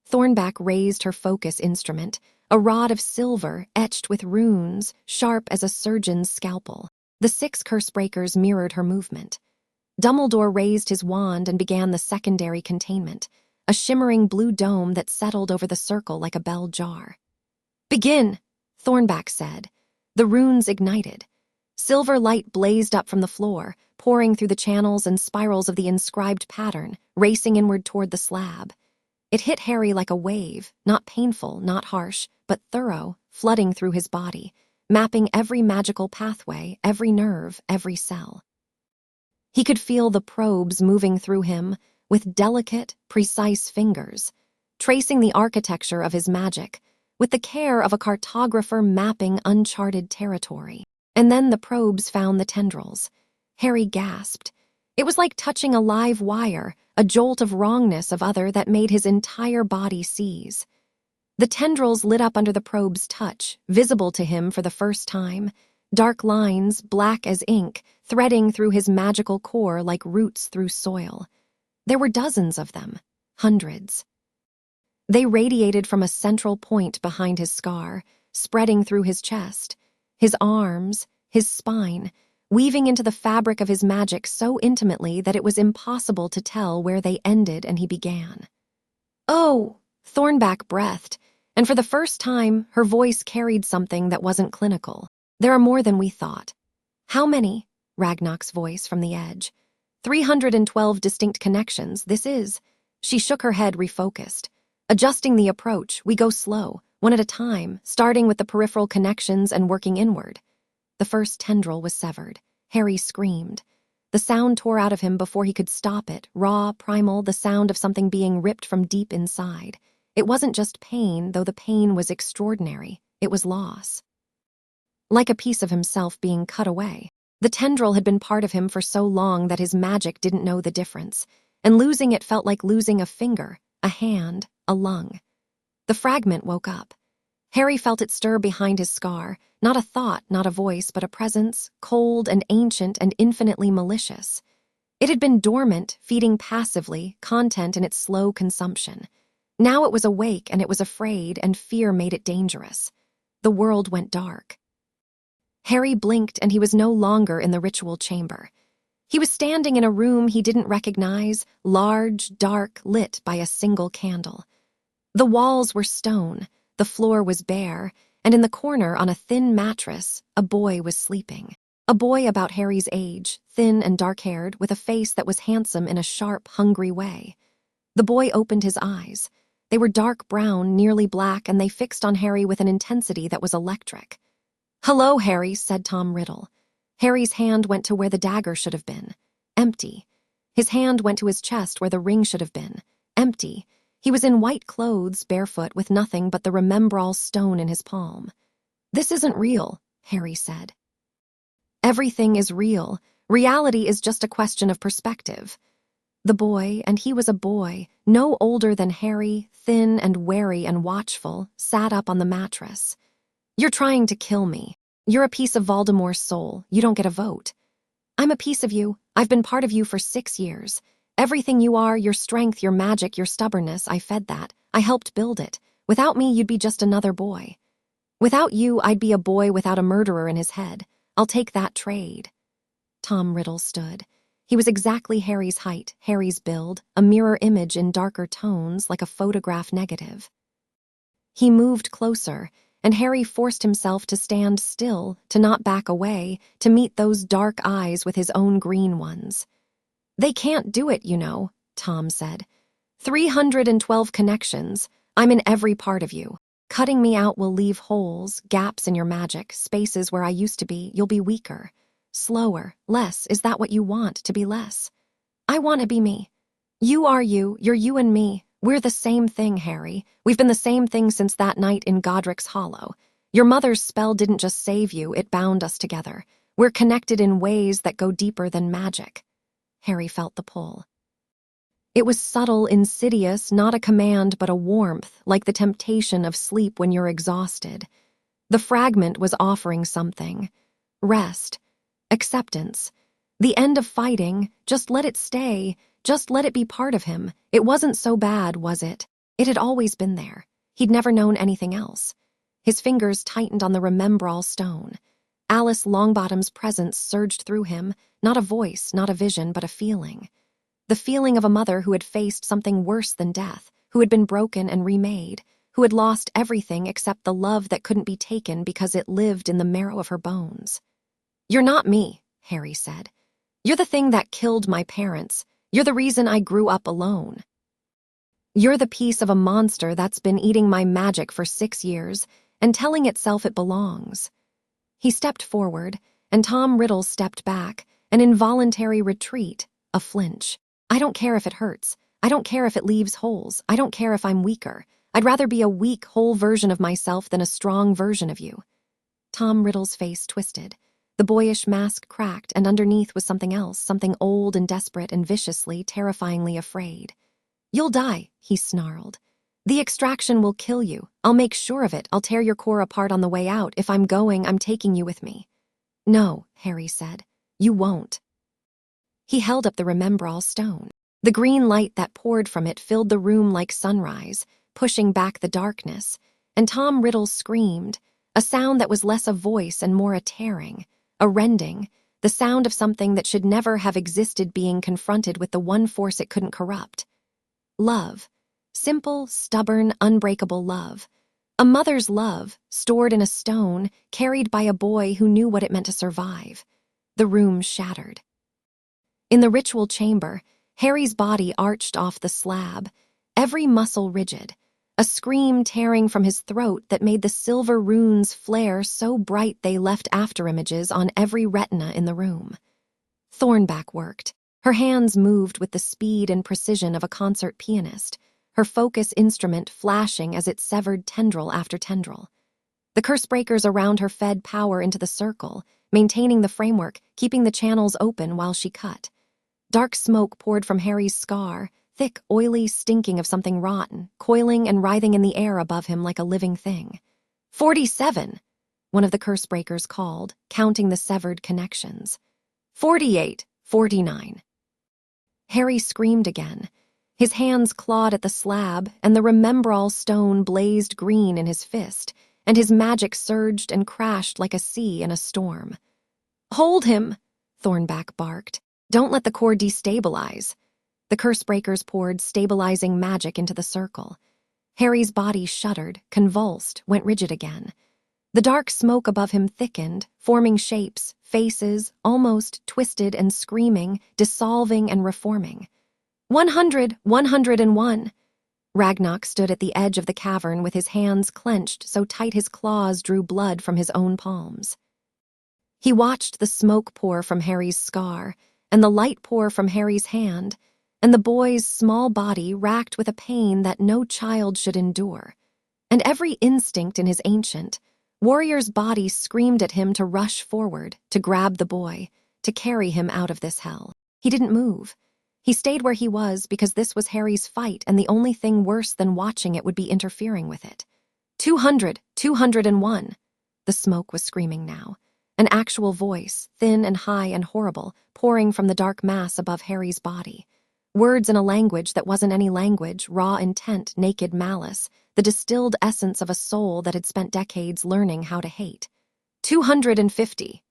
S1: Thornback raised her focus instrument, a rod of silver etched with runes, sharp as a surgeon's scalpel. The 6 Cursebreakers mirrored her movement. Dumbledore raised his wand and began the secondary containment, a shimmering blue dome that settled over the circle like a bell jar. "Begin," Thornback said. The runes ignited. Silver light blazed up from the floor, pouring through the channels and spirals of the inscribed pattern, racing inward toward the slab. It hit Harry like a wave, not painful, not harsh, but thorough, flooding through his body, mapping every magical pathway, every nerve, every cell. He could feel the probes moving through him with delicate, precise fingers, tracing the architecture of his magic, with the care of a cartographer mapping uncharted territory. And then the probes found the tendrils. Harry gasped. It was like touching a live wire, a jolt of wrongness of other that made his entire body seize. The tendrils lit up under the probe's touch, visible to him for the first time, dark lines, black as ink, threading through his magical core like roots through soil. There were dozens of them, hundreds. They radiated from a central point behind his scar, spreading through his chest, his arms, his spine, weaving into the fabric of his magic so intimately that it was impossible to tell where they ended and he began. "Oh!" Thornback breathed, and for the first time, her voice carried something that wasn't clinical. "There are more than we thought." "How many?" Ragnarok's voice from the edge. 312 distinct connections, this is." She shook her head, refocused. "Adjusting the approach, we go slow, one at a time, starting with the peripheral connections and working inward." The first tendril was severed. Harry screamed. The sound tore out of him before he could stop it, raw, primal, the sound of something being ripped from deep inside. It wasn't just pain, though the pain was extraordinary. It was loss. Like a piece of himself being cut away. The tendril had been part of him for so long that his magic didn't know the difference, and losing it felt like losing a finger, a hand, a lung. The fragment woke up. Harry felt it stir behind his scar, not a thought, not a voice, but a presence, cold and ancient and infinitely malicious. It had been dormant, feeding passively, content in its slow consumption. Now it was awake and it was afraid, and fear made it dangerous. The world went dark. Harry blinked and he was no longer in the ritual chamber. He was standing in a room he didn't recognize, large, dark, lit by a single candle. The walls were stone, the floor was bare, and in the corner on a thin mattress, a boy was sleeping. A boy about Harry's age, thin and dark-haired, with a face that was handsome in a sharp, hungry way. The boy opened his eyes. They were dark brown, nearly black, and they fixed on Harry with an intensity that was electric. "Hello, Harry," said Tom Riddle. Harry's hand went to where the dagger should have been. Empty. His hand went to his chest where the ring should have been. Empty. He was in white clothes, barefoot, with nothing but the remembrall stone in his palm. "This isn't real," Harry said. "Everything is real. Reality is just a question of perspective." The boy, and he was a boy, no older than Harry, thin and wary and watchful, sat up on the mattress. "You're trying to kill me. You're a piece of Voldemort's soul. You don't get a vote. I'm a piece of you. I've been part of you for 6 years. Everything you are, your strength, your magic, your stubbornness, I fed that. I helped build it. Without me, you'd be just another boy. Without you, I'd be a boy without a murderer in his head. I'll take that trade." Tom Riddle stood. He was exactly Harry's height, Harry's build, a mirror image in darker tones, like a photograph negative. He moved closer, and Harry forced himself to stand still, to not back away, to meet those dark eyes with his own green ones. "They can't do it, you know," Tom said. 312 connections. I'm in every part of you. Cutting me out will leave holes, gaps in your magic, spaces where I used to be. You'll be weaker. Slower, less. Is that what you want, to be less? I want to be me. You are you, you're you and me. We're the same thing, Harry. We've been the same thing since that night in Godric's Hollow. Your mother's spell didn't just save you, it bound us together. We're connected in ways that go deeper than magic. Harry felt the pull. It was subtle, insidious, not a command but a warmth, like the temptation of sleep when you're exhausted. The fragment was offering something. Rest. Acceptance. The end of fighting. Just let it stay. Just let it be part of him. It wasn't so bad, was it? It had always been there. He'd never known anything else. His fingers tightened on the remembrall stone. Alice Longbottom's presence surged through him, not a voice, not a vision, but a feeling. The feeling of a mother who had faced something worse than death, who had been broken and remade, who had lost everything except the love that couldn't be taken because it lived in the marrow of her bones. "You're not me," Harry said. "You're the thing that killed my parents. You're the reason I grew up alone. You're the piece of a monster that's been eating my magic for 6 years and telling itself it belongs." He stepped forward, and Tom Riddle stepped back, an involuntary retreat, a flinch. "I don't care if it hurts. I don't care if it leaves holes. I don't care if I'm weaker. I'd rather be a weak, whole version of myself than a strong version of you." Tom Riddle's face twisted. The boyish mask cracked, and underneath was something else, something old and desperate and viciously, terrifyingly afraid. "You'll die," he snarled. "The extraction will kill you. I'll make sure of it. I'll tear your core apart on the way out. If I'm going, I'm taking you with me." "No," Harry said. "You won't." He held up the remembrall stone. The green light that poured from it filled the room like sunrise, pushing back the darkness, and Tom Riddle screamed, a sound that was less a voice and more a tearing, a rending, the sound of something that should never have existed being confronted with the one force it couldn't corrupt. Love. Simple, stubborn, unbreakable love. A mother's love, stored in a stone, carried by a boy who knew what it meant to survive. The room shattered. In the ritual chamber, Harry's body arched off the slab, every muscle rigid, a scream tearing from his throat that made the silver runes flare so bright they left afterimages on every retina in the room. Thornback worked. Her hands moved with the speed and precision of a concert pianist, her focus instrument flashing as it severed tendril after tendril. The curse breakers around her fed power into the circle, maintaining the framework, keeping the channels open while she cut. Dark smoke poured from Harry's scar, thick, oily, stinking of something rotten, coiling and writhing in the air above him like a living thing. 47, one of the curse breakers called, counting the severed connections. 48, 49. Harry screamed again. His hands clawed at the slab, and the Remembrall stone blazed green in his fist, and his magic surged and crashed like a sea in a storm. "Hold him!" Thornback barked. "Don't let the core destabilize." The curse breakers poured stabilizing magic into the circle. Harry's body shuddered, convulsed, went rigid again. The dark smoke above him thickened, forming shapes, faces, almost twisted and screaming, dissolving and reforming. 100, 101. Ragnok stood at the edge of the cavern with his hands clenched so tight his claws drew blood from his own palms. He watched the smoke pour from Harry's scar, and the light pour from Harry's hand, and the boy's small body racked with a pain that no child should endure. And every instinct in his ancient, warrior's body screamed at him to rush forward, to grab the boy, to carry him out of this hell. He didn't move. He stayed where he was because this was Harry's fight, and the only thing worse than watching it would be interfering with it. 200, 201. The smoke was screaming now. An actual voice, thin and high and horrible, pouring from the dark mass above Harry's body. Words in a language that wasn't any language, raw intent, naked malice, the distilled essence of a soul that had spent decades learning how to hate. 250.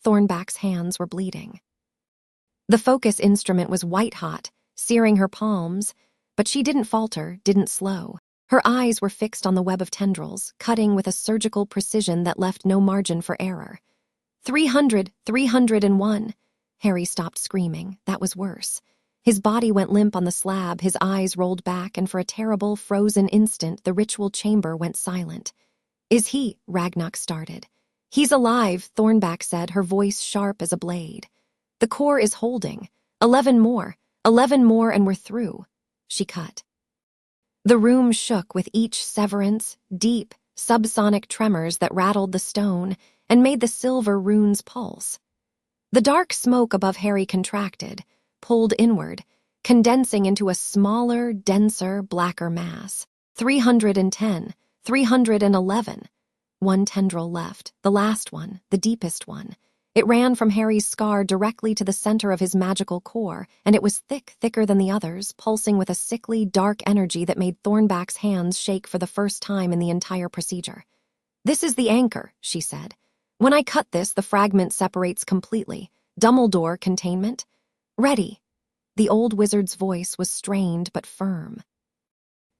S1: Thornback's hands were bleeding. The focus instrument was white-hot, searing her palms, but she didn't falter, didn't slow. Her eyes were fixed on the web of tendrils, cutting with a surgical precision that left no margin for error. 300, 301. Harry stopped screaming. That was worse. His body went limp on the slab, his eyes rolled back, and for a terrible, frozen instant, the ritual chamber went silent. "Is he?" Ragnok started. "He's alive," Thornback said, her voice sharp as a blade. "The core is holding. 11 more, and we're through." She cut. The room shook with each severance, deep, subsonic tremors that rattled the stone and made the silver runes pulse. The dark smoke above Harry contracted, pulled inward, condensing into a smaller, denser, blacker mass. 310, 311. One tendril left, the last one, the deepest one. It ran from Harry's scar directly to the center of his magical core, and it was thicker than the others, pulsing with a sickly, dark energy that made Thornback's hands shake for the first time in the entire procedure. "This is the anchor," she said. "When I cut this, the fragment separates completely. Dumbledore containment. Ready." The old wizard's voice was strained but firm.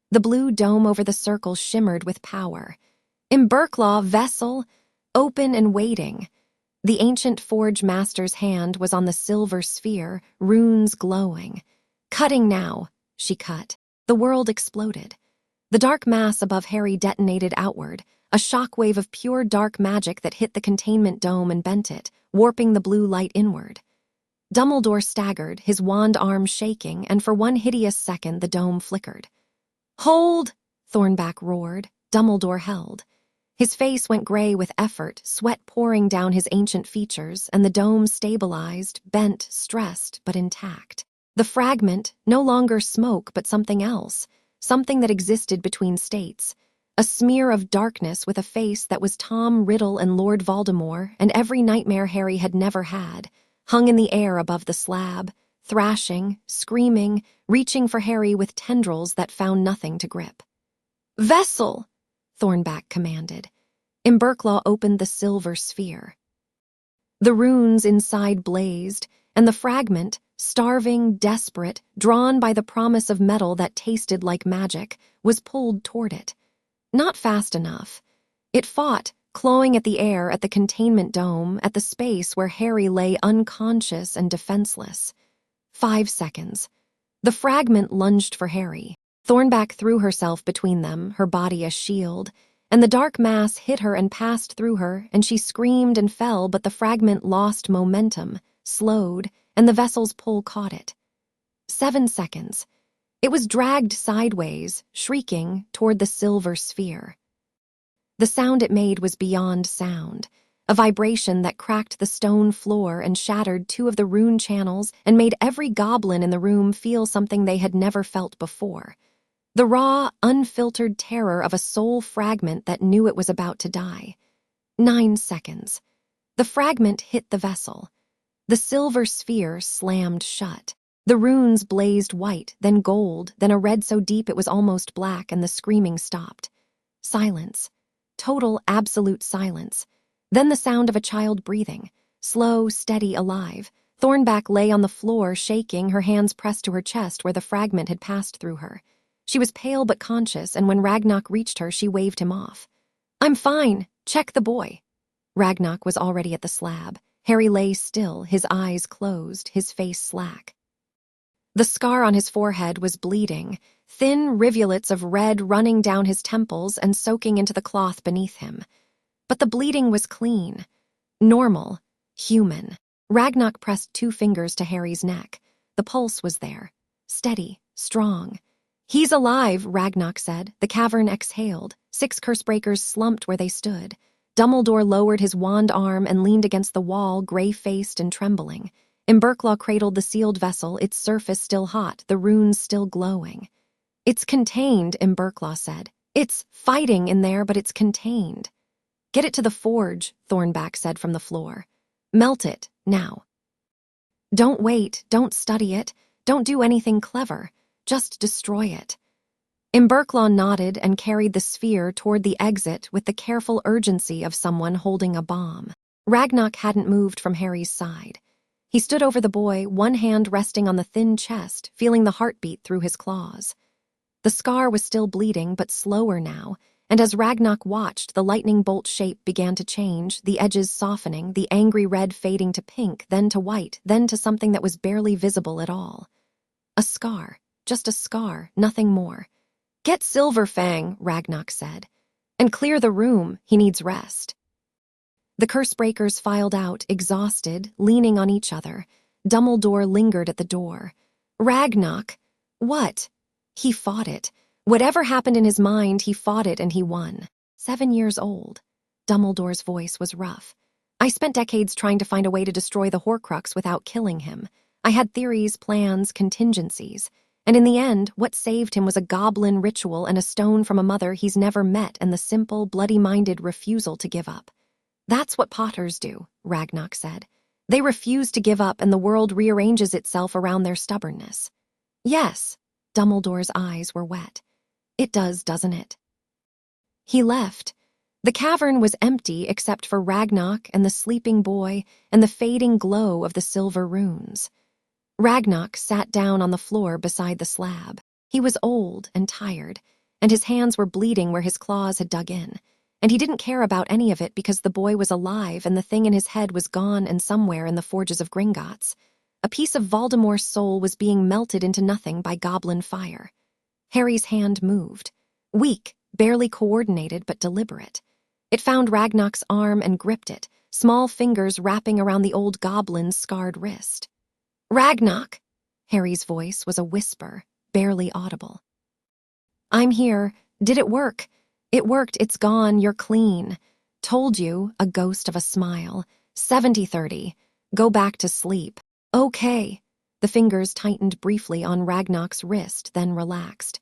S1: The blue dome over the circle shimmered with power. Imberklaw vessel, open and waiting. The ancient forge master's hand was on the silver sphere, runes glowing. "Cutting now." She cut. The world exploded. The dark mass above Harry detonated outward, a shockwave of pure dark magic that hit the containment dome and bent it, warping the blue light inward. Dumbledore staggered, his wand arm shaking, and for one hideous second the dome flickered. "Hold!" Thornback roared. Dumbledore held. His face went gray with effort, sweat pouring down his ancient features, and the dome stabilized, bent, stressed, but intact. The fragment, no longer smoke but something else, something that existed between states. A smear of darkness with a face that was Tom Riddle and Lord Voldemort and every nightmare Harry had never had, hung in the air above the slab, thrashing, screaming, reaching for Harry with tendrils that found nothing to grip. "Vessel!" Thornback commanded. Imberklaw opened the silver sphere. The runes inside blazed, and the fragment, starving, desperate, drawn by the promise of metal that tasted like magic, was pulled toward it. Not fast enough. It fought, clawing at the air, at the containment dome, at the space where Harry lay unconscious and defenseless. 5 seconds. The fragment lunged for Harry. Thornback threw herself between them, her body a shield, and the dark mass hit her and passed through her, and she screamed and fell, but the fragment lost momentum, slowed, and the vessel's pull caught it. 7 seconds. It was dragged sideways, shrieking, toward the silver sphere. The sound it made was beyond sound, a vibration that cracked the stone floor and shattered two of the rune channels and made every goblin in the room feel something they had never felt before. The raw, unfiltered terror of a soul fragment that knew it was about to die. 9 seconds. The fragment hit the vessel. The silver sphere slammed shut. The runes blazed white, then gold, then a red so deep it was almost black, and the screaming stopped. Silence. Total, absolute silence. Then the sound of a child breathing. Slow, steady, alive. Thornback lay on the floor, shaking, her hands pressed to her chest where the fragment had passed through her. She was pale but conscious, and when Ragnok reached her, she waved him off. "I'm fine. Check the boy." Ragnok was already at the slab. Harry lay still, his eyes closed, his face slack. The scar on his forehead was bleeding, thin rivulets of red running down his temples and soaking into the cloth beneath him. But the bleeding was clean, normal, human. Ragnok pressed 2 fingers to Harry's neck. The pulse was there, steady, strong. "He's alive," Ragnok said. The cavern exhaled. 6 cursebreakers slumped where they stood. Dumbledore lowered his wand arm and leaned against the wall, gray-faced and trembling. Imberklaw cradled the sealed vessel, its surface still hot, the runes still glowing. "It's contained," Imberklaw said. "It's fighting in there, but it's contained." "Get it to the forge," Thornback said from the floor. "Melt it, now." "Don't wait, don't study it, don't do anything clever. Just destroy it." Imberklaw nodded and carried the sphere toward the exit with the careful urgency of someone holding a bomb. Ragnok hadn't moved from Harry's side. He stood over the boy, one hand resting on the thin chest, feeling the heartbeat through his claws. The scar was still bleeding, but slower now, and as Ragnok watched, the lightning bolt shape began to change, the edges softening, the angry red fading to pink, then to white, then to something that was barely visible at all. A scar, just a scar, nothing more. "Get Silverfang," Ragnok said. "And clear the room, he needs rest." The cursebreakers filed out, exhausted, leaning on each other. Dumbledore lingered at the door. "Ragnok, what?" He fought it. Whatever happened in his mind, he fought it and he won. 7 years old. Dumbledore's voice was rough. "I spent decades trying to find a way to destroy the Horcrux without killing him. I had theories, plans, contingencies. And in the end, what saved him was a goblin ritual and a stone from a mother he's never met and the simple, bloody-minded refusal to give up." "That's what Potters do," Ragnok said. "They refuse to give up and the world rearranges itself around their stubbornness." "Yes." Dumbledore's eyes were wet. "It does, doesn't it?" He left. The cavern was empty except for Ragnok and the sleeping boy and the fading glow of the silver runes. Ragnok sat down on the floor beside the slab. He was old and tired, and his hands were bleeding where his claws had dug in. And he didn't care about any of it because the boy was alive and the thing in his head was gone and somewhere in the forges of Gringotts. A piece of Voldemort's soul was being melted into nothing by goblin fire. Harry's hand moved. Weak, barely coordinated, but deliberate. It found Ragnok's arm and gripped it, small fingers wrapping around the old goblin's scarred wrist. "Ragnok!" Harry's voice was a whisper, barely audible. "I'm here. Did it work?" "It worked. It's gone. You're clean." "Told you," a ghost of a smile. 70-30. "Go back to sleep." "Okay." The fingers tightened briefly on Ragnok's wrist, then relaxed.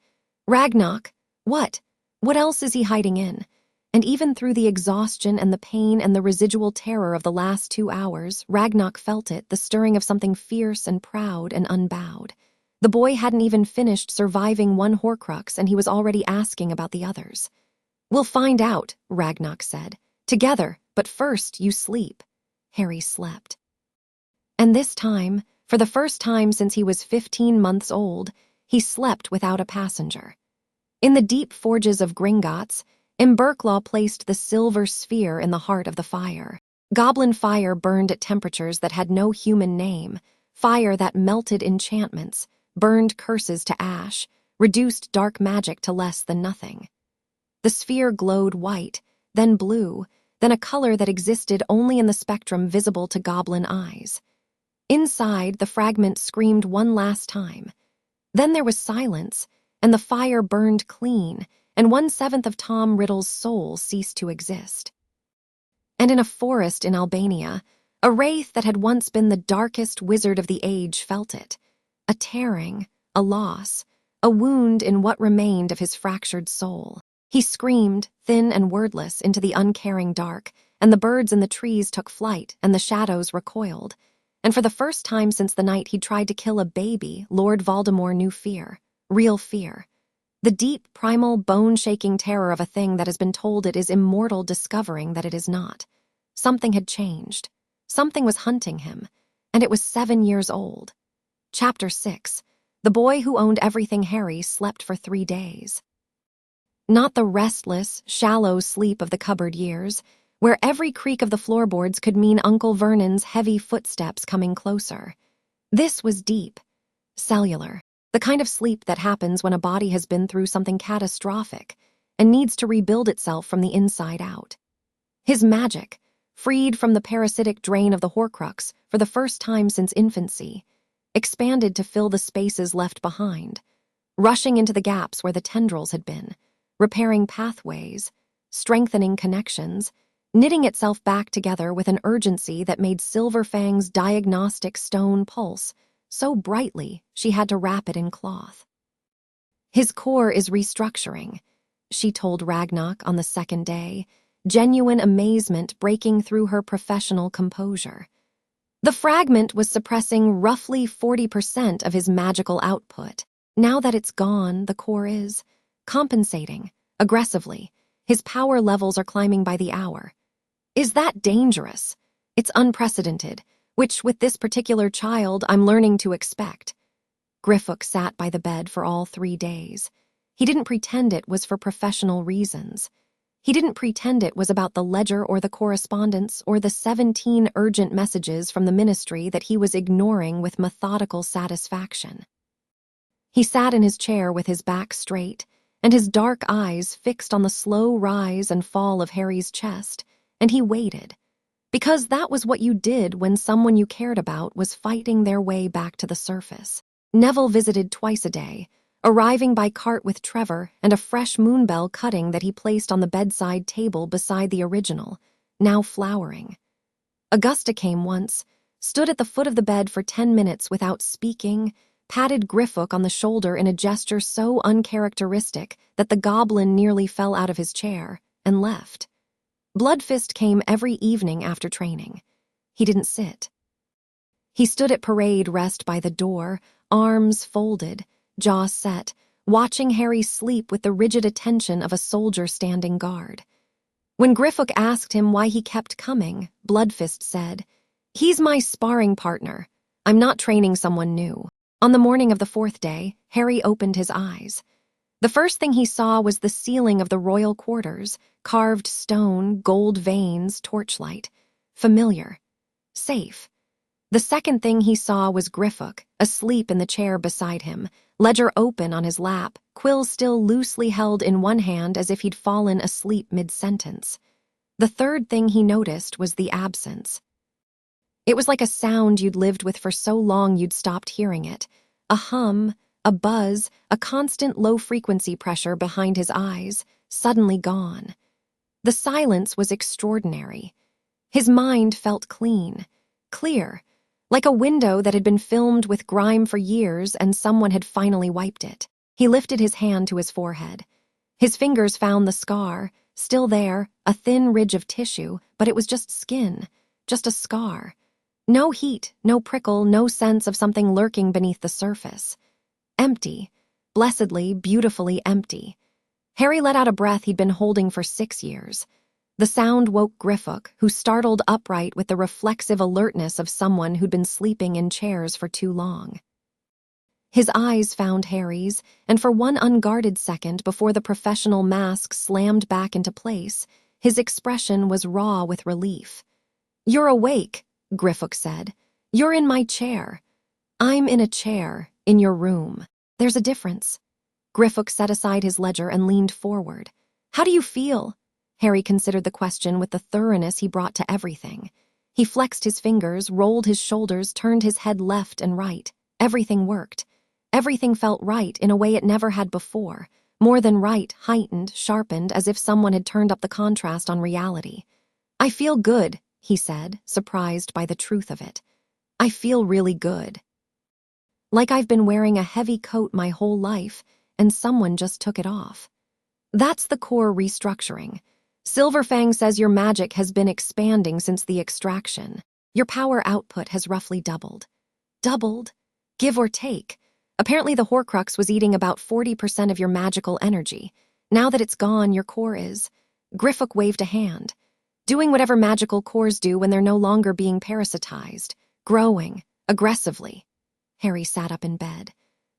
S1: "Ragnok, what? What else is he hiding in?" And even through the exhaustion and the pain and the residual terror of the last 2 hours, Ragnok felt it, the stirring of something fierce and proud and unbowed. The boy hadn't even finished surviving one Horcrux and he was already asking about the others. "We'll find out," Ragnok said. "Together, but first you sleep." Harry slept. And this time, for the first time since he was 15 months old, he slept without a passenger. In the deep forges of Gringotts, Imberklaw placed the silver sphere in the heart of the fire. Goblin fire burned at temperatures that had no human name, fire that melted enchantments, burned curses to ash, reduced dark magic to less than nothing. The sphere glowed white, then blue, then a color that existed only in the spectrum visible to goblin eyes. Inside, the fragment screamed one last time. Then there was silence, and the fire burned clean, and 1/7 of Tom Riddle's soul ceased to exist. And in a forest in Albania, a wraith that had once been the darkest wizard of the age felt it. A tearing, a loss, a wound in what remained of his fractured soul. He screamed, thin and wordless, into the uncaring dark, and the birds in the trees took flight, and the shadows recoiled. And for the first time since the night he'd tried to kill a baby, Lord Voldemort knew fear. Real fear. The deep, primal, bone-shaking terror of a thing that has been told it is immortal discovering that it is not. Something had changed. Something was hunting him, and it was 7 years old. Chapter 6. The boy who owned everything Harry slept for 3 days. Not the restless, shallow sleep of the cupboard years, where every creak of the floorboards could mean Uncle Vernon's heavy footsteps coming closer. This was deep, cellular, the kind of sleep that happens when a body has been through something catastrophic and needs to rebuild itself from the inside out. His magic, freed from the parasitic drain of the Horcrux for the first time since infancy, expanded to fill the spaces left behind, rushing into the gaps where the tendrils had been, repairing pathways, strengthening connections, knitting itself back together with an urgency that made Silverfang's diagnostic stone pulse so brightly she had to wrap it in cloth. His core is restructuring, she told Ragnarok on the second day, genuine amazement breaking through her professional composure. The fragment was suppressing roughly 40% of his magical output. Now that it's gone, the core is compensating, aggressively. His power levels are climbing by the hour. Is that dangerous? It's unprecedented, which with this particular child I'm learning to expect. Griffook sat by the bed for all 3 days. He didn't pretend it was for professional reasons. He didn't pretend it was about the ledger or the correspondence or the 17 urgent messages from the ministry that he was ignoring with methodical satisfaction. He sat in his chair with his back straight and his dark eyes fixed on the slow rise and fall of Harry's chest, and he waited. Because that was what you did when someone you cared about was fighting their way back to the surface. Neville visited twice a day, arriving by cart with Trevor and a fresh moonbell cutting that he placed on the bedside table beside the original, now flowering. Augusta came once, stood at the foot of the bed for 10 minutes without speaking, patted Griffook on the shoulder in a gesture so uncharacteristic that the goblin nearly fell out of his chair, and left. Bloodfist came every evening after training. He didn't sit. He stood at parade rest by the door, arms folded, jaw set, watching Harry sleep with the rigid attention of a soldier standing guard. When Griffook asked him why he kept coming, Bloodfist said, "He's my sparring partner. I'm not training someone new." On the morning of the 4th day, Harry opened his eyes. The first thing he saw was the ceiling of the royal quarters, carved stone, gold veins, torchlight. Familiar. Safe. The second thing he saw was Griffook, asleep in the chair beside him, ledger open on his lap, quill still loosely held in one hand as if he'd fallen asleep mid-sentence. The third thing he noticed was the absence. It was like a sound you'd lived with for so long you'd stopped hearing it. A hum, a buzz, a constant low-frequency pressure behind his eyes, suddenly gone. The silence was extraordinary. His mind felt clean, clear, like a window that had been filmed with grime for years and someone had finally wiped it. He lifted his hand to his forehead. His fingers found the scar, still there, a thin ridge of tissue, but it was just skin, just a scar. No heat, no prickle, no sense of something lurking beneath the surface. Empty, blessedly, beautifully empty. Harry let out a breath he'd been holding for 6 years. The sound woke Griffook, who startled upright with the reflexive alertness of someone who'd been sleeping in chairs for too long. His eyes found Harry's, and for one unguarded second before the professional mask slammed back into place, his expression was raw with relief. "You're awake," Griffook said. "You're in my chair. I'm in a chair, in your room. There's a difference." Griffook set aside his ledger and leaned forward. "How do you feel?" Harry considered the question with the thoroughness he brought to everything. He flexed his fingers, rolled his shoulders, turned his head left and right. Everything worked. Everything felt right in a way it never had before, More than right, heightened, sharpened, as if someone had turned up the contrast on reality. "I feel good," he said, surprised by the truth of it. "I feel really good. Like I've been wearing a heavy coat my whole life, and someone just took it off." That's the core restructuring. Silverfang says your magic has been expanding since the extraction. Your power output has roughly doubled. Doubled? Give or take. Apparently the Horcrux was eating about 40% of your magical energy. Now that it's gone, your core is. Griffok waved a hand. Doing whatever magical cores do when they're no longer being parasitized. Growing. Aggressively. Harry sat up in bed.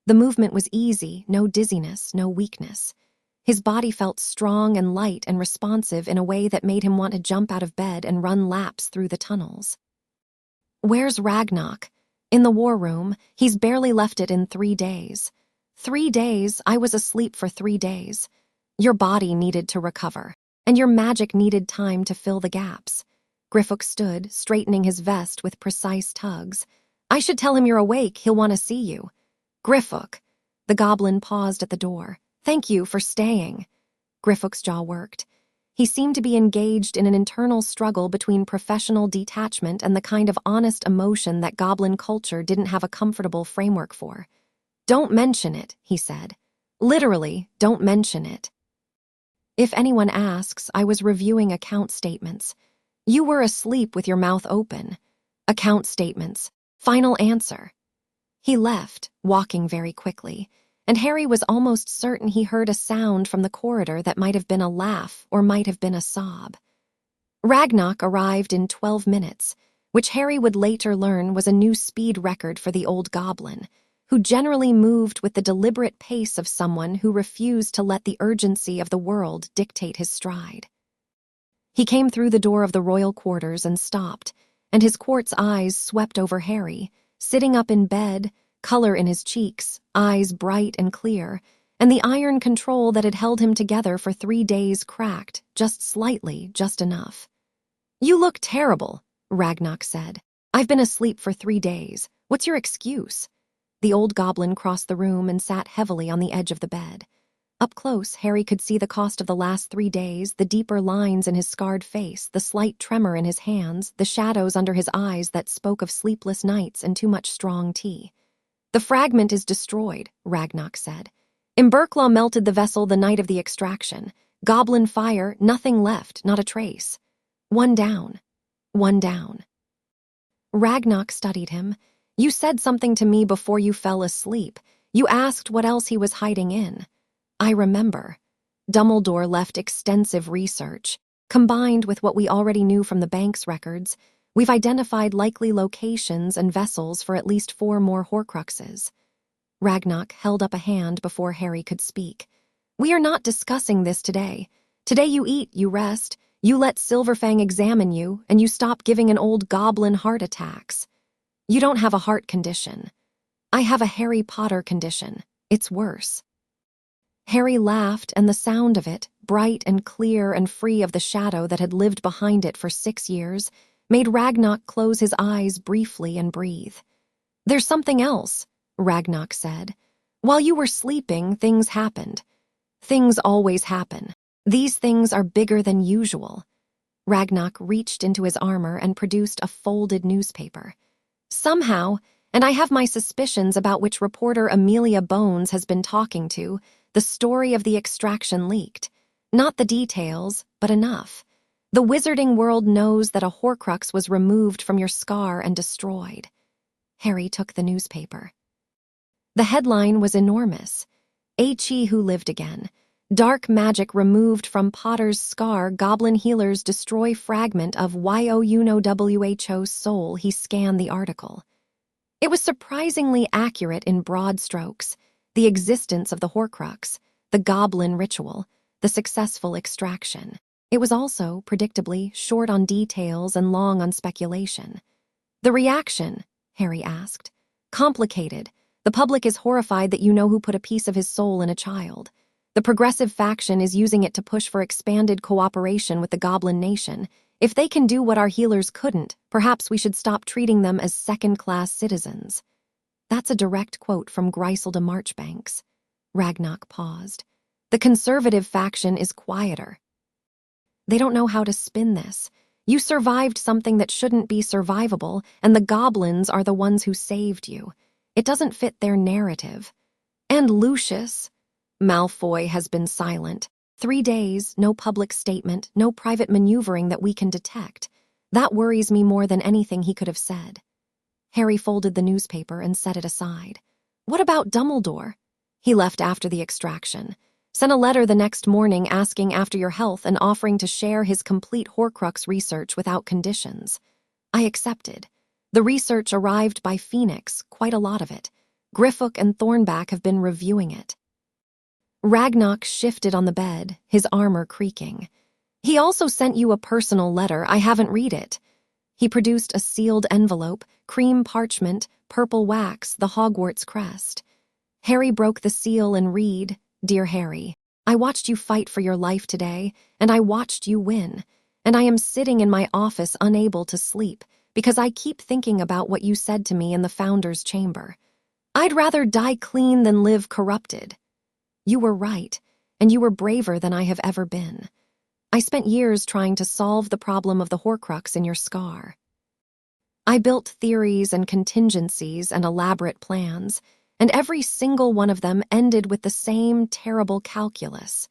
S1: The movement was easy, no dizziness, no weakness. His body felt strong and light and responsive in a way that made him want to jump out of bed and run laps through the tunnels. "Where's Ragnok?" "In the war room. He's barely left it in 3 days." 3 days? I was asleep for 3 days. Your body needed to recover, and your magic needed time to fill the gaps. Griffok stood, straightening his vest with precise tugs. "I should tell him you're awake. He'll want to see you." "Griffok." The goblin paused at the door. "Thank you for staying." Griffok's jaw worked. He seemed to be engaged in an internal struggle between professional detachment and the kind of honest emotion that goblin culture didn't have a comfortable framework for. "Don't mention it," he said. "Literally, don't mention it. If anyone asks, I was reviewing account statements. You were asleep with your mouth open. Account statements. Final answer." He left, walking very quickly, and Harry was almost certain he heard a sound from the corridor that might have been a laugh or might have been a sob. Ragnok arrived in 12 minutes, which Harry would later learn was a new speed record for the old goblin, who generally moved with the deliberate pace of someone who refused to let the urgency of the world dictate his stride. He came through the door of the royal quarters and stopped, and his quartz eyes swept over Harry, sitting up in bed, color in his cheeks, eyes bright and clear, and the iron control that had held him together for 3 days cracked, just slightly, just enough. "You look terrible," Ragnok said. "I've been asleep for 3 days. What's your excuse?" The old goblin crossed the room and sat heavily on the edge of the bed. Up close, Harry could see the cost of the last 3 days, the deeper lines in his scarred face, the slight tremor in his hands, the shadows under his eyes that spoke of sleepless nights and too much strong tea. "The fragment is destroyed," Ragnok said. "Imberklaw melted the vessel the night of the extraction. Goblin fire, nothing left, not a trace. One down. One down." Ragnok studied him. "You said something to me before you fell asleep. You asked what else he was hiding in." "I remember. Dumbledore left extensive research. Combined with what we already knew from the bank's records, we've identified likely locations and vessels for at least 4 more Horcruxes." Ragnok held up a hand before Harry could speak. "We are not discussing this today. Today you eat, you rest, you let Silverfang examine you, and you stop giving an old goblin heart attacks. You don't have a heart condition. I have a Harry Potter condition. It's worse." Harry laughed, and the sound of it, bright and clear and free of the shadow that had lived behind it for 6 years, made Ragnok close his eyes briefly and breathe. "There's something else," Ragnok said. "While you were sleeping, things happened. Things always happen. These things are bigger than usual." Ragnok reached into his armor and produced a folded newspaper. "Somehow, and I have my suspicions about which reporter Amelia Bones has been talking to, the story of the extraction leaked. Not the details, but enough. The wizarding world knows that a Horcrux was removed from your scar and destroyed." Harry took the newspaper. The headline was enormous. "H.E. who lived again. Dark magic removed from Potter's scar. Goblin healers destroy fragment of YOUNOWHO's soul." He scanned the article. It was surprisingly accurate in broad strokes. The existence of the Horcrux, the goblin ritual, the successful extraction. It was also, predictably, short on details and long on speculation. "The reaction?" Harry asked. "Complicated. The public is horrified that you know who put a piece of his soul in a child. The progressive faction is using it to push for expanded cooperation with the Goblin Nation. If they can do what our healers couldn't, perhaps we should stop treating them as second-class citizens." That's a direct quote from Griselda Marchbanks. Ragnok paused. The conservative faction is quieter. They don't know how to spin this. You survived something that shouldn't be survivable, and the goblins are the ones who saved you. It doesn't fit their narrative. And Lucius, Malfoy has been silent. 3 days, no public statement, no private maneuvering that we can detect. That worries me more than anything he could have said. Harry folded the newspaper and set it aside. What about Dumbledore? He left after the extraction. Sent a letter the next morning asking after your health and offering to share his complete Horcrux research without conditions. I accepted. The research arrived by Phoenix, quite a lot of it. Griffook and Thornback have been reviewing it. Ragnarok shifted on the bed, his armor creaking. He also sent you a personal letter. I haven't read it. He produced a sealed envelope, cream parchment, purple wax, the Hogwarts crest. Harry broke the seal and read, Dear Harry, I watched you fight for your life today, and I watched you win. And I am sitting in my office unable to sleep, because I keep thinking about what you said to me in the Founder's chamber. I'd rather die clean than live corrupted. You were right, and you were braver than I have ever been. I spent years trying to solve the problem of the Horcrux in your scar. I built theories and contingencies and elaborate plans, and every single one of them ended with the same terrible calculus.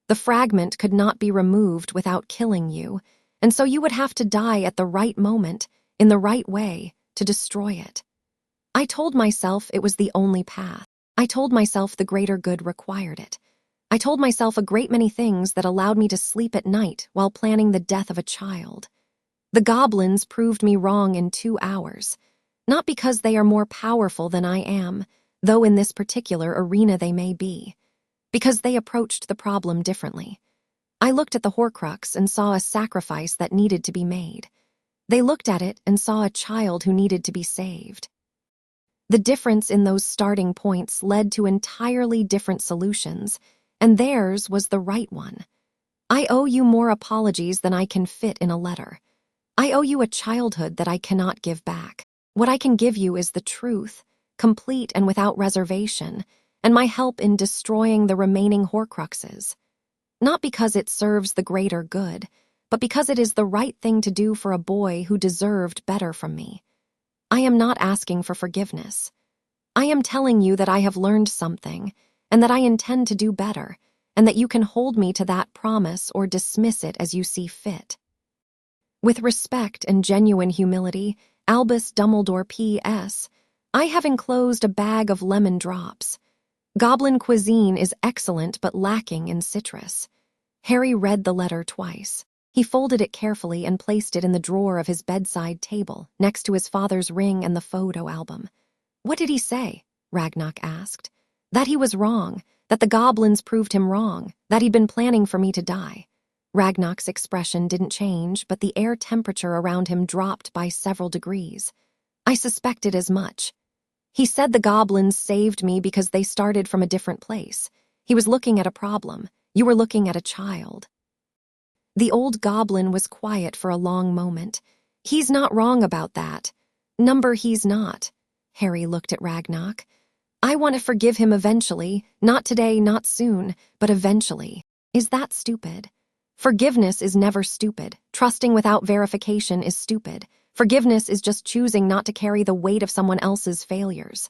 S1: The fragment could not be removed without killing you, and so you would have to die at the right moment, in the right way, to destroy it. I told myself it was the only path. I told myself the greater good required it. I told myself a great many things that allowed me to sleep at night while planning the death of a child. The goblins proved me wrong in 2 hours, not because they are more powerful than I am, though in this particular arena they may be, because they approached the problem differently. I looked at the Horcrux and saw a sacrifice that needed to be made. They looked at it and saw a child who needed to be saved. The difference in those starting points led to entirely different solutions, and theirs was the right one. I owe you more apologies than I can fit in a letter. I owe you a childhood that I cannot give back. What I can give you is the truth, complete and without reservation, and my help in destroying the remaining Horcruxes. Not because it serves the greater good, but because it is the right thing to do for a boy who deserved better from me. I am not asking for forgiveness. I am telling you that I have learned something, and that I intend to do better, and that you can hold me to that promise or dismiss it as you see fit. With respect and genuine humility, Albus Dumbledore P.S., I have enclosed a bag of lemon drops. Goblin cuisine is excellent but lacking in citrus. Harry read the letter twice. He folded it carefully and placed it in the drawer of his bedside table, next to his father's ring and the photo album. What did he say? Ragnarok asked. That he was wrong, that the goblins proved him wrong, that he'd been planning for me to die. Ragnarok's expression didn't change, but the air temperature around him dropped by several degrees. I suspected as much. He said the goblins saved me because they started from a different place. He was looking at a problem. You were looking at a child. The old goblin was quiet for a long moment. He's not wrong about that. He's not. Harry looked at Ragnarok. I want to forgive him eventually. Not today, not soon, but eventually. Is that stupid? Forgiveness is never stupid. Trusting without verification is stupid. Forgiveness is just choosing not to carry the weight of someone else's failures.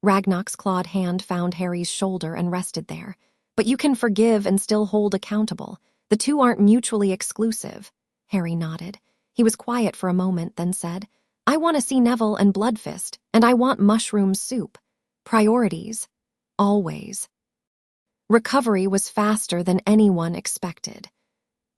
S1: Ragnarok's clawed hand found Harry's shoulder and rested there. But you can forgive and still hold accountable. The two aren't mutually exclusive. Harry nodded. He was quiet for a moment, then said, I want to see Neville and Bloodfist, and I want mushroom soup. Priorities. Always. Recovery was faster than anyone expected.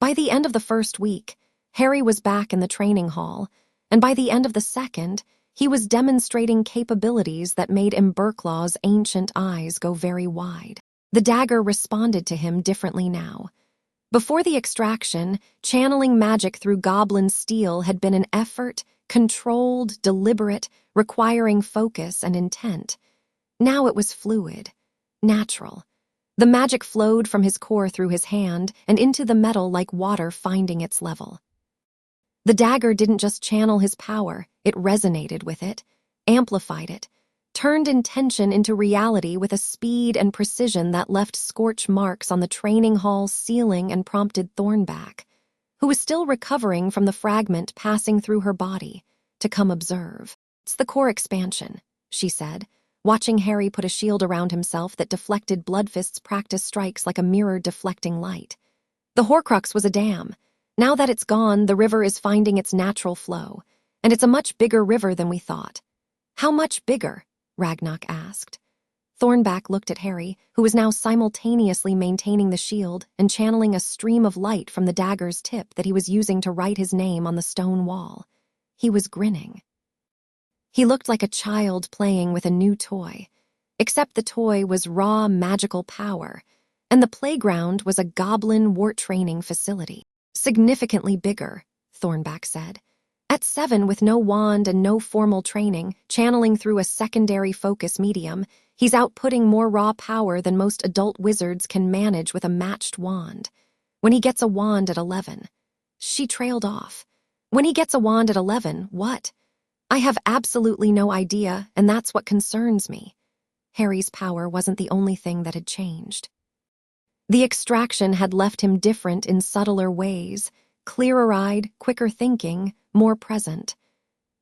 S1: By the end of the first week, Harry was back in the training hall, and by the end of the second, he was demonstrating capabilities that made Imberclaw's ancient eyes go very wide. The dagger responded to him differently now. Before the extraction, channeling magic through goblin steel had been an effort, controlled, deliberate, requiring focus and intent. Now it was fluid, natural. The magic flowed from his core through his hand and into the metal like water finding its level. The dagger didn't just channel his power, it resonated with it, amplified it, turned intention into reality with a speed and precision that left scorch marks on the training hall's ceiling and prompted Thornback, who was still recovering from the fragment passing through her body, to come observe. "It's the core expansion," she said, watching Harry put a shield around himself that deflected Bloodfist's practice strikes like a mirror deflecting light. "The Horcrux was a dam. Now that it's gone, the river is finding its natural flow, and it's a much bigger river than we thought." "How much bigger?" Ragnock asked. Thornback looked at Harry, who was now simultaneously maintaining the shield and channeling a stream of light from the dagger's tip that he was using to write his name on the stone wall. He was grinning. He looked like a child playing with a new toy, except the toy was raw magical power, and the playground was a goblin wart training facility. "Significantly bigger," Thornback said. "At 7, with no wand and no formal training, channeling through a secondary focus medium, he's outputting more raw power than most adult wizards can manage with a matched wand. When he gets a wand at 11. She trailed off. "When he gets a wand at 11, what?" "I have absolutely no idea, and that's what concerns me." Harry's power wasn't the only thing that had changed. The extraction had left him different in subtler ways, clearer-eyed, quicker thinking, more present.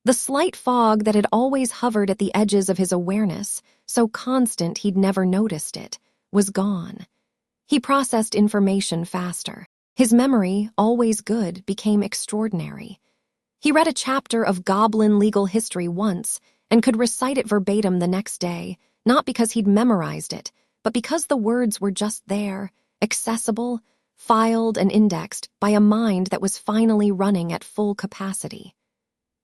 S1: The slight fog that had always hovered at the edges of his awareness, so constant he'd never noticed it, was gone. He processed information faster. His memory, always good, became extraordinary. He read a chapter of Goblin legal history once and could recite it verbatim the next day, not because he'd memorized it, but because the words were just there, accessible, filed and indexed by a mind that was finally running at full capacity.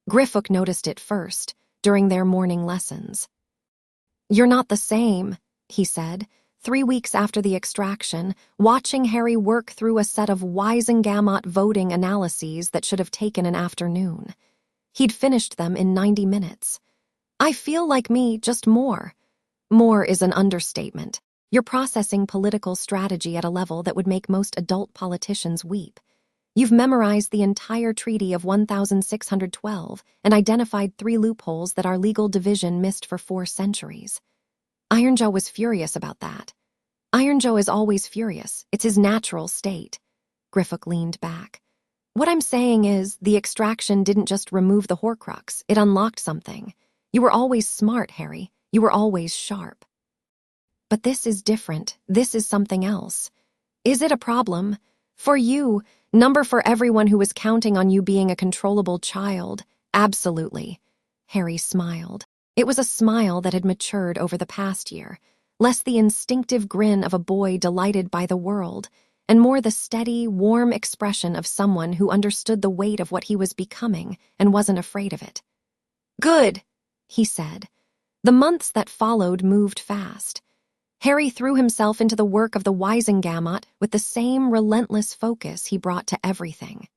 S1: Griffook noticed it first, during their morning lessons. "You're not the same," he said, 3 weeks after the extraction, watching Harry work through a set of Wisengamot voting analyses that should have taken an afternoon. He'd finished them in 90 minutes. "I feel like me, just more." More is an understatement. You're processing political strategy at a level that would make most adult politicians weep. You've memorized the entire Treaty of 1612 and identified 3 loopholes that our legal division missed for 4 centuries. Ironjaw was furious about that. Ironjaw is always furious. It's his natural state. Griffook leaned back. "What I'm saying is, the extraction didn't just remove the Horcrux, it unlocked something. You were always smart, Harry. You were always sharp. But this is different. This is something else. Is it a problem? For you, number for everyone who was counting on you being a controllable child. Absolutely." Harry smiled. It was a smile that had matured over the past year, less the instinctive grin of a boy delighted by the world, and more the steady, warm expression of someone who understood the weight of what he was becoming and wasn't afraid of it. "Good," he said. The months that followed moved fast. Harry threw himself into the work of the Wisengamot with the same relentless focus he brought to everything.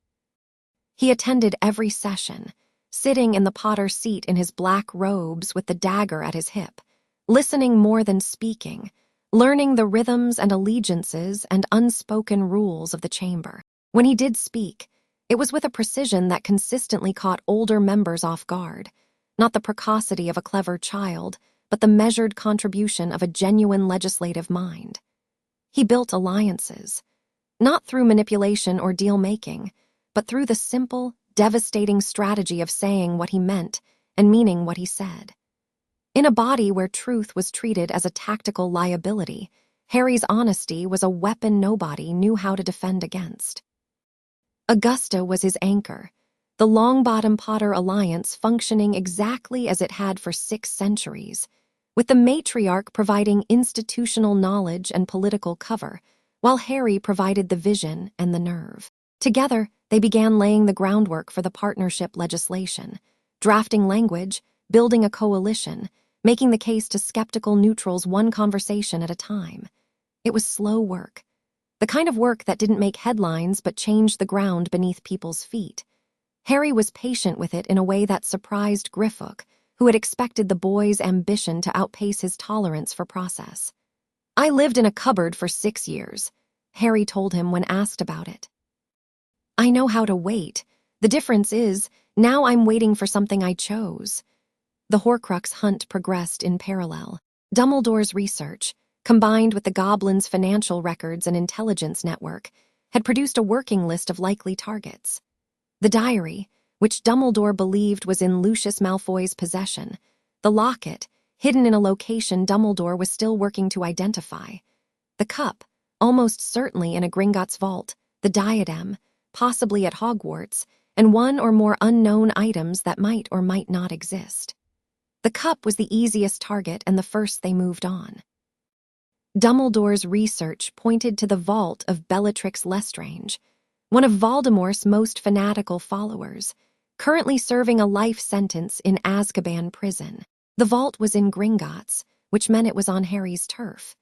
S1: He attended every session, sitting in the Potter seat in his black robes with the dagger at his hip, listening more than speaking, learning the rhythms and allegiances and unspoken rules of the chamber. When he did speak, it was with a precision that consistently caught older members off guard, not the precocity of a clever child, but the measured contribution of a genuine legislative mind. He built alliances, not through manipulation or deal-making, but through the simple, devastating strategy of saying what he meant and meaning what he said. In a body where truth was treated as a tactical liability, Harry's honesty was a weapon nobody knew how to defend against. Augusta was his anchor, the Longbottom-Potter alliance functioning exactly as it had for 6 centuries, with the matriarch providing institutional knowledge and political cover, while Harry provided the vision and the nerve. Together, they began laying the groundwork for the partnership legislation, drafting language, building a coalition, making the case to skeptical neutrals one conversation at a time. It was slow work, the kind of work that didn't make headlines but changed the ground beneath people's feet. Harry was patient with it in a way that surprised Griffook, who had expected the boy's ambition to outpace his tolerance for process. "I lived in a cupboard for 6 years," Harry told him when asked about it. "I know how to wait. The difference is, now I'm waiting for something I chose." The Horcrux hunt progressed in parallel. Dumbledore's research, combined with the Goblins' financial records and intelligence network, had produced a working list of likely targets. The diary, which Dumbledore believed was in Lucius Malfoy's possession, the locket, hidden in a location Dumbledore was still working to identify, the cup, almost certainly in a Gringotts vault, the diadem, possibly at Hogwarts, and one or more unknown items that might or might not exist. The cup was the easiest target and the first they moved on. Dumbledore's research pointed to the vault of Bellatrix Lestrange, one of Voldemort's most fanatical followers, currently serving a life sentence in Azkaban prison. The vault was in Gringotts, which meant it was on Harry's turf.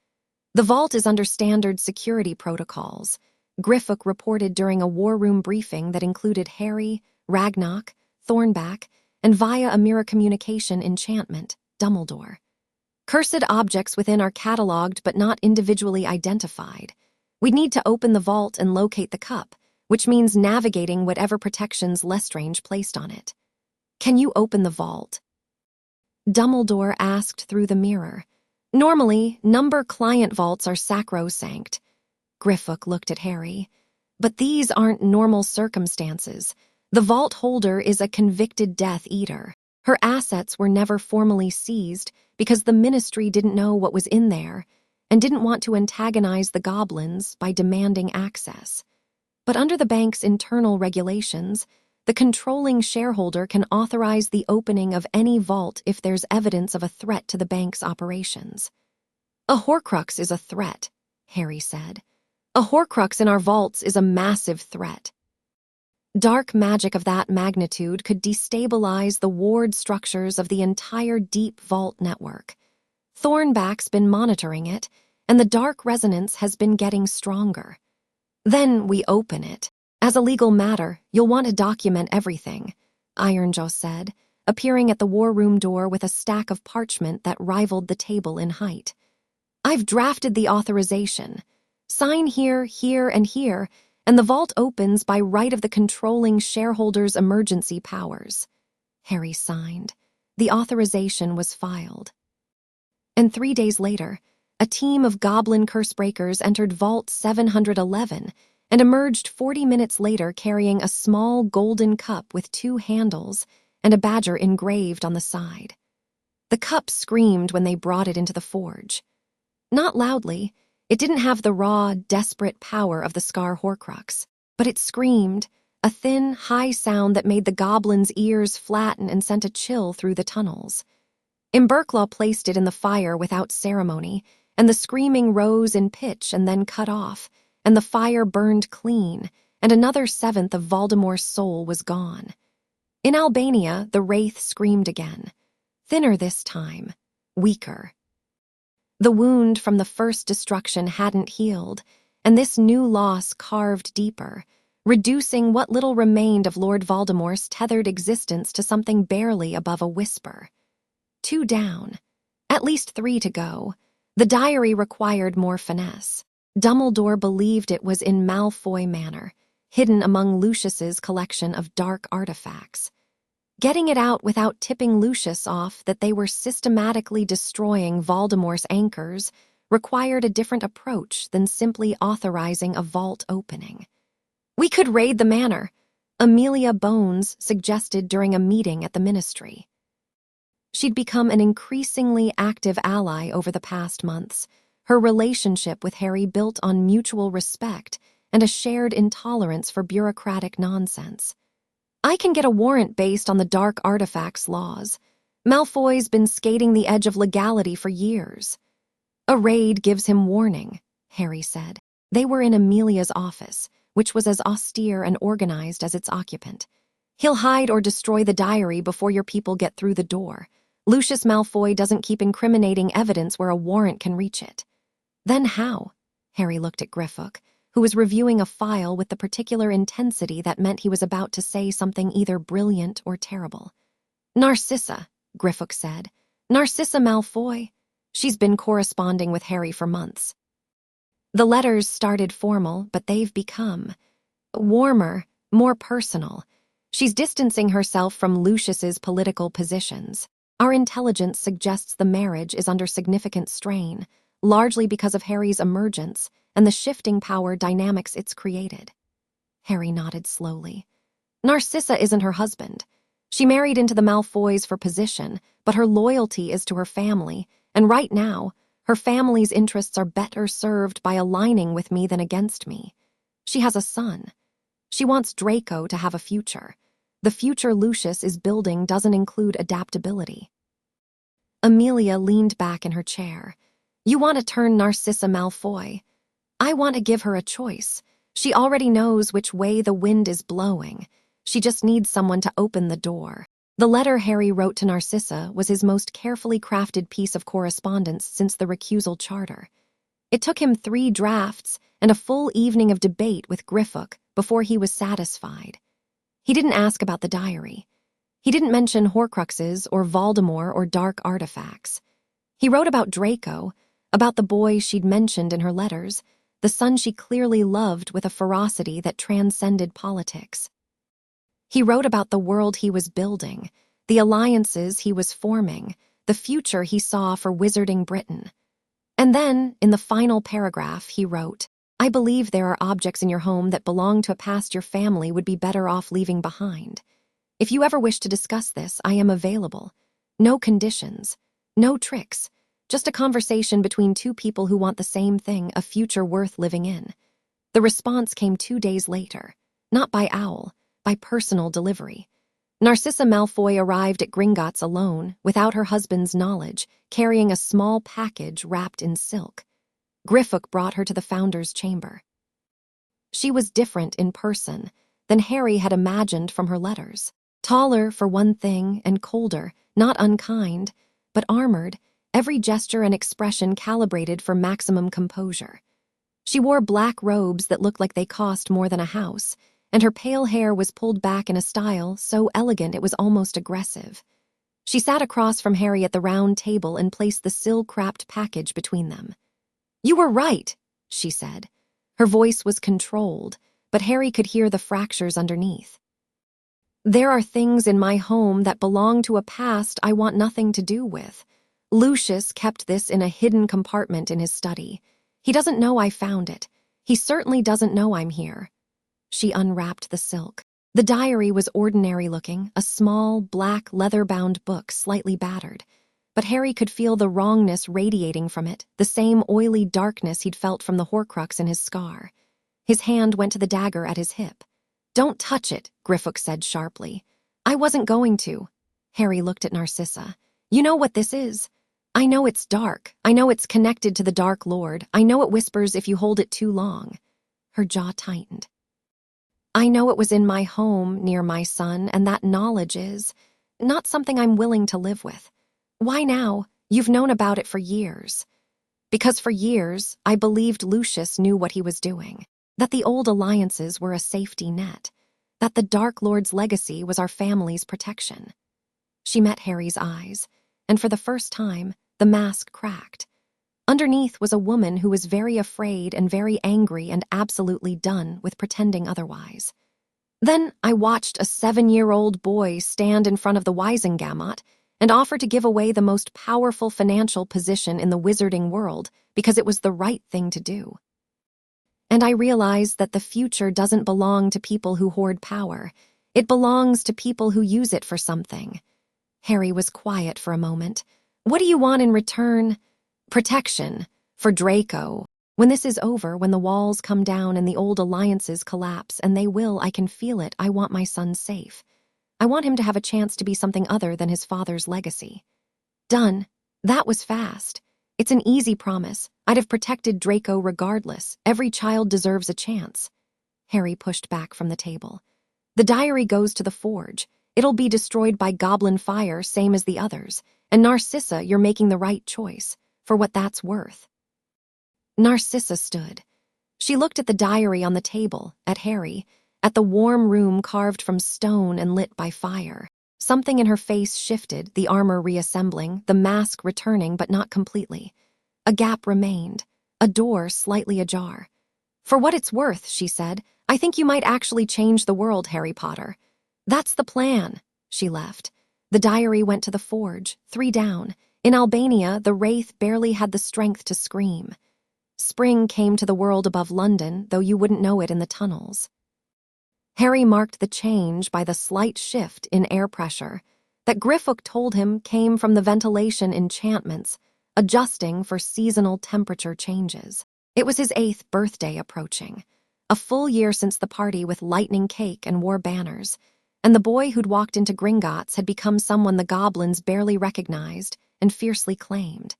S1: The vault is under standard security protocols, Griffook reported during a war room briefing that included Harry, Ragnarok, Thornback, and via a mirror communication enchantment, Dumbledore. Cursed objects within are catalogued but not individually identified. We'd need to open the vault and locate the cup, which means navigating whatever protections Lestrange placed on it. Can you open the vault? Dumbledore asked through the mirror. Normally, number client vaults are sacrosanct. Griffook looked at Harry. But these aren't normal circumstances. The vault holder is a convicted Death Eater. Her assets were never formally seized because the Ministry didn't know what was in there and didn't want to antagonize the Goblins by demanding access. But under the bank's internal regulations, the controlling shareholder can authorize the opening of any vault if there's evidence of a threat to the bank's operations. A Horcrux is a threat, Harry said. A Horcrux in our vaults is a massive threat. Dark magic of that magnitude could destabilize the ward structures of the entire Deep Vault network. Thornback's been monitoring it, and the dark resonance has been getting stronger. Then we open it. As a legal matter, you'll want to document everything, Ironjaw said, appearing at the war room door with a stack of parchment that rivaled the table in height. I've drafted the authorization. Sign here, here, and here, and the vault opens by right of the controlling shareholder's emergency powers. Harry signed. The authorization was filed. And 3 days later, a team of goblin cursebreakers entered Vault 711 and emerged 40 minutes later carrying a small golden cup with 2 handles and a badger engraved on the side. The cup screamed when they brought it into the forge. Not loudly. It didn't have the raw, desperate power of the Scar Horcrux, but it screamed, a thin, high sound that made the goblin's ears flatten and sent a chill through the tunnels. Imberklaw placed it in the fire without ceremony, and the screaming rose in pitch and then cut off, and the fire burned clean, and another 1/7 of Voldemort's soul was gone. In Albania, the wraith screamed again, thinner this time, weaker. The wound from the first destruction hadn't healed, and this new loss carved deeper, reducing what little remained of Lord Voldemort's tethered existence to something barely above a whisper. 2 down. At least 3 to go. The diary required more finesse. Dumbledore believed it was in Malfoy Manor, hidden among Lucius's collection of dark artifacts. Getting it out without tipping Lucius off that they were systematically destroying Voldemort's anchors required a different approach than simply authorizing a vault opening. We could raid the manor, Amelia Bones suggested during a meeting at the Ministry. She'd become an increasingly active ally over the past months, her relationship with Harry built on mutual respect and a shared intolerance for bureaucratic nonsense. I can get a warrant based on the dark artifacts laws. Malfoy's been skating the edge of legality for years. A raid gives him warning, Harry said. They were in Amelia's office, which was as austere and organized as its occupant. He'll hide or destroy the diary before your people get through the door. Lucius Malfoy doesn't keep incriminating evidence where a warrant can reach it. Then how? Harry looked at Griffook, who was reviewing a file with the particular intensity that meant he was about to say something either brilliant or terrible. Narcissa, Griffook said. Narcissa Malfoy. She's been corresponding with Harry for months. The letters started formal, but they've become warmer, more personal. She's distancing herself from Lucius's political positions. Our intelligence suggests the marriage is under significant strain, largely because of Harry's emergence and the shifting power dynamics it's created. Harry nodded slowly. Narcissa isn't her husband. She married into the Malfoys for position, but her loyalty is to her family, and right now, her family's interests are better served by aligning with me than against me. She has a son. She wants Draco to have a future. The future Lucius is building doesn't include adaptability. Amelia leaned back in her chair. You want to turn Narcissa Malfoy? I want to give her a choice. She already knows which way the wind is blowing. She just needs someone to open the door. The letter Harry wrote to Narcissa was his most carefully crafted piece of correspondence since the recusal charter. It took him 3 drafts and a full evening of debate with Gryffindor before he was satisfied. He didn't ask about the diary. He didn't mention Horcruxes or Voldemort or dark artifacts. He wrote about Draco, about the boy she'd mentioned in her letters, the son she clearly loved with a ferocity that transcended politics. He wrote about the world he was building, the alliances he was forming, the future he saw for wizarding Britain. And then, in the final paragraph, he wrote, I believe there are objects in your home that belong to a past your family would be better off leaving behind. If you ever wish to discuss this, I am available. No conditions, no tricks, just a conversation between 2 people who want the same thing, a future worth living in. The response came 2 days later, not by owl, by personal delivery. Narcissa Malfoy arrived at Gringotts alone, without her husband's knowledge, carrying a small package wrapped in silk. Gryffindor brought her to the founder's chamber. She was different in person than Harry had imagined from her letters. Taller, for one thing, and colder, not unkind, but armored, every gesture and expression calibrated for maximum composure. She wore black robes that looked like they cost more than a house, and her pale hair was pulled back in a style so elegant it was almost aggressive. She sat across from Harry at the round table and placed the silk-wrapped package between them. You were right, she said. Her voice was controlled, but Harry could hear the fractures underneath. There are things in my home that belong to a past I want nothing to do with. Lucius kept this in a hidden compartment in his study. He doesn't know I found it. He certainly doesn't know I'm here. She unwrapped the silk. The diary was ordinary-looking, a small, black, leather-bound book slightly battered. But Harry could feel the wrongness radiating from it, the same oily darkness he'd felt from the Horcrux in his scar. His hand went to the dagger at his hip. Don't touch it, Gryffindor said sharply. I wasn't going to. Harry looked at Narcissa. You know what this is? I know it's dark. I know it's connected to the Dark Lord. I know it whispers if you hold it too long. Her jaw tightened. I know it was in my home, near my son, and that knowledge is not something I'm willing to live with. Why now? You've known about it for years. Because for years, I believed Lucius knew what he was doing, that the old alliances were a safety net, that the Dark Lord's legacy was our family's protection. She met Harry's eyes, and for the first time, the mask cracked. Underneath was a woman who was very afraid and very angry and absolutely done with pretending otherwise. Then I watched a 7-year-old boy stand in front of the Wisengamot and offer to give away the most powerful financial position in the wizarding world because it was the right thing to do. And I realized that the future doesn't belong to people who hoard power. It belongs to people who use it for something. Harry was quiet for a moment. What do you want in return? Protection. For Draco. When this is over, when the walls come down and the old alliances collapse, and they will, I can feel it, I want my son safe. I want him to have a chance to be something other than his father's legacy. Done. That was fast. It's an easy promise. I'd have protected Draco regardless. Every child deserves a chance. Harry pushed back from the table. The diary goes to the forge. It'll be destroyed by goblin fire, same as the others. And Narcissa, you're making the right choice, for what that's worth. Narcissa stood. She looked at the diary on the table, at Harry, at the warm room carved from stone and lit by fire. Something in her face shifted, the armor reassembling, the mask returning but not completely. A gap remained, a door slightly ajar. For what it's worth, she said, I think you might actually change the world, Harry Potter. That's the plan. She left. The diary went to the forge, 3 down. In Albania, the wraith barely had the strength to scream. Spring came to the world above London, though you wouldn't know it in the tunnels. Harry marked the change by the slight shift in air pressure that Griffook told him came from the ventilation enchantments, adjusting for seasonal temperature changes. It was his 8th birthday approaching, a full year since the party with lightning cake and war banners, and the boy who'd walked into Gringotts had become someone the Goblins barely recognized and fiercely claimed.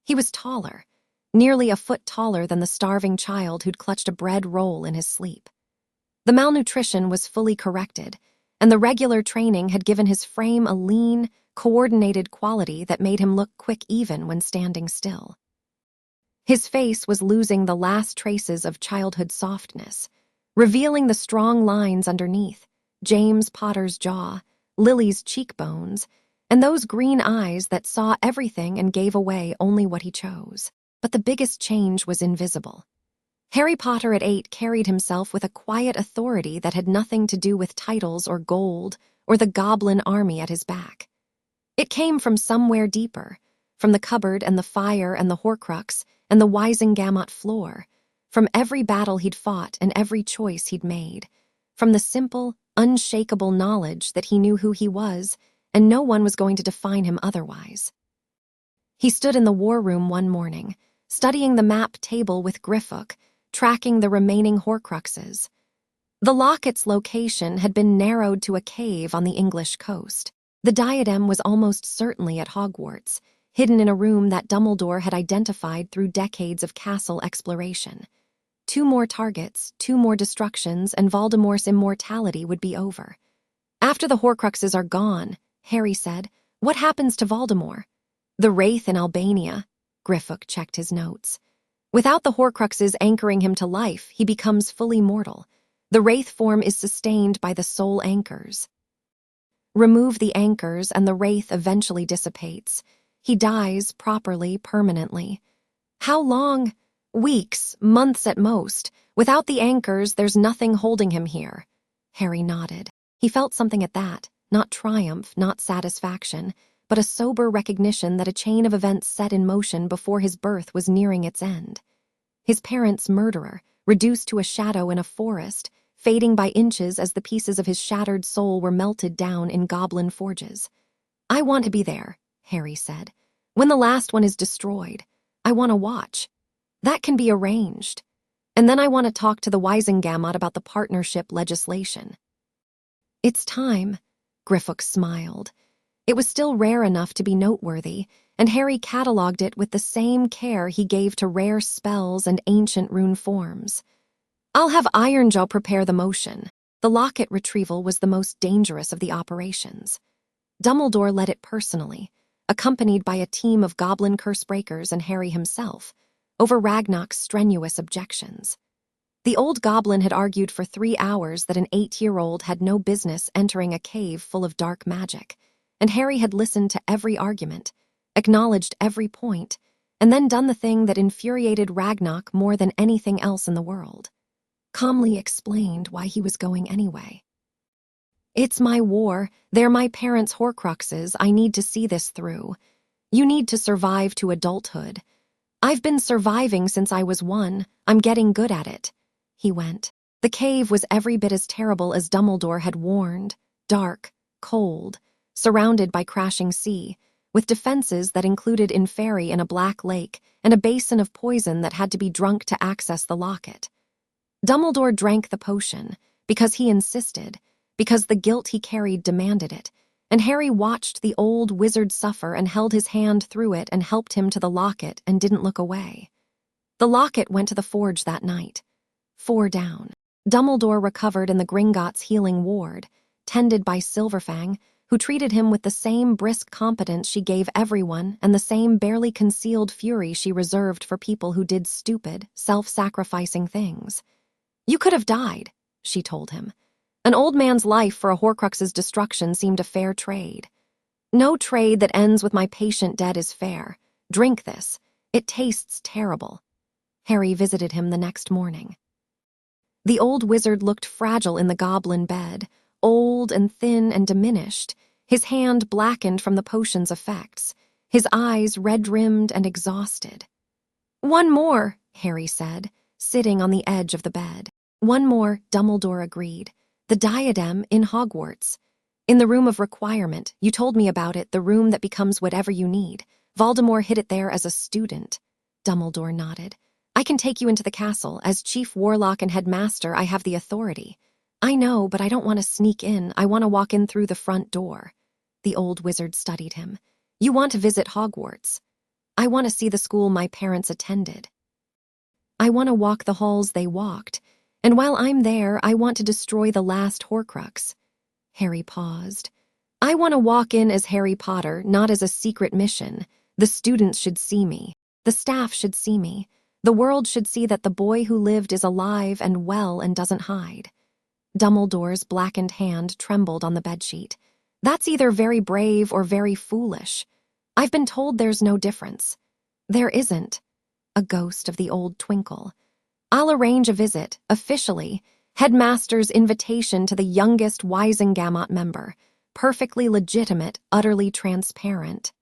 S1: He was taller, nearly a foot taller than the starving child who'd clutched a bread roll in his sleep. The malnutrition was fully corrected, and the regular training had given his frame a lean, coordinated quality that made him look quick even when standing still. His face was losing the last traces of childhood softness, revealing the strong lines underneath, James Potter's jaw, Lily's cheekbones, and those green eyes that saw everything and gave away only what he chose. But the biggest change was invisible. Harry Potter at 8 carried himself with a quiet authority that had nothing to do with titles or gold or the goblin army at his back. It came from somewhere deeper, from the cupboard and the fire and the Horcrux and the Wisengamot floor, from every battle he'd fought and every choice he'd made, from the simple, unshakable knowledge that he knew who he was and no one was going to define him otherwise. He stood in the war room one morning, studying the map table with Griffook, tracking the remaining Horcruxes. The locket's location had been narrowed to a cave on the English coast. The diadem was almost certainly at Hogwarts, hidden in a room that Dumbledore had identified through decades of castle exploration. 2 more targets, 2 more destructions, and Voldemort's immortality would be over. After the Horcruxes are gone, Harry said, what happens to Voldemort? The wraith in Albania. Griffook checked his notes. Without the Horcruxes anchoring him to life, he becomes fully mortal. The wraith form is sustained by the soul anchors. Remove the anchors and the wraith eventually dissipates. He dies properly, permanently. How long? Weeks, months at most. Without the anchors, there's nothing holding him here. Harry nodded. He felt something at that, not triumph, not satisfaction, but a sober recognition that a chain of events set in motion before his birth was nearing its end. His parents' murderer, reduced to a shadow in a forest, fading by inches as the pieces of his shattered soul were melted down in goblin forges. I want to be there, Harry said. When the last one is destroyed, I want to watch. That can be arranged. And then I want to talk to the Wisengamot about the partnership legislation. It's time, Griffook smiled. It was still rare enough to be noteworthy, and Harry catalogued it with the same care he gave to rare spells and ancient rune forms. I'll have Ironjaw prepare the motion. The locket retrieval was the most dangerous of the operations. Dumbledore led it personally, accompanied by a team of goblin curse breakers and Harry himself, over Ragnarok's strenuous objections. The old goblin had argued for 3 hours that an 8-year-old had no business entering a cave full of dark magic, and Harry had listened to every argument, acknowledged every point, and then done the thing that infuriated Ragnarok more than anything else in the world. Calmly explained why he was going anyway. It's my war, they're my parents' Horcruxes, I need to see this through. You need to survive to adulthood. I've been surviving since I was 1, I'm getting good at it. He went. The cave was every bit as terrible as Dumbledore had warned, dark, cold, surrounded by crashing sea, with defenses that included Inferi in a black lake and a basin of poison that had to be drunk to access the locket. Dumbledore drank the potion, because he insisted, because the guilt he carried demanded it, and Harry watched the old wizard suffer and held his hand through it and helped him to the locket and didn't look away. The locket went to the forge that night. 4 down. Dumbledore recovered in the Gringotts healing ward, tended by Silverfang, who treated him with the same brisk competence she gave everyone and the same barely concealed fury she reserved for people who did stupid, self-sacrificing things. You could have died, she told him. An old man's life for a Horcrux's destruction seemed a fair trade. No trade that ends with my patient dead is fair. Drink this. It tastes terrible. Harry visited him the next morning. The old wizard looked fragile in the goblin bed, old and thin and diminished, His hand blackened from the potion's effects, his eyes red-rimmed and exhausted. "One more," Harry said, sitting on the edge of the bed. "One more," Dumbledore agreed. "The diadem in Hogwarts. In the room of requirement. You told me about it, the room that becomes whatever you need. Voldemort hid it there as a student." Dumbledore nodded. "I can take you into the castle. As chief warlock and headmaster, I have the authority." "I know, but I don't want to sneak in. I want to walk in through the front door." The old wizard studied him. "You want to visit Hogwarts?" "I want to see the school my parents attended. I want to walk the halls they walked. And while I'm there, I want to destroy the last Horcrux." Harry paused. "I want to walk in as Harry Potter, not as a secret mission. The students should see me. The staff should see me. The world should see that the boy who lived is alive and well and doesn't hide." Dumbledore's blackened hand trembled on the bedsheet. "That's either very brave or very foolish. I've been told there's no difference." "There isn't." A ghost of the old twinkle. "I'll arrange a visit, officially. Headmaster's invitation to the youngest Wisengamot member. Perfectly legitimate, utterly transparent.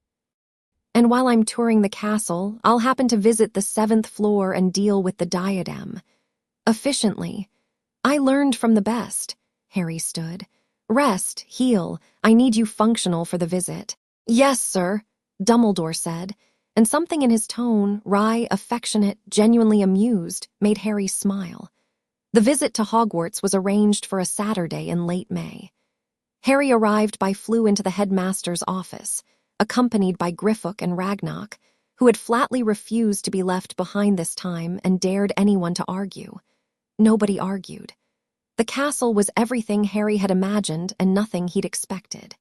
S1: And while I'm touring the castle, I'll happen to visit the 7th floor and deal with the diadem. Efficiently. I learned from the best." Harry stood. "Rest, heal. I need you functional for the visit." "Yes, sir," Dumbledore said, and something in his tone, wry, affectionate, genuinely amused, made Harry smile. The visit to Hogwarts was arranged for a Saturday in late May. Harry arrived by flew into the headmaster's office, accompanied by Griffook and Ragnarok, who had flatly refused to be left behind this time and dared anyone to argue. Nobody argued. The castle was everything Harry had imagined and nothing he'd expected.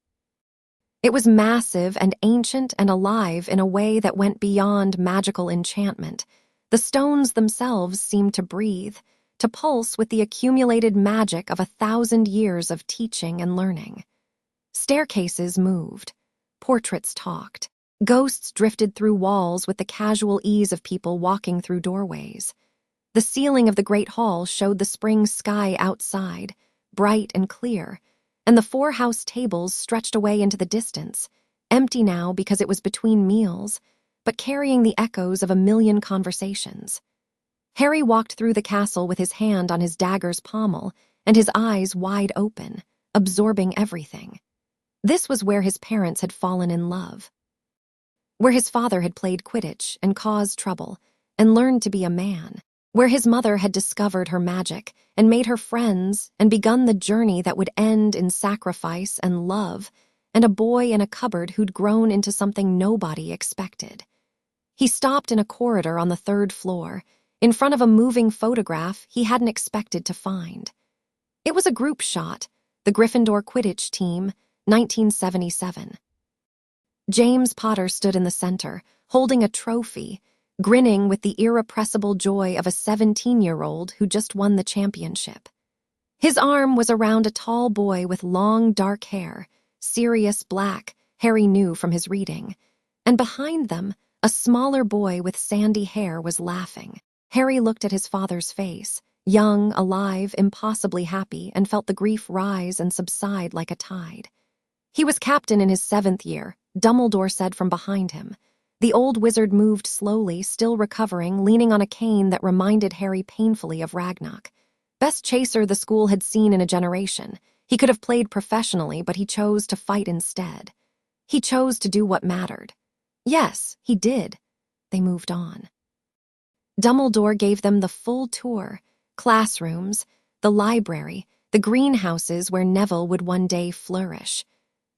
S1: It was massive and ancient and alive in a way that went beyond magical enchantment. The stones themselves seemed to breathe, to pulse with the accumulated magic of 1,000 years of teaching and learning. Staircases moved. Portraits talked. Ghosts drifted through walls with the casual ease of people walking through doorways. The ceiling of the great hall showed the spring sky outside, bright and clear, and the 4 house tables stretched away into the distance, empty now because it was between meals, but carrying the echoes of 1,000,000 conversations. Harry walked through the castle with his hand on his dagger's pommel and his eyes wide open, absorbing everything. This was where his parents had fallen in love, where his father had played Quidditch and caused trouble and learned to be a man, where his mother had discovered her magic and made her friends and begun the journey that would end in sacrifice and love and a boy in a cupboard who'd grown into something nobody expected. He stopped in a corridor on the 3rd floor, in front of a moving photograph he hadn't expected to find. It was a group shot, the Gryffindor Quidditch team, 1977. James Potter stood in the center, holding a trophy, grinning with the irrepressible joy of a 17-year-old who just won the championship. His arm was around a tall boy with long, dark hair, serious black, Harry knew from his reading, and behind them, a smaller boy with sandy hair was laughing. Harry looked at his father's face, young, alive, impossibly happy, and felt the grief rise and subside like a tide. He was captain in his 7th year, Dumbledore said from behind him. The old wizard moved slowly, still recovering, leaning on a cane that reminded Harry painfully of Ragnarok. Best chaser the school had seen in a generation. He could have played professionally, but he chose to fight instead. He chose to do what mattered. Yes, he did. They moved on. Dumbledore gave them the full tour, classrooms, the library, the greenhouses where Neville would one day flourish,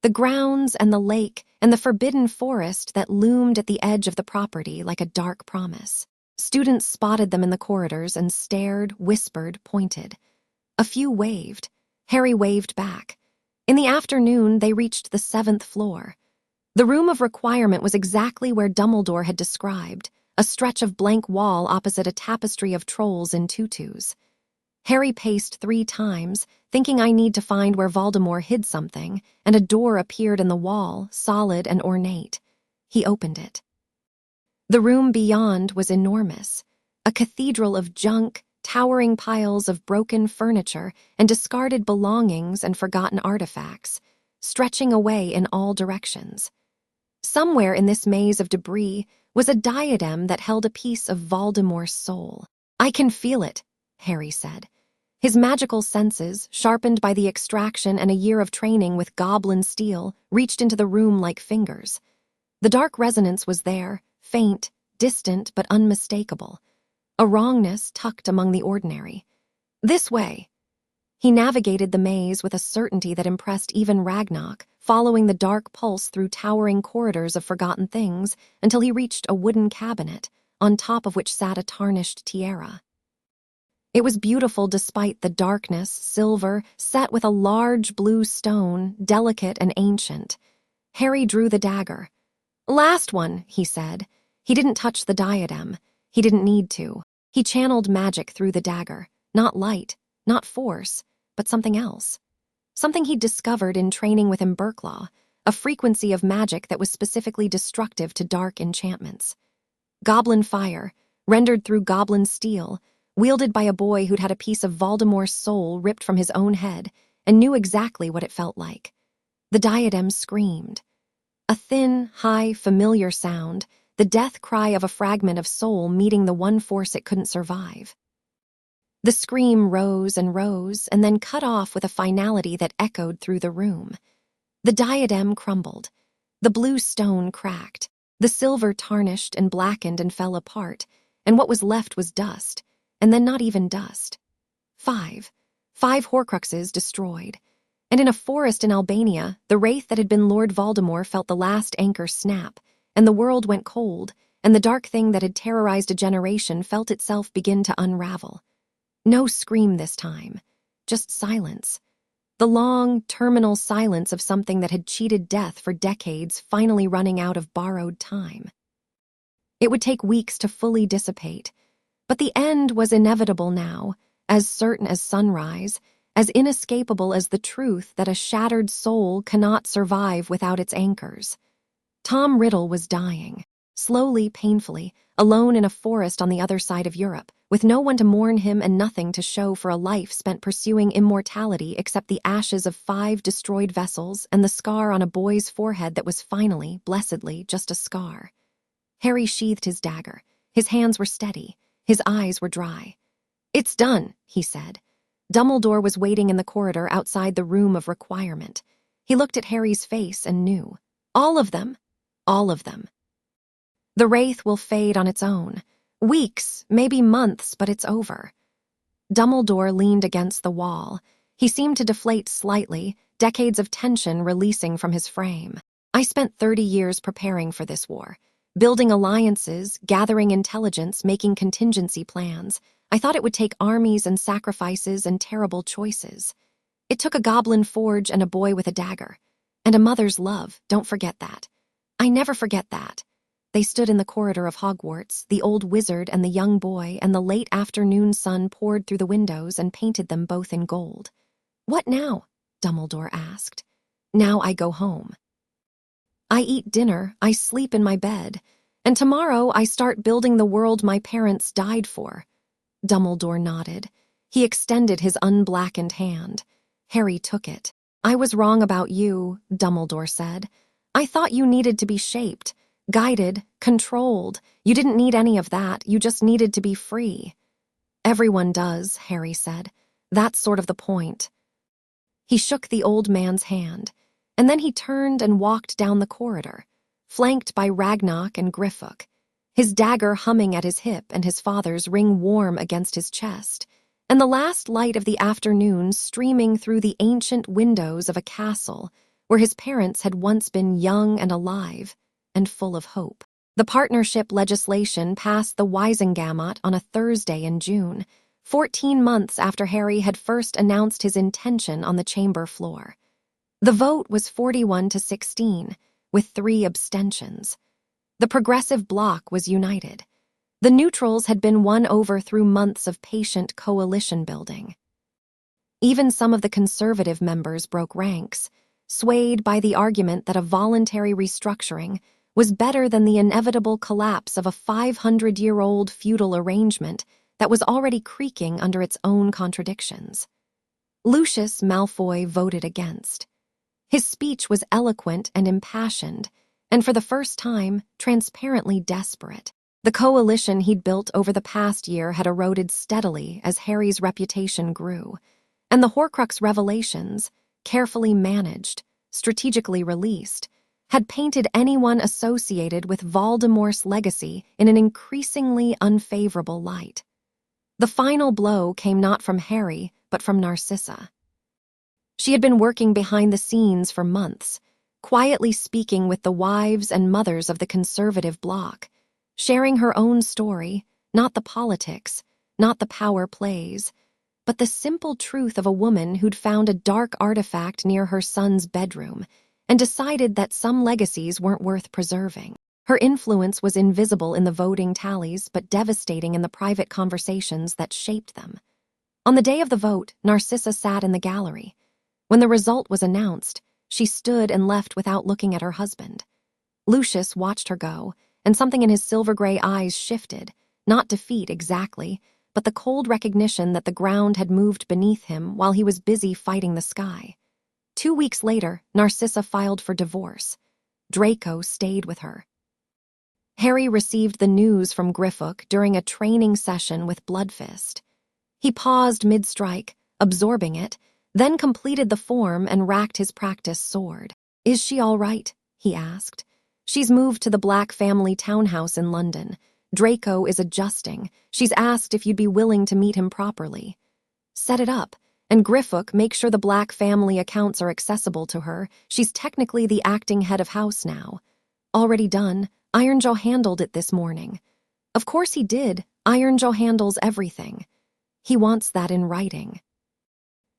S1: the grounds and the lake and the forbidden forest that loomed at the edge of the property like a dark promise. Students spotted them in the corridors and stared, whispered, pointed. A few waved. Harry waved back. In the afternoon, they reached the 7th floor. The room of requirement was exactly where Dumbledore had described, a stretch of blank wall opposite a tapestry of trolls in tutus. Harry paced 3 times, thinking I need to find where Voldemort hid something, and a door appeared in the wall, solid and ornate. He opened it. The room beyond was enormous, a cathedral of junk, towering piles of broken furniture and discarded belongings and forgotten artifacts. stretching away in all directions. Somewhere in this maze of debris was a diadem that held a piece of Voldemort's soul. "I can feel it," Harry said. His magical senses, sharpened by the extraction and a year of training with goblin steel, reached into the room like fingers. The dark resonance was there, faint, distant but unmistakable. A wrongness tucked among the ordinary. "This way." He navigated the maze with a certainty that impressed even Ragnarok, following the dark pulse through towering corridors of forgotten things until he reached a wooden cabinet, on top of which sat a tarnished tiara. It was beautiful despite the darkness, silver, set with a large blue stone, delicate and ancient. Harry drew the dagger. "Last one," he said. He didn't touch the diadem. He didn't need to. He channeled magic through the dagger. Not light, not force, but something else. Something he'd discovered in training with Emberclaw, a frequency of magic that was specifically destructive to dark enchantments. Goblin fire, rendered through goblin steel, wielded by a boy who'd had a piece of Voldemort's soul ripped from his own head and knew exactly what it felt like. The diadem screamed. A thin, high, familiar sound, the death cry of a fragment of soul meeting the one force it couldn't survive. The scream rose and then cut off with a finality that echoed through the room. The diadem crumbled. The blue stone cracked. The silver tarnished and blackened and fell apart, and what was left was dust, and then not even dust. Five Horcruxes destroyed. And in a forest in Albania, the wraith that had been Lord Voldemort felt the last anchor snap, and the world went cold, and the dark thing that had terrorized a generation felt itself begin to unravel. No scream this time, just silence. The long, terminal silence of something that had cheated death for decades finally running out of borrowed time. It would take weeks to fully dissipate, but the end was inevitable now, as certain as sunrise, as inescapable as the truth that a shattered soul cannot survive without its anchors. Tom Riddle was dying, slowly, painfully, alone in a forest on the other side of Europe, with no one to mourn him and nothing to show for a life spent pursuing immortality except the ashes of 5 destroyed vessels and the scar on a boy's forehead that was finally, blessedly, just a scar. Harry sheathed his dagger. His hands were steady. His eyes were dry. "It's done," he said. Dumbledore was waiting in the corridor outside the room of requirement. He looked at Harry's face and knew. All of them. All of them. The wraith will fade on its own. Weeks, maybe months, but it's over. Dumbledore leaned against the wall. He seemed to deflate slightly, decades of tension releasing from his frame. "I spent 30 years preparing for this war. Building alliances, gathering intelligence, making contingency plans. I thought it would take armies and sacrifices and terrible choices. It took a goblin forge and a boy with a dagger. And a mother's love, don't forget that. I never forget that." They stood in the corridor of Hogwarts, the old wizard and the young boy, and the late afternoon sun poured through the windows and painted them both in gold. "What now?" Dumbledore asked. "Now I go home. I eat dinner, I sleep in my bed, and tomorrow I start building the world my parents died for." Dumbledore nodded. He extended his unblackened hand. Harry took it. "I was wrong about you," Dumbledore said. "I thought you needed to be shaped, guided, controlled. You didn't need any of that, you just needed to be free." "Everyone does," Harry said. "That's sort of the point." He shook the old man's hand, and then he turned and walked down the corridor, flanked by Ragnarok and Griffook, his dagger humming at his hip and his father's ring warm against his chest, and the last light of the afternoon streaming through the ancient windows of a castle where his parents had once been young and alive and full of hope. The partnership legislation passed the Wisengamot on a Thursday in June, 14 months after Harry had first announced his intention on the chamber floor. The vote was 41-16, with 3 abstentions. The progressive bloc was united. The neutrals had been won over through months of patient coalition building. Even some of the conservative members broke ranks, swayed by the argument that a voluntary restructuring was better than the inevitable collapse of a 500-year-old feudal arrangement that was already creaking under its own contradictions. Lucius Malfoy voted against. His speech was eloquent and impassioned, and for the first time, transparently desperate. The coalition he'd built over the past year had eroded steadily as Harry's reputation grew, and the Horcrux revelations, carefully managed, strategically released, had painted anyone associated with Voldemort's legacy in an increasingly unfavorable light. The final blow came not from Harry, but from Narcissa. She had been working behind the scenes for months, quietly speaking with the wives and mothers of the conservative bloc, sharing her own story, not the politics, not the power plays, but the simple truth of a woman who'd found a dark artifact near her son's bedroom and decided that some legacies weren't worth preserving. Her influence was invisible in the voting tallies, but devastating in the private conversations that shaped them. On the day of the vote, Narcissa sat in the gallery. When the result was announced, she stood and left without looking at her husband. Lucius watched her go, and something in his silver-gray eyes shifted, not defeat exactly, but the cold recognition that the ground had moved beneath him while he was busy fighting the sky. 2 weeks later, Narcissa filed for divorce. Draco stayed with her. Harry received the news from Gryffindor during a training session with Bloodfist. He paused mid-strike, absorbing it, then completed the form and racked his practice sword. "Is she all right?" he asked. "She's moved to the Black family townhouse in London. Draco is adjusting. She's asked if you'd be willing to meet him properly. Set it up, and Gryffindor make sure the Black family accounts are accessible to her. She's technically the acting head of house now." "Already done. Ironjaw handled it this morning." "Of course he did. Ironjaw handles everything." "He wants that in writing."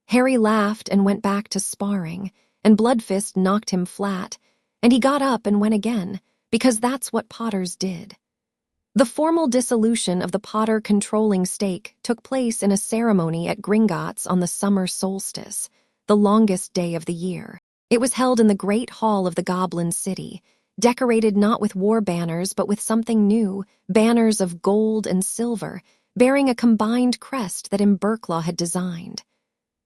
S1: Harry laughed and went back to sparring, and Bloodfist knocked him flat, and he got up and went again, because that's what Potters did. The formal dissolution of the Potter controlling stake took place in a ceremony at Gringotts on the summer solstice, the longest day of the year. It was held in the great hall of the Goblin city, decorated not with war banners but with something new, banners of gold and silver, bearing a combined crest that Imberclaw had designed.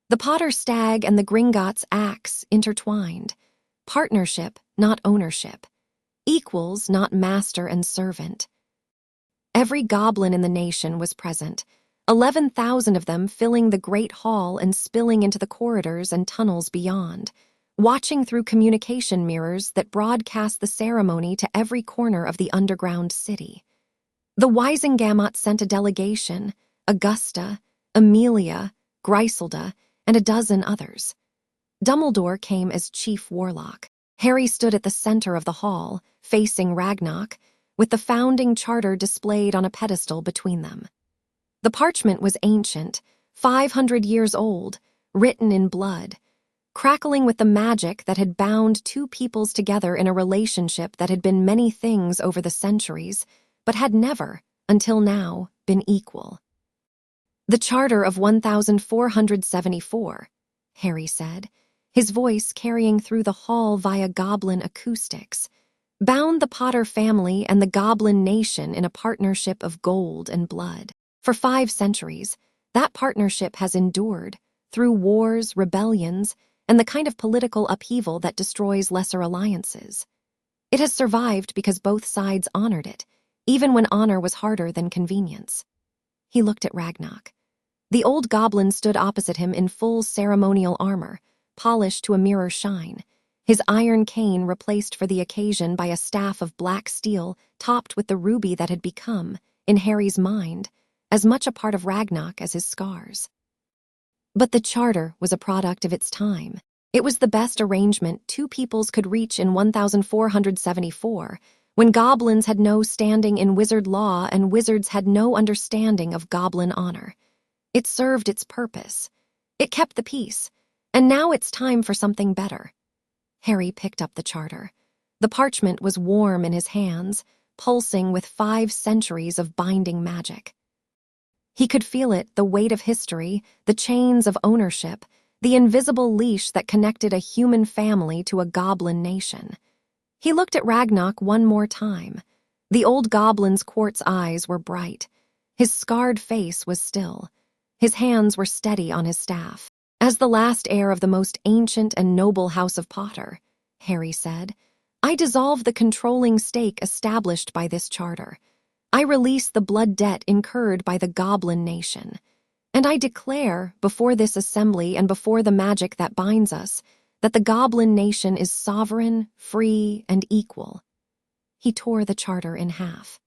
S1: The Potter stag and the Gringotts axe intertwined. Partnership, not ownership. Equals, not master and servant. Every goblin in the nation was present, 11,000 of them filling the great hall and spilling into the corridors and tunnels beyond, watching through communication mirrors that broadcast the ceremony to every corner of the underground city. The Wisengamot sent a delegation, Augusta, Amelia, Griselda, and a dozen others. Dumbledore came as chief warlock. Harry stood at the center of the hall, facing Ragnarok, with the founding charter displayed on a pedestal between them. The parchment was ancient, 500 years old, written in blood, crackling with the magic that had bound two peoples together in a relationship that had been many things over the centuries, but had never, until now, been equal. "The Charter of 1474, Harry said, his voice carrying through the hall via goblin acoustics, bound the Potter family and the Goblin nation in a partnership of gold and blood. For 5 centuries, that partnership has endured, through wars, rebellions, and the kind of political upheaval that destroys lesser alliances. It has survived because both sides honored it, even when honor was harder than convenience." He looked at Ragnarok. The old goblin stood opposite him in full ceremonial armor, polished to a mirror shine, his iron cane replaced for the occasion by a staff of black steel topped with the ruby that had become, in Harry's mind, as much a part of Ragnarok as his scars. But the charter was a product of its time. It was the best arrangement two peoples could reach in 1474, when goblins had no standing in wizard law and wizards had no understanding of goblin honor. It served its purpose. It kept the peace, and now it's time for something better. Harry picked up the charter. The parchment was warm in his hands, pulsing with 5 centuries of binding magic. He could feel it, the weight of history, the chains of ownership, the invisible leash that connected a human family to a goblin nation. He looked at Ragnarok one more time. The old goblin's quartz eyes were bright. His scarred face was still. His hands were steady on his staff. "As the last heir of the most ancient and noble house of Potter," Harry said, "I dissolve the controlling stake established by this charter. I release the blood debt incurred by the Goblin Nation. And I declare, before this assembly and before the magic that binds us, that the Goblin Nation is sovereign, free, and equal." He tore the charter in half.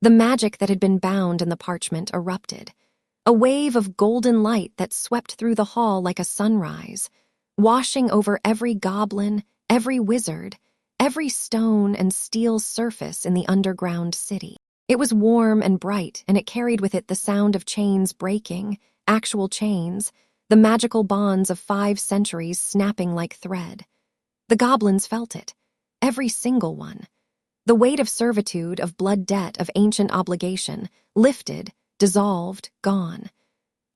S1: The magic that had been bound in the parchment erupted. A wave of golden light that swept through the hall like a sunrise, washing over every goblin, every wizard, every stone and steel surface in the underground city. It was warm and bright, and it carried with it the sound of chains breaking, actual chains, the magical bonds of 5 centuries snapping like thread. The goblins felt it, every single one. The weight of servitude, of blood debt, of ancient obligation, lifted, dissolved, gone.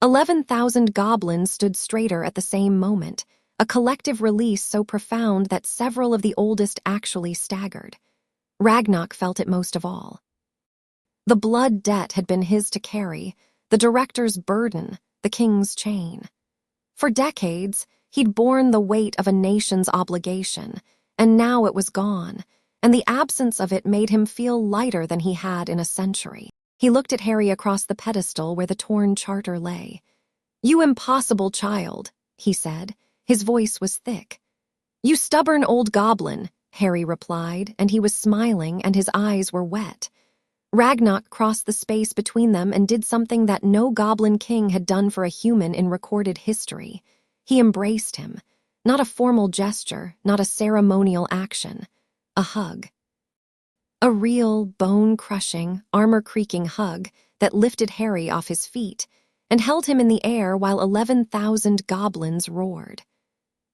S1: 11,000 goblins stood straighter at the same moment, a collective release so profound that several of the oldest actually staggered. Ragnarok felt it most of all. The blood debt had been his to carry, the director's burden, the king's chain. For decades, he'd borne the weight of a nation's obligation, and now it was gone, and the absence of it made him feel lighter than he had in a century. He looked at Harry across the pedestal where the torn charter lay. "You impossible child," he said. His voice was thick. "You stubborn old goblin," Harry replied, and he was smiling and his eyes were wet. Ragnarok crossed the space between them and did something that no goblin king had done for a human in recorded history. He embraced him. Not a formal gesture, not a ceremonial action. A hug. A real, bone-crushing, armor-creaking hug that lifted Harry off his feet and held him in the air while 11,000 goblins roared.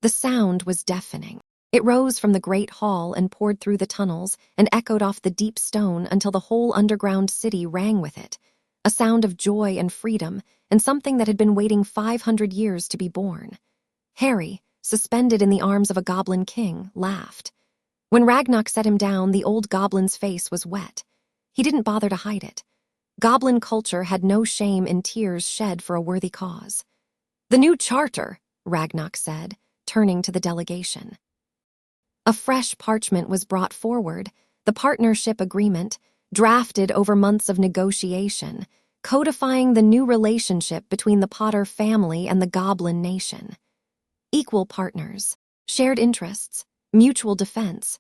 S1: The sound was deafening. It rose from the great hall and poured through the tunnels and echoed off the deep stone until the whole underground city rang with it, a sound of joy and freedom and something that had been waiting 500 years to be born. Harry, suspended in the arms of a goblin king, laughed. When Ragnarok set him down, the old goblin's face was wet. He didn't bother to hide it. Goblin culture had no shame in tears shed for a worthy cause. "The new charter," Ragnarok said, turning to the delegation. A fresh parchment was brought forward, the partnership agreement, drafted over months of negotiation, codifying the new relationship between the Potter family and the Goblin Nation. Equal partners, shared interests, mutual defense.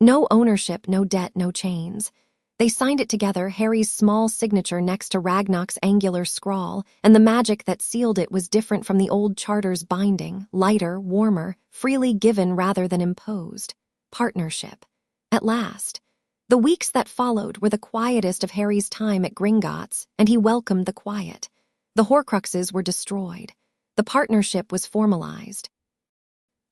S1: No ownership, no debt, no chains. They signed it together, Harry's small signature next to Ragnarok's angular scrawl, and the magic that sealed it was different from the old charter's binding, lighter, warmer, freely given rather than imposed. Partnership. At last. The weeks that followed were the quietest of Harry's time at Gringotts, and he welcomed the quiet. The Horcruxes were destroyed. The partnership was formalized.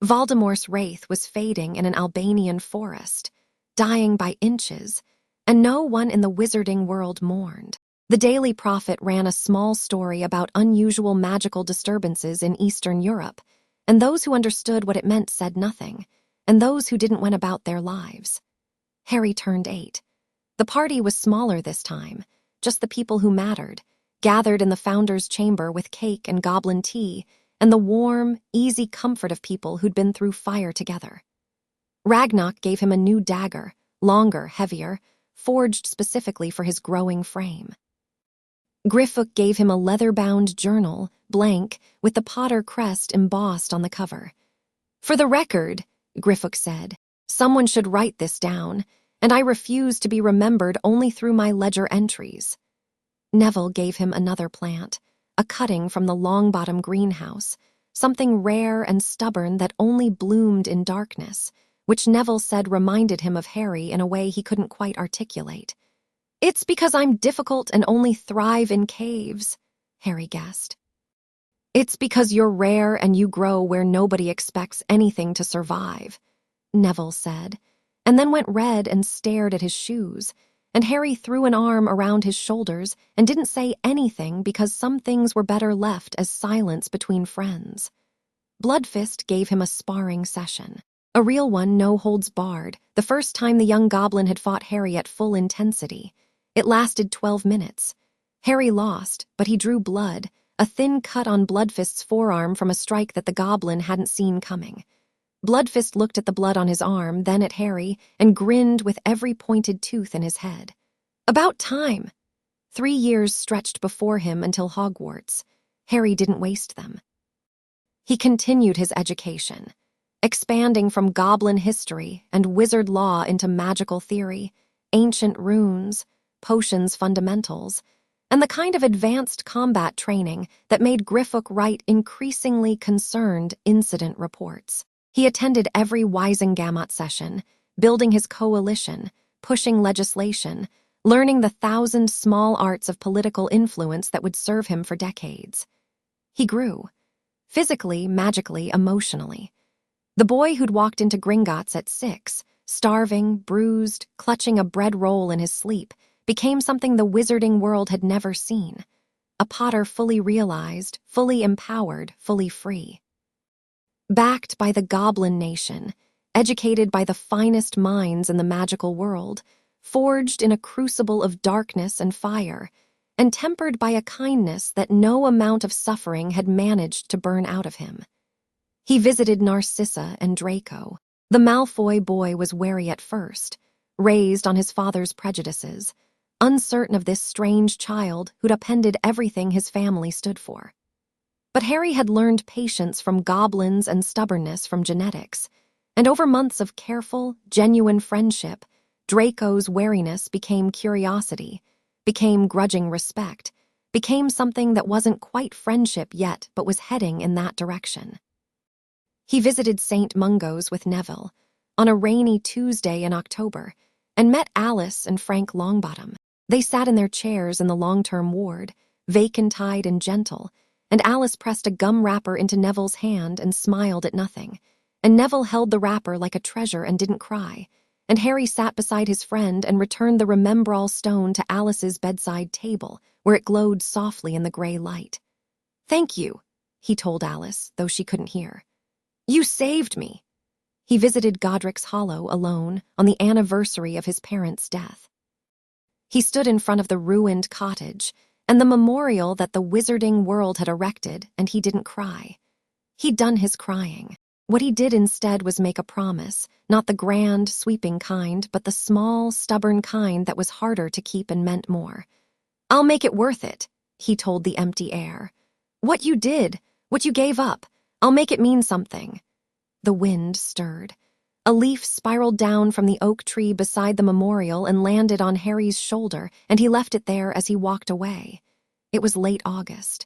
S1: Voldemort's wraith was fading in an Albanian forest, dying by inches, and no one in the wizarding world mourned. The Daily Prophet ran a small story about unusual magical disturbances in Eastern Europe, and those who understood what it meant said nothing, and those who didn't went about their lives. Harry turned 8. The party was smaller this time, just the people who mattered, gathered in the founder's chamber with cake and goblin tea, and the warm, easy comfort of people who'd been through fire together. Ragnarok gave him a new dagger, longer, heavier, forged specifically for his growing frame. Griffook gave him a leather-bound journal, blank, with the Potter crest embossed on the cover. "For the record," Griffook said, "someone should write this down, and I refuse to be remembered only through my ledger entries." Neville gave him another plant, a cutting from the Longbottom greenhouse, something rare and stubborn that only bloomed in darkness, which Neville said reminded him of Harry in a way he couldn't quite articulate. "It's because I'm difficult and only thrive in caves," Harry guessed. "It's because you're rare and you grow where nobody expects anything to survive," Neville said, and then went red and stared at his shoes, and Harry threw an arm around his shoulders and didn't say anything because some things were better left as silence between friends. Bloodfist gave him a sparring session. A real one, no holds barred, the first time the young goblin had fought Harry at full intensity. It lasted 12 minutes. Harry lost, but he drew blood, a thin cut on Bloodfist's forearm from a strike that the goblin hadn't seen coming. Bloodfist looked at the blood on his arm, then at Harry, and grinned with every pointed tooth in his head. About time! 3 years stretched before him until Hogwarts. Harry didn't waste them. He continued his education, expanding from goblin history and wizard law into magical theory, ancient runes, potions fundamentals, and the kind of advanced combat training that made Griffook write increasingly concerned incident reports. He attended every Wisengamot session, building his coalition, pushing legislation, learning the 1,000 small arts of political influence that would serve him for decades. He grew. Physically, magically, emotionally. The boy who'd walked into Gringotts at 6, starving, bruised, clutching a bread roll in his sleep, became something the wizarding world had never seen. A Potter fully realized, fully empowered, fully free. Backed by the Goblin Nation, educated by the finest minds in the magical world, forged in a crucible of darkness and fire, and tempered by a kindness that no amount of suffering had managed to burn out of him. He visited Narcissa and Draco. The Malfoy boy was wary at first, raised on his father's prejudices, uncertain of this strange child who'd upended everything his family stood for. But Harry had learned patience from goblins and stubbornness from genetics, and over months of careful, genuine friendship, Draco's wariness became curiosity, became grudging respect, became something that wasn't quite friendship yet but was heading in that direction. He visited St. Mungo's with Neville on a rainy Tuesday in October and met Alice and Frank Longbottom. They sat in their chairs in the long-term ward, vacant-eyed and gentle, and Alice pressed a gum wrapper into Neville's hand and smiled at nothing, and Neville held the wrapper like a treasure and didn't cry, and Harry sat beside his friend and returned the Remembrall stone to Alice's bedside table, where it glowed softly in the gray light. "Thank you," he told Alice, though she couldn't hear. "You saved me." He visited Godric's Hollow alone on the anniversary of his parents' death. He stood in front of the ruined cottage and the memorial that the wizarding world had erected, and he didn't cry. He'd done his crying. What he did instead was make a promise, not the grand, sweeping kind, but the small, stubborn kind that was harder to keep and meant more. "I'll make it worth it," he told the empty air. "What you did, what you gave up, I'll make it mean something." The wind stirred. A leaf spiraled down from the oak tree beside the memorial and landed on Harry's shoulder, and he left it there as he walked away. It was late August.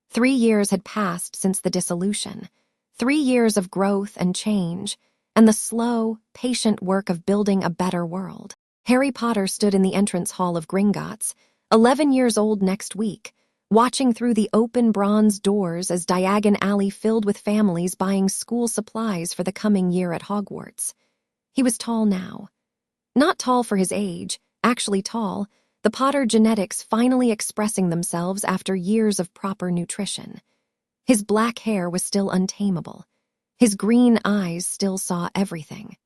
S1: 3 years had passed since the dissolution. 3 years of growth and change, and the slow, patient work of building a better world. Harry Potter stood in the entrance hall of Gringotts, 11 years old next week, watching through the open bronze doors as Diagon Alley filled with families buying school supplies for the coming year at Hogwarts. He was tall now. Not tall for his age, actually tall, the Potter genetics finally expressing themselves after years of proper nutrition. His black hair was still untamable. His green eyes still saw everything.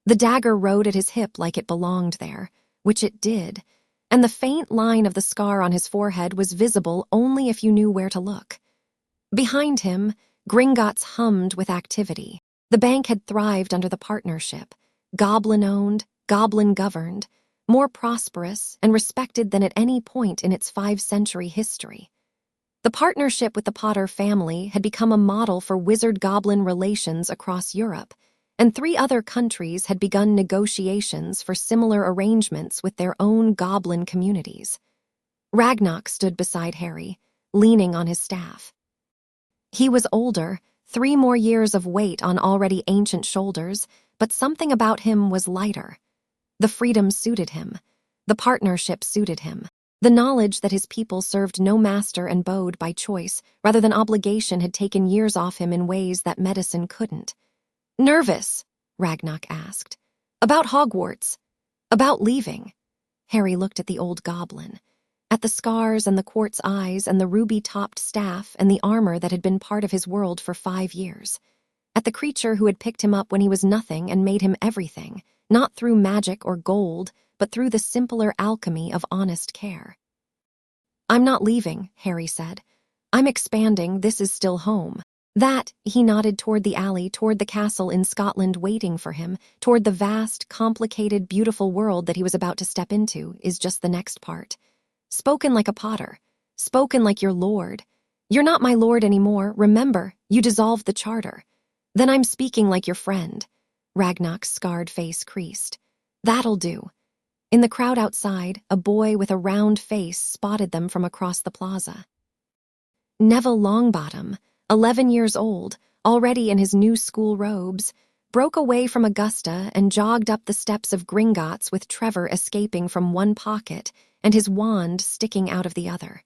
S1: The dagger rode at his hip like it belonged there, which it did, and the faint line of the scar on his forehead was visible only if you knew where to look. Behind him, Gringotts hummed with activity. The bank had thrived under the partnership, goblin-owned, goblin-governed, more prosperous and respected than at any point in its 5-century history. The partnership with the Potter family had become a model for wizard-goblin relations across Europe, and 3 other countries had begun negotiations for similar arrangements with their own goblin communities. Ragnarok stood beside Harry, leaning on his staff. He was older, 3 more years of weight on already ancient shoulders, but something about him was lighter. The freedom suited him. The partnership suited him. The knowledge that his people served no master and bode by choice rather than obligation had taken years off him in ways that medicine couldn't. "Nervous?" Ragnarok asked. "About Hogwarts? About leaving?" Harry looked at the old goblin, at the scars and the quartz eyes and the ruby-topped staff and the armor that had been part of his world for 5 years, at the creature who had picked him up when he was nothing and made him everything, not through magic or gold, but through the simpler alchemy of honest care. "I'm not leaving," Harry said. "I'm expanding, this is still home." That, he nodded toward the alley, toward the castle in Scotland waiting for him, toward the vast, complicated, beautiful world that he was about to step into, is just the next part. Spoken like a Potter. Spoken like your lord. "You're not my lord anymore, remember, you dissolved the charter." "Then I'm speaking like your friend." Ragnar's scarred face creased. "That'll do." In the crowd outside, a boy with a round face spotted them from across the plaza. Neville Longbottom, 11 years old, already in his new school robes, broke away from Augusta and jogged up the steps of Gringotts with Trevor escaping from one pocket and his wand sticking out of the other.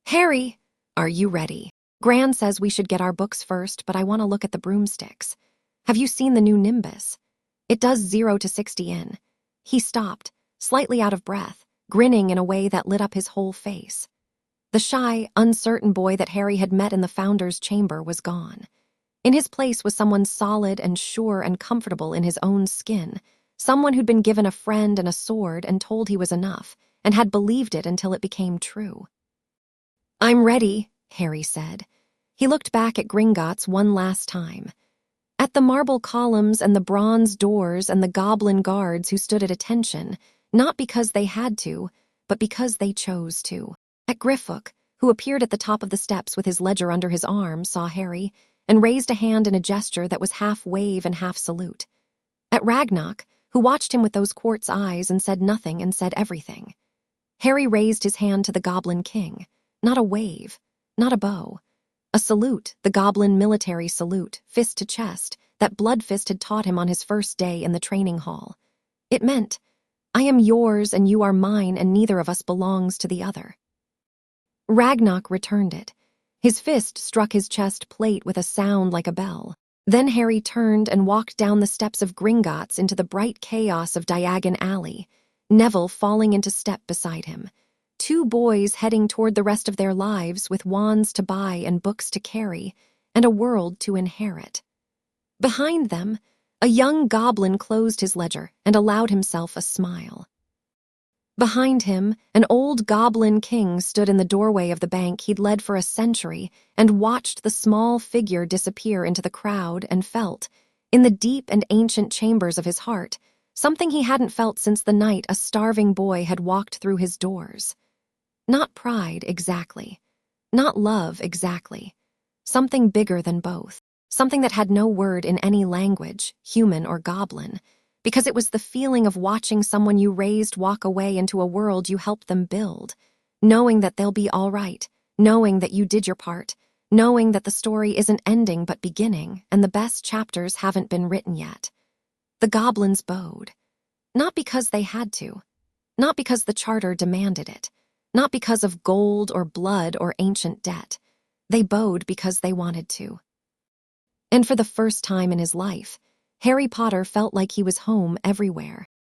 S1: "Harry, are you ready? Gran says we should get our books first, but I want to look at the broomsticks. Have you seen the new Nimbus? It does 0 to 60 in." He stopped, slightly out of breath, grinning in a way that lit up his whole face. The shy, uncertain boy that Harry had met in the Founder's chamber was gone. In his place was someone solid and sure and comfortable in his own skin, someone who'd been given a friend and a sword and told he was enough, and had believed it until it became true. "I'm ready," Harry said. He looked back at Gringotts one last time. At the marble columns and the bronze doors and the goblin guards who stood at attention, not because they had to, but because they chose to. At Griffook, who appeared at the top of the steps with his ledger under his arm, saw Harry, and raised a hand in a gesture that was half wave and half salute. At Ragnar, who watched him with those quartz eyes and said nothing and said everything. Harry raised his hand to the Goblin King. Not a wave, not a bow. A salute, the Goblin military salute, fist to chest, that Bloodfist had taught him on his first day in the training hall. It meant, "I am yours and you are mine and neither of us belongs to the other." Ragnar returned it. His fist struck his chest plate with a sound like a bell. Then Harry turned and walked down the steps of Gringotts into the bright chaos of Diagon Alley, Neville falling into step beside him. Two boys heading toward the rest of their lives with wands to buy and books to carry, and a world to inherit. Behind them, a young goblin closed his ledger and allowed himself a smile. Behind him, an old goblin king stood in the doorway of the bank he'd led for a century and watched the small figure disappear into the crowd and felt, in the deep and ancient chambers of his heart, something he hadn't felt since the night a starving boy had walked through his doors. Not pride, exactly. Not love, exactly. Something bigger than both. Something that had no word in any language, human or goblin, because it was the feeling of watching someone you raised walk away into a world you helped them build, knowing that they'll be all right, knowing that you did your part, knowing that the story isn't ending but beginning and the best chapters haven't been written yet. The goblins bowed. Not because they had to. Not because the charter demanded it. Not because of gold or blood or ancient debt. They bowed because they wanted to. And for the first time in his life, Harry Potter felt like he was home everywhere.